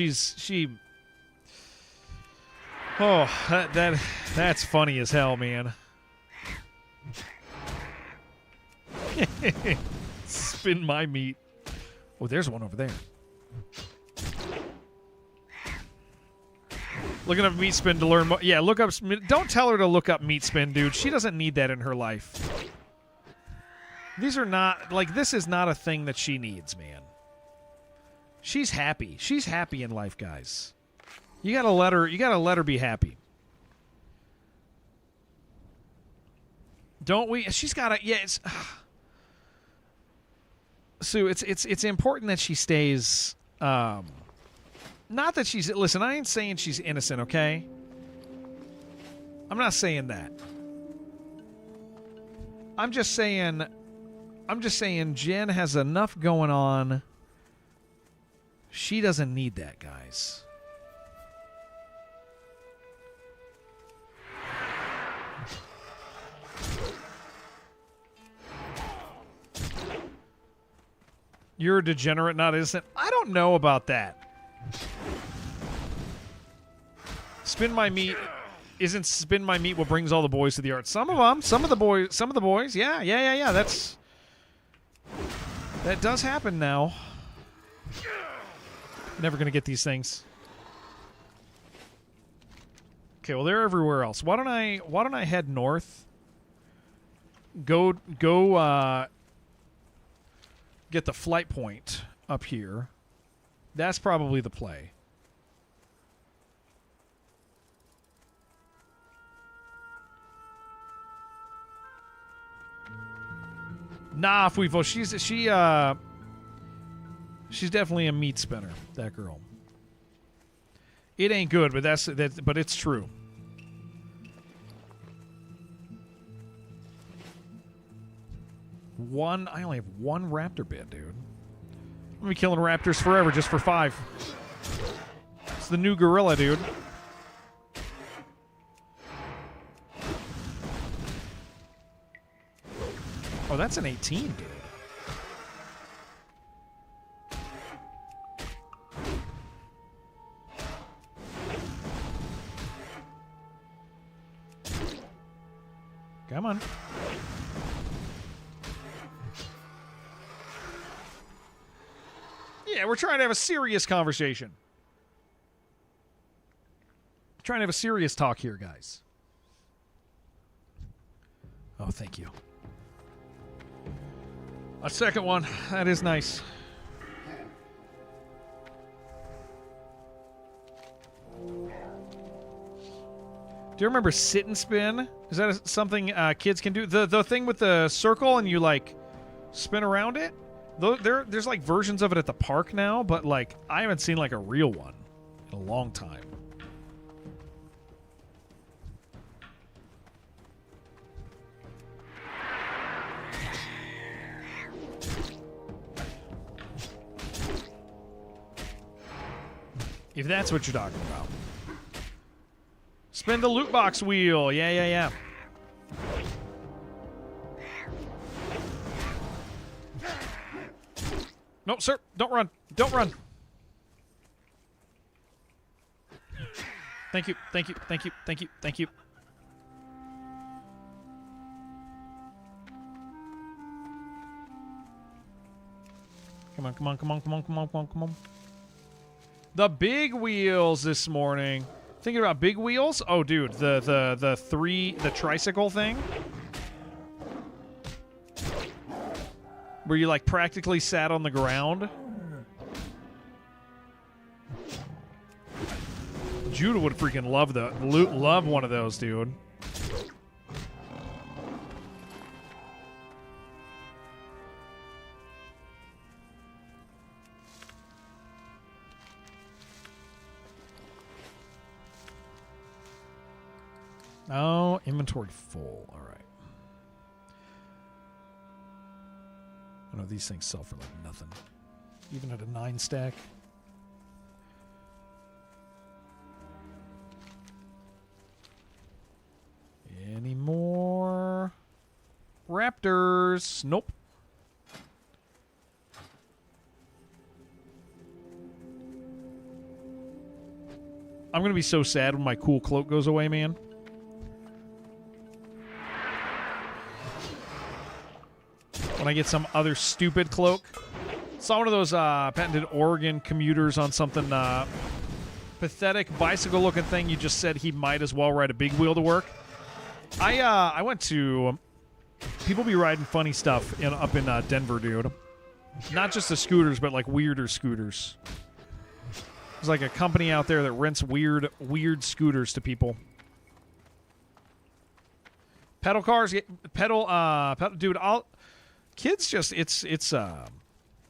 that's funny as hell, man. Spin my meat. Oh, there's one over there. Looking up meat spin to learn more. Yeah, look up. Don't tell her to look up meat spin, dude. She doesn't need that in her life. These are not this is not a thing that she needs, man. She's happy. She's happy in life, guys. You gotta let her be happy. Don't we? She's gotta. Yeah, it's. Sue, it's important that she stays. Not that she's. Listen, I ain't saying she's innocent, okay? I'm not saying that. I'm just saying Jen has enough going on. She doesn't need that, guys. You're a degenerate, not innocent. I don't know about that. Spin my meat. Isn't spin my meat what brings all the boys to the art? Some of them. Some of the boys. Yeah. That does happen now. Never going to get these things. Okay, well, they're everywhere else. Why don't I head north? Go get the flight point up here. That's probably the play. Nah, Fuifo, she's definitely a meat spinner, that girl. It ain't good, but it's true. I only have one raptor bit, dude. I'm gonna be killing raptors forever just for 5. It's the new gorilla, dude. Oh, that's an 18, dude. Come on. Yeah, we're trying to have a serious conversation. Trying to have a serious talk here, guys. Oh, thank you. A second one. That is nice. Do you remember sit and spin? Is that something kids can do? The thing with the circle and you like spin around it? There's like versions of it at the park now, but like I haven't seen like a real one in a long time. If that's what you're talking about. Spin the loot box wheel. Yeah. No, sir. Don't run. Don't run. Thank you. Come on. The big wheels this morning. Thinking about big wheels? Oh, dude, the tricycle thing, where you like practically sat on the ground. Judah would freaking love one of those, dude. Oh, inventory full. All right. I know these things sell for like nothing. Even at a 9 stack. Any more raptors? Nope. I'm going to be so sad when my cool cloak goes away, man. When I get some other stupid cloak. Saw one of those patented Oregon commuters on something pathetic bicycle-looking thing. You just said he might as well ride a big wheel to work. I went to... people be riding funny stuff up in Denver, dude. Not just the scooters, but like weirder scooters. There's like a company out there that rents weird scooters to people. Pedal cars, dude. Kids just it's I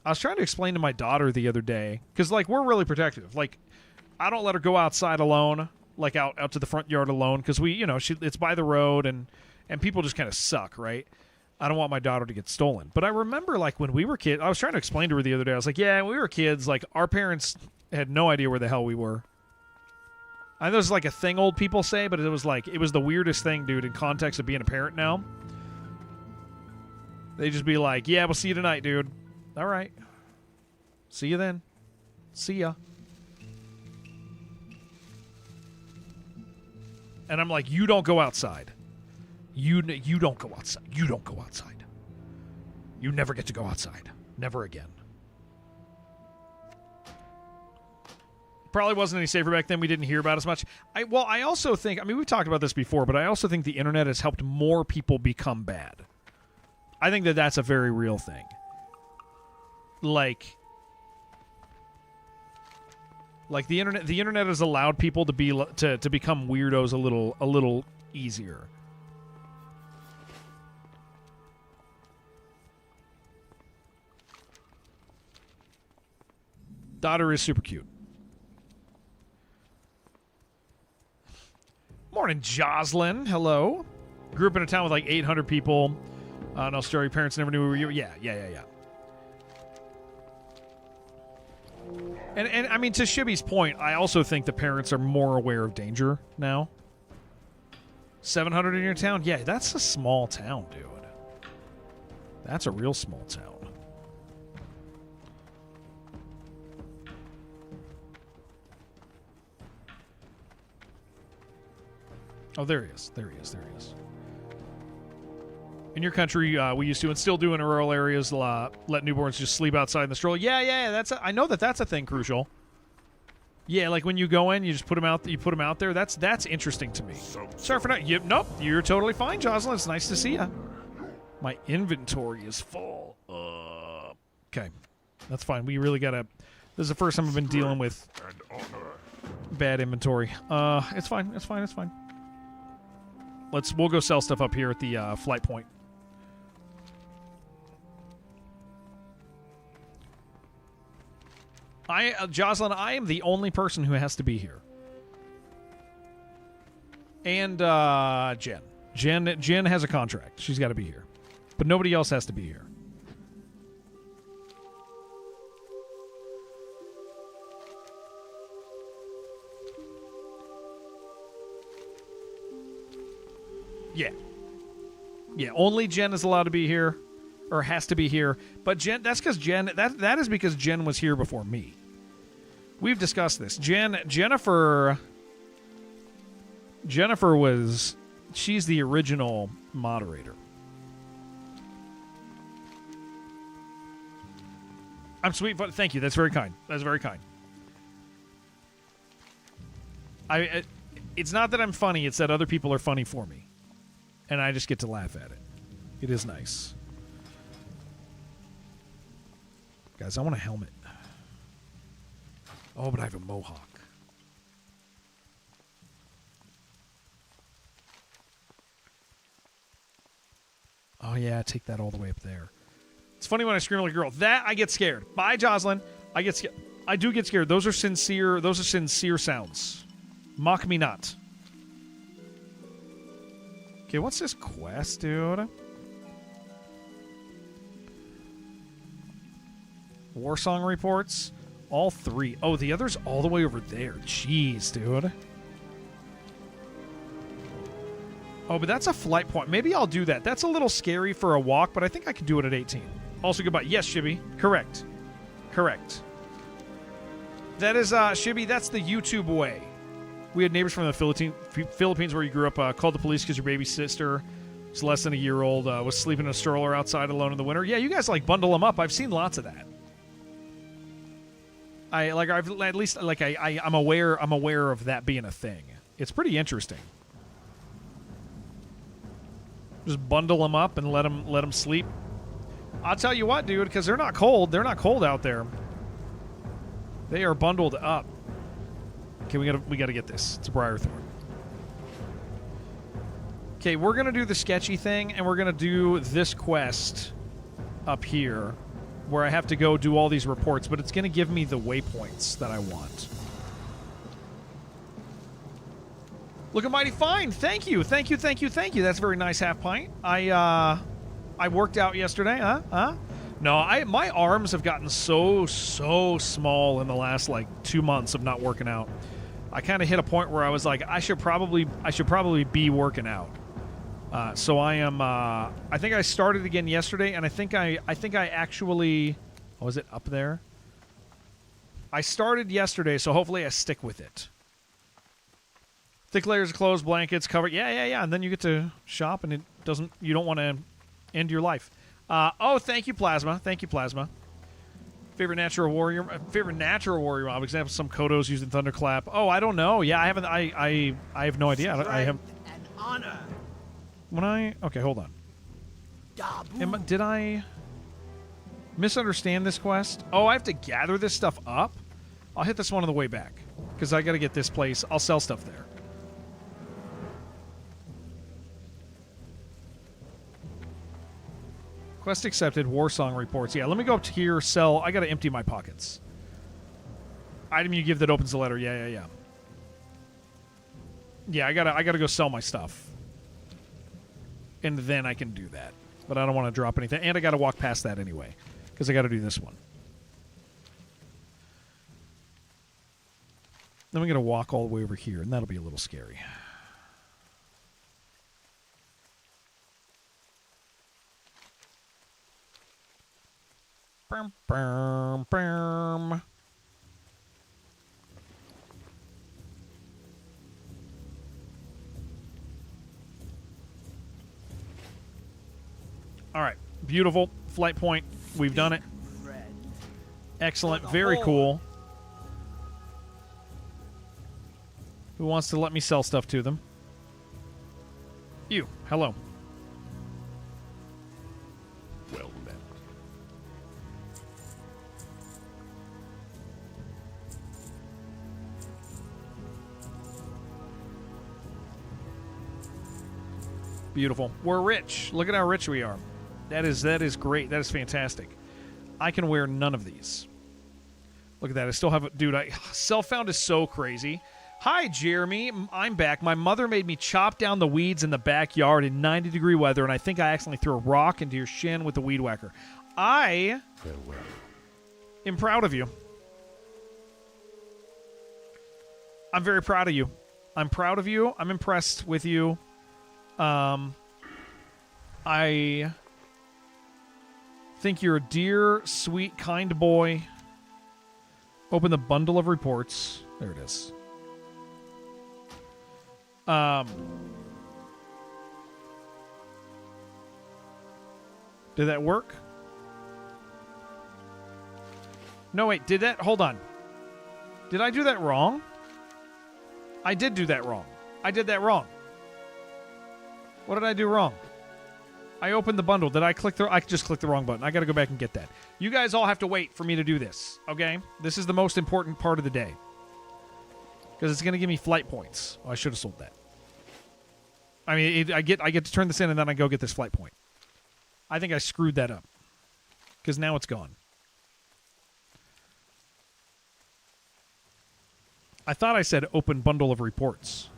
was trying to explain to my daughter the other day because like we're really protective. Like I don't let her go outside alone, like out to the front yard alone because it's by the road and people just kind of suck, right? I don't want my daughter to get stolen. But I remember like when we were kids, I was trying to explain to her the other day. I was like, yeah, when we were kids, like our parents had no idea where the hell we were. I know this is like a thing old people say, but it was the weirdest thing, dude, in context of being a parent now. They just be like, yeah, we'll see you tonight, dude. All right. See you then. See ya. And I'm like, you don't go outside. You don't go outside. You don't go outside. You never get to go outside. Never again. Probably wasn't any safer back then. We didn't hear about as much. I also think, I mean, we've talked about this before, but I also think the internet has helped more people become bad. I think that that's a very real thing. Like the internet has allowed people to be to become weirdos a little easier. Daughter is super cute. Morning, Jocelyn. Hello. Grew up in a town with like 800 people. No story. Parents never knew we were. Yeah. And I mean, to Shibby's point, I also think the parents are more aware of danger now. 700 in your town? Yeah, that's a small town, dude. That's a real small town. Oh, there he is. There he is. In your country, we used to and still do in rural areas, let newborns just sleep outside in the stroller. Yeah. I know that's a thing, Crucial. Yeah, like when you go in, you just put them out. You put them out there. That's interesting to me. Sorry for not. Nope, you're totally fine, Jocelyn. It's nice to see you. My inventory is full. Okay, that's fine. We really gotta. This is the first time I've been dealing with bad inventory. It's fine. We'll go sell stuff up here at the flight point. Jocelyn, I am the only person who has to be here. And Jen. Jen has a contract. She's got to be here. But nobody else has to be here. Yeah, only Jen is allowed to be here, or has to be here. But Jen, that's because that is because Jen was here before me. We've discussed this. Jennifer she's the original moderator. I'm sweet, but thank you. That's very kind. That's very kind. It's not that I'm funny, it's that other people are funny for me. And I just get to laugh at it. It is nice. Guys, I want a helmet. Oh, but I have a mohawk. Oh, yeah, take that all the way up there. It's funny when I scream like a girl. That, I get scared. Bye, Jocelyn. I get scared. I do get scared. Those are sincere sounds. Mock me not. Okay, what's this quest, dude? War song reports? All 3. Oh, the other's all the way over there. Jeez, dude. Oh, but that's a flight point. Maybe I'll do that. That's a little scary for a walk, but I think I can do it at 18. Also, goodbye. Yes, Shibby. Correct. That is, Shibby, that's the YouTube way. We had neighbors from the Philippines where you grew up, called the police because your baby sister was less than a year old, was sleeping in a stroller outside alone in the winter. Yeah, you guys, like, bundle them up. I've seen lots of that. I'm aware of that being a thing. It's pretty interesting. Just bundle them up and let them sleep. I'll tell you what, dude, because they're not cold. They're not cold out there. They are bundled up. Okay, we gotta get this. It's a Briarthorn. Okay, we're gonna do the sketchy thing, and we're gonna do this quest up here, where I have to go do all these reports, but it's gonna give me the waypoints that I want. Looking mighty fine. Thank you. That's a very nice half pint. I worked out yesterday. Huh? No, my arms have gotten so small in the last like 2 months of not working out. I kind of hit a point where I was like, I should probably be working out. So I am. I think I started again yesterday, and I think I actually. Oh, is it up there? I started yesterday, so hopefully I stick with it. Thick layers of clothes, blankets, cover. Yeah. And then you get to shop, and you don't want to end your life. Oh, thank you, Plasma. Thank you, Plasma. Favorite natural warrior mob. Example, some Kodos using Thunderclap. Oh, I don't know. Yeah, I haven't. I have no idea. I have. And honor. Okay, hold on. Did I misunderstand this quest? Oh, I have to gather this stuff up? I'll hit this one on the way back, because I got to get this place. I'll sell stuff there. Quest accepted. War song reports. Yeah, let me go up to here. Sell. I got to empty my pockets. Item you give that opens the letter. Yeah. Yeah, I gotta go sell my stuff, and then I can do that. But I don't want to drop anything, and I got to walk past that anyway, because I got to do this one. Then we're gonna walk all the way over here, and that'll be a little scary. Bum, bum, bum. All right, beautiful flight point. We've done it. Excellent, very cool. Who wants to let me sell stuff to them? You, hello. Well met. Beautiful. We're rich. Look at how rich we are. That is great. That is fantastic. I can wear none of these. Look at that. I still have... Dude, self-found is so crazy. Hi, Jeremy. I'm back. My mother made me chop down the weeds in the backyard in 90-degree weather, and I think I accidentally threw a rock into your shin with the weed whacker. I am proud of you. I'm very proud of you. I'm proud of you. I'm impressed with you. I think you're a dear, sweet, kind boy. Open the bundle of reports. There it is. Did that work? No, wait. Did that? Hold on. Did I do that wrong? I did do that wrong. I did that wrong. What did I do wrong? I opened the bundle. Did I click the... I just clicked the wrong button. I got to go back and get that. You guys all have to wait for me to do this, okay? This is the most important part of the day. Because it's going to give me flight points. Oh, I should have sold that. I mean, I get to turn this in, and then I go get this flight point. I think I screwed that up. Because now it's gone. I thought I said open bundle of reports.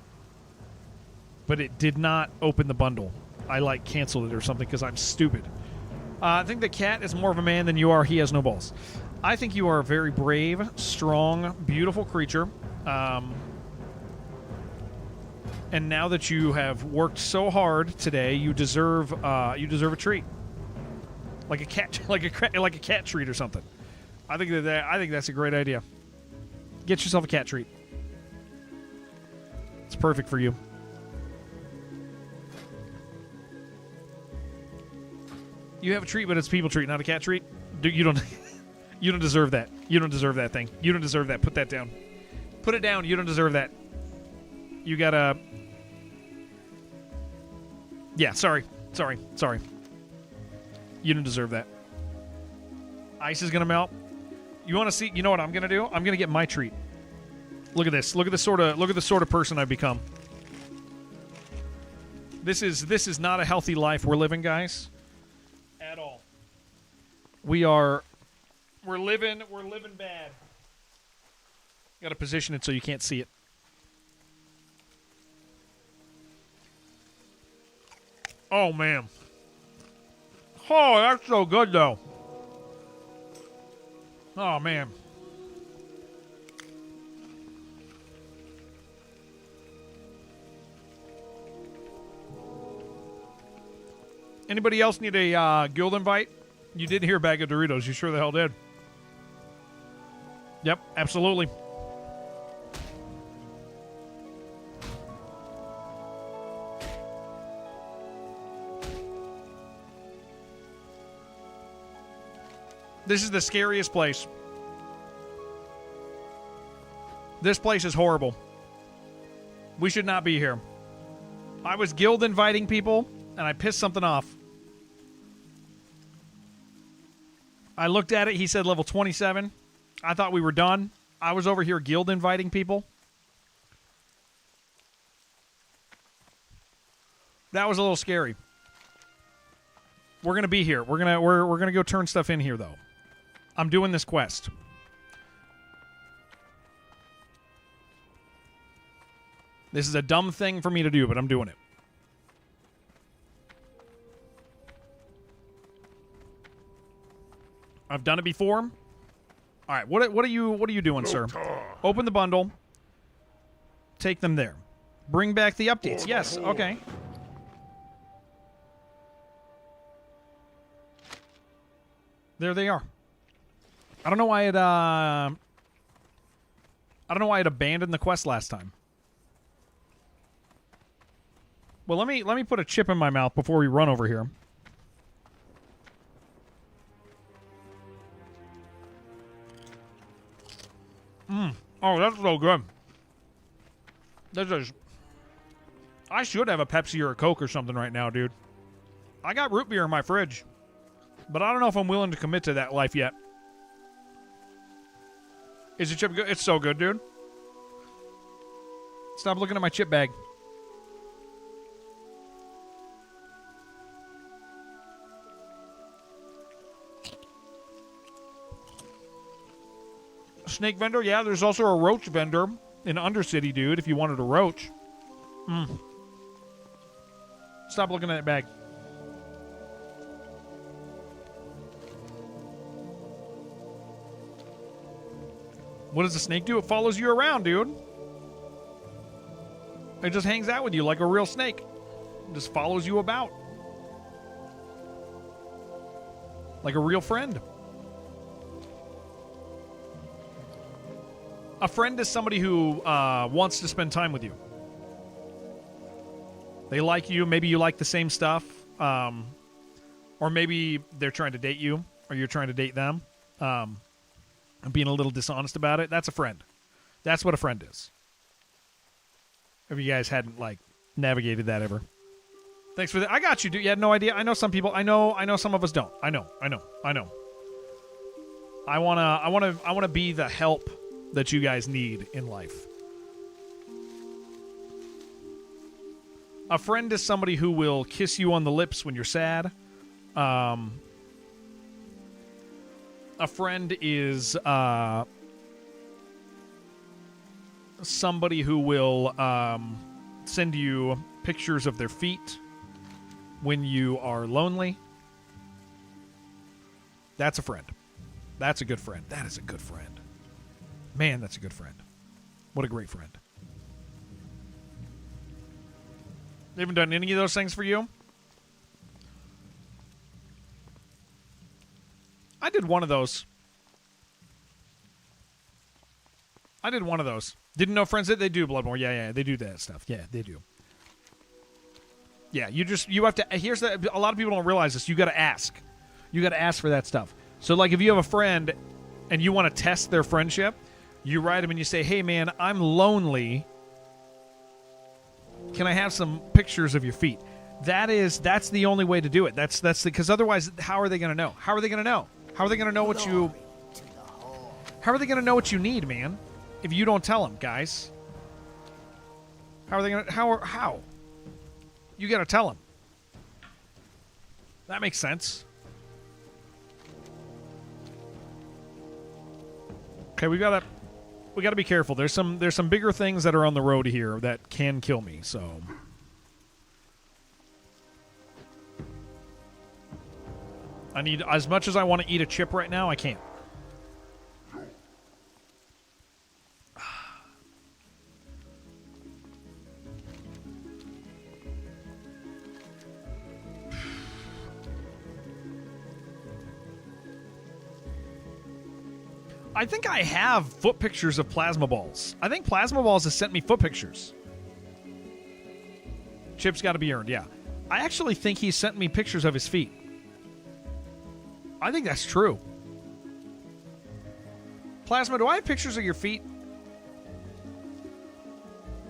But it did not open the bundle. I, canceled it or something because I'm stupid. I think the cat is more of a man than you are. He has no balls. I think you are a very brave, strong, beautiful creature. And now that you have worked so hard today, you deserve a treat. Like a cat, like a cat treat or something. I think that's a great idea. Get yourself a cat treat. It's perfect for you. You have a treat, but it's a people treat, not a cat treat. You don't deserve that. You don't deserve that thing. You don't deserve that. Put that down. Put it down. You don't deserve that. You gotta... Yeah, sorry. You don't deserve that. Ice is gonna melt. You want to see? You know what I'm gonna do? I'm gonna get my treat. Look at this. Look at the sort of person I've become. This is not a healthy life we're living, guys. At all. We're living bad. Got to position it so you can't see it. Oh man. Oh, that's so good though. Oh man. Anybody else need a guild invite? You did hear a bag of Doritos. You sure the hell did. Yep, absolutely. This is the scariest place. This place is horrible. We should not be here. I was guild inviting people, and I pissed something off. I looked at it. He said level 27. I thought we were done. I was over here guild inviting people. That was a little scary. We're gonna be here. We're gonna go turn stuff in here though. I'm doing this quest. This is a dumb thing for me to do, but I'm doing it. I've done it before. All right, what are you doing, sir? Open the bundle. Take them there. Bring back the updates. Yes, okay. There they are. I don't know why it abandoned the quest last time. Well, let me put a chip in my mouth before we run over here. Oh, that's so good. This is... I should have a Pepsi or a Coke or something right now, dude. I got root beer in my fridge. But I don't know if I'm willing to commit to that life yet. Is the chip good? It's so good, dude. Stop looking at my chip bag. Snake vendor? Yeah, there's also a roach vendor in Undercity, dude, if you wanted a roach. Stop looking at that bag. What does the snake do? It follows you around, dude. It just hangs out with you like a real snake. It just follows you about. Like a real friend. A friend is somebody who wants to spend time with you. They like you. Maybe you like the same stuff. Or maybe they're trying to date you, or you're trying to date them. And being a little dishonest about it. That's a friend. That's what a friend is. If you guys hadn't, like, navigated that ever. Thanks for that. I got you, dude. You had no idea. I know some people. I know some of us don't. I know. I wanna be the help that you guys need in life. A friend is somebody who will kiss you on the lips when you're sad. A friend is somebody who will send you pictures of their feet when you are lonely. That's a friend. That's a good friend. That is a good friend. Man, that's a good friend. What a great friend. They haven't done any of those things for you? I did one of those. Didn't know friends that they do Bloodborne. Yeah, they do that stuff. Yeah, they do. Yeah, you have to. Here's the. A lot of people don't realize this. You got to ask. You got to ask for that stuff. So, like, if you have a friend and you want to test their friendship, you write them and you say, "Hey, man, I'm lonely. Can I have some pictures of your feet?" That's the only way to do it. That's because otherwise, how are they going to know? How are they going to know? How are they going to know what you? How are they going to know what you need, man? If you don't tell them, guys. How are they going to? How? You got to tell them. That makes sense. Okay, we gotta be careful. There's some bigger things that are on the road here that can kill me. So. I need, as much as I want to eat a chip right now, I can't. I think I have foot pictures of plasma balls. I think plasma balls has sent me foot pictures. Chip's got to be earned, yeah. I actually think he sent me pictures of his feet. I think that's true. Plasma, do I have pictures of your feet?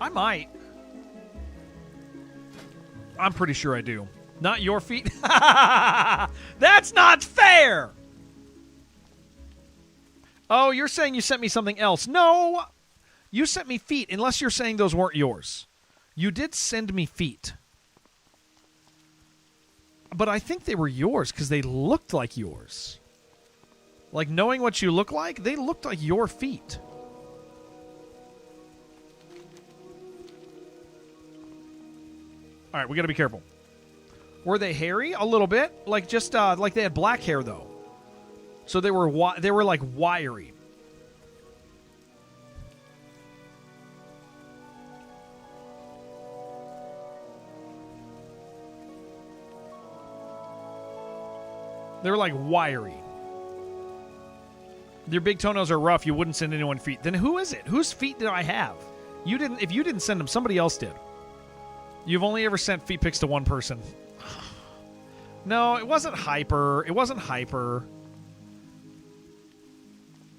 I might. I'm pretty sure I do. Not your feet? That's not fair! Oh, you're saying you sent me something else. No! You sent me feet, unless you're saying those weren't yours. You did send me feet. But I think they were yours, because they looked like yours. Like, knowing what you look like, they looked like your feet. All right, we got to be careful. Were they hairy? A little bit. Like, just, like they had black hair, though. So they were like, wiry. They were like, wiry. Your big toenails are rough. You wouldn't send anyone feet. Then who is it? Whose feet did I have? You didn't. If you didn't send them, somebody else did. You've only ever sent feet pics to one person. No, it wasn't Hyper. It wasn't Hyper.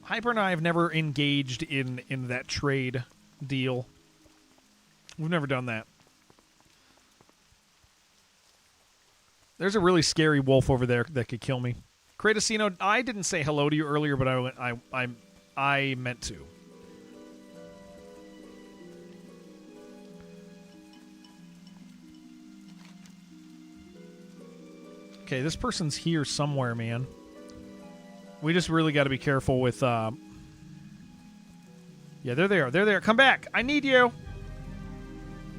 Hyper and I have never engaged in that trade deal. We've never done that. There's a really scary wolf over there that could kill me. Kratosino, I didn't say hello to you earlier, but I meant to. Okay, this person's here somewhere, man. We just really got to be careful with... Yeah, they're there. They're there. Come back. I need you.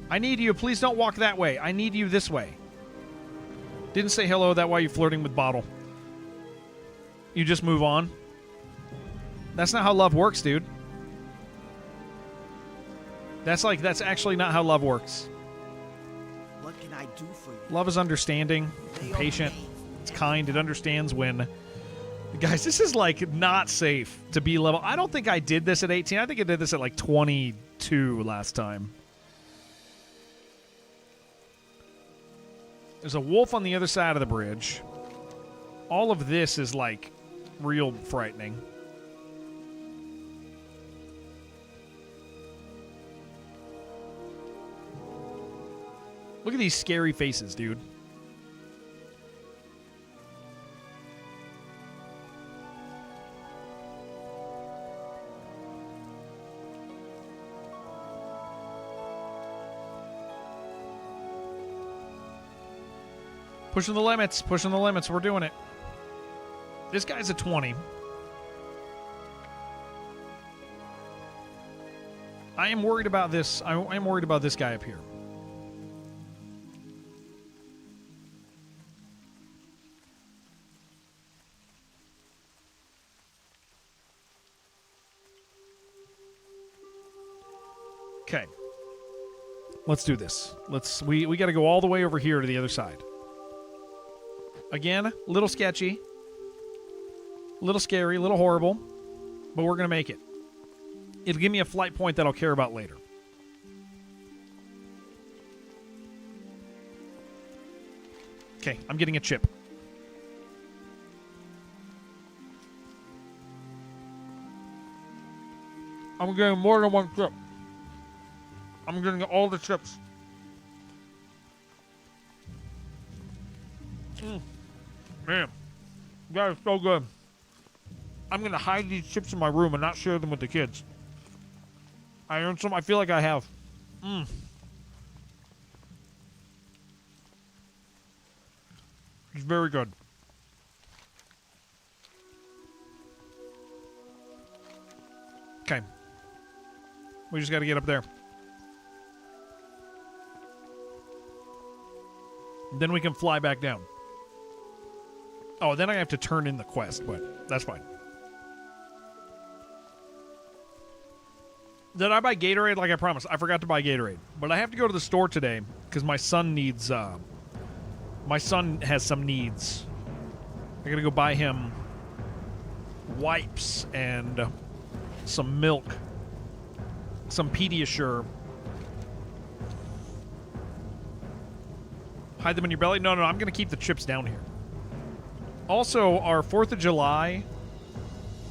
I need you. Please don't walk that way. I need you this way. Didn't say hello. That why you're flirting with Bottle. You just move on. That's not how love works, dude. That's actually not how love works. What can I do for you? Love is understanding, and patient. It's kind. It understands when... Guys, this is, like, not safe to be level... I don't think I did this at 18. I think I did this at, like, 22 last time. There's a wolf on the other side of the bridge. All of this is, like, real frightening. Look at these scary faces, dude. Pushing the limits, pushing the limits. We're doing it. This guy's a 20. I am worried about this. I am worried about this guy up here. Okay. Let's do this. We got to go all the way over here to the other side. Again, a little sketchy. A little scary, a little horrible. But we're going to make it. It'll give me a flight point that I'll care about later. Okay, I'm getting a chip. I'm getting more than one chip. I'm getting all the chips. Man, that is so good. I'm going to hide these chips in my room and not share them with the kids. I earned some. I feel like I have. It's very good. Okay. We just got to get up there. Then we can fly back down. Oh, then I have to turn in the quest, but that's fine. Did I buy Gatorade like I promised? I forgot to buy Gatorade. But I have to go to the store today because my son needs... my son has some needs. I gotta go buy him wipes and some milk, some Pediasure. Hide them in your belly? No, I'm going to keep the chips down here. Also, our 4th of July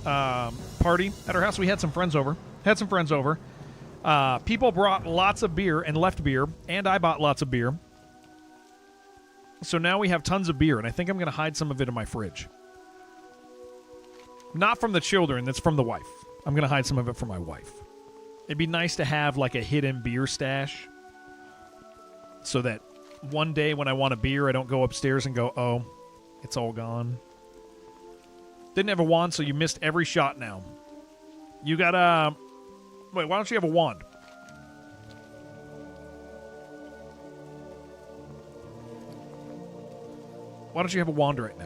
party at our house, we had some friends over. People brought lots of beer and left beer, and I bought lots of beer. So now we have tons of beer, and I think I'm going to hide some of it in my fridge. Not from the children, that's from the wife. I'm going to hide some of it for my wife. It'd be nice to have like a hidden beer stash so that one day when I want a beer, I don't go upstairs and go, oh, it's all gone. Didn't have a wand, so you missed every shot now. You got a... Wait, why don't you have a wand? Why don't you have a wand right now?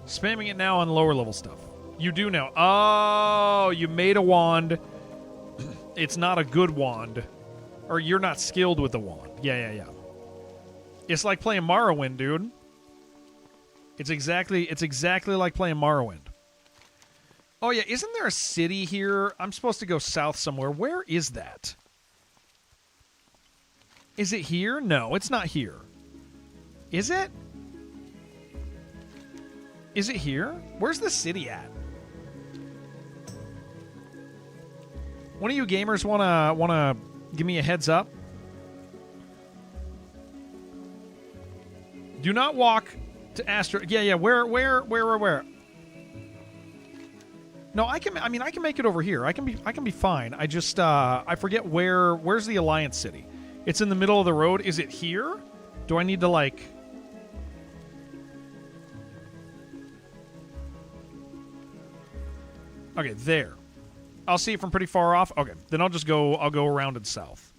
Spamming it now on lower level stuff. You do now. Oh, you made a wand. It's not a good wand. Or you're not skilled with the wand. Yeah. It's like playing Morrowind, dude. It's exactly like playing Morrowind. Oh, yeah, isn't there a city here? I'm supposed to go south somewhere. Where is that? Is it here? No, it's not here. Is it? Is it here? Where's the city at? One of you gamers wanna give me a heads up? Do not walk to Astro. Yeah. Where? No, I can make it over here. I can be fine. I just I forget where's the Alliance City? It's in the middle of the road. Is it here? Do I need to like... Okay, there. I'll see it from pretty far off. Okay, then I'll go around and south.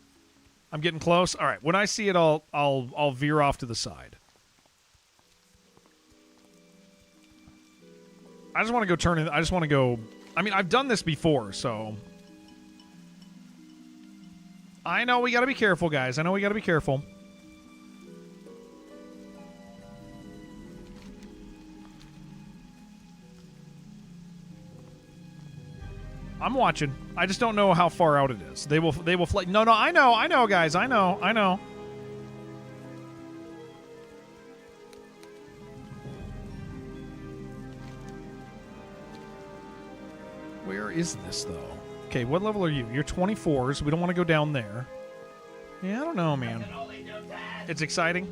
I'm getting close. All right, when I see it, I'll veer off to the side. I just want to go turn in. I just want to go... I mean, I've done this before, so... I know we got to be careful, guys. I know we got to be careful. I'm watching. I just don't know how far out it is. They will fly. No, I know, guys. I know. Where is this, though? Okay, what level are you? You're 24s. We don't want to go down there. Yeah, I don't know, man. It's exciting.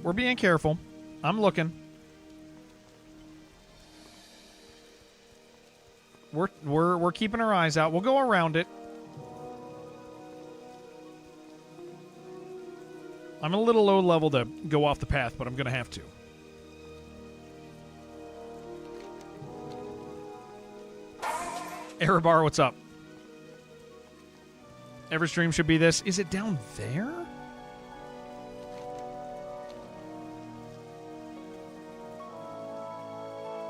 We're being careful. I'm looking. We're keeping our eyes out. We'll go around it. I'm a little low level to go off the path, but I'm going to have to. Erebar, what's up? Every stream should be this. Is it down there?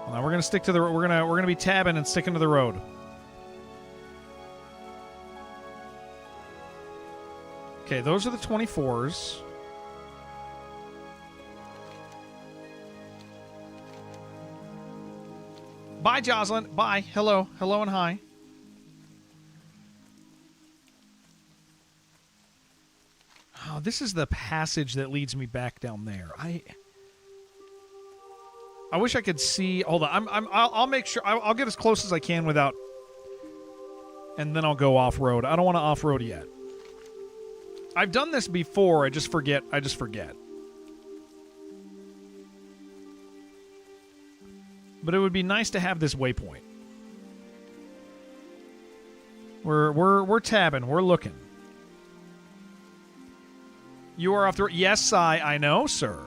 Now we're gonna stick to the. We're gonna be tabbing and sticking to the road. Okay, those are the 24s. Bye, Jocelyn. Bye. Hello. Hello and hi. Oh, this is the passage that leads me back down there. I wish I could see. Hold on. I'll make sure. I'll get as close as I can without. And then I'll go off road. I don't want to off road yet. I've done this before. I just forget. But it would be nice to have this waypoint. We're tabbing. We're looking. You are off the road. Yes, I know, sir.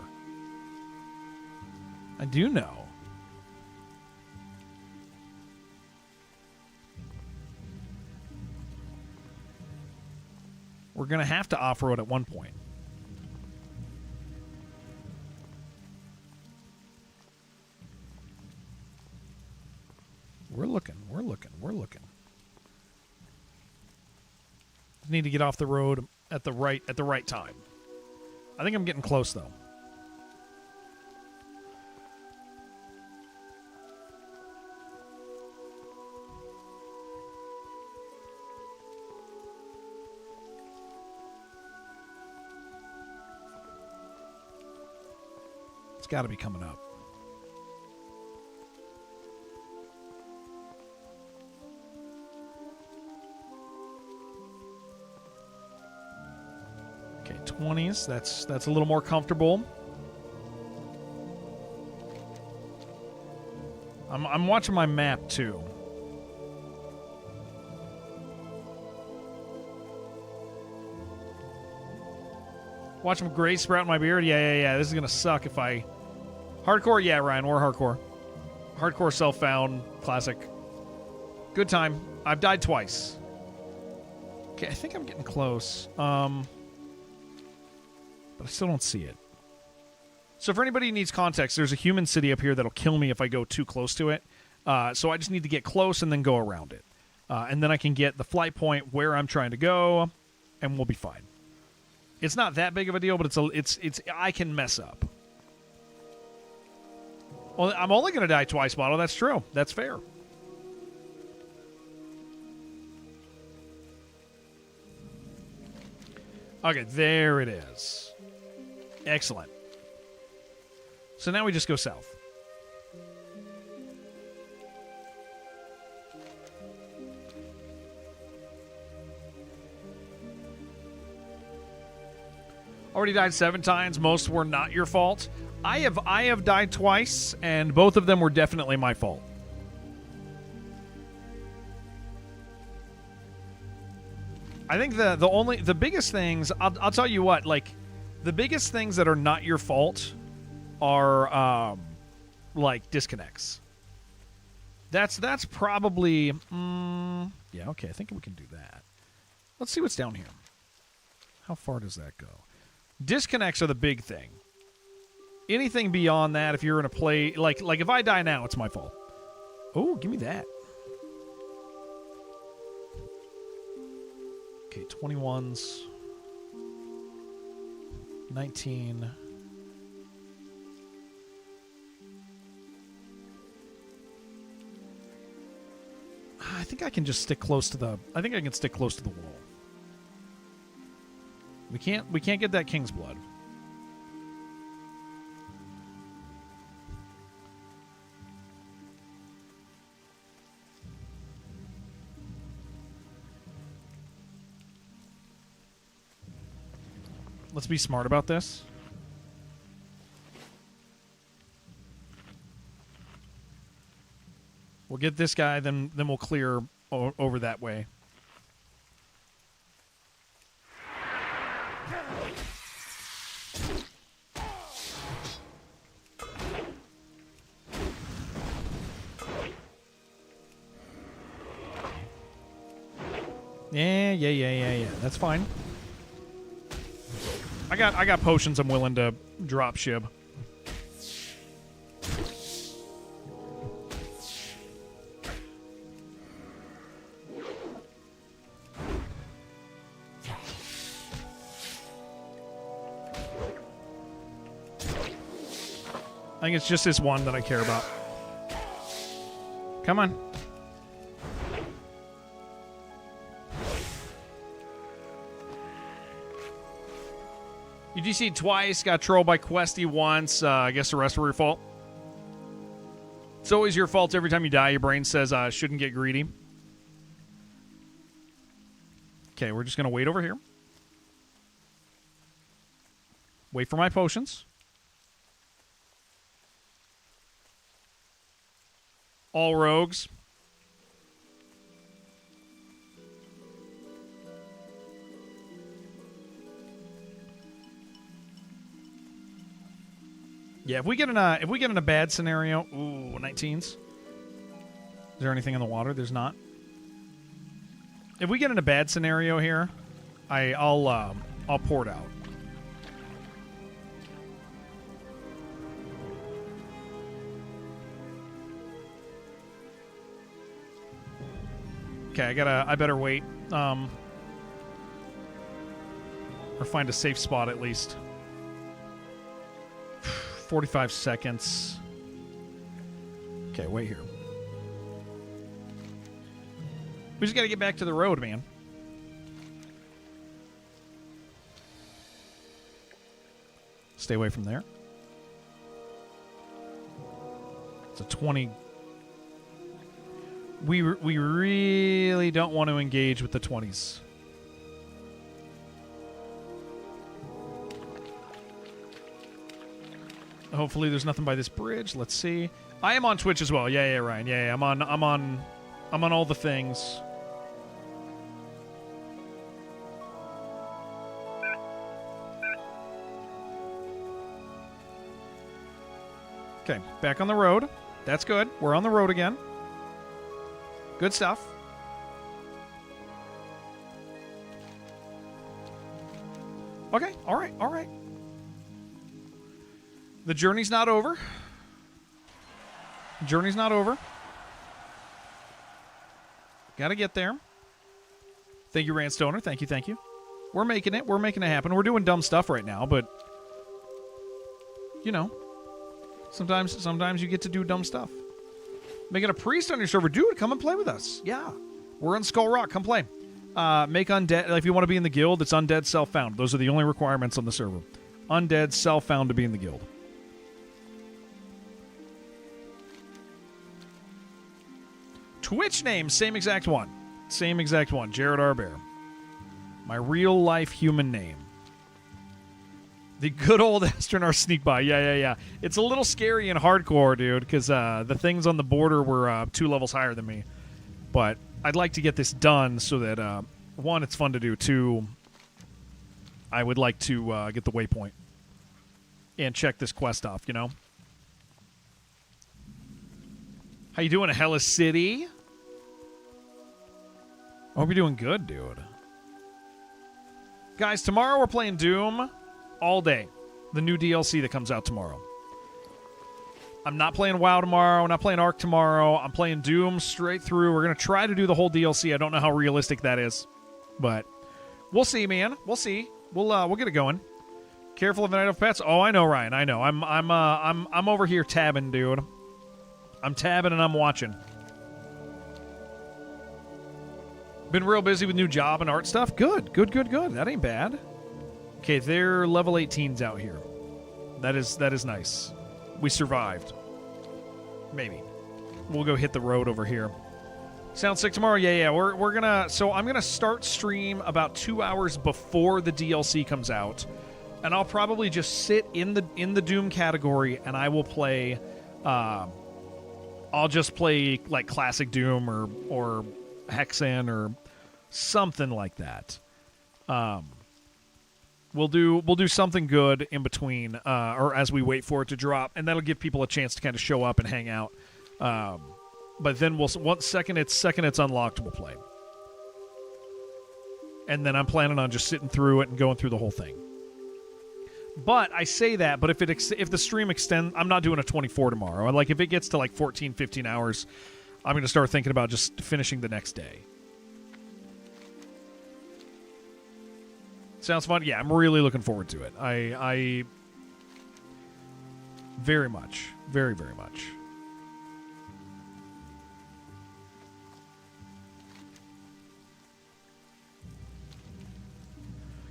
I do know. We're going to have to off-road at one point. We're looking. We're looking. We're looking. Need to get off the road at the right time. I think I'm getting close though. It's got to be coming up. Okay, 20s. That's a little more comfortable. I'm watching my map too. Watching gray sprout in my beard. Yeah. This is gonna suck if I hardcore. Yeah, Ryan, we're hardcore. Hardcore self-found classic. Good time. I've died twice. Okay, I think I'm getting close. But I still don't see it. So for anybody who needs context, there's a human city up here that'll kill me if I go too close to it. So I just need to get close and then go around it. And then I can get the flight point where I'm trying to go, and we'll be fine. It's not that big of a deal, but it's I can mess up. Well, I'm only going to die twice, Bottle. That's true. That's fair. Okay, there it is. Excellent. So now we just go south. Already died 7 times. Most were not your fault. I have died twice, and both of them were definitely my fault. I think the biggest things, I'll tell you what, like the biggest things that are not your fault are like disconnects. That's probably yeah, okay, I think we can do that. Let's see what's down here. How far does that go? Disconnects are the big thing. Anything beyond that, if you're in a play like if I die now, it's my fault. Oh, give me that. Okay, 21s. 19. I think I can just stick close to the I think I can stick close to the wall. We can't get that king's blood. Let's be smart about this. We'll get this guy, then we'll clear over that way. Yeah. That's fine. I got potions I'm willing to drop shib. I think it's just this one that I care about. Come on. You DC'd twice, got trolled by Questy once. I guess the rest were your fault. It's always your fault every time you die. Your brain says, shouldn't get greedy. Okay, we're just going to wait over here. Wait for my potions. All rogues. Yeah, if we get in a bad scenario, ooh, 19s. Is there anything in the water? There's not. If we get in a bad scenario here, I'll pour it out. Okay, I better wait. Or find a safe spot at least. 45 seconds. Okay, wait here. We just gotta get back to the road, man. Stay away from there. It's a 20. We really don't want to engage with the 20s. Hopefully there's nothing by this bridge. Let's see. I am on Twitch as well. Yeah, Ryan. Yeah, I'm on all the things. Okay, back on the road. That's good. We're on the road again. Good stuff. Okay, all right. The journey's not over. Journey's not over. Gotta get there. Thank you, Randstoner. Thank you. We're making it. We're making it happen. We're doing dumb stuff right now, but you know, sometimes you get to do dumb stuff. Making a priest on your server, dude. Come and play with us. Yeah, we're on Skull Rock. Come play. Make undead. If you want to be in the guild, it's undead self-found. Those are the only requirements on the server. Undead self-found to be in the guild. Twitch name, same exact one. Jared Arbear. My real life human name. The good old Astronar sneak by. Yeah. It's a little scary and hardcore, dude, because the things on the border were 2 levels higher than me. But I'd like to get this done so that, 1, it's fun to do. 2, I would like to get the waypoint and check this quest off, you know? How you doing, Hellas City? I hope you're doing good, dude. Guys, tomorrow we're playing Doom all day. The new DLC that comes out tomorrow. I'm not playing WoW tomorrow. I'm not playing Ark tomorrow. I'm playing Doom straight through. We're going to try to do the whole DLC. I don't know how realistic that is. But we'll see, man. We'll see. We'll get it going. Careful of the Night of Pets. Oh, I know, Ryan. I know. I'm over here tabbing, dude. I'm tabbing and I'm watching. Been real busy with new job and art stuff. Good. That ain't bad. Okay, they're level 18s out here. That is nice. We survived. Maybe. We'll go hit the road over here. Sound sick tomorrow? Yeah. We're gonna. So I'm gonna start stream about 2 hours before the DLC comes out, and I'll probably just sit in the Doom category, and I will play. I'll just play like classic Doom or Hexen or something like that. We'll do something good in between, or as we wait for it to drop, and that'll give people a chance to kind of show up and hang out. But then second it's unlocked, we'll play. And then I'm planning on just sitting through it and going through the whole thing. But I say that, but if the stream extends, I'm not doing a 24 tomorrow. Like if it gets to like 14, 15 hours, I'm going to start thinking about just finishing the next day. Sounds fun? Yeah, I'm really looking forward to it. I very much. Very, very much.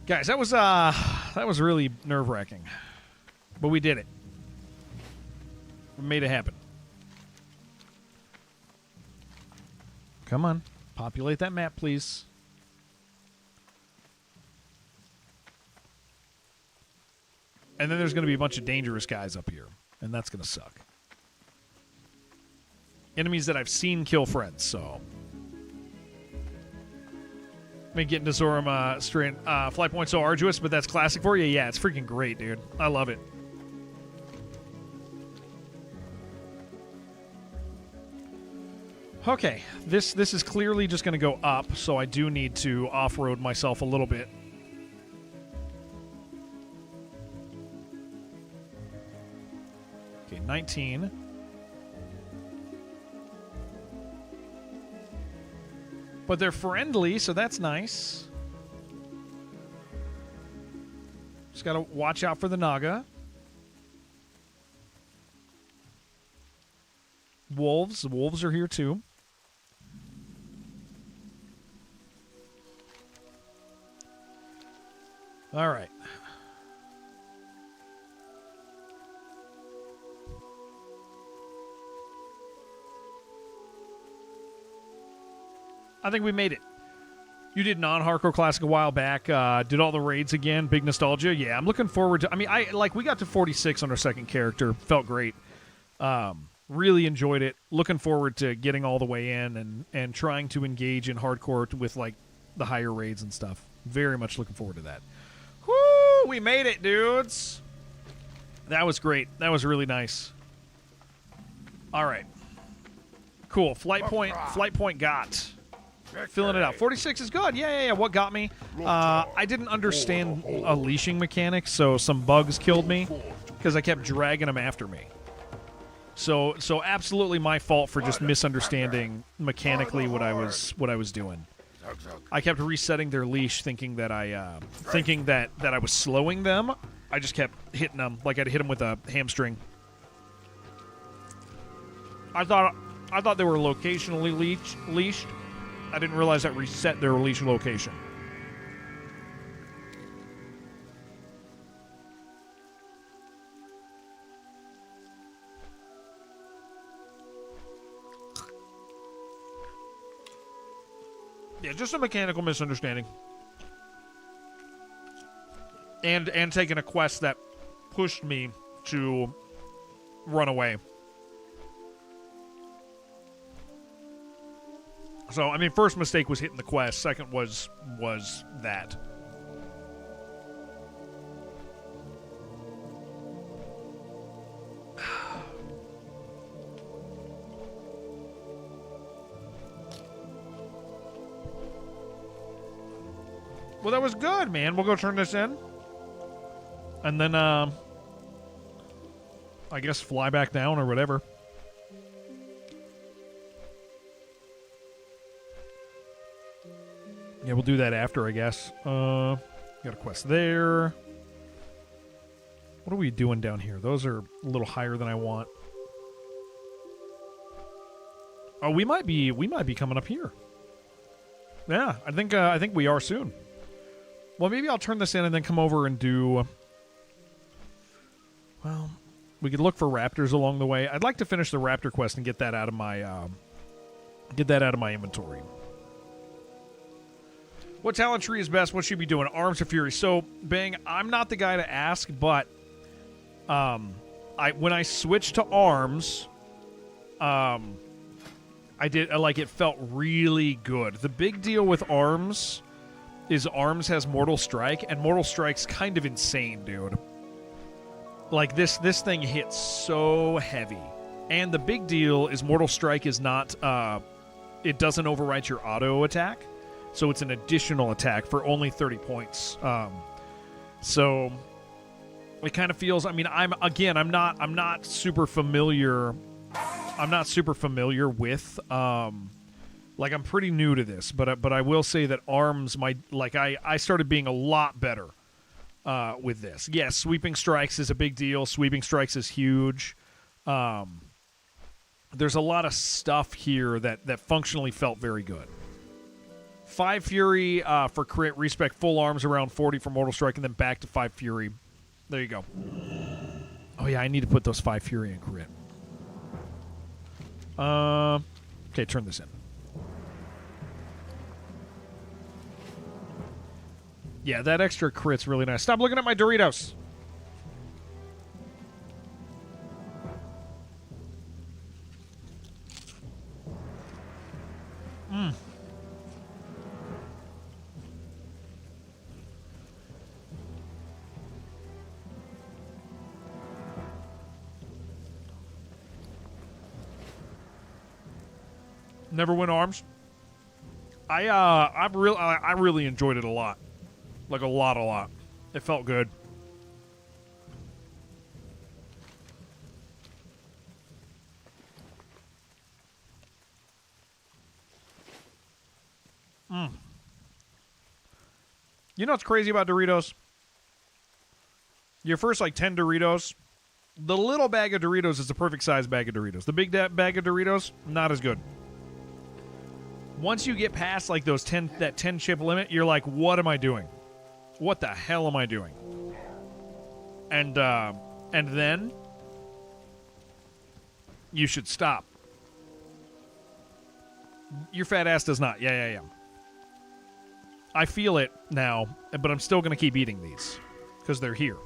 Guys, that was really nerve-wracking. But we did it. We made it happen. Come on. Populate that map, please. And then there's going to be a bunch of dangerous guys up here. And that's going to suck. Enemies that I've seen kill friends, so... I mean, getting to Zoram straight flight point so arduous, but that's classic for you. Yeah, it's freaking great, dude. I love it. Okay, this is clearly just going to go up, so I do need to off-road myself a little bit. Okay, 19. But they're friendly, so that's nice. Just gotta watch out for the Naga. Wolves. The wolves are here too. All right. I think we made it. You did non-hardcore classic a while back. Did all the raids again. Big nostalgia. Yeah, I'm looking forward to. I mean, we got to 46 on our second character. Felt great. Really enjoyed it. Looking forward to getting all the way in and trying to engage in hardcore with like the higher raids and stuff. Very much looking forward to that. Woo! We made it, dudes. That was great. That was really nice. All right. Cool. Flight point got. Filling it out. 46 is good. Yeah. What got me? I didn't understand a leashing mechanic, so some bugs killed me because I kept dragging them after me. So absolutely my fault for just misunderstanding mechanically what I was doing. I kept resetting their leash, thinking that I was slowing them. I just kept hitting them like I'd hit them with a hamstring. I thought they were locationally leashed. I didn't realize that reset their leash location. Yeah, just a mechanical misunderstanding. And taking a quest that pushed me to run away. So, I mean, first mistake was hitting the quest. Second was that. Well, that was good, man. We'll go turn this in. And then, I guess fly back down or whatever. Yeah, we'll do that after, I guess. Got a quest there. What are we doing down here? Those are a little higher than I want. Oh, we might be coming up here. Yeah, I think we are soon. Well, maybe I'll turn this in and then come over and do. Well, we could look for raptors along the way. I'd like to finish the raptor quest and get that out of my inventory. What talent tree is best? What should we be doing? Arms of Fury. So, Bang, I'm not the guy to ask, but when I switched to arms, I did it felt really good. The big deal with arms is arms has Mortal Strike, and Mortal Strike's kind of insane, dude. Like this thing hits so heavy, and the big deal is Mortal Strike is not. It doesn't overwrite your auto attack. So it's an additional attack for only 30 points. So it kind of feels. I mean, I'm not super familiar. I'm not super familiar with. Like I'm pretty new to this, but I will say that arms. I started being a lot better with this. Yes, sweeping strikes is a big deal. Sweeping strikes is huge. There's a lot of stuff here that functionally felt very good. 5 Fury for crit, respec full arms around 40 for Mortal Strike, and then back to 5 Fury. There you go. Oh, yeah, I need to put those 5 Fury in crit. Okay, turn this in. Yeah, that extra crit's really nice. Stop looking at my Doritos. Never win arms. I really enjoyed it a lot. Like a lot. It felt good. You know what's crazy about Doritos? Your first, like, 10 Doritos, the little bag of Doritos is the perfect size bag of Doritos. The big bag of Doritos, not as good. Once you get past, like, that 10 chip limit, you're like, what am I doing? What the hell am I doing? And then you should stop. Your fat ass does not. Yeah. I feel it now, but I'm still going to keep eating these because they're here.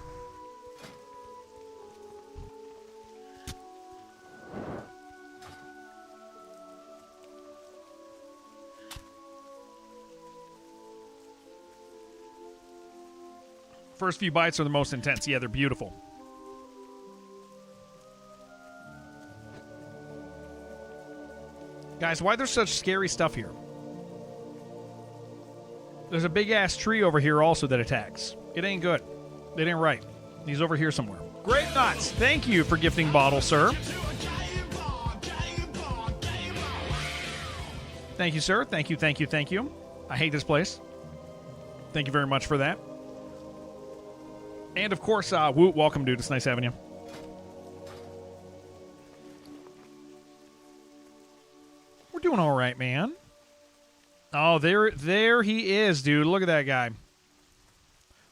First few bites are the most intense. Yeah, they're beautiful. Guys, why there's such scary stuff here? There's a big-ass tree over here also that attacks. It ain't good. It ain't right. He's over here somewhere. Great nuts. Thank you for gifting bottle, sir. Thank you, sir. Thank you. I hate this place. Thank you very much for that. And, of course, Woot, welcome, dude. It's nice having you. We're doing all right, man. Oh, there he is, dude. Look at that guy.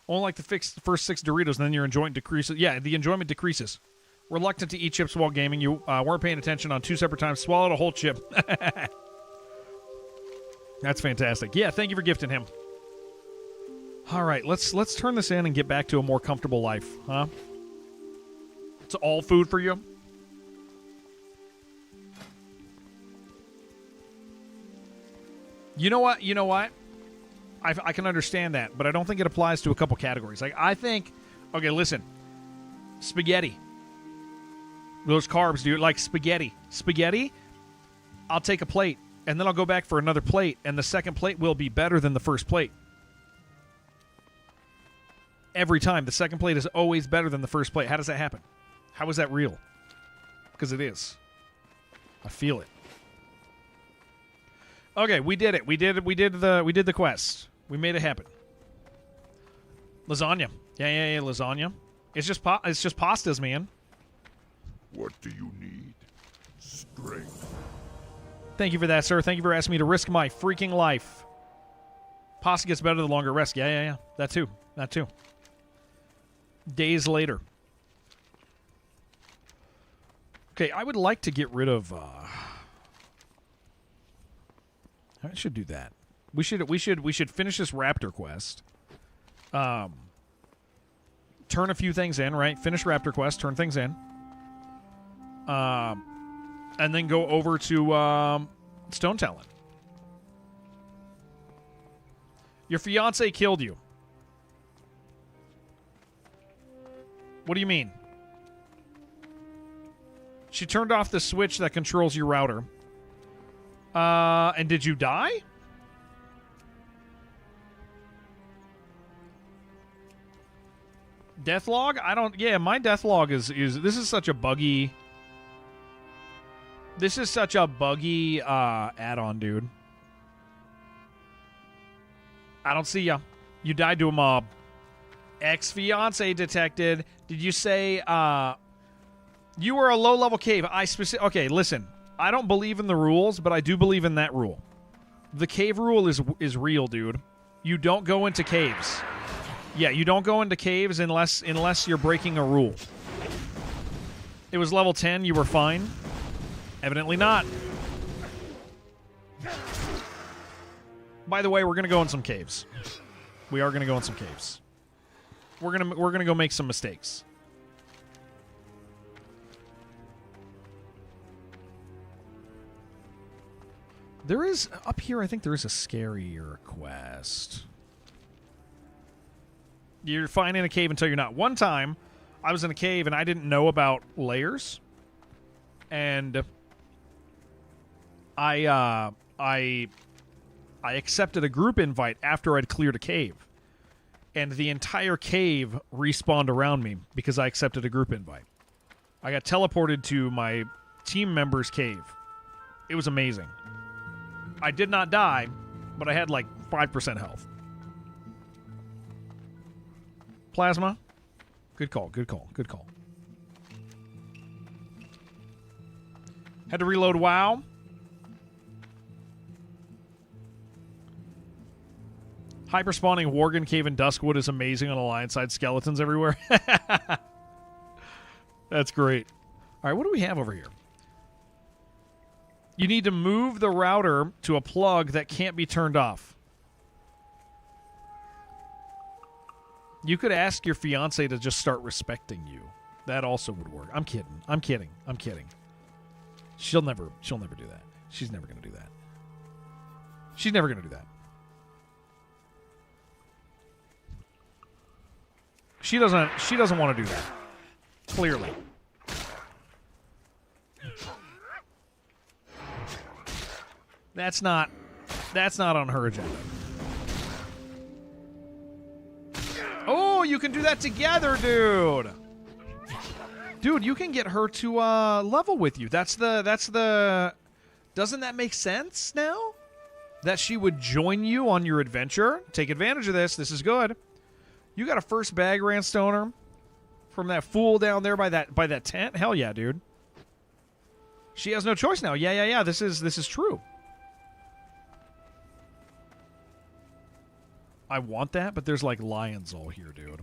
Only like the first 6 Doritos, and then your enjoyment decreases. Yeah, the enjoyment decreases. Reluctant to eat chips while gaming. You weren't paying attention on 2 separate times. Swallowed a whole chip. That's fantastic. Yeah, thank you for gifting him. All right, let's turn this in and get back to a more comfortable life, huh? It's all food for you. You know what? I can understand that, but I don't think it applies to a couple categories. Like, I think, okay, listen, spaghetti. Those carbs, dude, like spaghetti. Spaghetti, I'll take a plate, and then I'll go back for another plate, and the second plate will be better than the first plate. Every time. The second plate is always better than the first plate. How does that happen? How is that real? Because it is. I feel it. Okay, we did it. We did the quest. We made it happen. Lasagna. Yeah, lasagna. It's just pastas, man. What do you need? Strength. Thank you for that, sir. Thank you for asking me to risk my freaking life. Pasta gets better the longer it rests. Yeah. That too. Days later. Okay, I would like to get rid of I should do that. We should finish this raptor quest. Turn a few things in, right? Finish raptor quest, turn things in. And then go over to Stone Talent. Your fiance killed you. What do you mean? She turned off the switch that controls your router. And did you die? Death log? Yeah, my death log is this is such a buggy. This is such a buggy add-on, dude. I don't see ya. You died to a mob. Ex-fiance detected. Did you say you were a low-level cave? Okay, listen. I don't believe in the rules, but I do believe in that rule. The cave rule is real, dude. You don't go into caves. Yeah, you don't go into caves unless you're breaking a rule. It was level 10, you were fine. Evidently not. By the way, we're going to go in some caves. We are going to go in some caves. We're going to go make some mistakes. There is, up here, I think there is a scarier quest. You're fine in a cave until you're not. One time, I was in a cave and I didn't know about layers. And I accepted a group invite after I'd cleared a cave. And the entire cave respawned around me because I accepted a group invite. I got teleported to my team member's cave. It was amazing. I did not die, but I had like 5% health. Plasma. Good call, good call, good call. Had to reload WoW. Hyper-spawning Worgen Cave in Duskwood is amazing on Alliance side. Skeletons everywhere. That's great. All right, what do we have over here? You need to move the router to a plug that can't be turned off. You could ask your fiance to just start respecting you. That also would work. I'm kidding. I'm kidding. I'm kidding. She'll never do that. She's never going to do that. She's never going to do that. She doesn't want to do that. Clearly. That's not on her agenda. Oh, you can do that together, dude. Dude, you can get her to level with you. That's the doesn't that make sense now? That she would join you on your adventure? Take advantage of this. This is good. You got a first bag ran stoner from that fool down there by that tent? Hell yeah, dude. She has no choice now. Yeah. This is true. I want that, but there's like lions all here, dude.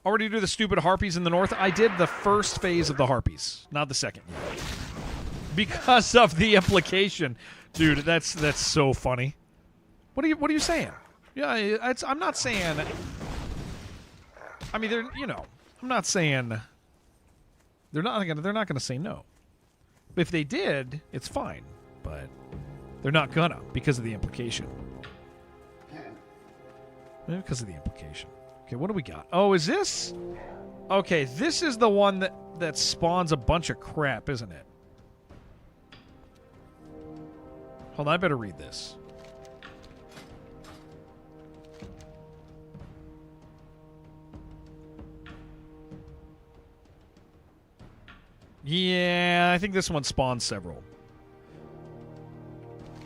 Already do the stupid harpies in the north? I did the first phase of the harpies, not the second yet. Because of the implication. Dude, that's so funny. What are you saying? Yeah, I'm not saying. I mean, I'm not saying they're not gonna say no. If they did, it's fine, but they're not gonna because of the implication. Because of the implication. Okay, what do we got? Oh, is this? Okay, this is the one that spawns a bunch of crap, isn't it? Hold on, I better read this. Yeah, I think this one spawns several.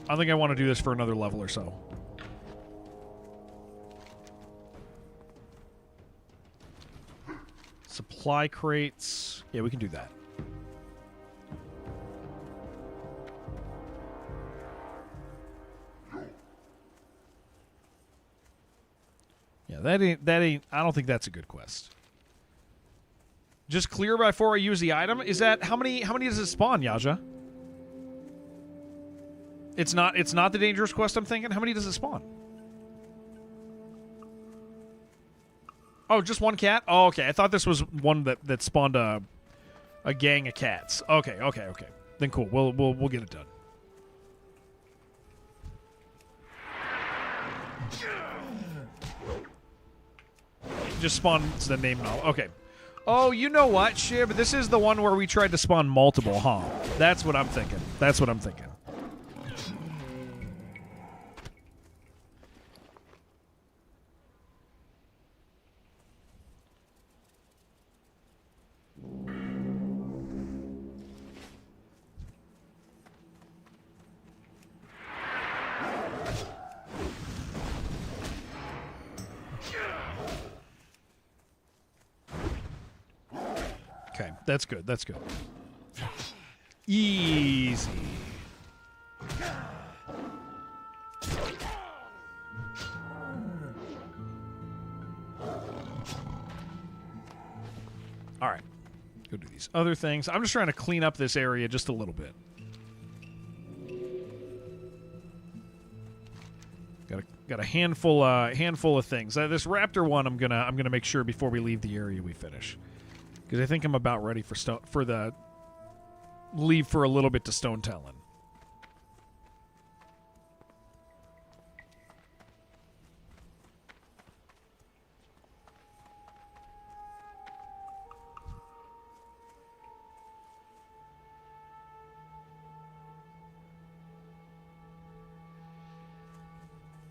I think I want to do this for another level or so. Supply crates. Yeah, we can do that. Yeah, that ain't I don't think that's a good quest. Just clear before I use the item? Is that how many does it spawn, Yaja? It's not the dangerous quest I'm thinking. How many does it spawn? Oh, just one cat? Oh, okay. I thought this was one that spawned a gang of cats. Okay. Then cool. We'll get it done. Just spawns the name now. Okay. Oh, you know what, Shib? This is the one where we tried to spawn multiple, huh? That's what I'm thinking. Okay, that's good. Easy. All right. Go do these other things. I'm just trying to clean up this area just a little bit. Got a handful of things. This raptor one I'm gonna make sure before we leave the area we finish. Because I think I'm about ready for the leave for a little bit to Stone Talon.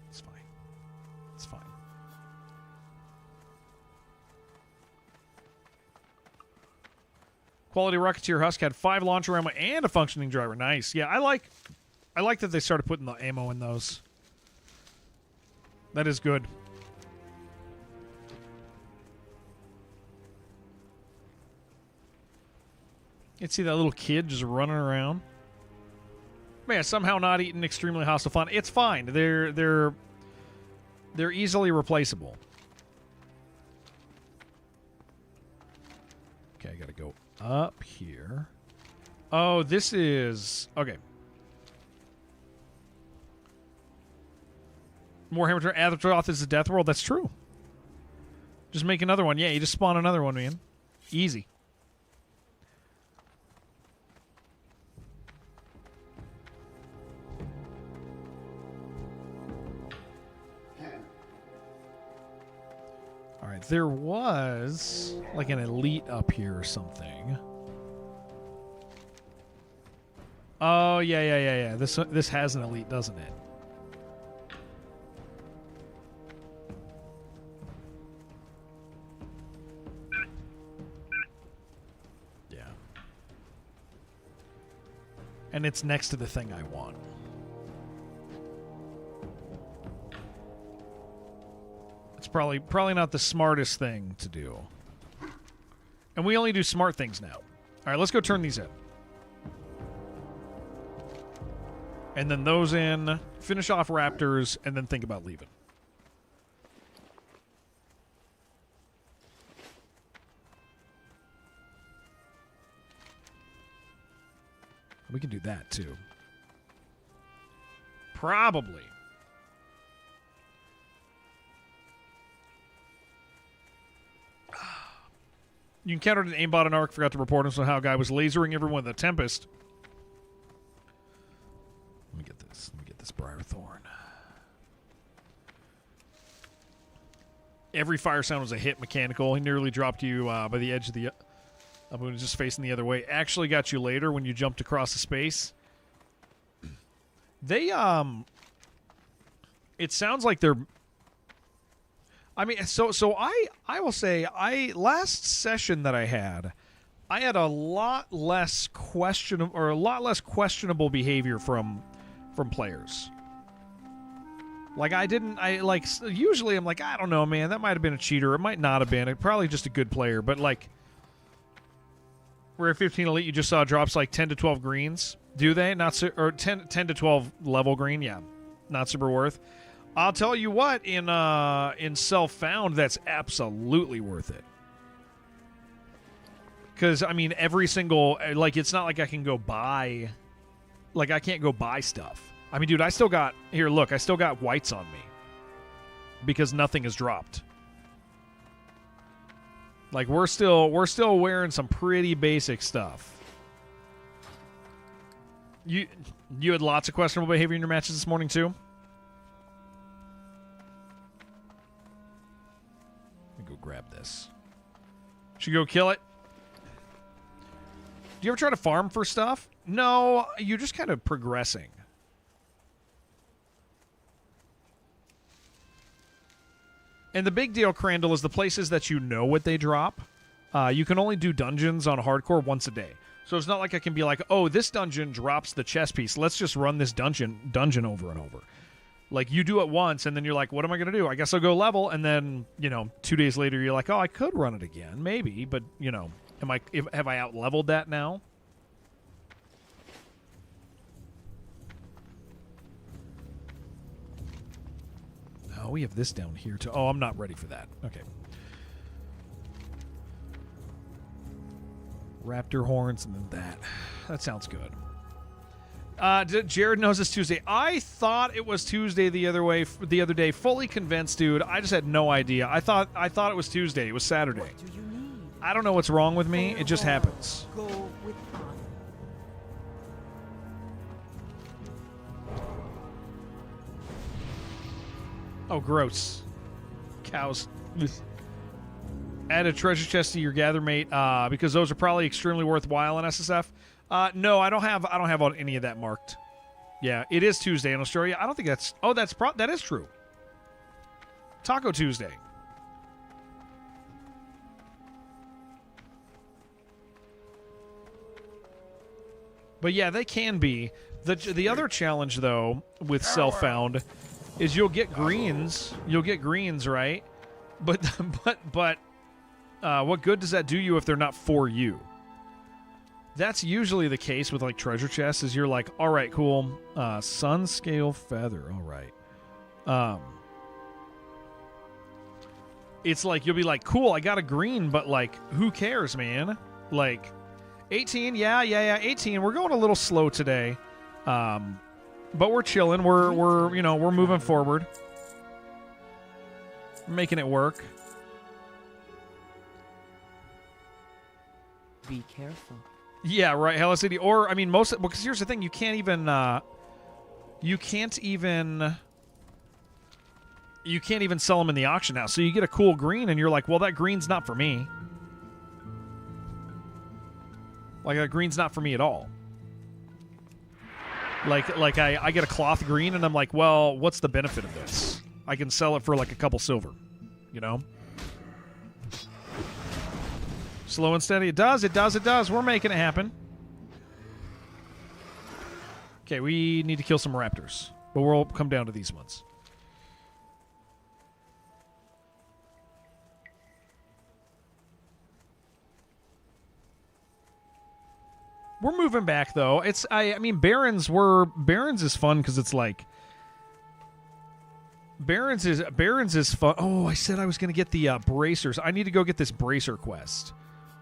It's fine. Quality Rocketeer Husk had 5 launcher ammo and a functioning driver. Nice. Yeah, I like that they started putting the ammo in those. That is good. You can see that little kid just running around. Man, somehow not eating extremely hostile fun. It's fine. They're easily replaceable. Okay, I gotta go up here. Oh, this is okay. Warhammer Azeroth is the death world. That's true. Just make another one. Yeah, you just spawn another one, man. Easy. All right, there was like an elite up here or something. Oh, yeah. This has an elite, doesn't it? Yeah. And it's next to the thing I want. It's probably not the smartest thing to do. And we only do smart things now. All right, let's go turn these in. And then those in, finish off Raptors, and then think about leaving. We can do that, too. Probably. You encountered an aimbot in Ark, forgot to report on how a guy was lasering everyone with a Tempest. Let me get this. Let me get this Briarthorn. Every fire sound was a hit mechanical. He nearly dropped you by the edge of the moon, just facing the other way. Actually got you later when you jumped across the space. They, it sounds like they're, I mean, so I will say, last session that I had a lot less questionable behavior from players. Like usually I'm like, I don't know, man, that might have been a cheater. It might not have been. It probably just a good player. But like, we're at 15 Elite, you just saw drops like 10 to 12 greens. Do they? Or 10 to 12 level green, yeah. Not super worth. I'll tell you what, in Self-Found, that's absolutely worth it. Because, I mean, every single, like, it's not like I can go buy, like, I can't go buy stuff. I mean, dude, I still got, here, look, I still got whites on me. Because nothing has dropped. Like, we're still wearing some pretty basic stuff. You had lots of questionable behavior in your matches this morning, too? Let me go grab this. Should we go kill it? Do you ever try to farm for stuff? No, you're just kind of progressing. And the big deal, Crandall, is the places that you know what they drop. You can only do dungeons on hardcore once a day. So it's not like I can be like, oh, this dungeon drops the chess piece. Let's just run this dungeon over and over. Like, you do it once, and then you're like, what am I going to do? I guess I'll go level, and then, 2 days later, you're like, oh, I could run it again. Maybe, but, have I out-leveled that now? Oh, we have this down here, too. Oh, I'm not ready for that. Okay. Raptor horns and then that. That sounds good. Jared knows it's Tuesday. I thought it was Tuesday the other day. Fully convinced, dude. I just had no idea. I thought it was Tuesday. It was Saturday. What do you need? I don't know what's wrong with me. It just happens. Go with honor. Oh, gross. Cows. Add a treasure chest to your gather mate because those are probably extremely worthwhile in SSF. No, I don't have any of that marked. Yeah, it is Tuesday in Australia. I don't think that's. Oh, that is true. Taco Tuesday. But yeah, they can be. The other challenge though with self-found is you'll get greens. You'll get greens, right? But what good does that do you if they're not for you? That's usually the case with like treasure chests. Is you're like, all right, cool, sun scale feather, all right. It's like you'll be like, cool, I got a green, but like, who cares, man? Like, 18, yeah, 18. We're going a little slow today, but we're chilling. We're moving forward, making it work. Be careful. Yeah, right, Hello City. Or I mean, because here's the thing: you can't even sell them in the auction house. So you get a cool green, and you're like, well, that green's not for me. Like that green's not for me at all. Like I get a cloth green, and I'm like, well, what's the benefit of this? I can sell it for like a couple silver, you know. Slow and steady. It does. We're making it happen. Okay, we need to kill some raptors. But we'll come down to these ones. We're moving back, though. I mean, Barrens is fun because it's like... Barrens is fun. Oh, I said I was going to get the bracers. I need to go get this bracer quest.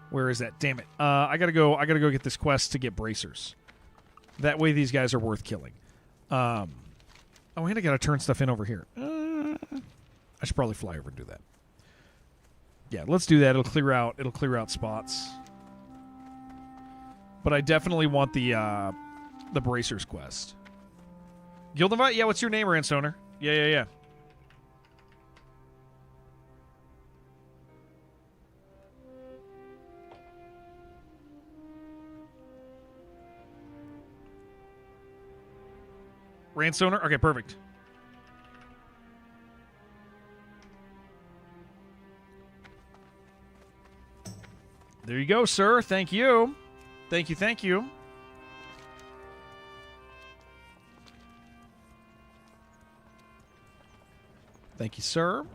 Where is that? Damn it. I gotta go get this quest to get bracers. That way these guys are worth killing. Oh, and I gotta turn stuff in over here. I should probably fly over and do that. Yeah, let's do that. It'll clear out spots. But I definitely want the bracers quest. Guild invite? Yeah, what's your name, Ranstoner? Yeah. Ranstoner? Okay, perfect. There you go, sir. Thank you. Thank you. Thank you, sir.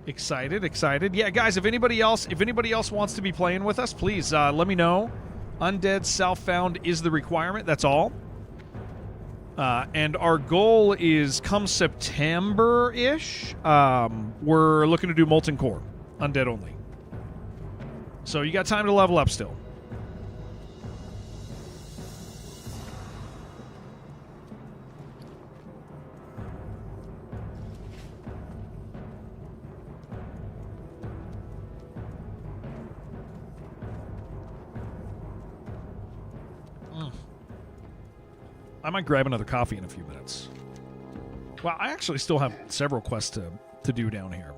Excited. Yeah, guys, if anybody else wants to be playing with us, please let me know. Undead Self-Found is the requirement. That's all. And our goal is come September-ish. We're looking to do Molten Core. Undead only. So you got time to level up still. I might grab another coffee in a few minutes. Well, I actually still have several quests to do down here.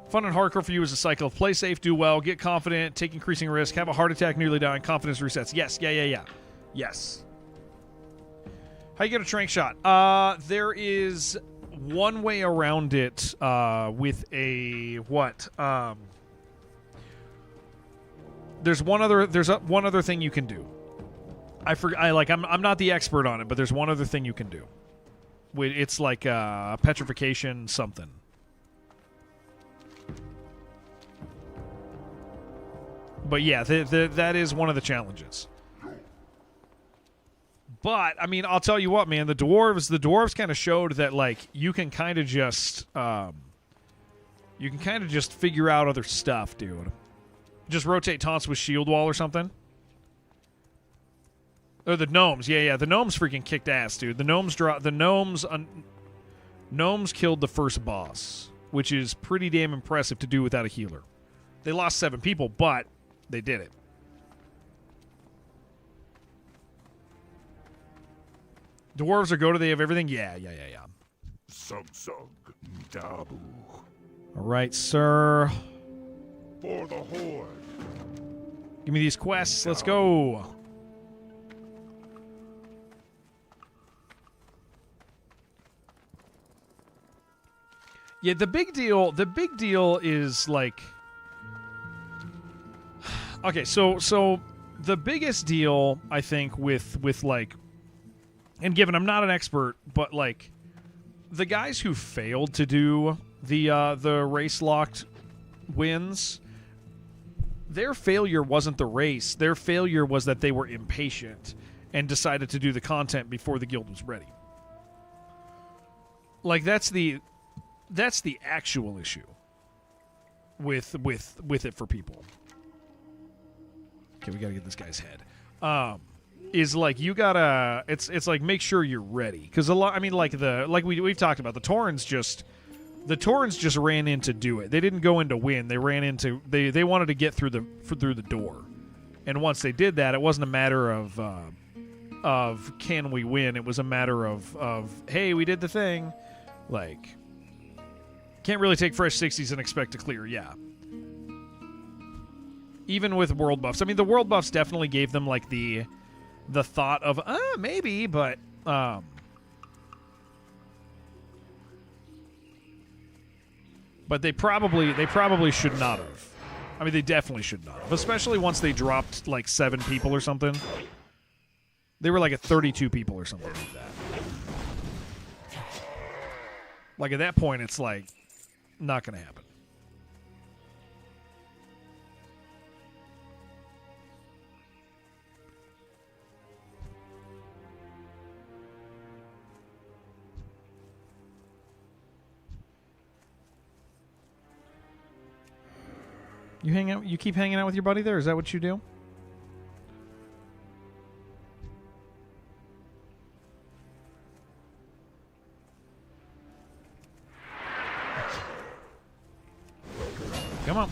Fun and hardcore for you is a cycle of play safe, do well, get confident, take increasing risk, have a heart attack, nearly die, and confidence resets. Yes, yeah. Yes. How you get a trank shot? There is one way around it with a what? There's one other thing you can do. I'm not the expert on it, but there's one other thing you can do. It's like petrification something. But yeah, that is one of the challenges. But I mean, I'll tell you what, man, the dwarves kind of showed that like you can kind of just figure out other stuff, dude. Just rotate taunts with shield wall or something. Or the gnomes, yeah. The gnomes freaking kicked ass, dude. The gnomes killed the first boss, which is pretty damn impressive to do without a healer. They lost 7 people, but they did it. Dwarves are go to they have everything? Yeah. Sug Dabu. All right, sir. For the Horde. Give me these quests. Let's go. Yeah, the big deal is like, okay, so the biggest deal I think with like, and given I'm not an expert, but like the guys who failed to do the race locked wins, their failure wasn't the race. Their failure was that they were impatient and decided to do the content before the guild was ready. Like that's the actual issue with it for people. Okay, we gotta get this guy's head. Is like you gotta. It's like make sure you're ready because a lot. I mean, like we've talked about the Taurens just ran in to do it. They didn't go in to win. They ran into they wanted to get through the door, and once they did that, it wasn't a matter of can we win. It was a matter of hey, we did the thing. Like can't really take fresh 60s and expect to clear. Yeah. Even with world buffs. I mean, the world buffs definitely gave them like the thought of maybe, but they probably should not have. I mean, they definitely should not have, especially once they dropped like 7 people or something. They were like at 32 people or something like that. Like at that point, it's like not going to happen. You keep hanging out with your buddy there? Is that what you do? Come on.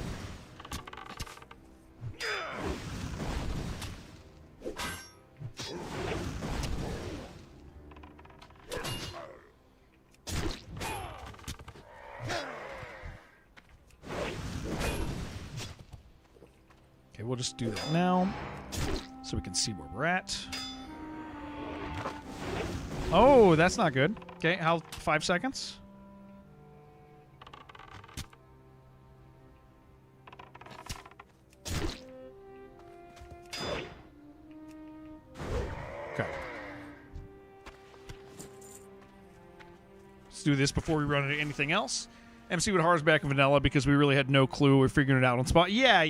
Okay, we'll just do that now so we can see where we're at. Oh, that's not good. Okay, how 5 seconds? Okay. Let's do this before we run into anything else. MC with Horror's back in vanilla because we really had no clue. We're figuring it out on spot. Yeah. I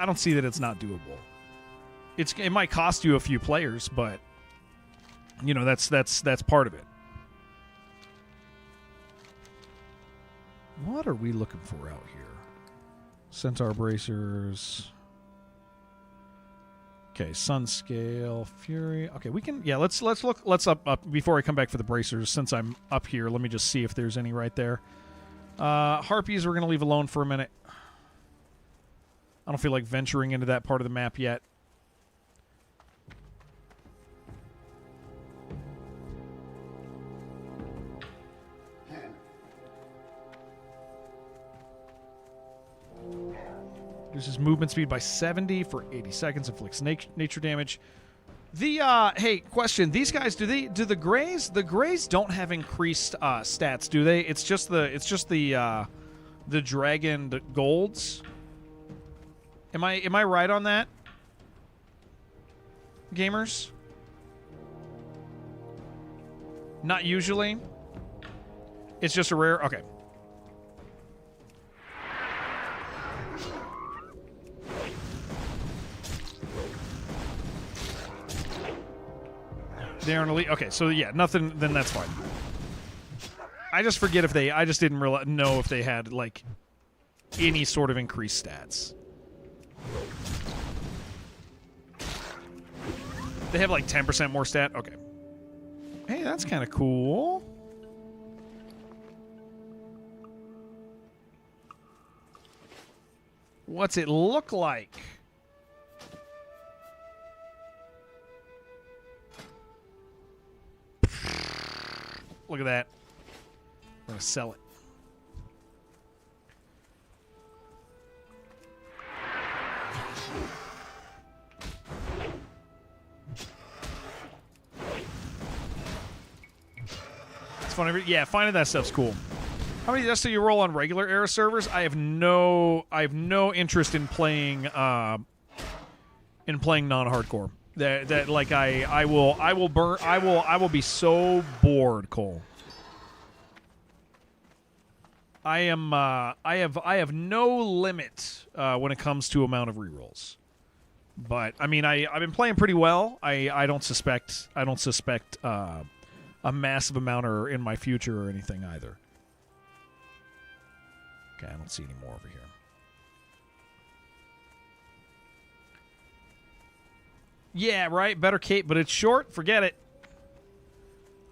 don't see that it's not doable. It might cost you a few players, but you know, that's part of it. What are we looking for out here? Centaur bracers. Okay, sun scale, fury. Okay, we can. Yeah, let's look. Let's up before I come back for the bracers. Since I'm up here, let me just see if there's any right there. Harpies, we're gonna leave alone for a minute. I don't feel like venturing into that part of the map yet. Reduces movement speed by 70 for 80 seconds. Inflicts nature damage. Hey, question. These guys, do the Greys? The Greys don't have increased stats, do they? It's just the dragon golds. Am I right on that? Gamers? Not usually. It's just a rare. Okay. They aren't elite. Okay, so yeah, nothing. Then that's fine. I just forget if I just didn't know if they had like any sort of increased stats. They have like 10% more stat. Okay. Hey, that's kind of cool. What's it look like? Look at that. I'm going to sell it. Yeah, finding that stuff's cool. How many deaths do you roll on regular era servers? I have no interest in playing non-hardcore. That like I will be so bored, Cole. I have no limit when it comes to amount of rerolls. But I mean, I've been playing pretty well. I don't suspect a massive amount or in my future or anything either. Okay, I don't see any more over here. Yeah, right. Better cape, but it's short. Forget it.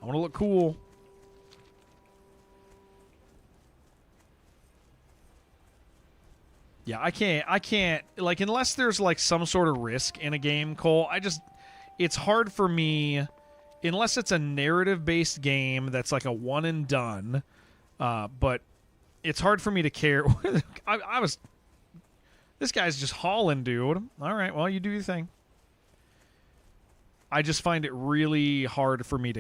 I want to look cool. Yeah, I can't, like, unless there's, like, some sort of risk in a game, Cole, it's hard for me, unless it's a narrative-based game that's, like, a one and done, but it's hard for me to care. This guy's just hauling, dude. All right, well, you do your thing. I just find it really hard for me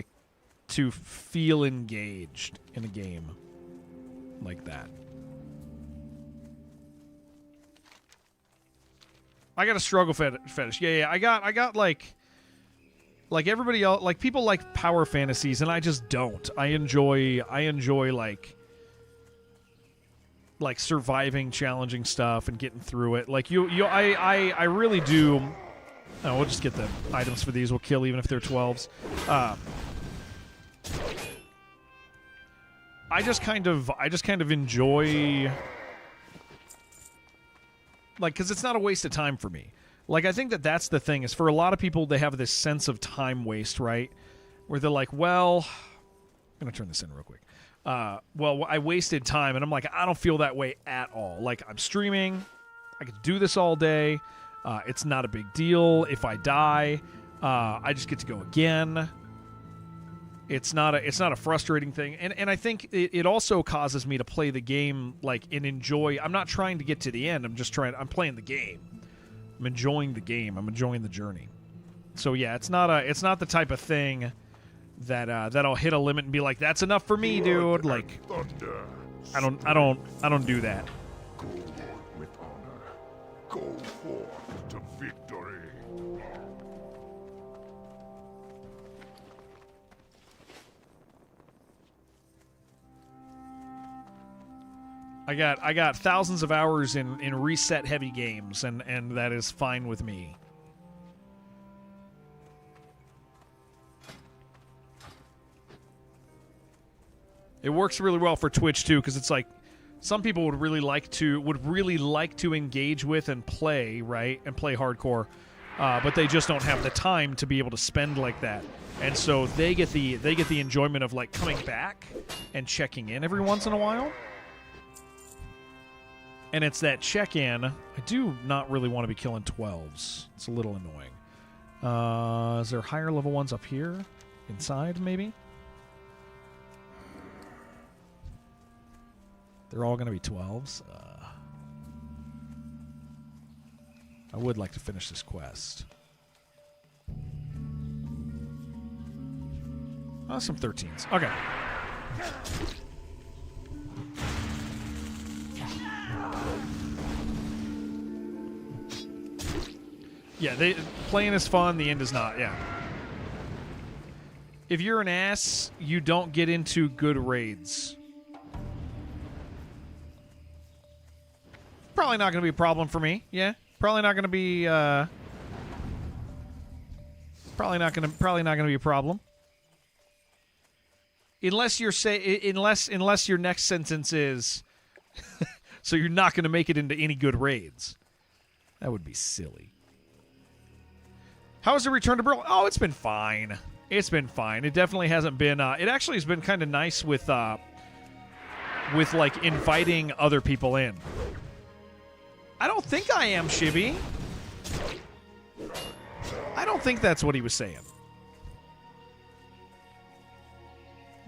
to feel engaged in a game like that. I got a struggle fetish. Yeah. I got like everybody else. Like people like power fantasies, and I just don't. I enjoy like surviving challenging stuff and getting through it. Like I really do. Oh, we'll just get the items for these. We'll kill even if they're 12s. I just kind of enjoy. Like, because it's not a waste of time for me. Like, I think that's the thing, is for a lot of people, they have this sense of time waste, right? Where they're like, well, I'm going to turn this in real quick. Well, I wasted time, and I'm like, I don't feel that way at all. Like, I'm streaming. I could do this all day. It's not a big deal. If I die, I just get to go again. It's not a frustrating thing, and I think it also causes me to play the game like and enjoy. I'm not trying to get to the end. I'm playing the game. I'm enjoying the game. I'm enjoying the journey. So yeah, it's not the type of thing that I'll hit a limit and be like, that's enough for me, dude. Like, I don't do that. Go with honor. Go forth to victory. I got thousands of hours in reset heavy games, and that is fine with me. It works really well for Twitch too, because it's like some people would really like to engage with and play, right, and play hardcore, but they just don't have the time to be able to spend like that, and so they get the enjoyment of like coming back and checking in every once in a while. And it's that check-in. I do not really want to be killing 12s. It's a little annoying. Is there higher level ones up here? Inside, maybe? They're all going to be 12s. I would like to finish this quest. Oh, some 13s. Okay. Yeah, playing is fun, the end is not, yeah. If you're an ass, you don't get into good raids. Probably not going to be a problem for me, yeah. Probably not going to be, probably not going to be a problem. Unless your next sentence is, so you're not going to make it into any good raids. That would be silly. How has the return to Brill? Oh, it's been fine. It's been fine. It definitely hasn't been. It actually has been kind of nice with like inviting other people in. I don't think I am, Shibby. I don't think that's what he was saying.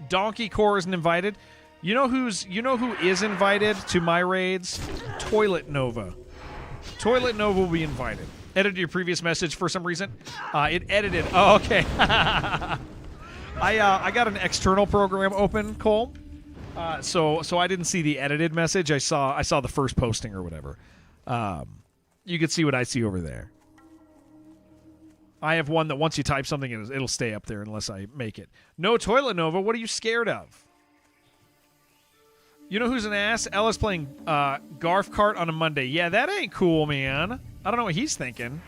Donkey Core isn't invited. You know who is invited to my raids? Toilet Nova. Toilet Nova will be invited. Edited your previous message for some reason. It edited. Oh, okay. I got an external program open, Cole. So I didn't see the edited message. I saw the first posting or whatever. You can see what I see over there. I have one that once you type something, it'll stay up there unless I make it. No Toilet Nova. What are you scared of? You know who's an ass? Ella's playing Garf Kart on a Monday. Yeah, that ain't cool, man. I don't know what he's thinking.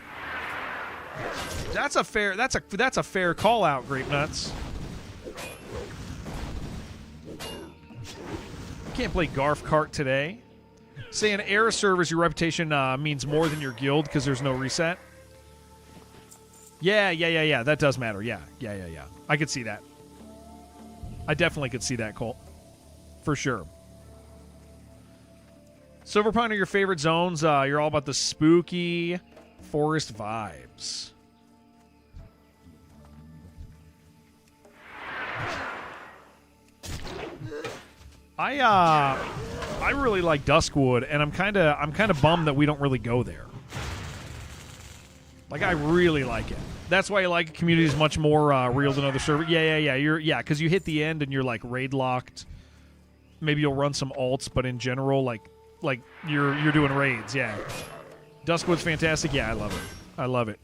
That's a fair call out, Grape Nuts. Can't play Garf Kart today. Say in era servers, your reputation means more than your guild because there's no reset. Yeah. That does matter. Yeah. I could see that. I definitely could see that, Colt. For sure. Silver Pine are your favorite zones. You're all about the spooky forest vibes. I really like Duskwood, and I'm kind of bummed that we don't really go there. Like, I really like it. That's why I like communities much more real than other servers. Yeah. Because you hit the end and you're like raid locked. Maybe you'll run some alts, but in general, like you're doing raids. Yeah. Duskwood's fantastic. Yeah, I love it.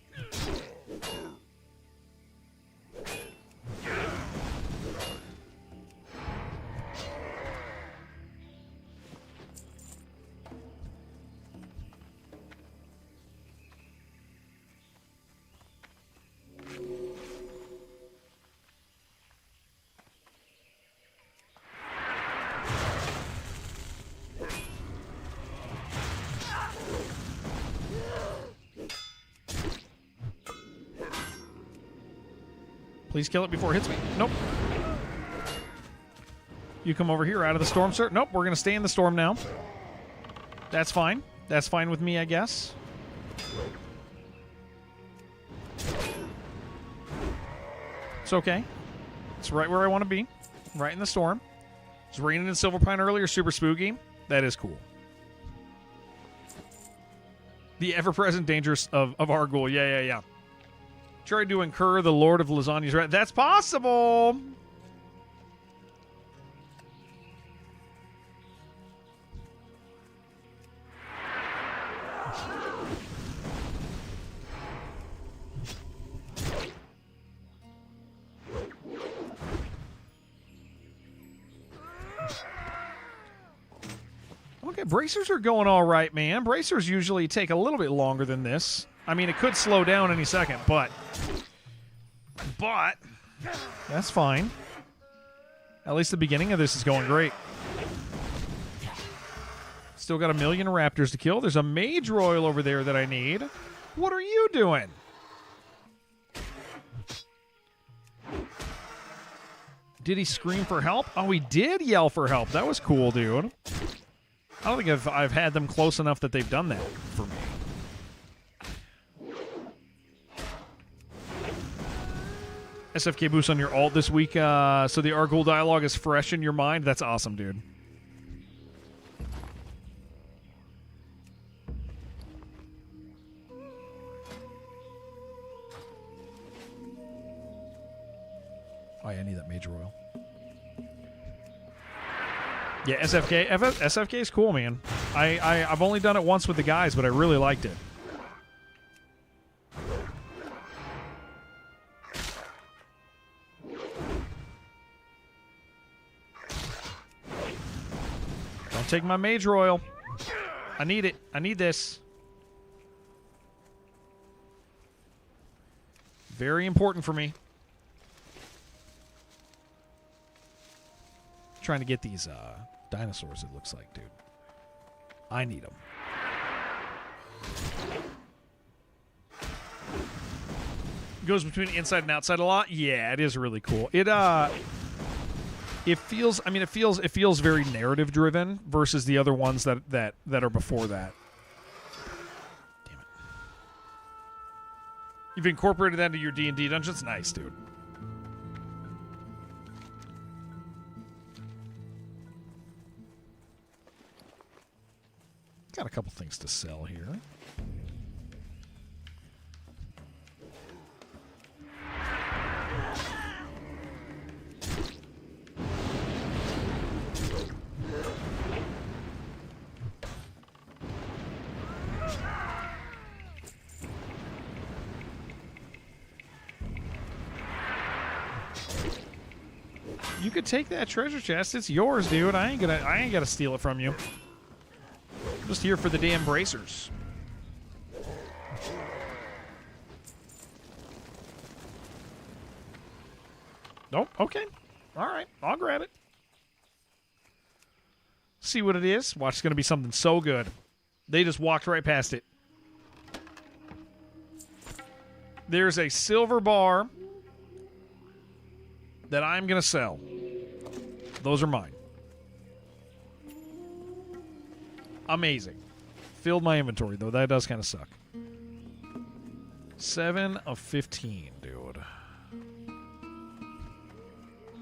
Please kill it before it hits me. Nope. You come over here out of the storm, sir. Nope, we're going to stay in the storm now. That's fine. That's fine with me, I guess. It's okay. It's right where I want to be. Right in the storm. It's raining in Silverpine earlier. Super spooky. That is cool. The ever-present dangers of Argul. Yeah. Try to incur the Lord of Lasagna's wrath. That's possible. Okay, bracers are going all right, man. Bracers usually take a little bit longer than this. I mean, it could slow down any second, but that's fine. At least the beginning of this is going great. Still got 1 million raptors to kill. There's a mage royal over there that I need. What are you doing? Did he scream for help? Oh, he did yell for help. That was cool, dude. I don't think I've had them close enough that they've done that for me. SFK boost on your alt this week, so the Argul dialogue is fresh in your mind. That's awesome, dude. Oh, yeah, I need that Mage Royal. Yeah, SFK is cool, man. I've only done it once with the guys, but I really liked it. Don't take my Mage Royal. I need it. I need this. Very important for me. Trying to get these dinosaurs, it looks like, dude. I need them. Goes between inside and outside a lot. Yeah, it is really cool. It feels. I mean, it feels very narrative driven versus the other ones that are before that. Damn it! You've incorporated that into your D&D dungeons. Nice, dude. Got a couple things to sell here. You could take that treasure chest. It's yours, dude. I ain't gonna steal it from you. I'm just here for the damn bracers. Nope. Okay. All right. I'll grab it. See what it is. Watch, it's gonna be something so good. They just walked right past it. There's a silver bar that I'm going to sell. Those are mine. Amazing. Filled my inventory, though. That does kind of suck. 7 of 15, dude.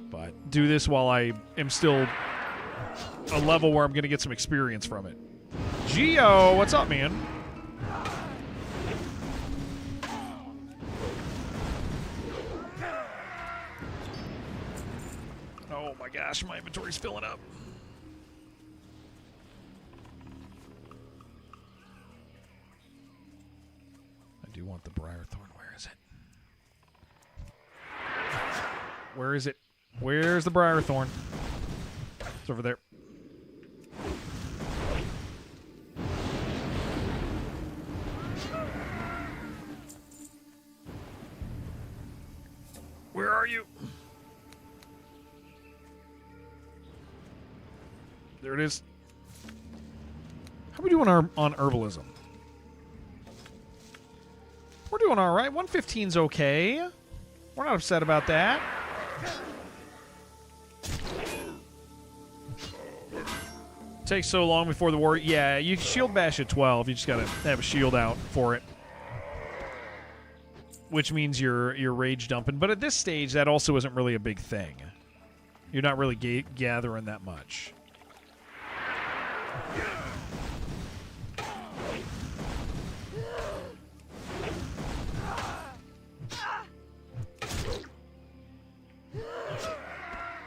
But do this while I am still a level where I'm going to get some experience from it. Geo, what's up, man? Oh my gosh, my inventory's filling up. I do want the Briarthorn. Where is it? Where is it? Where's the Briarthorn? It's over there. Where are you? There it is. How we doing on herbalism? We're doing all right. 115's okay. We're not upset about that. Takes so long before the war. Yeah, you can shield bash at 12. You just gotta have a shield out for it, which means you're rage dumping. But at this stage, that also isn't really a big thing. You're not really gathering that much.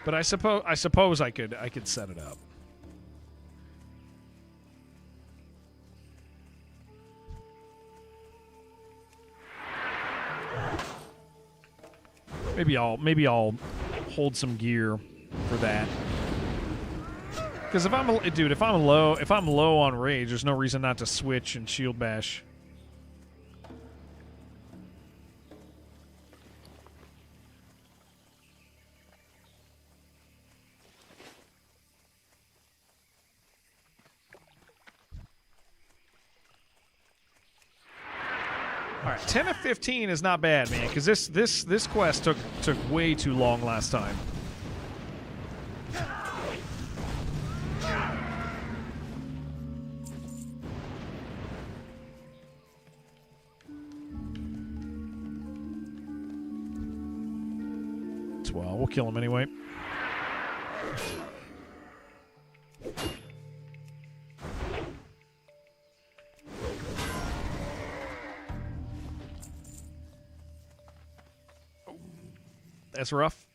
But I suppose I could set it up. Maybe I'll hold some gear for that. Because if I'm low on rage, there's no reason not to switch and shield bash. All right, 10 of 15 is not bad, man. Because this quest took way too long last time. Well, we'll kill him anyway. That's rough.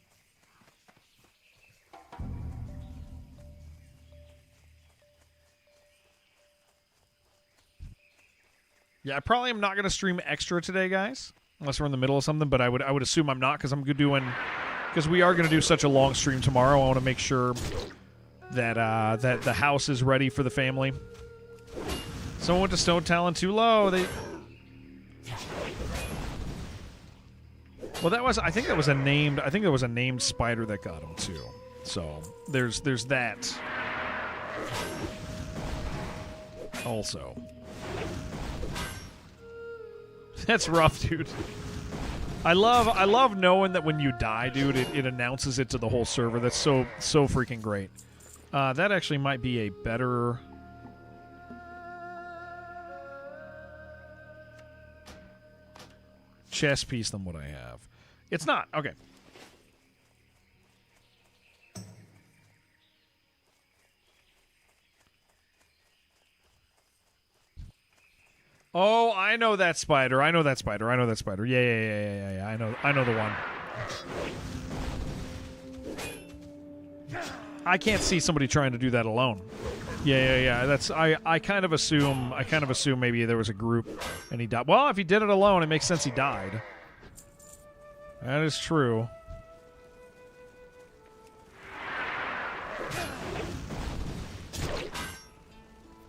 Yeah, I probably am not going to stream extra today, guys, unless we're in the middle of something. But I would assume I'm not, because because we are going to do such a long stream tomorrow. I want to make sure that that the house is ready for the family. Someone went to Stone Talon too low. Well, I think that was a named spider that got him too. So there's that. Also, that's rough, dude. I love knowing that when you die, dude, it announces it to the whole server. That's so freaking great. That actually might be a better. Chess piece than what I have. It's not. Okay. Oh, I know that spider. I know that spider. Yeah. I know the one. I can't see somebody trying to do that alone. Yeah. That's I kind of assume maybe there was a group and he died. Well, if he did it alone, it makes sense he died. That is true.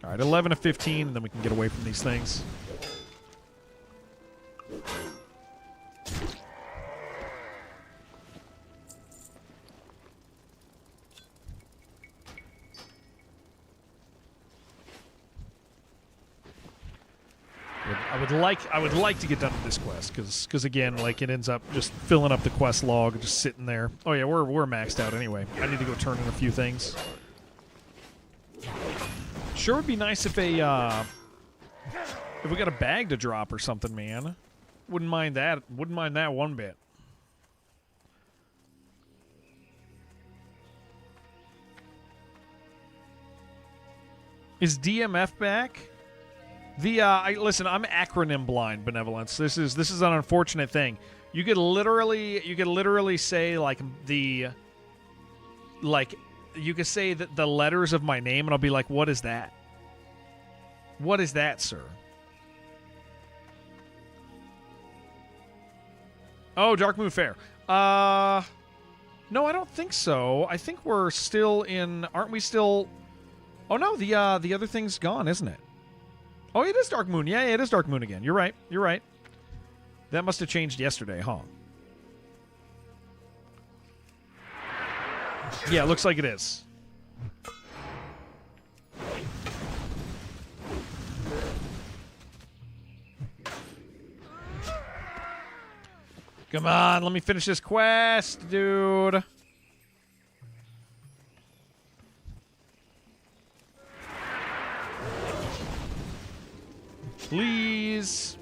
All right, 11 to 15, and then we can get away from these things. I would like to get done with this quest because again, like it ends up just filling up the quest log, just sitting there. Oh yeah, we're maxed out anyway. I need to go turn in a few things. Sure would be nice if we got a bag to drop or something, man. Wouldn't mind that. Wouldn't mind that one bit. Is DMF back? Listen, I'm acronym blind, Benevolence. This is an unfortunate thing. You could literally say you could say that the letters of my name, and I'll be like, what is that? What is that, sir? Oh, Dark Moon Fair. No, I don't think so. I think we're still in. Aren't we still? Oh no, the other thing's gone, isn't it? Oh, it is Dark Moon. Yeah, it is Dark Moon again. You're right. You're right. That must have changed yesterday, huh? Yeah, it looks like it is. Come on, let me finish this quest, dude. Please.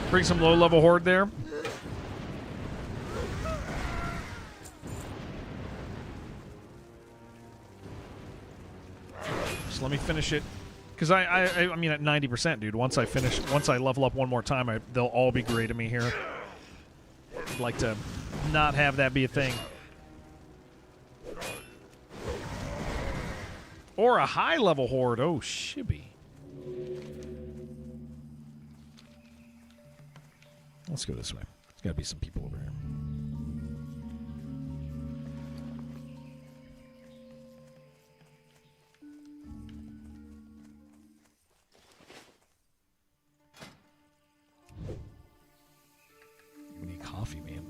Bring some low-level horde there. Just let me finish it. Because I mean, at 90%, dude. Once I level up one more time, they'll all be great at me here. I'd like to not have that be a thing. Or a high-level horde. Oh, shibby. Let's go this way. There's got to be some people over here. We need coffee, man.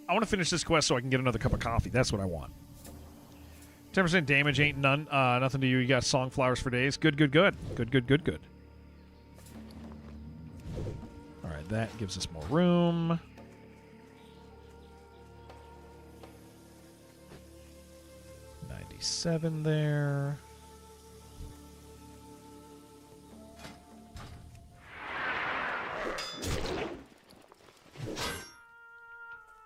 I want to finish this quest so I can get another cup of coffee. That's what I want. 10% damage ain't nothing to you. You got song flowers for days. Good, good, good. Good, good, good, good. All right, that gives us more room. $97 there.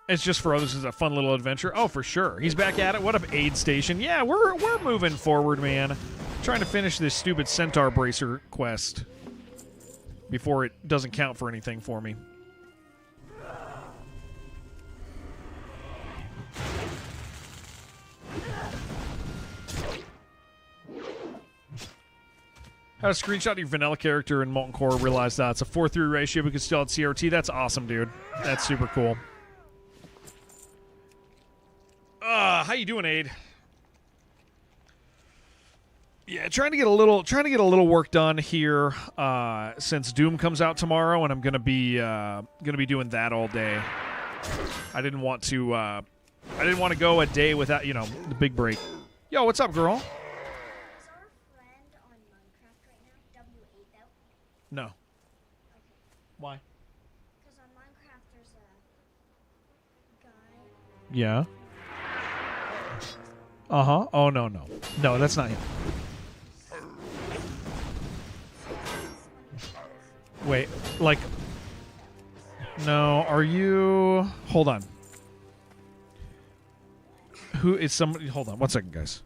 It's just for others. It's a fun little adventure. Oh, for sure. He's back at it. What up, aid station? Yeah, we're moving forward, man. Trying to finish this stupid Centaur Bracer quest before it doesn't count for anything for me. Had a screenshot of your vanilla character in Molten Core. Realized that it's a 4:3 ratio. We could still have CRT. That's awesome, dude. That's super cool. How you doing, Aid? Yeah, trying to get a little work done here since Doom comes out tomorrow, and I'm gonna be doing that all day. I didn't want to go a day without, you know, the big break. Yo, what's up, girl? Is our friend on Minecraft right now W8 though? No. Okay. Why? Because on Minecraft there's a guy. Yeah. Uh-huh. Oh, no. No, that's not him. Wait, like... No, are you... Hold on. Who is somebody... Hold on, 1 second, guys.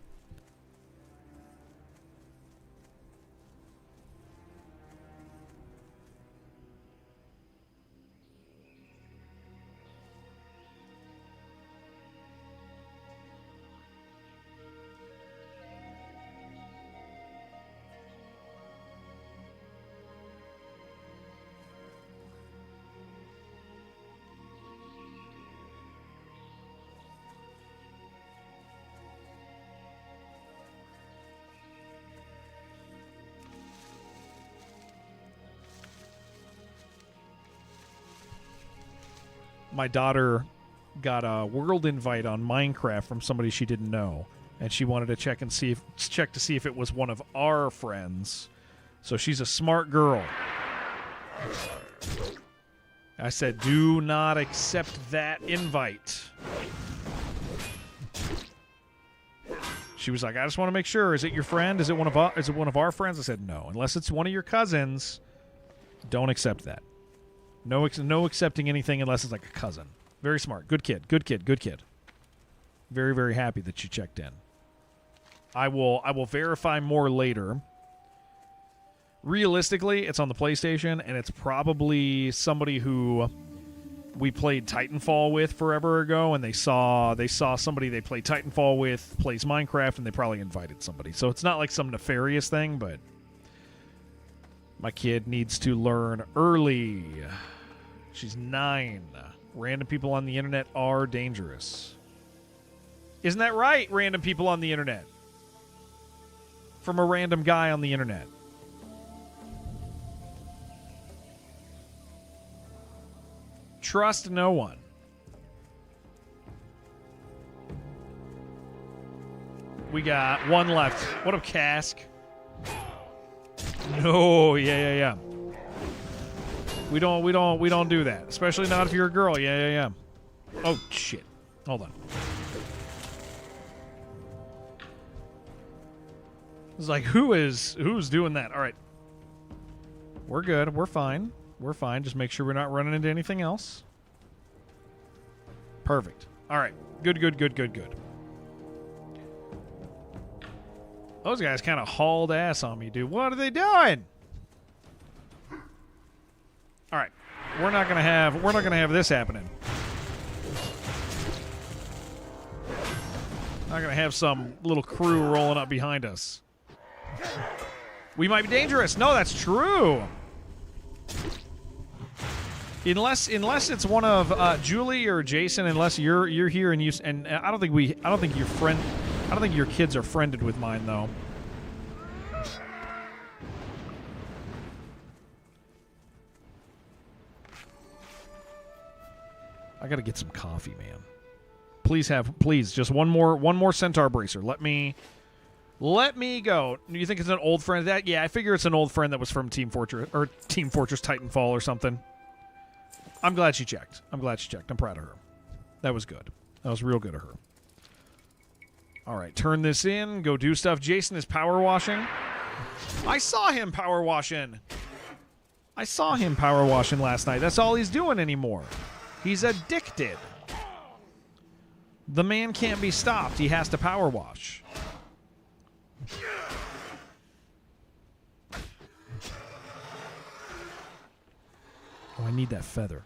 my daughter got a world invite on Minecraft from somebody she didn't know, and she wanted to check to see if it was one of our friends. So she's a smart girl. I said, do not accept that invite. She was like, I just want to make sure. Is it your friend? Is it one of our friends? I said, no. Unless it's one of your cousins, don't accept that. No accepting anything unless it's like a cousin. Very smart. Good kid. Good kid. Good kid. Very, very happy that you checked in. I will verify more later. Realistically, it's on the PlayStation, and it's probably somebody who we played Titanfall with forever ago, and they saw somebody they played Titanfall with plays Minecraft, and they probably invited somebody. So it's not like some nefarious thing, but my kid needs to learn early. She's 9. Random people on the internet are dangerous. Isn't that right, random people on the internet? From a random guy on the internet. Trust no one. We got one left. What up, Cask? No, yeah. We don't do that. Especially not if you're a girl. Yeah. Oh shit. Hold on. It's like who's doing that? All right. We're good. We're fine. We're fine. Just make sure we're not running into anything else. Perfect. All right. Good. Those guys kind of hauled ass on me, dude. What are they doing? All right. We're not gonna have this happening. Not gonna have some little crew rolling up behind us. We might be dangerous. No, that's true. Unless it's one of Julie or Jason, unless you're here and I don't think your kids are friended with mine though. I gotta get some coffee, man. Please, just one more Centaur bracer. Let me go. You think it's an old friend? Yeah, I figure it's an old friend that was from Team Fortress Titanfall or something. I'm glad she checked. I'm proud of her. That was good. That was real good of her. All right, turn this in. Go do stuff. Jason is power washing. I saw him power washing last night. That's all he's doing anymore. He's addicted. The man can't be stopped. He has to power wash. Oh, I need that feather.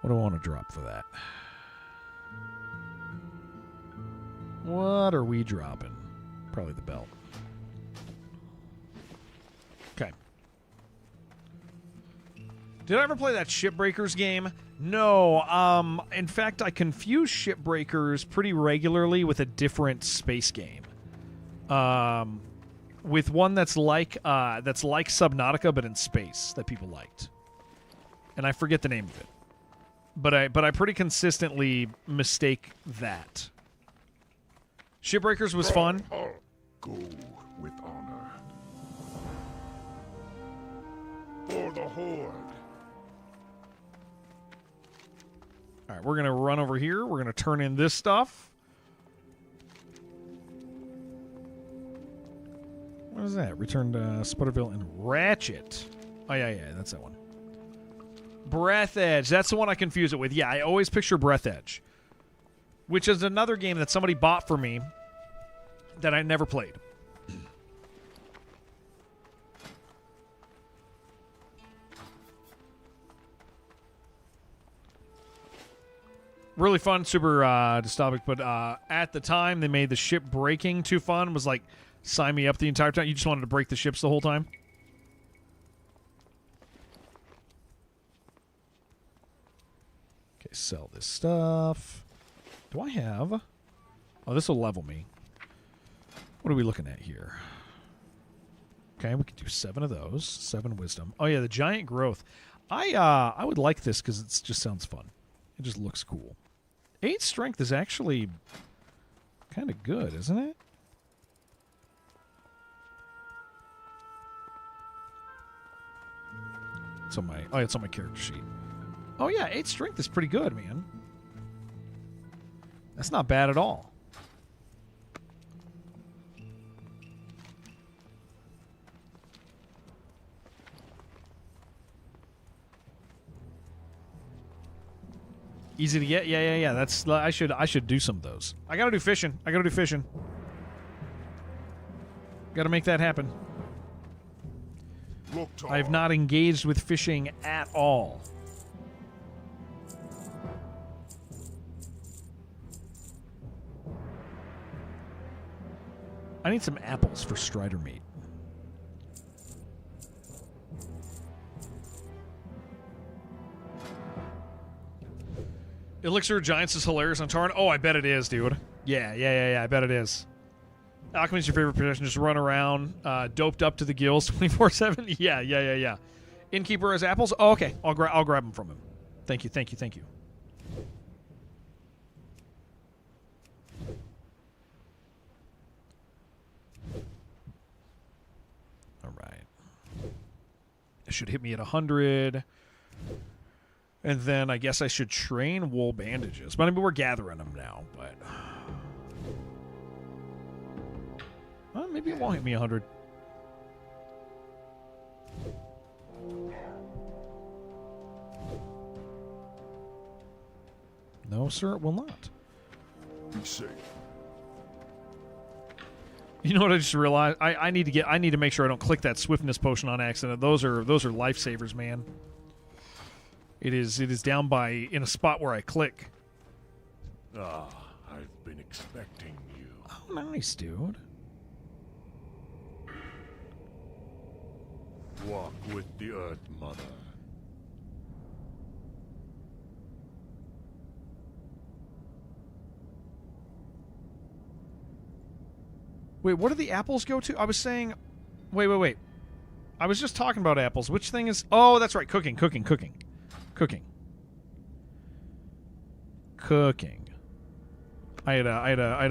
What do I want to drop for that? What are we dropping? Probably the belt. Okay. Did I ever play that Shipbreakers game? No. In fact, I confuse Shipbreakers pretty regularly with a different space game. With one that's like Subnautica but in space that people liked. And I forget the name of it. But I pretty consistently mistake that. Shipbreakers was fun. Go with honor. For the Horde. All right, we're going to run over here. We're going to turn in this stuff. What is that? Return to Sputterville and Ratchet. Oh, yeah, that's that one. Breath Edge. That's the one I confuse it with. Yeah, I always picture Breath Edge, which is another game that somebody bought for me that I never played. Really fun, super dystopic, but at the time they made the ship breaking too fun. Was like, sign me up the entire time. You just wanted to break the ships the whole time. Okay, sell this stuff. Do I have... Oh, this will level me. What are we looking at here? Okay, we could do 7 of those. 7 wisdom. Oh yeah, the giant growth. I would like this because it just sounds fun. It just looks cool. 8 strength is actually kind of good, isn't it? It's on my it's on my character sheet. Oh yeah, 8 strength is pretty good, man. That's not bad at all. Easy to get? Yeah. That's I should do some of those. I gotta do fishing. Gotta make that happen. I have not engaged with fishing at all. I need some apples for Strider meat. Elixir of Giants is hilarious on Tarn. Oh, I bet it is, dude. Yeah. I bet it is. Alchemy's your favorite profession. Just run around, doped up to the gills 24/7. Yeah. Innkeeper has apples. Oh, okay. I'll grab them from him. Thank you. All right. It should hit me at 100. And then I guess I should train wool bandages. But I mean, we're gathering them now, but... Well, maybe it won't hit me 100. No, sir, it will not. Be safe. You know what I just realized? I need to make sure I don't click that swiftness potion on accident. Those are lifesavers, man. It is down in a spot where I click. Ah, I've been expecting you. Oh, nice, dude. Walk with the Earth Mother. Wait, what do the apples go to? I was saying... Wait. I was just talking about apples. Which thing is... Oh, that's right. Cooking. I had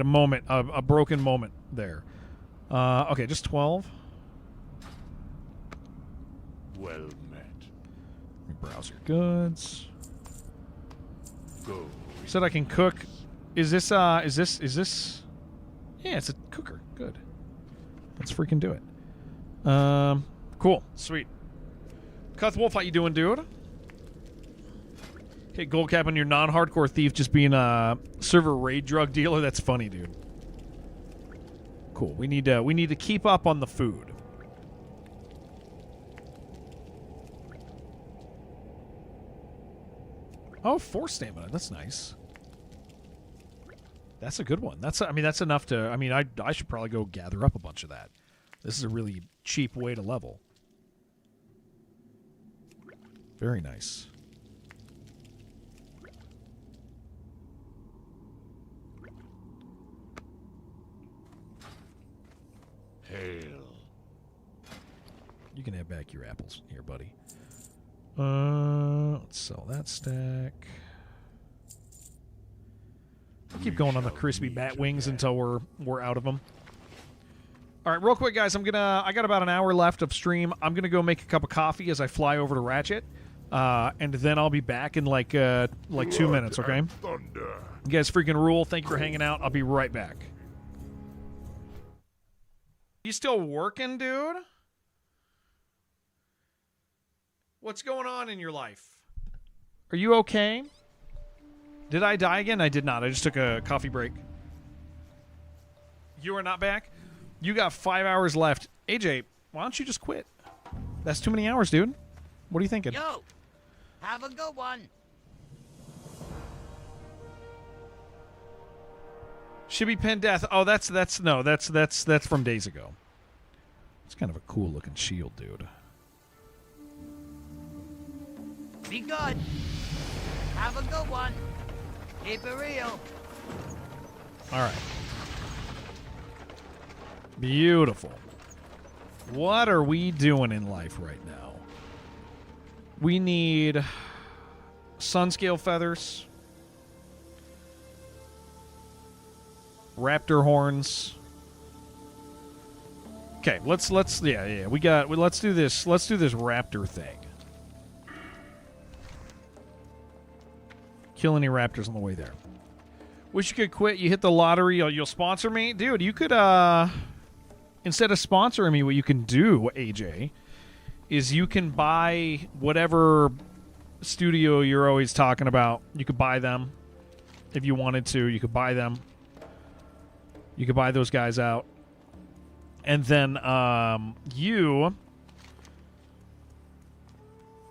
a moment, a broken moment there. Okay, just 12. Well met. Let me browse your goods. Go. Said I can cook. Is this? Yeah, it's a cooker. Good. Let's freaking do it. Cool. Sweet. Cuth Wolf, how you doing, dude? Hit gold cap on your non-hardcore thief just being a server raid drug dealer. That's funny, dude. Cool. We need to keep up on the food. Oh, 4 stamina. That's nice. That's a good one. That's enough to... I mean, I should probably go gather up a bunch of that. This is a really cheap way to level. Very nice. Hail. You can have back your apples here, buddy. Let's sell that stack. I'll keep going on the crispy bat wings until we're out of them. All right, real quick, guys. I got about an hour left of stream. I'm gonna go make a cup of coffee as I fly over to Ratchet, and then I'll be back in like 2 minutes. Okay. Thunder. You guys freaking rule. Thank you for hanging out. I'll be right back. You still working, dude? What's going on in your life? Are you okay? Did I die again? I did not. I just took a coffee break. You are not back? You got 5 hours left. AJ, why don't you just quit? That's too many hours, dude. What are you thinking? Yo, have a good one. Shibby Pen Death. Oh, that's from days ago. It's kind of a cool looking shield, dude. Be good. Have a good one. Keep it real. All right. Beautiful. What are we doing in life right now? We need sunscale feathers, raptor horns. Okay, let's let's do this. Let's do this raptor thing. Kill any raptors on the way there. Wish you could quit. You hit the lottery. You'll sponsor me, dude. You could instead of sponsoring me, what you can do, AJ, is you can buy whatever studio you're always talking about. You could buy them if you wanted to. You could buy them. You could buy those guys out. And then you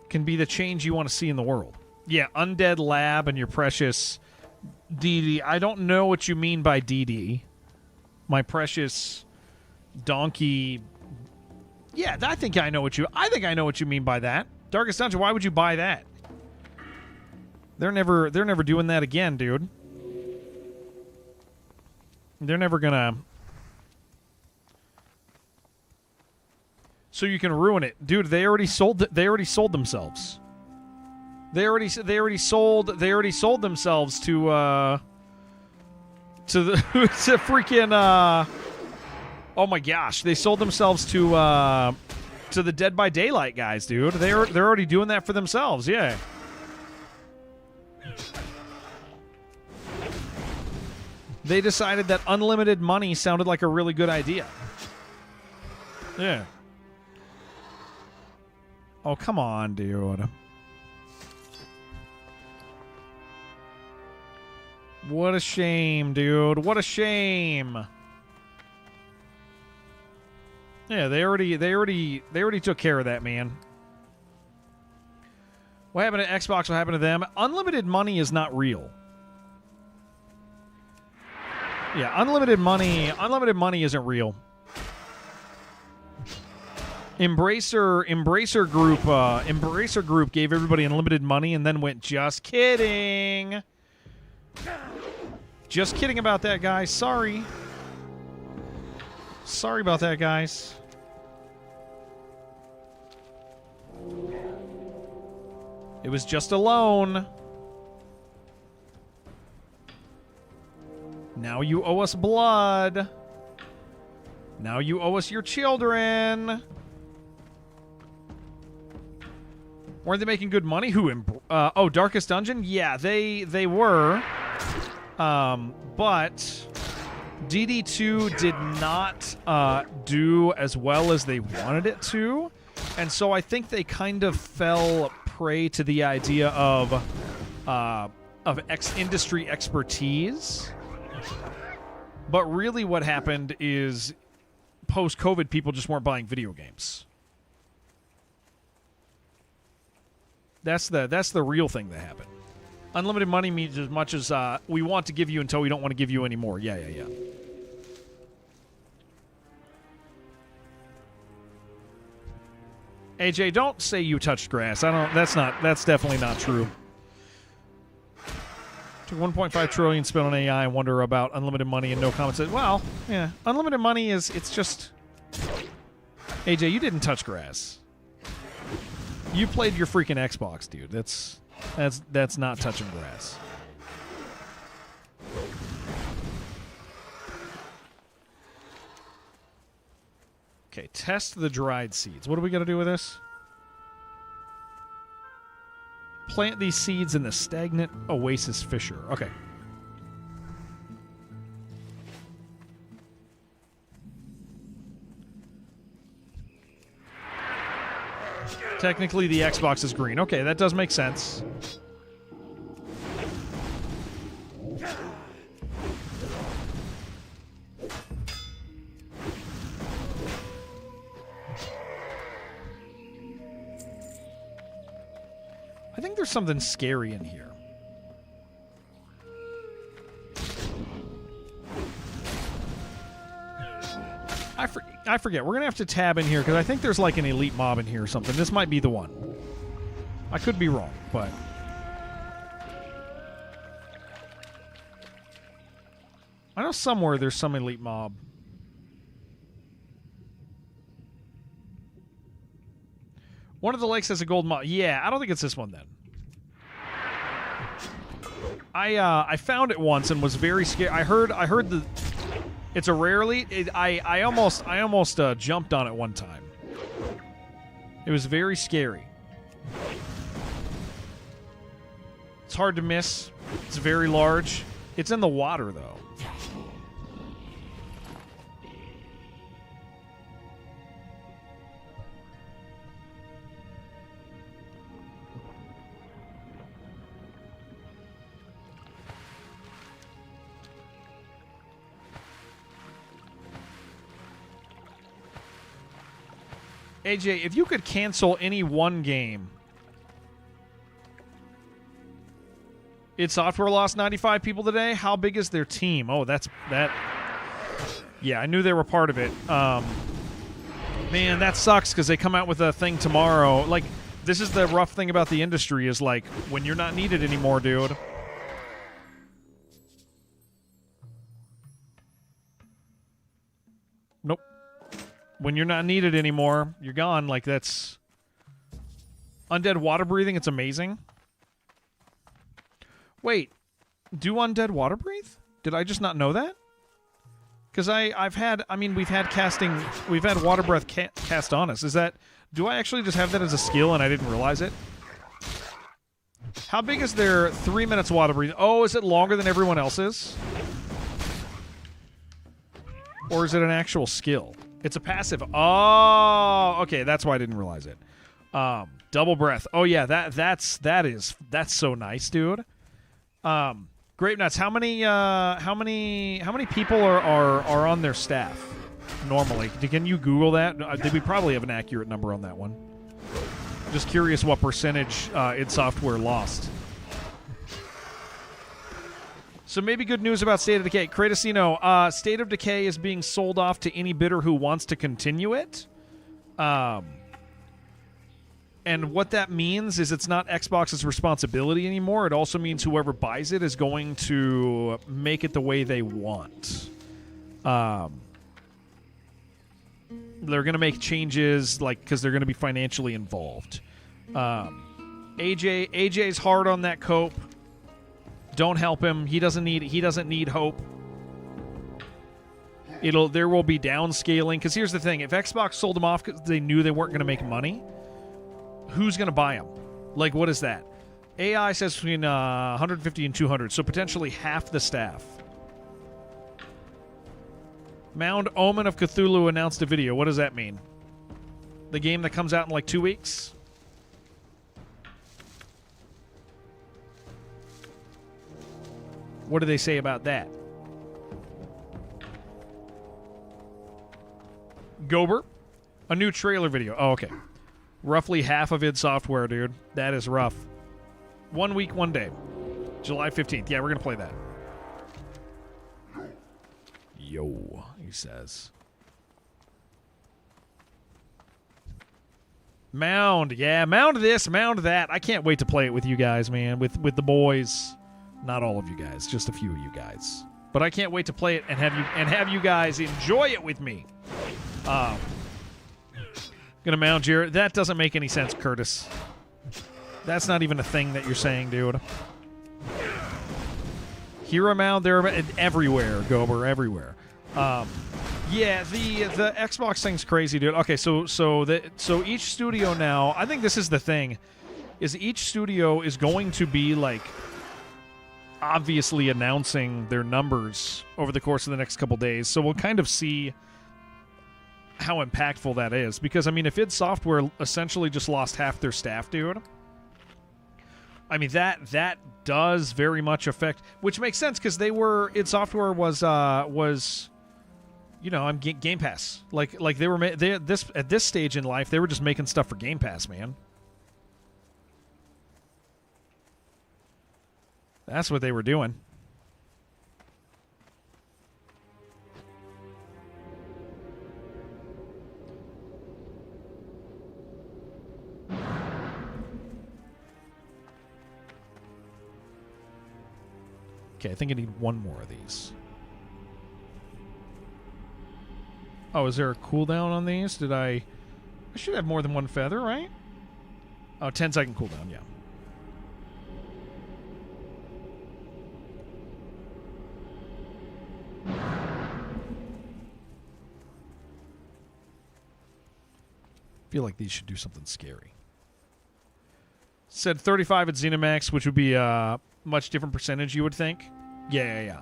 can be the change you want to see in the world. Yeah, Undead Lab and your precious DD. I don't know what you mean by DD. My precious donkey. Yeah, I think I know what you mean by that. Darkest Dungeon, why would you buy that? They're never doing that again, dude. They're never gonna. So you can ruin it, dude. They already sold themselves. They already sold themselves to the to freaking oh my gosh, they sold themselves to the Dead by Daylight guys, dude. They're already doing that for themselves, yeah. They decided that unlimited money sounded like a really good idea. Yeah. Oh, come on, dude. What a shame, dude. What a shame. Yeah, they already took care of that, man. What happened to Xbox? What happened to them? Unlimited money is not real. Yeah, unlimited money isn't real. Embracer Group gave everybody unlimited money and then went, just kidding. Just kidding about that, guys. Sorry. Sorry about that, guys. It was just a loan. Now you owe us blood. Now you owe us your children. Weren't they making good money? Who? Oh, Darkest Dungeon? Yeah, they were. But DD2 did not do as well as they wanted it to. And so I think they kind of fell prey to the idea of industry expertise. But really what happened is post-COVID, people just weren't buying video games. That's the real thing that happened. Unlimited money means as much as we want to give you until we don't want to give you anymore. Yeah. AJ, don't say you touched grass. I don't. That's definitely not true. Took 1.5 trillion spent on AI. I wonder about unlimited money and no comments. Well, yeah, unlimited money it's just. AJ, you didn't touch grass. You played your freaking Xbox, dude. That's not touching grass. Okay, test the dried seeds. What do we got to do with this? Plant these seeds in the stagnant oasis fissure. Okay. Technically, the Xbox is green. Okay, that does make sense. I think there's something scary in here. I forget. We're going to have to tab in here because I think there's like an elite mob in here or something. This might be the one. I could be wrong, but... I know somewhere there's some elite mob. One of the lakes has a gold mod. Yeah, I don't think it's this one then. I found it once and was very scared. I heard the. It's a rarely. I almost jumped on it one time. It was very scary. It's hard to miss. It's very large. It's in the water though. AJ, if you could cancel any one game, id Software lost 95 people today. How big is their team? Oh, that. Yeah, I knew they were part of it. Man, that sucks because they come out with a thing tomorrow. Like, this is the rough thing about the industry is, like, when you're not needed anymore, dude. Nope. When you're not needed anymore, you're gone. Like, that's... Undead water breathing, it's amazing. Wait, do undead water breathe? Did I just not know that? Because we've had water breath cast on us. Is that, do I actually just have that as a skill and I didn't realize it? How big is their 3 minutes water breathing? Oh, is it longer than everyone else's? Or is it an actual skill? It's a passive. Oh, okay, that's why I didn't realize it. Double breath. Oh yeah, that's so nice, dude. Grape Nuts, how many people are on their staff normally? Can you Google that? We probably have an accurate number on that one. Just curious what percentage id Software lost. So maybe good news about State of Decay. Kratosino, State of Decay is being sold off to any bidder who wants to continue it. And what that means is it's not Xbox's responsibility anymore. It also means whoever buys it is going to make it the way they want. They're going to make changes, like, because they're going to be financially involved. AJ's hard on that cope. Don't help him. He doesn't need hope. There will be downscaling. Because here's the thing: if Xbox sold them off because they knew they weren't going to make money, who's going to buy them? Like, what is that? AI says between 150 and 200, so potentially half the staff. Mound Omen of Cthulhu announced a video. What does that mean? The game that comes out in like 2 weeks? What do they say about that? Gober? A new trailer video. Oh, okay. Roughly half of id Software, dude. That is rough. 1 week, 1 day. July 15th. Yeah, we're going to play that. Yo, he says. Mound. Yeah, mound this, mound that. I can't wait to play it with you guys, man. With the boys. Not all of you guys, just a few of you guys. But I can't wait to play it and have you guys enjoy it with me. Gonna mound Jared. That doesn't make any sense, Curtis. That's not even a thing that you're saying, dude. Hero mound, they're everywhere, Gober, everywhere. Yeah, the Xbox thing's crazy, dude. Okay, so each studio now, I think this is the thing, is each studio is going to be like obviously announcing their numbers over the course of the next couple days. So we'll kind of see how impactful that is. Because, I mean, if id Software essentially just lost half their staff, dude, I mean, that does very much affect, which makes sense because id Software was you know, Game Pass. Like they were at this stage in life, they were just making stuff for Game Pass, man. That's what they were doing. Okay, I think I need one more of these. Oh, is there a cooldown on these? I should have more than one feather, right? Oh, 10-second cooldown, yeah. Feel like these should do something scary. Said 35 at ZeniMax, which would be a much different percentage, you would think. Yeah.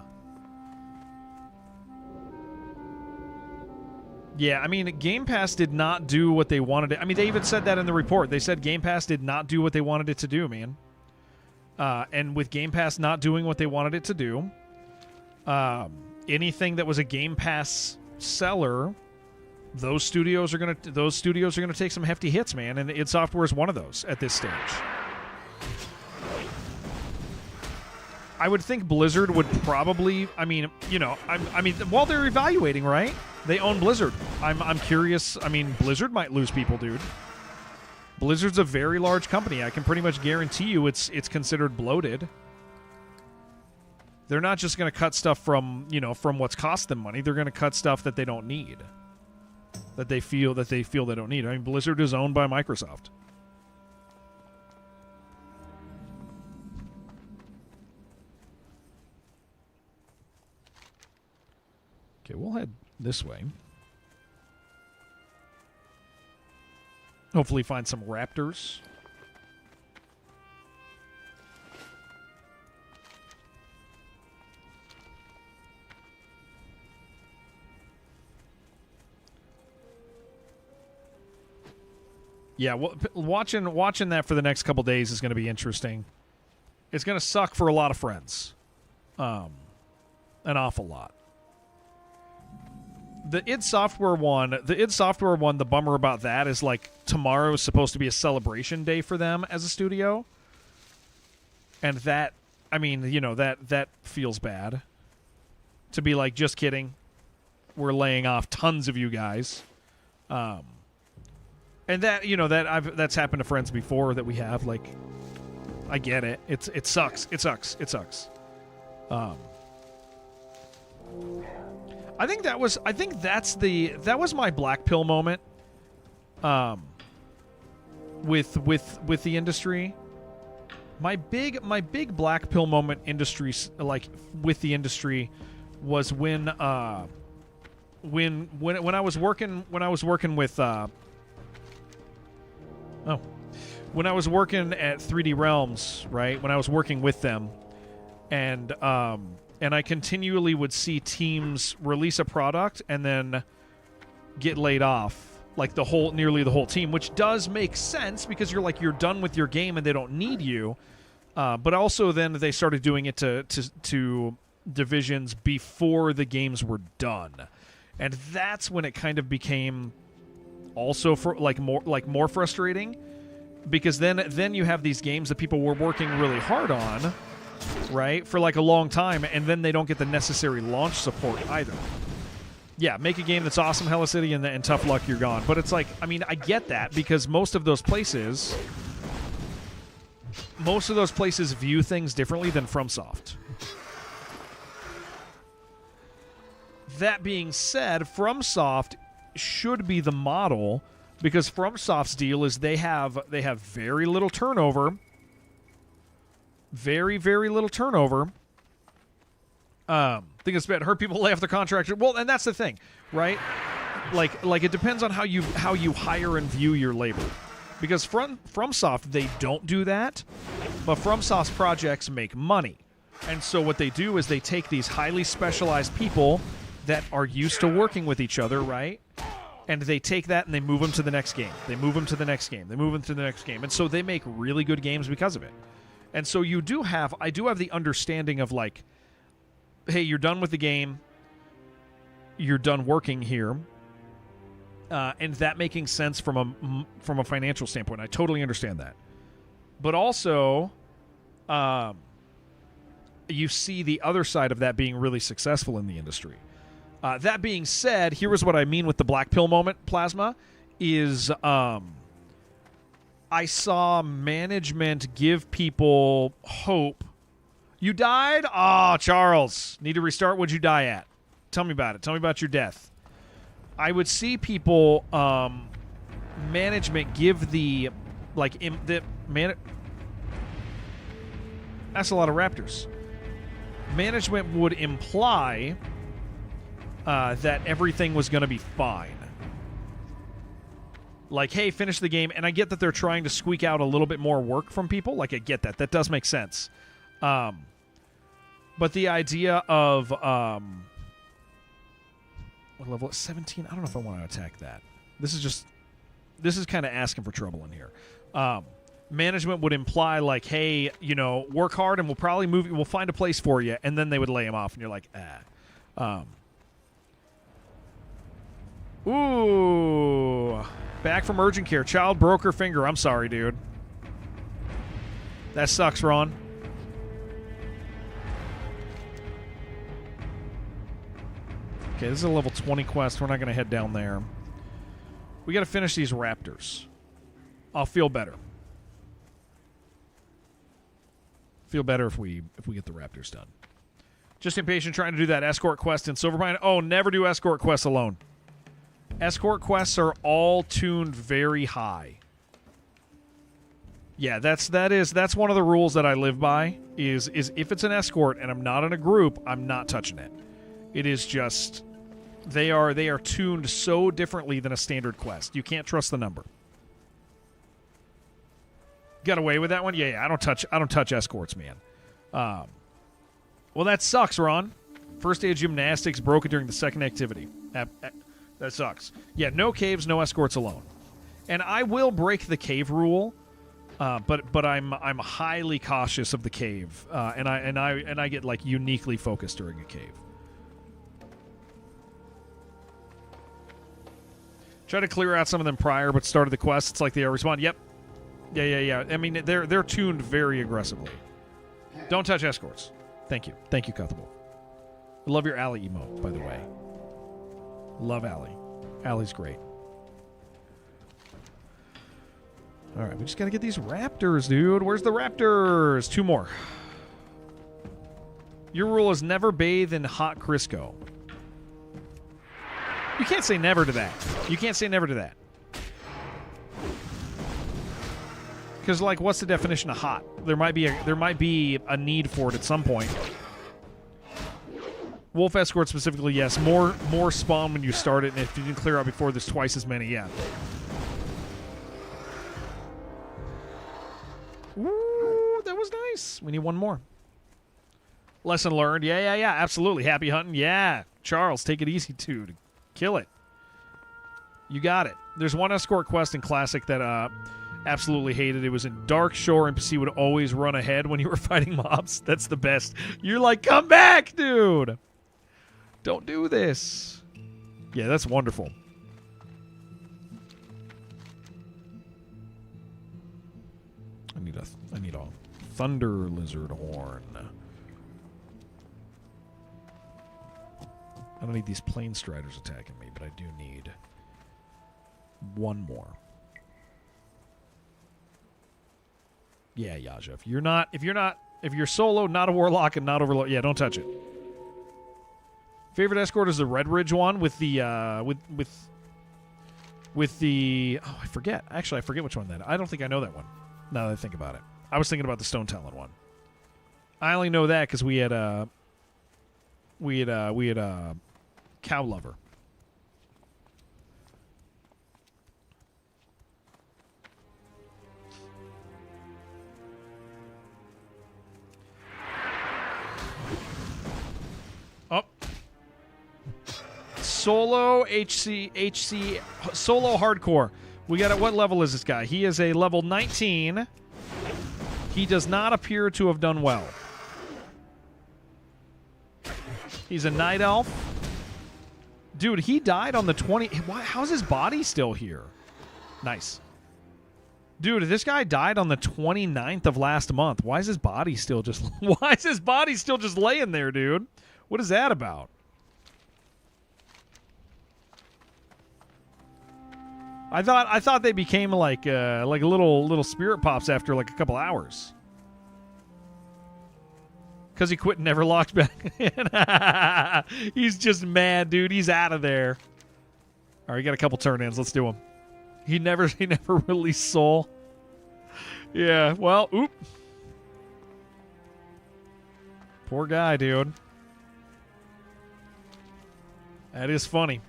Yeah, I mean, Game Pass did not do what they wanted it. I mean, they even said that in the report. They said Game Pass did not do what they wanted it to do, man. And with Game Pass not doing what they wanted it to do, anything that was a Game Pass seller, those studios are gonna take some hefty hits, man. And id Software is one of those at this stage. I would think Blizzard would probably. I mean, while they're evaluating, right? They own Blizzard. I'm curious. I mean, Blizzard might lose people, dude. Blizzard's a very large company. I can pretty much guarantee you it's considered bloated. They're not just going to cut stuff from what's cost them money. They're going to cut stuff that they don't need. That they feel they don't need. I mean, Blizzard is owned by Microsoft. Okay, we'll head this way. Hopefully find some raptors. Yeah, well, watching that for the next couple days is going to be interesting. It's going to suck for a lot of friends. An awful lot. The id Software one, the bummer about that is like tomorrow is supposed to be a celebration day for them as a studio. And that, I mean, that feels bad. To be like, just kidding. We're laying off tons of you guys. And that, that's happened to friends before that we have, like, I get it. It sucks. It sucks. I think that was my black pill moment with the industry. My big black pill moment with the industry was when I was working with when I was working at 3D Realms, right? When I was working with them, and I continually would see teams release a product and then get laid off, like nearly the whole team, which does make sense because you're done with your game and they don't need you. But also then they started doing it to divisions before the games were done, and that's when it kind of became also more frustrating, because then you have these games that people were working really hard on, right, for like a long time, and then they don't get the necessary launch support either. Yeah, make a game that's awesome, Hella City, and tough luck, you're gone. But it's like, I mean, I get that, because most of those places view things differently than FromSoft. That being said, FromSoft should be the model, because FromSoft's deal is they have very little turnover. Very, very little turnover. I think it's bad. Hurt people lay off the contract. Well, and that's the thing, right? Like it depends on how you hire and view your labor. Because FromSoft, they don't do that, but FromSoft's projects make money. And so what they do is they take these highly specialized people that are used to working with each other, right? And they take that and they move them to the next game. They move them to the next game. They move them to the next game. And so they make really good games because of it. And so I do have the understanding of, like, hey, you're done with the game. You're done working here. And that making sense from a financial standpoint. I totally understand that. But also, you see the other side of that being really successful in the industry. That being said, here is what I mean with the black pill moment, Plasma, is I saw management give people hope. You died? Oh, Charles. Need to restart? What'd you die at? Tell me about it. Tell me about your death. I would see people, management give the That's a lot of raptors. Management would imply that everything was going to be fine. Like, hey, finish the game. And I get that they're trying to squeak out a little bit more work from people. Like, I get that. That does make sense. But the idea of... what level? 17? I don't know if I want to attack that. This is kind of asking for trouble in here. Management would imply, like, hey, you know, work hard and we'll probably move you. We'll find a place for you. And then they would lay him off. And you're like, Ooh... Back from urgent care. Child broke her finger. I'm sorry, dude. That sucks, Ron. Okay, this is a level 20 quest. We're not going to head down there. We got to finish these raptors. I'll feel better. Feel better if we get the raptors done. Just impatient trying to do that escort quest in Silverpine. Oh, never do escort quests alone. Escort quests are all tuned very high. Yeah, that's one of the rules that I live by is if it's an escort and I'm not in a group, I'm not touching it. It is just they are tuned so differently than a standard quest. You can't trust the number. Got away with that one? Yeah, I don't touch escorts, man. Well, that sucks, Ron. First day of gymnastics broke it during the second activity. That sucks. Yeah, no caves, no escorts alone. And I will break the cave rule, but I'm highly cautious of the cave, and I get like uniquely focused during a cave. Try to clear out some of them prior, but started the quest. It's like they respond. Yep. Yeah. I mean, they're tuned very aggressively. Don't touch escorts. Thank you, Cuthable. I love your Allie emote, by the way. Love Allie. Allie's great. All right, we just got to get these raptors, dude. Where's the raptors? 2 more. Your rule is never bathe in hot Crisco. You can't say never to that. You can't say never to that. Because, like, what's the definition of hot? There might be a need for it at some point. Wolf escort specifically, yes. More spawn when you start it, and if you didn't clear out before, there's twice as many. Yeah. Ooh, that was nice. We need 1 more. Lesson learned. Yeah. Absolutely. Happy hunting. Yeah. Charles, take it easy, dude. Kill it. You got it. There's 1 escort quest in Classic that absolutely hated. It was in Dark Shore. NPC would always run ahead when you were fighting mobs. That's the best. You're like, come back, dude. Don't do this. Yeah, that's wonderful. I need a thunder lizard horn. I don't need these plane striders attacking me, but I do need 1 more. Yeah, Yaja. If you're solo, not a warlock, and not overload, yeah, don't touch it. Favorite escort is the Red Ridge one with the with the I forget. Actually, I forget which one that. I don't think I know that one. Now that I think about it, I was thinking about the Stone Talon one. I only know that because we had Cow Lover. Oh. Solo HC solo hardcore. We got it. What level is this guy? He is a level 19. He does not appear to have done well. He's a night elf. Dude, he died on the 20. How's his body still here? Nice. Dude, this guy died on the 29th of last month. Why is his body still just laying there, dude? What is that about? I thought they became like little spirit pops after like a couple hours. Because he quit and never locked back in. He's just mad, dude. He's out of there. All right, we got a couple turn-ins. Let's do them. He never released soul. Yeah, well, oop. Poor guy, dude. That is funny.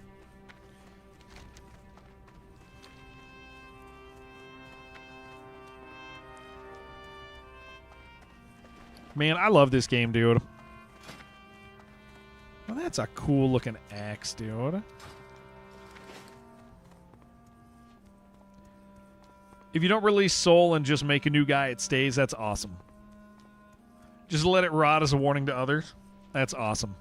Man, I love this game, dude. Well, that's a cool looking axe, dude. If you don't release Soul and just make a new guy, it stays. That's awesome. Just let it rot as a warning to others. That's awesome.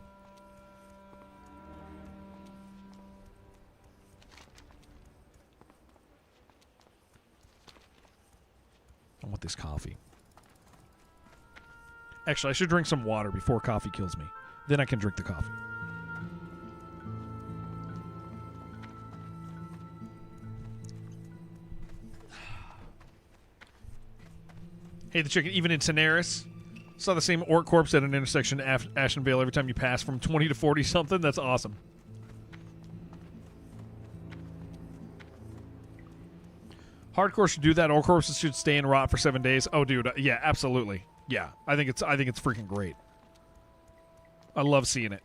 I want this coffee. Actually, I should drink some water before coffee kills me. Then I can drink the coffee. Hey, the chicken, even in Tenaris, saw the same orc corpse at an intersection at Ashenvale every time you pass from 20 to 40 something. That's awesome. Hardcore should do that. Orc corpses should stay in rot for 7 days. Oh, dude, yeah, absolutely. Yeah, I think it's freaking great. I love seeing it.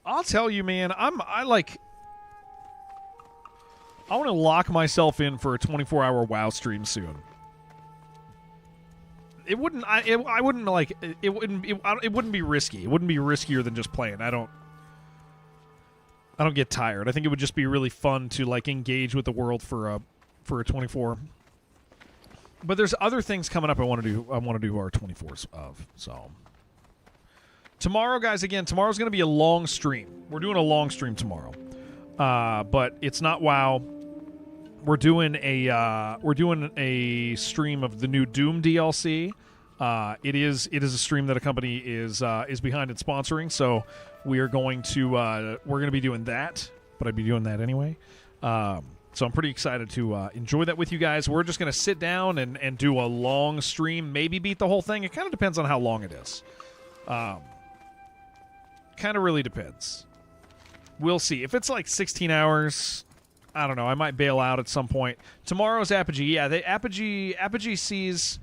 I'll tell you, man, I want to lock myself in for a 24-hour WoW stream soon. It wouldn't be risky. It wouldn't be riskier than just playing. I don't get tired. I think it would just be really fun to like engage with the world for a 24. But there's other things coming up I want to do our 24s of. So tomorrow, guys, again, tomorrow's going to be a long stream. We're doing a long stream tomorrow. But it's not WoW. We're doing a stream of the new Doom DLC. It is a stream that a company is behind and sponsoring. So we're going to be doing that. But I'd be doing that anyway. So I'm pretty excited to enjoy that with you guys. We're just going to sit down and do a long stream. Maybe beat the whole thing. It kind of depends on how long it is. Kind of really depends. We'll see. If it's like 16 hours, I don't know. I might bail out at some point. Tomorrow's Apogee. Yeah, Apogee sees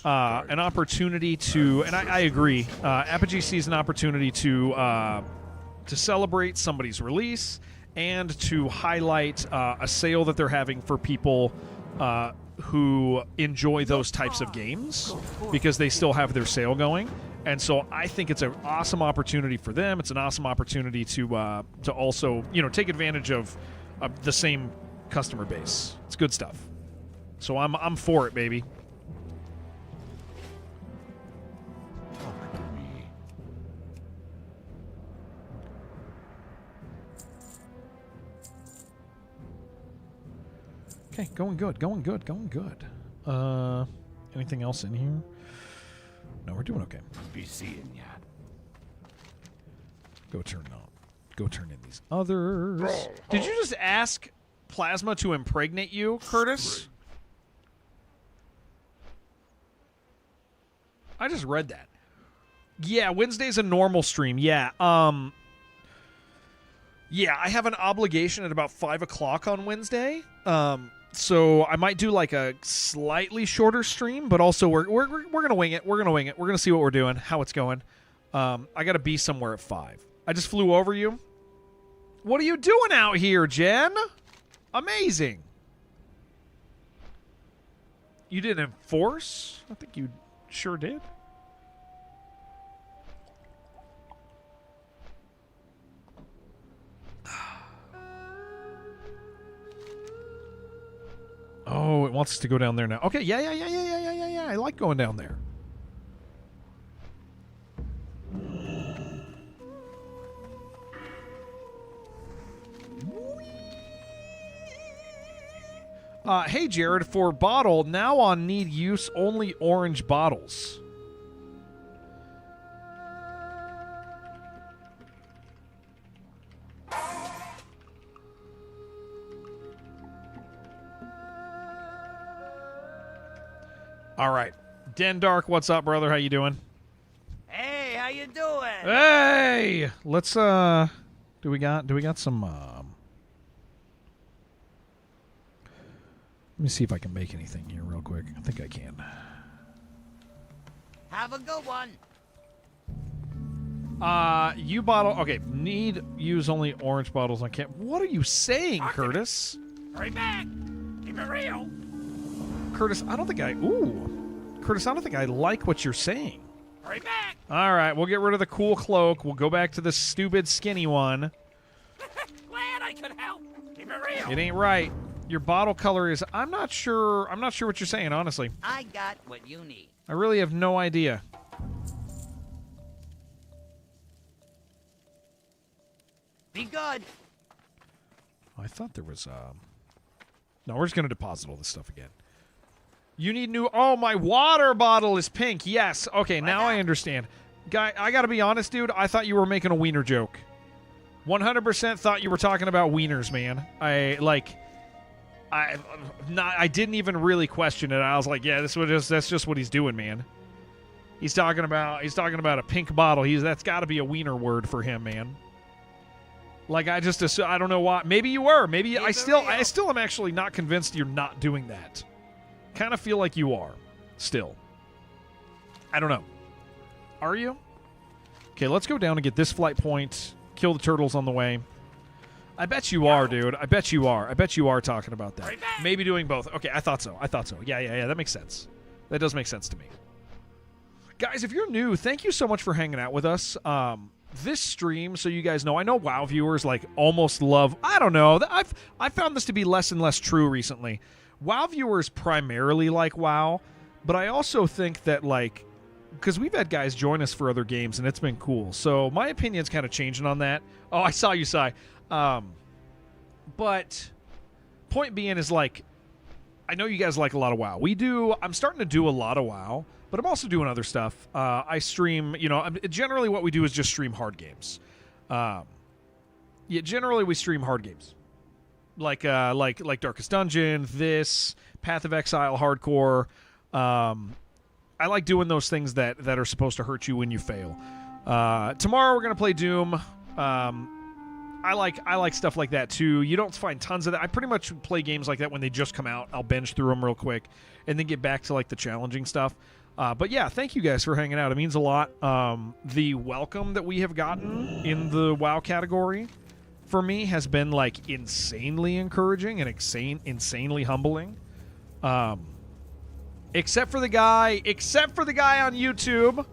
an opportunity to, and I agree. Apogee sees an opportunity to celebrate somebody's release and to highlight a sale that they're having for people who enjoy those types of games because they still have their sale going. And so I think it's an awesome opportunity for them. It's an awesome opportunity to also, take advantage of the same customer base. It's good stuff. So I'm for it, baby. Okay, going good. Anything else in here? No, we're doing okay. Be seeing ya. Go turn in these others. Did you just ask Plasma to impregnate you, Curtis? I just read that. Yeah, Wednesday's a normal stream. Yeah. Yeah, I have an obligation at about 5 o'clock on Wednesday. So I might do like a slightly shorter stream, but also we're gonna wing it. We're gonna see what we're doing, how it's going. I gotta be somewhere at 5. I just flew over you. What are you doing out here, Jen? Amazing. You didn't enforce? I think you sure did. Oh, it wants us to go down there now. Okay, yeah. I like going down there. Hey, Jared, for bottle, now on need use only orange bottles. All right. Dendark, what's up, brother? How you doing? Hey, how you doing? Hey! Let's do we got some Let me see if I can make anything here real quick. I think I can. Have a good one. You bottle. Okay, need use only orange bottles on camp. What are you saying, Curtis? Hurry back! Keep it real! Curtis, I don't think I. Ooh. Curtis, I don't think I like what you're saying. Hurry back! All right, we'll get rid of the cool cloak. We'll go back to the stupid skinny one. Glad I could help! Keep it real! It ain't right. Your bottle color is. I'm not sure what you're saying, honestly. I got what you need. I really have no idea. Be good. I thought there was. No, we're just gonna deposit all this stuff again. You need new. Oh, my water bottle is pink. Yes. Okay, now I understand. Guy, I gotta be honest, dude. I thought you were making a wiener joke. 100% thought you were talking about wieners, man. I didn't even really question it. I was like, yeah, that's just what he's doing, man. He's talking about a pink bottle. That's got to be a wiener word for him, man. Like I don't know why. Maybe you were. Maybe I still am actually not convinced you're not doing that. Kind of feel like you are. Still. I don't know. Are you? Okay, let's go down and get this flight point. Kill the turtles on the way. I bet you are, dude. I bet you are. I bet you are talking about that. Maybe doing both. Okay, I thought so. Yeah. That makes sense. That does make sense to me. Guys, if you're new, thank you so much for hanging out with us. This stream, so you guys know, I know WoW viewers like almost love. I don't know. I've found this to be less and less true recently. WoW viewers primarily like WoW, but I also think that like because we've had guys join us for other games and it's been cool. So my opinion's kind of changing on that. Oh, I saw you, Sai. But point being is like, I know you guys like a lot of WoW. We do. I'm starting to do a lot of WoW, but I'm also doing other stuff. I stream, generally what we do is just stream hard games. Generally we stream hard games. Like Darkest Dungeon, this, Path of Exile, Hardcore. I like doing those things that are supposed to hurt you when you fail. Tomorrow we're gonna play Doom. I like stuff like that too. You don't find tons of that. I pretty much play games like that when they just come out. I'll binge through them real quick and then get back to like the challenging stuff. But yeah, thank you guys for hanging out. It means a lot. The welcome that we have gotten in the WoW category for me has been like insanely encouraging and insanely humbling. Except for the guy on YouTube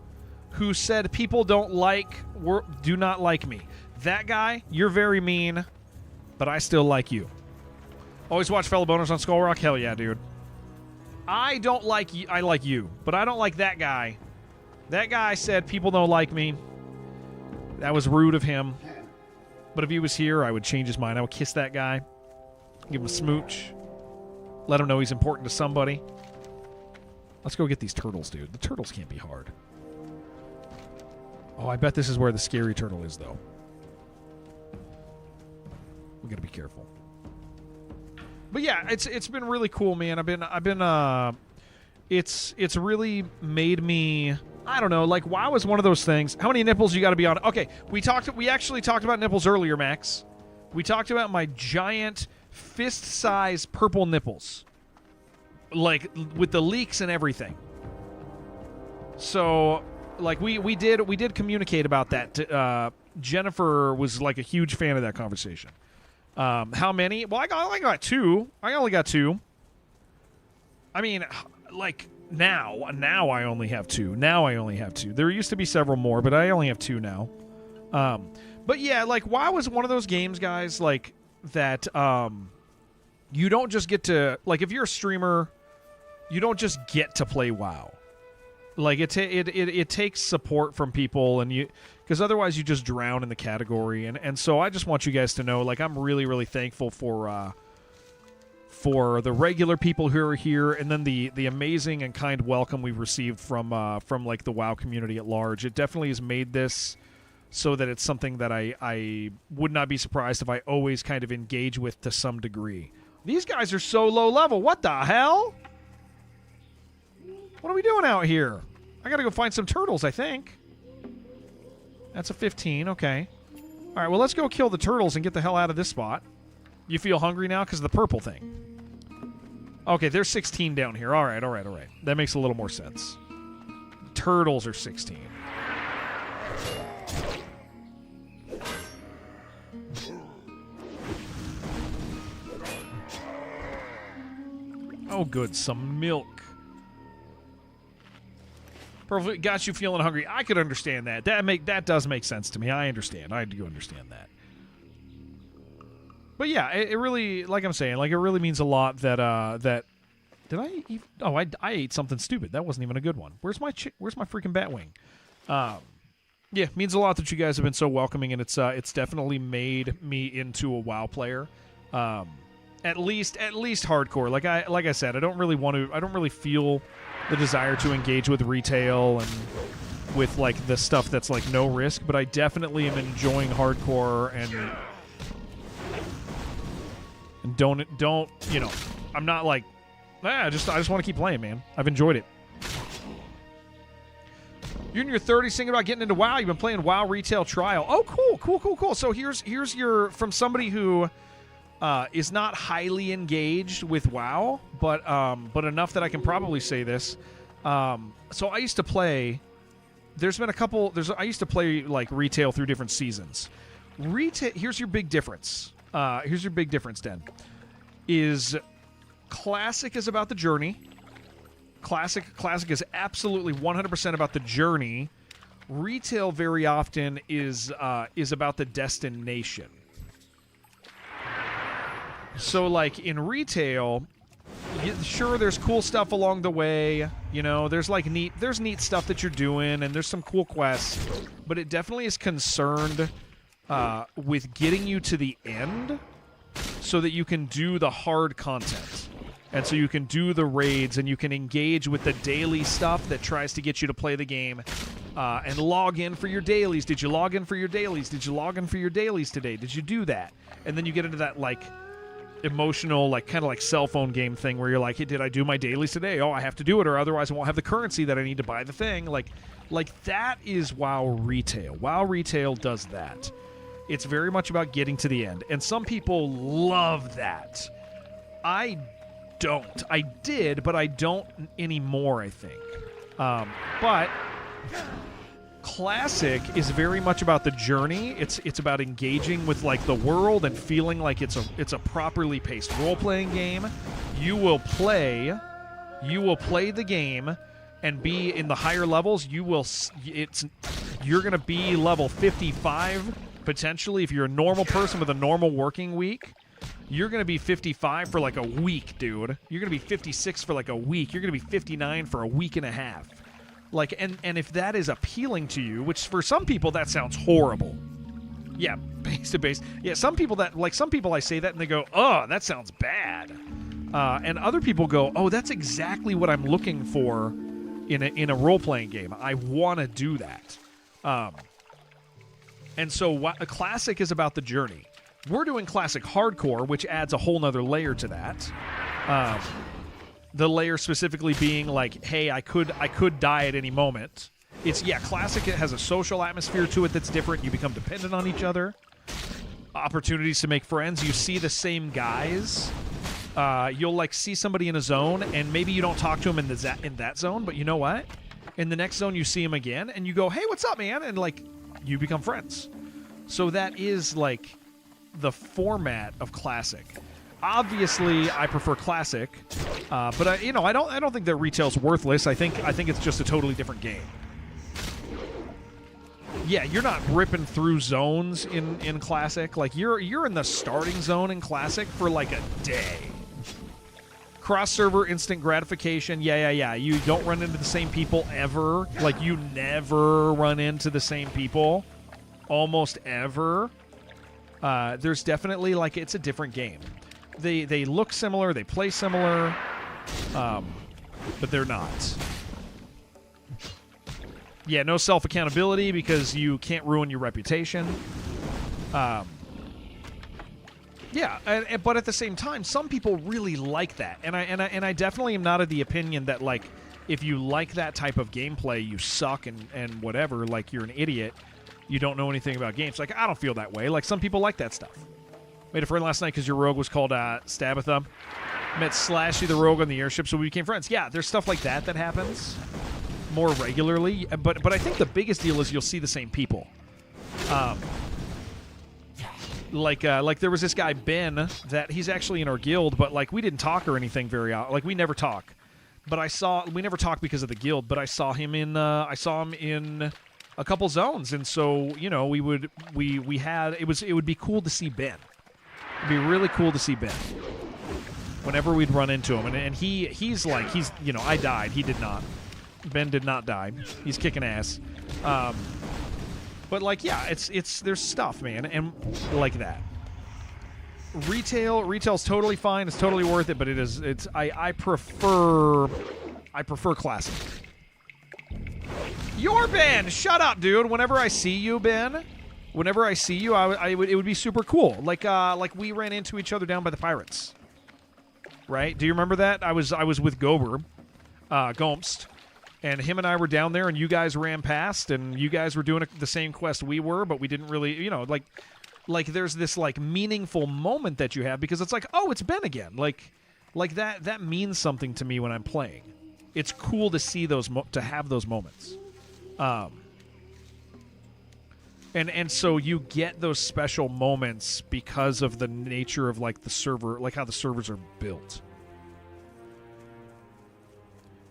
who said people do not like me. That guy, you're very mean, but I still like you. Always watch fellow boners on Skull Rock? Hell yeah, dude. I don't like you. I like you, but I don't like that guy. That guy said people don't like me. That was rude of him. But if he was here, I would change his mind. I would kiss that guy, give him a smooch, let him know he's important to somebody. Let's go get these turtles, dude. The turtles can't be hard. Oh, I bet this is where the scary turtle is, though. We gotta be careful. But yeah, it's been really cool, man. It's really made me, I don't know, like WoW is one of those things. How many nipples you got to be on? Okay, we actually talked about nipples earlier, Max. We talked about my giant fist-size purple nipples, like with the leaks and everything. So, like we did communicate about that. Jennifer was like a huge fan of that conversation. How many? Well, I got two. I only got two. I mean, like now I only have two. There used to be several more, but I only have two now. But yeah, like WoW is one of those games, guys, like that. You don't just get to, like, if you're a streamer, you don't just get to play WoW. Like it takes support from people, and because otherwise you just drown in the category. And so I just want you guys to know, like, I'm really, really thankful for the regular people who are here, and then the amazing and kind welcome we've received from like the WoW community at large. It definitely has made this so that it's something that I would not be surprised if I always kind of engage with to some degree. These guys are so low level. What the hell? What are we doing out here? I gotta go find some turtles, I think. That's a 15, okay. All right, well, let's go kill the turtles and get the hell out of this spot. You feel hungry now because of the purple thing? Okay, there's 16 down here. All right. That makes a little more sense. Turtles are 16. Oh, good. Some milk. Perfect. Got you feeling hungry. I could understand that. That does make sense to me. I understand. I do understand that. But yeah, it really, like I'm saying, like it really means a lot that did I eat? Oh, I ate something stupid. That wasn't even a good one. Where's my freaking bat wing? Yeah, means a lot that you guys have been so welcoming, and it's definitely made me into a WoW player. At least hardcore. Like I said, I don't really feel the desire to engage with retail and with like the stuff that's like no risk, but I definitely am enjoying hardcore and don't I'm not like I just want to keep playing, man. I've enjoyed it. You're in your 30s thinking about getting into WoW. You've been playing WoW Retail Trial. Oh, cool. So here's your from somebody who is not highly engaged with WoW, but enough that I can probably say this. So I used to play. I used to play like retail through different seasons. Retail. Here's your big difference. Den. Is Classic is about the journey. Classic is absolutely 100% about the journey. Retail very often is about the destination. So, like, in retail, sure, there's cool stuff along the way. You know, there's neat stuff that you're doing, and there's some cool quests. But it definitely is concerned with getting you to the end so that you can do the hard content. And so you can do the raids, and you can engage with the daily stuff that tries to get you to play the game and log in for your dailies. Did you log in for your dailies? Did you log in for your dailies today? Did you do that? And then you get into that, like, emotional, like, kind of like cell phone game thing where you're like, hey, did I do my dailies today? Oh, I have to do it, or otherwise I won't have the currency that I need to buy the thing. Like that is WoW Retail. WoW Retail does that. It's very much about getting to the end. And some people love that. I don't. I did, but I don't anymore, I think. But Classic is very much about the journey. It's about engaging with like the world and feeling like it's a properly paced role-playing game. You will play the game and be in the higher levels. You're going to be level 55 potentially if you're a normal person with a normal working week. You're going to be 55 for like a week, dude. You're going to be 56 for like a week. You're going to be 59 for a week and a half. Like, and if that is appealing to you, which for some people that sounds horrible. Yeah, base to base. Yeah, some people I say that and they go, oh, that sounds bad. And other people go, oh, that's exactly what I'm looking for in a role-playing game. I want to do that. And so a Classic is about the journey. We're doing Classic Hardcore, which adds a whole nother layer to that. The layer specifically being like, hey, I could die at any moment. Classic, it has a social atmosphere to it that's different. You become dependent on each other. Opportunities to make friends. You see the same guys. You'll like see somebody in a zone, and maybe you don't talk to him in that zone, but you know what? In the next zone, you see him again, and you go, hey, what's up, man? And like, you become friends. So that is like the format of Classic. Obviously, I prefer Classic, but I don't think that retail's worthless. I think it's just a totally different game. Yeah, you're not ripping through zones in Classic. Like you're in the starting zone in Classic for like a day. Cross-server instant gratification. Yeah. You don't run into the same people ever. Like you never run into the same people, almost ever. There's definitely like it's a different game. They look similar, they play similar, but they're not. Yeah, no self-accountability because you can't ruin your reputation. But at the same time, some people really like that, and I definitely am not of the opinion that like if you like that type of gameplay, you suck and whatever, like you're an idiot, you don't know anything about games. Like I don't feel that way. Like some people like that stuff. Made a friend last night because your rogue was called Stabatha. met Slashy the Rogue on the airship, so we became friends. Yeah, there's stuff like that happens more regularly, but I think the biggest deal is you'll see the same people. Like there was this guy Ben that he's actually in our guild, but like we didn't talk or anything very often. Like we never talk. But we never talked because of the guild, but I saw him in a couple zones, and so, you know, it would be cool to see Ben. It'd be really cool to see Ben whenever we'd run into him, and he's you know, I died, he did not. Ben did not die. He's kicking ass. But like, yeah, it's there's stuff, man, and like that. Retail's totally fine. It's totally worth it, but I prefer classic. You're Ben. Shut up, dude. Whenever I see you, Ben, it would be super cool. Like we ran into each other down by the pirates. Right? Do you remember that? I was with Gober, Gomst, and him and I were down there, and you guys ran past, and you guys were doing the same quest we were, but we didn't really, you know, like there's this like meaningful moment that you have because it's like, oh, it's Ben again. Like that means something to me when I'm playing. It's cool to see to have those moments. And so you get those special moments because of the nature of like the server, like how the servers are built.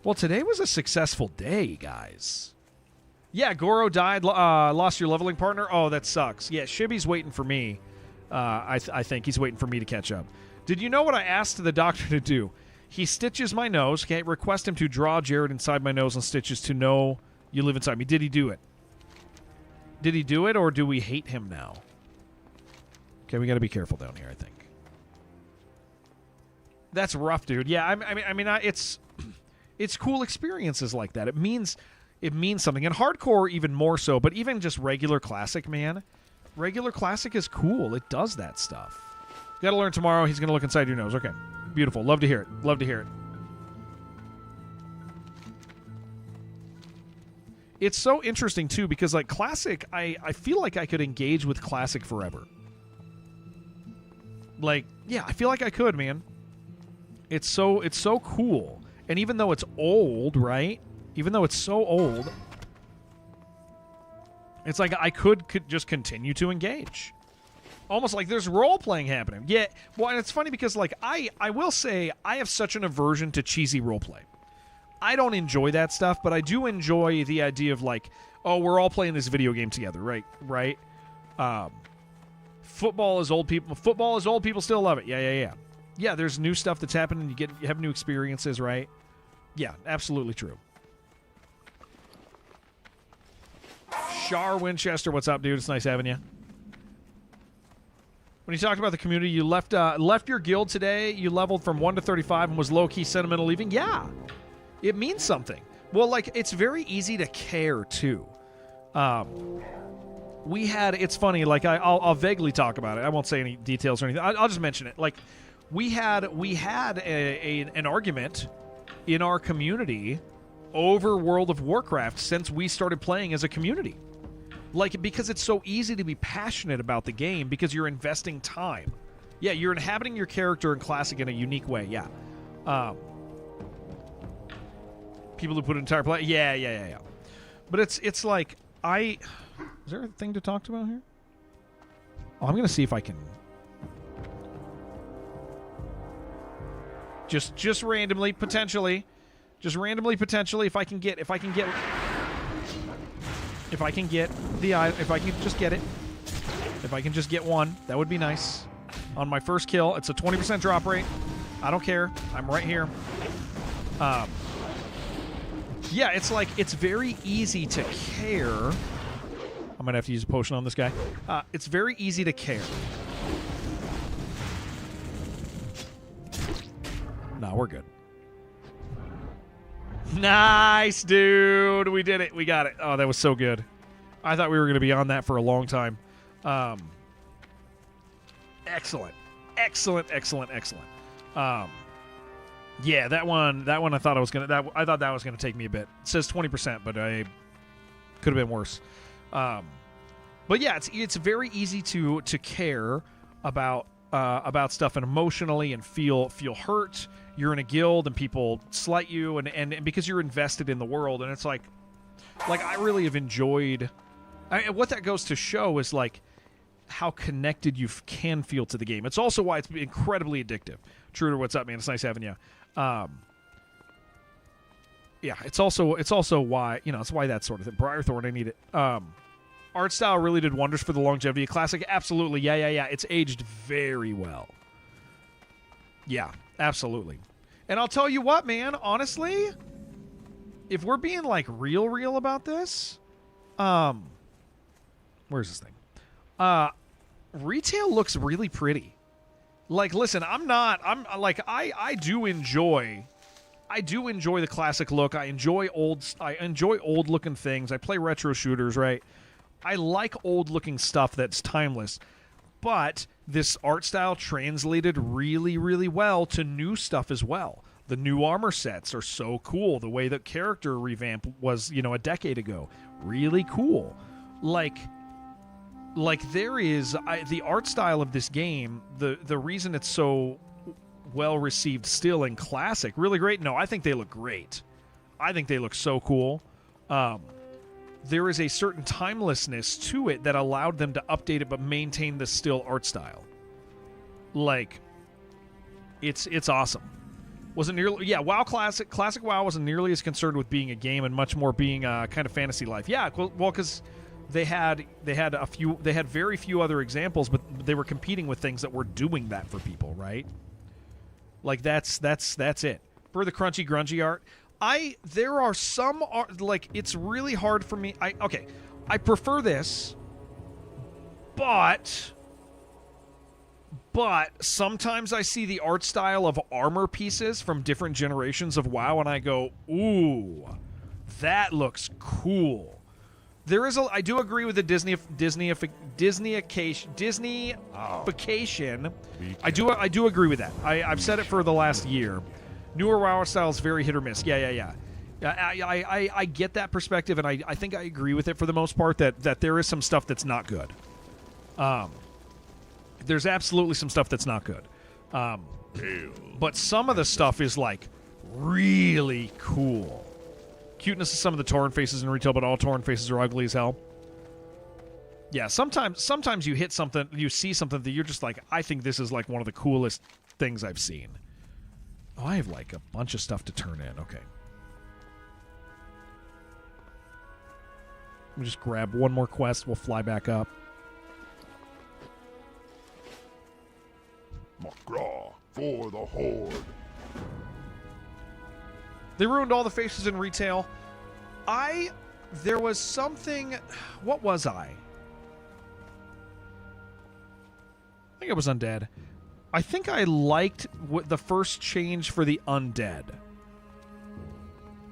Well, today was a successful day, guys. Yeah, Goro died, lost your leveling partner. Oh, that sucks. Yeah, Shibby's waiting for me. I think he's waiting for me to catch up. Did you know what I asked the doctor to do? He stitches my nose. Okay, request him to draw Jared inside my nose and stitches to know you live inside me. Did he do it? Did he do it, or do we hate him now? Okay, we got to be careful down here, I think. That's rough, dude. Yeah, I mean, it's cool experiences like that. It means something. And hardcore even more so, but even just regular classic, man. Regular classic is cool. It does that stuff. Got to learn tomorrow. He's going to look inside your nose. Okay. Beautiful. Love to hear it. Love to hear it. It's so interesting, too, because, like, classic, I feel like I could engage with classic forever. Like, yeah, I feel like I could, man. It's so cool. And even though it's old, right? Even though it's so old, it's like I could just continue to engage. Almost like there's role-playing happening. Yeah, well, and it's funny because, like, I will say I have such an aversion to cheesy role-play. I don't enjoy that stuff, but I do enjoy the idea of, like, oh, we're all playing this video game together, right? Football is old people still love it. Yeah. Yeah, there's new stuff that's happening. You have new experiences, right? Yeah, absolutely true. Shar Winchester, what's up, dude? It's nice having you. When you talked about the community, you left your guild today. You leveled from 1 to 35 and was low-key sentimental leaving. Yeah, it means something. Well, like, it's very easy to care, too. It's funny, like, I'll vaguely talk about it. I won't say any details or anything. I'll just mention it. Like, we had an argument in our community over World of Warcraft since we started playing as a community. Like, because it's so easy to be passionate about the game because you're investing time. Yeah, you're inhabiting your character in Classic in a unique way, yeah. People who put entire play... Yeah. But it's like, is there a thing to talk about here? Oh, I'm going to see if I can... Just randomly, potentially, if I can get it, if I can just get one, that would be nice. On my first kill, it's a 20% drop rate. I don't care. I'm right here. Yeah, it's like, it's very easy to care. I'm going to have to use a potion on this guy. It's very easy to care. No, we're good. Nice, dude. We did it. We got it. Oh, that was so good. I thought we were going to be on that for a long time. Excellent. Yeah, that one I thought I thought that was going to take me a bit. It says 20%, but I could have been worse. But yeah, it's very easy to care about about stuff and emotionally and feel hurt. You're in a guild and people slight you and because you're invested in the world, and it's like I really have enjoyed. What that goes to show is like how connected you can feel to the game. It's also why it's incredibly addictive. Truder, what's up, man? It's nice having you. Yeah, it's also why, it's why that sort of thing. Briarthorn, I need it. Art style really did wonders for the longevity of Classic. Absolutely. Yeah. It's aged very well. Yeah, absolutely. And I'll tell you what, man, honestly, if we're being like real about this, where's this thing? Retail looks really pretty. Like, listen, I do enjoy the classic look. I enjoy old looking things. I play retro shooters, right? I like old looking stuff that's timeless. But this art style translated really, really well to new stuff as well. The new armor sets are so cool. The way that character revamp was, a decade ago. Really cool. Like there is the art style of this game, the reason it's so well received still in Classic, really great. No, I think they look great. I think they look so cool. There is a certain timelessness to it that allowed them to update it but maintain the still art style. Like, it's awesome. Wasn't nearly WoW Classic WoW wasn't nearly as concerned with being a game and much more being kind of fantasy life. Yeah, well, because they had very few other examples, but they were competing with things that were doing that for people, right? Like that's it. For the crunchy grungy art, there are some art, like, it's really hard for me. I prefer this, but sometimes I see the art style of armor pieces from different generations of WoW and I go, ooh, that looks cool. I do agree with the Disneyification. I do agree with that. I've said it for the last year. Newer WoW style is very hit or miss. Yeah. I get that perspective, and I think I agree with it for the most part, that there is some stuff that's not good. There's absolutely some stuff that's not good. But some of the stuff is, like, really cool. Cuteness of some of the Tauren faces in retail, but all Tauren faces are ugly as hell. Yeah, sometimes you hit something, you see something that you're just like, I think this is like one of the coolest things I've seen. Oh, I have like a bunch of stuff to turn in. Okay. Let me just grab one more quest. We'll fly back up. Macaw for the Horde. They ruined all the faces in retail. There was something. What was I? I think it was undead. I think I liked the first change for the undead.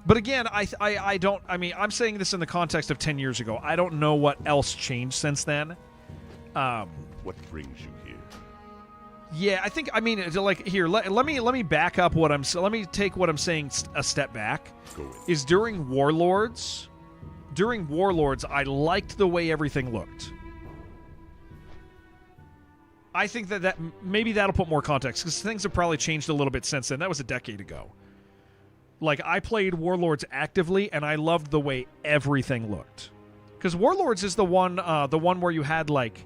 But again, I don't. I mean, I'm saying this in the context of 10 years ago. I don't know what else changed since then. What brings you here? Yeah, I think. I mean, like here. Let me back up what I'm. Let me take what I'm saying a step back. Is during Warlords. During Warlords, I liked the way everything looked. I think that maybe that'll put more context, because things have probably changed a little bit since then. That was a decade ago. Like, I played Warlords actively, and I loved the way everything looked. Because Warlords is the one where you had like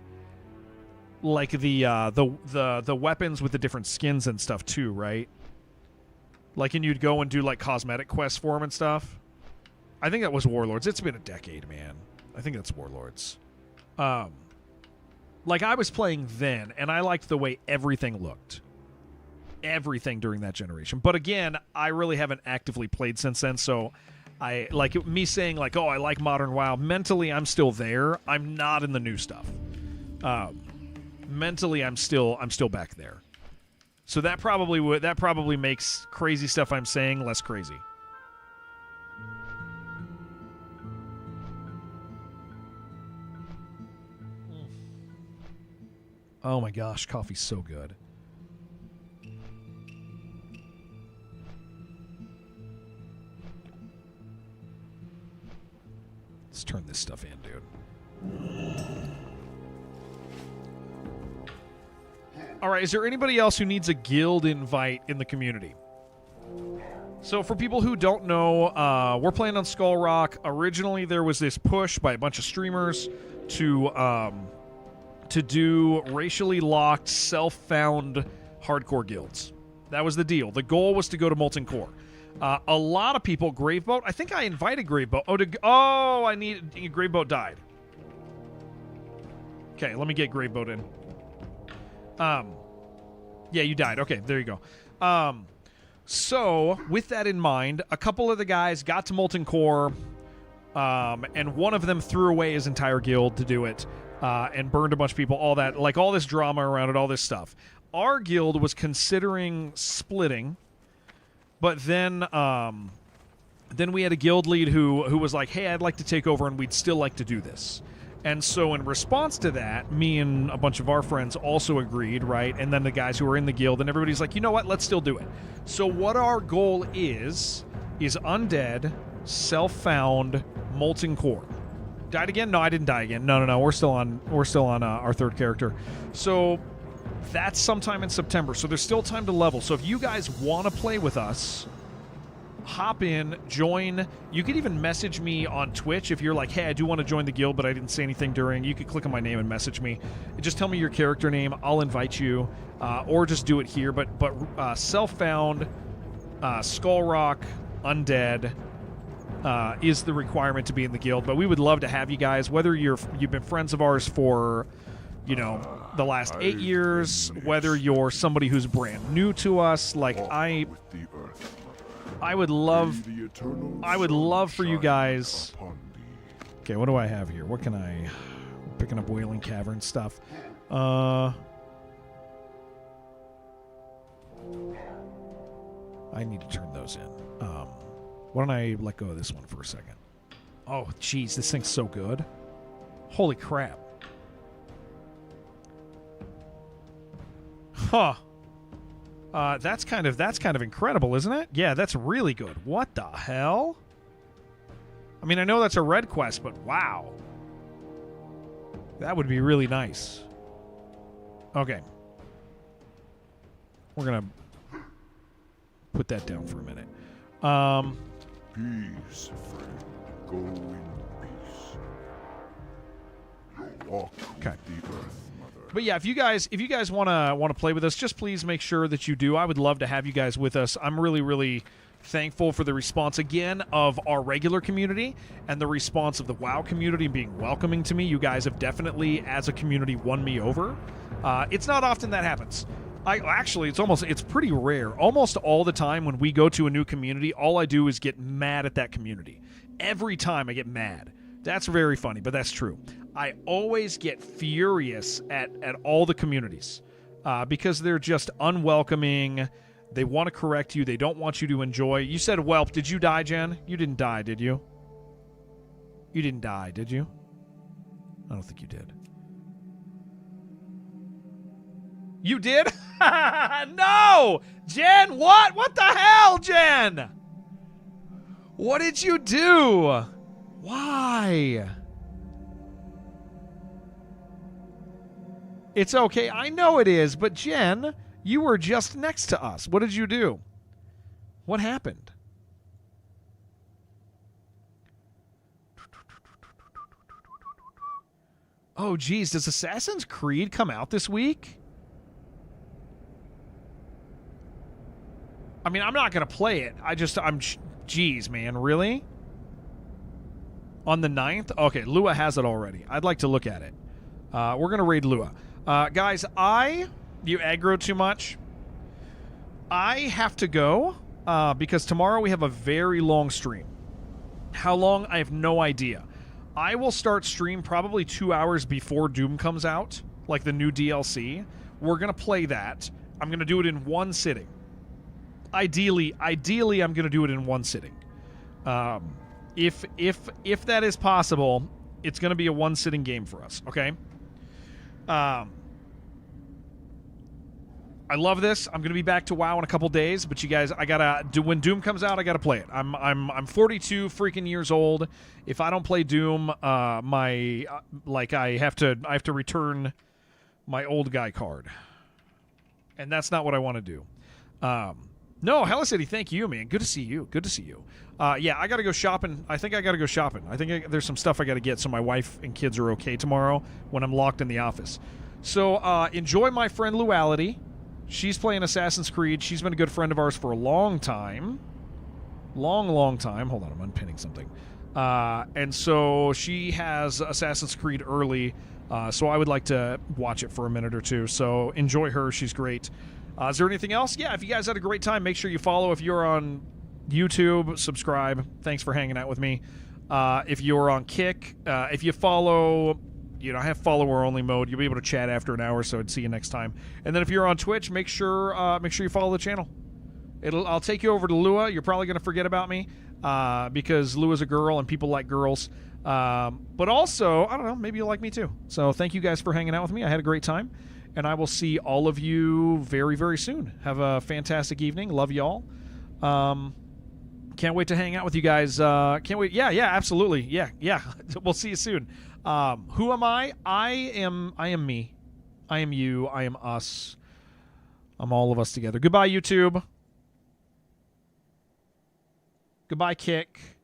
the weapons with the different skins and stuff too, right? Like, and you'd go and do like cosmetic quests for them and stuff. I think that was Warlords. It's been a decade, man. I think that's Warlords. Like, I was playing then, and I liked the way everything looked. Everything during that generation. But again, I really haven't actively played since then, so I like me saying like, oh, I like modern WoW. Mentally, I'm still there. I'm not in the new stuff. Mentally, I'm still back there. So that probably makes crazy stuff I'm saying less crazy. Oh my gosh, coffee's so good. Let's turn this stuff in, dude. All right, is there anybody else who needs a guild invite in the community? So for people who don't know, we're playing on Skull Rock. Originally, there was this push by a bunch of streamers to do racially locked, self-found hardcore guilds. That was the deal. The goal was to go to Molten Core. A lot of people, Graveboat, I think I invited Graveboat. Graveboat died. Okay, let me get Graveboat in. Yeah, you died. Okay, there you go. So, with that in mind, a couple of the guys got to Molten Core, and one of them threw away his entire guild to do it, and burned a bunch of people, all that, like all this drama around it, all this stuff. Our guild was considering splitting, but then we had a guild lead who was like, hey, I'd like to take over, and we'd still like to do this. And so in response to that, me and a bunch of our friends also agreed, right? And then the guys who were in the guild, and everybody's like, you know what? Let's still do it. So what our goal is undead, self-found, Molten Core. Died again? No, I didn't die again. No. We're still on our third character. So that's sometime in September. So there's still time to level. So if you guys want to play with us, hop in, join. You could even message me on Twitch if you're like, hey, I do want to join the guild, but I didn't say anything during. You could click on my name and message me. Just tell me your character name. I'll invite you, or just do it here. But self-found, Skull Rock, undead is the requirement to be in the guild. But we would love to have you guys, whether you've been friends of ours for, the last 8 years, whether you're somebody who's brand new to us, like I would love for you guys. Okay, what do I have here? What can I... Picking up Wailing Cavern stuff. I need to turn those in. Why don't I let go of this one for a second? Oh, jeez, this thing's so good. Holy crap. Huh. That's kind of incredible, isn't it? Yeah, that's really good. What the hell? I mean, I know that's a red quest, but wow. That would be really nice. Okay. We're going to put that down for a minute. Peace, friend. Go in peace. Walk okay. with the earth. But yeah, if you guys want to play with us, just please make sure that you do. I would love to have you guys with us. I'm really, really thankful for the response again of our regular community and the response of the WoW community being welcoming to me. You guys have definitely, as a community, won me over. It's not often that happens. It's pretty rare. Almost all the time when we go to a new community, all I do is get mad at that community. Every time I get mad. That's very funny, but that's true. I always get furious at all the communities because they're just unwelcoming. They want to correct you. They don't want you to enjoy. You said whelp. Did you die, Jen? You didn't die, did you? You didn't die, did you? I don't think you did. You did? No! Jen, what? What the hell, Jen? What did you do? Why? It's okay. I know it is, but Jen, you were just next to us. What did you do? What happened? Oh, geez. Does Assassin's Creed come out this week? I mean, I'm not going to play it. Geez, man. Really? On the 9th? Okay, Lua has it already. I'd like to look at it. We're going to raid Lua. Guys, you aggro too much. I have to go because tomorrow we have a very long stream. How long? I have no idea. I will start stream probably 2 hours before Doom comes out, like the new DLC. We're going to play that. I'm going to do it in one sitting. Ideally, I'm going to do it in one sitting. If that is possible, it's going to be a one-sitting game for us, okay? I love this. I'm going to be back to WoW in a couple days, but you guys, when Doom comes out, I gotta play it. I'm 42 freaking years old. If I don't play Doom, I have to return my old guy card. And that's not what I want to do. No, Hella City, thank you, man. Good to see you. Good to see you. Yeah, I got to go shopping. I think I got to go shopping. I think there's some stuff I got to get so my wife and kids are okay tomorrow when I'm locked in the office. So enjoy my friend Luality. She's playing Assassin's Creed. She's been a good friend of ours for a long time. Long time. Hold on, I'm unpinning something. And so she has Assassin's Creed early, so I would like to watch it for a minute or two. So enjoy her. She's great. Is there anything else? Yeah, if you guys had a great time, make sure you follow. If you're on YouTube, subscribe. Thanks for hanging out with me. If you're on Kick, if you follow, I have follower-only mode. You'll be able to chat after an hour, so I'd see you next time. And then if you're on Twitch, make sure you follow the channel. I'll take you over to Lua. You're probably going to forget about me because Lua's a girl and people like girls. But also, I don't know, maybe you'll like me too. So thank you guys for hanging out with me. I had a great time. And I will see all of you very, very soon. Have a fantastic evening. Love y'all. Can't wait to hang out with you guys. Can't wait. Yeah, absolutely. Yeah. We'll see you soon. Who am I? I am me. I am you. I am us. I'm all of us together. Goodbye, YouTube. Goodbye, Kick.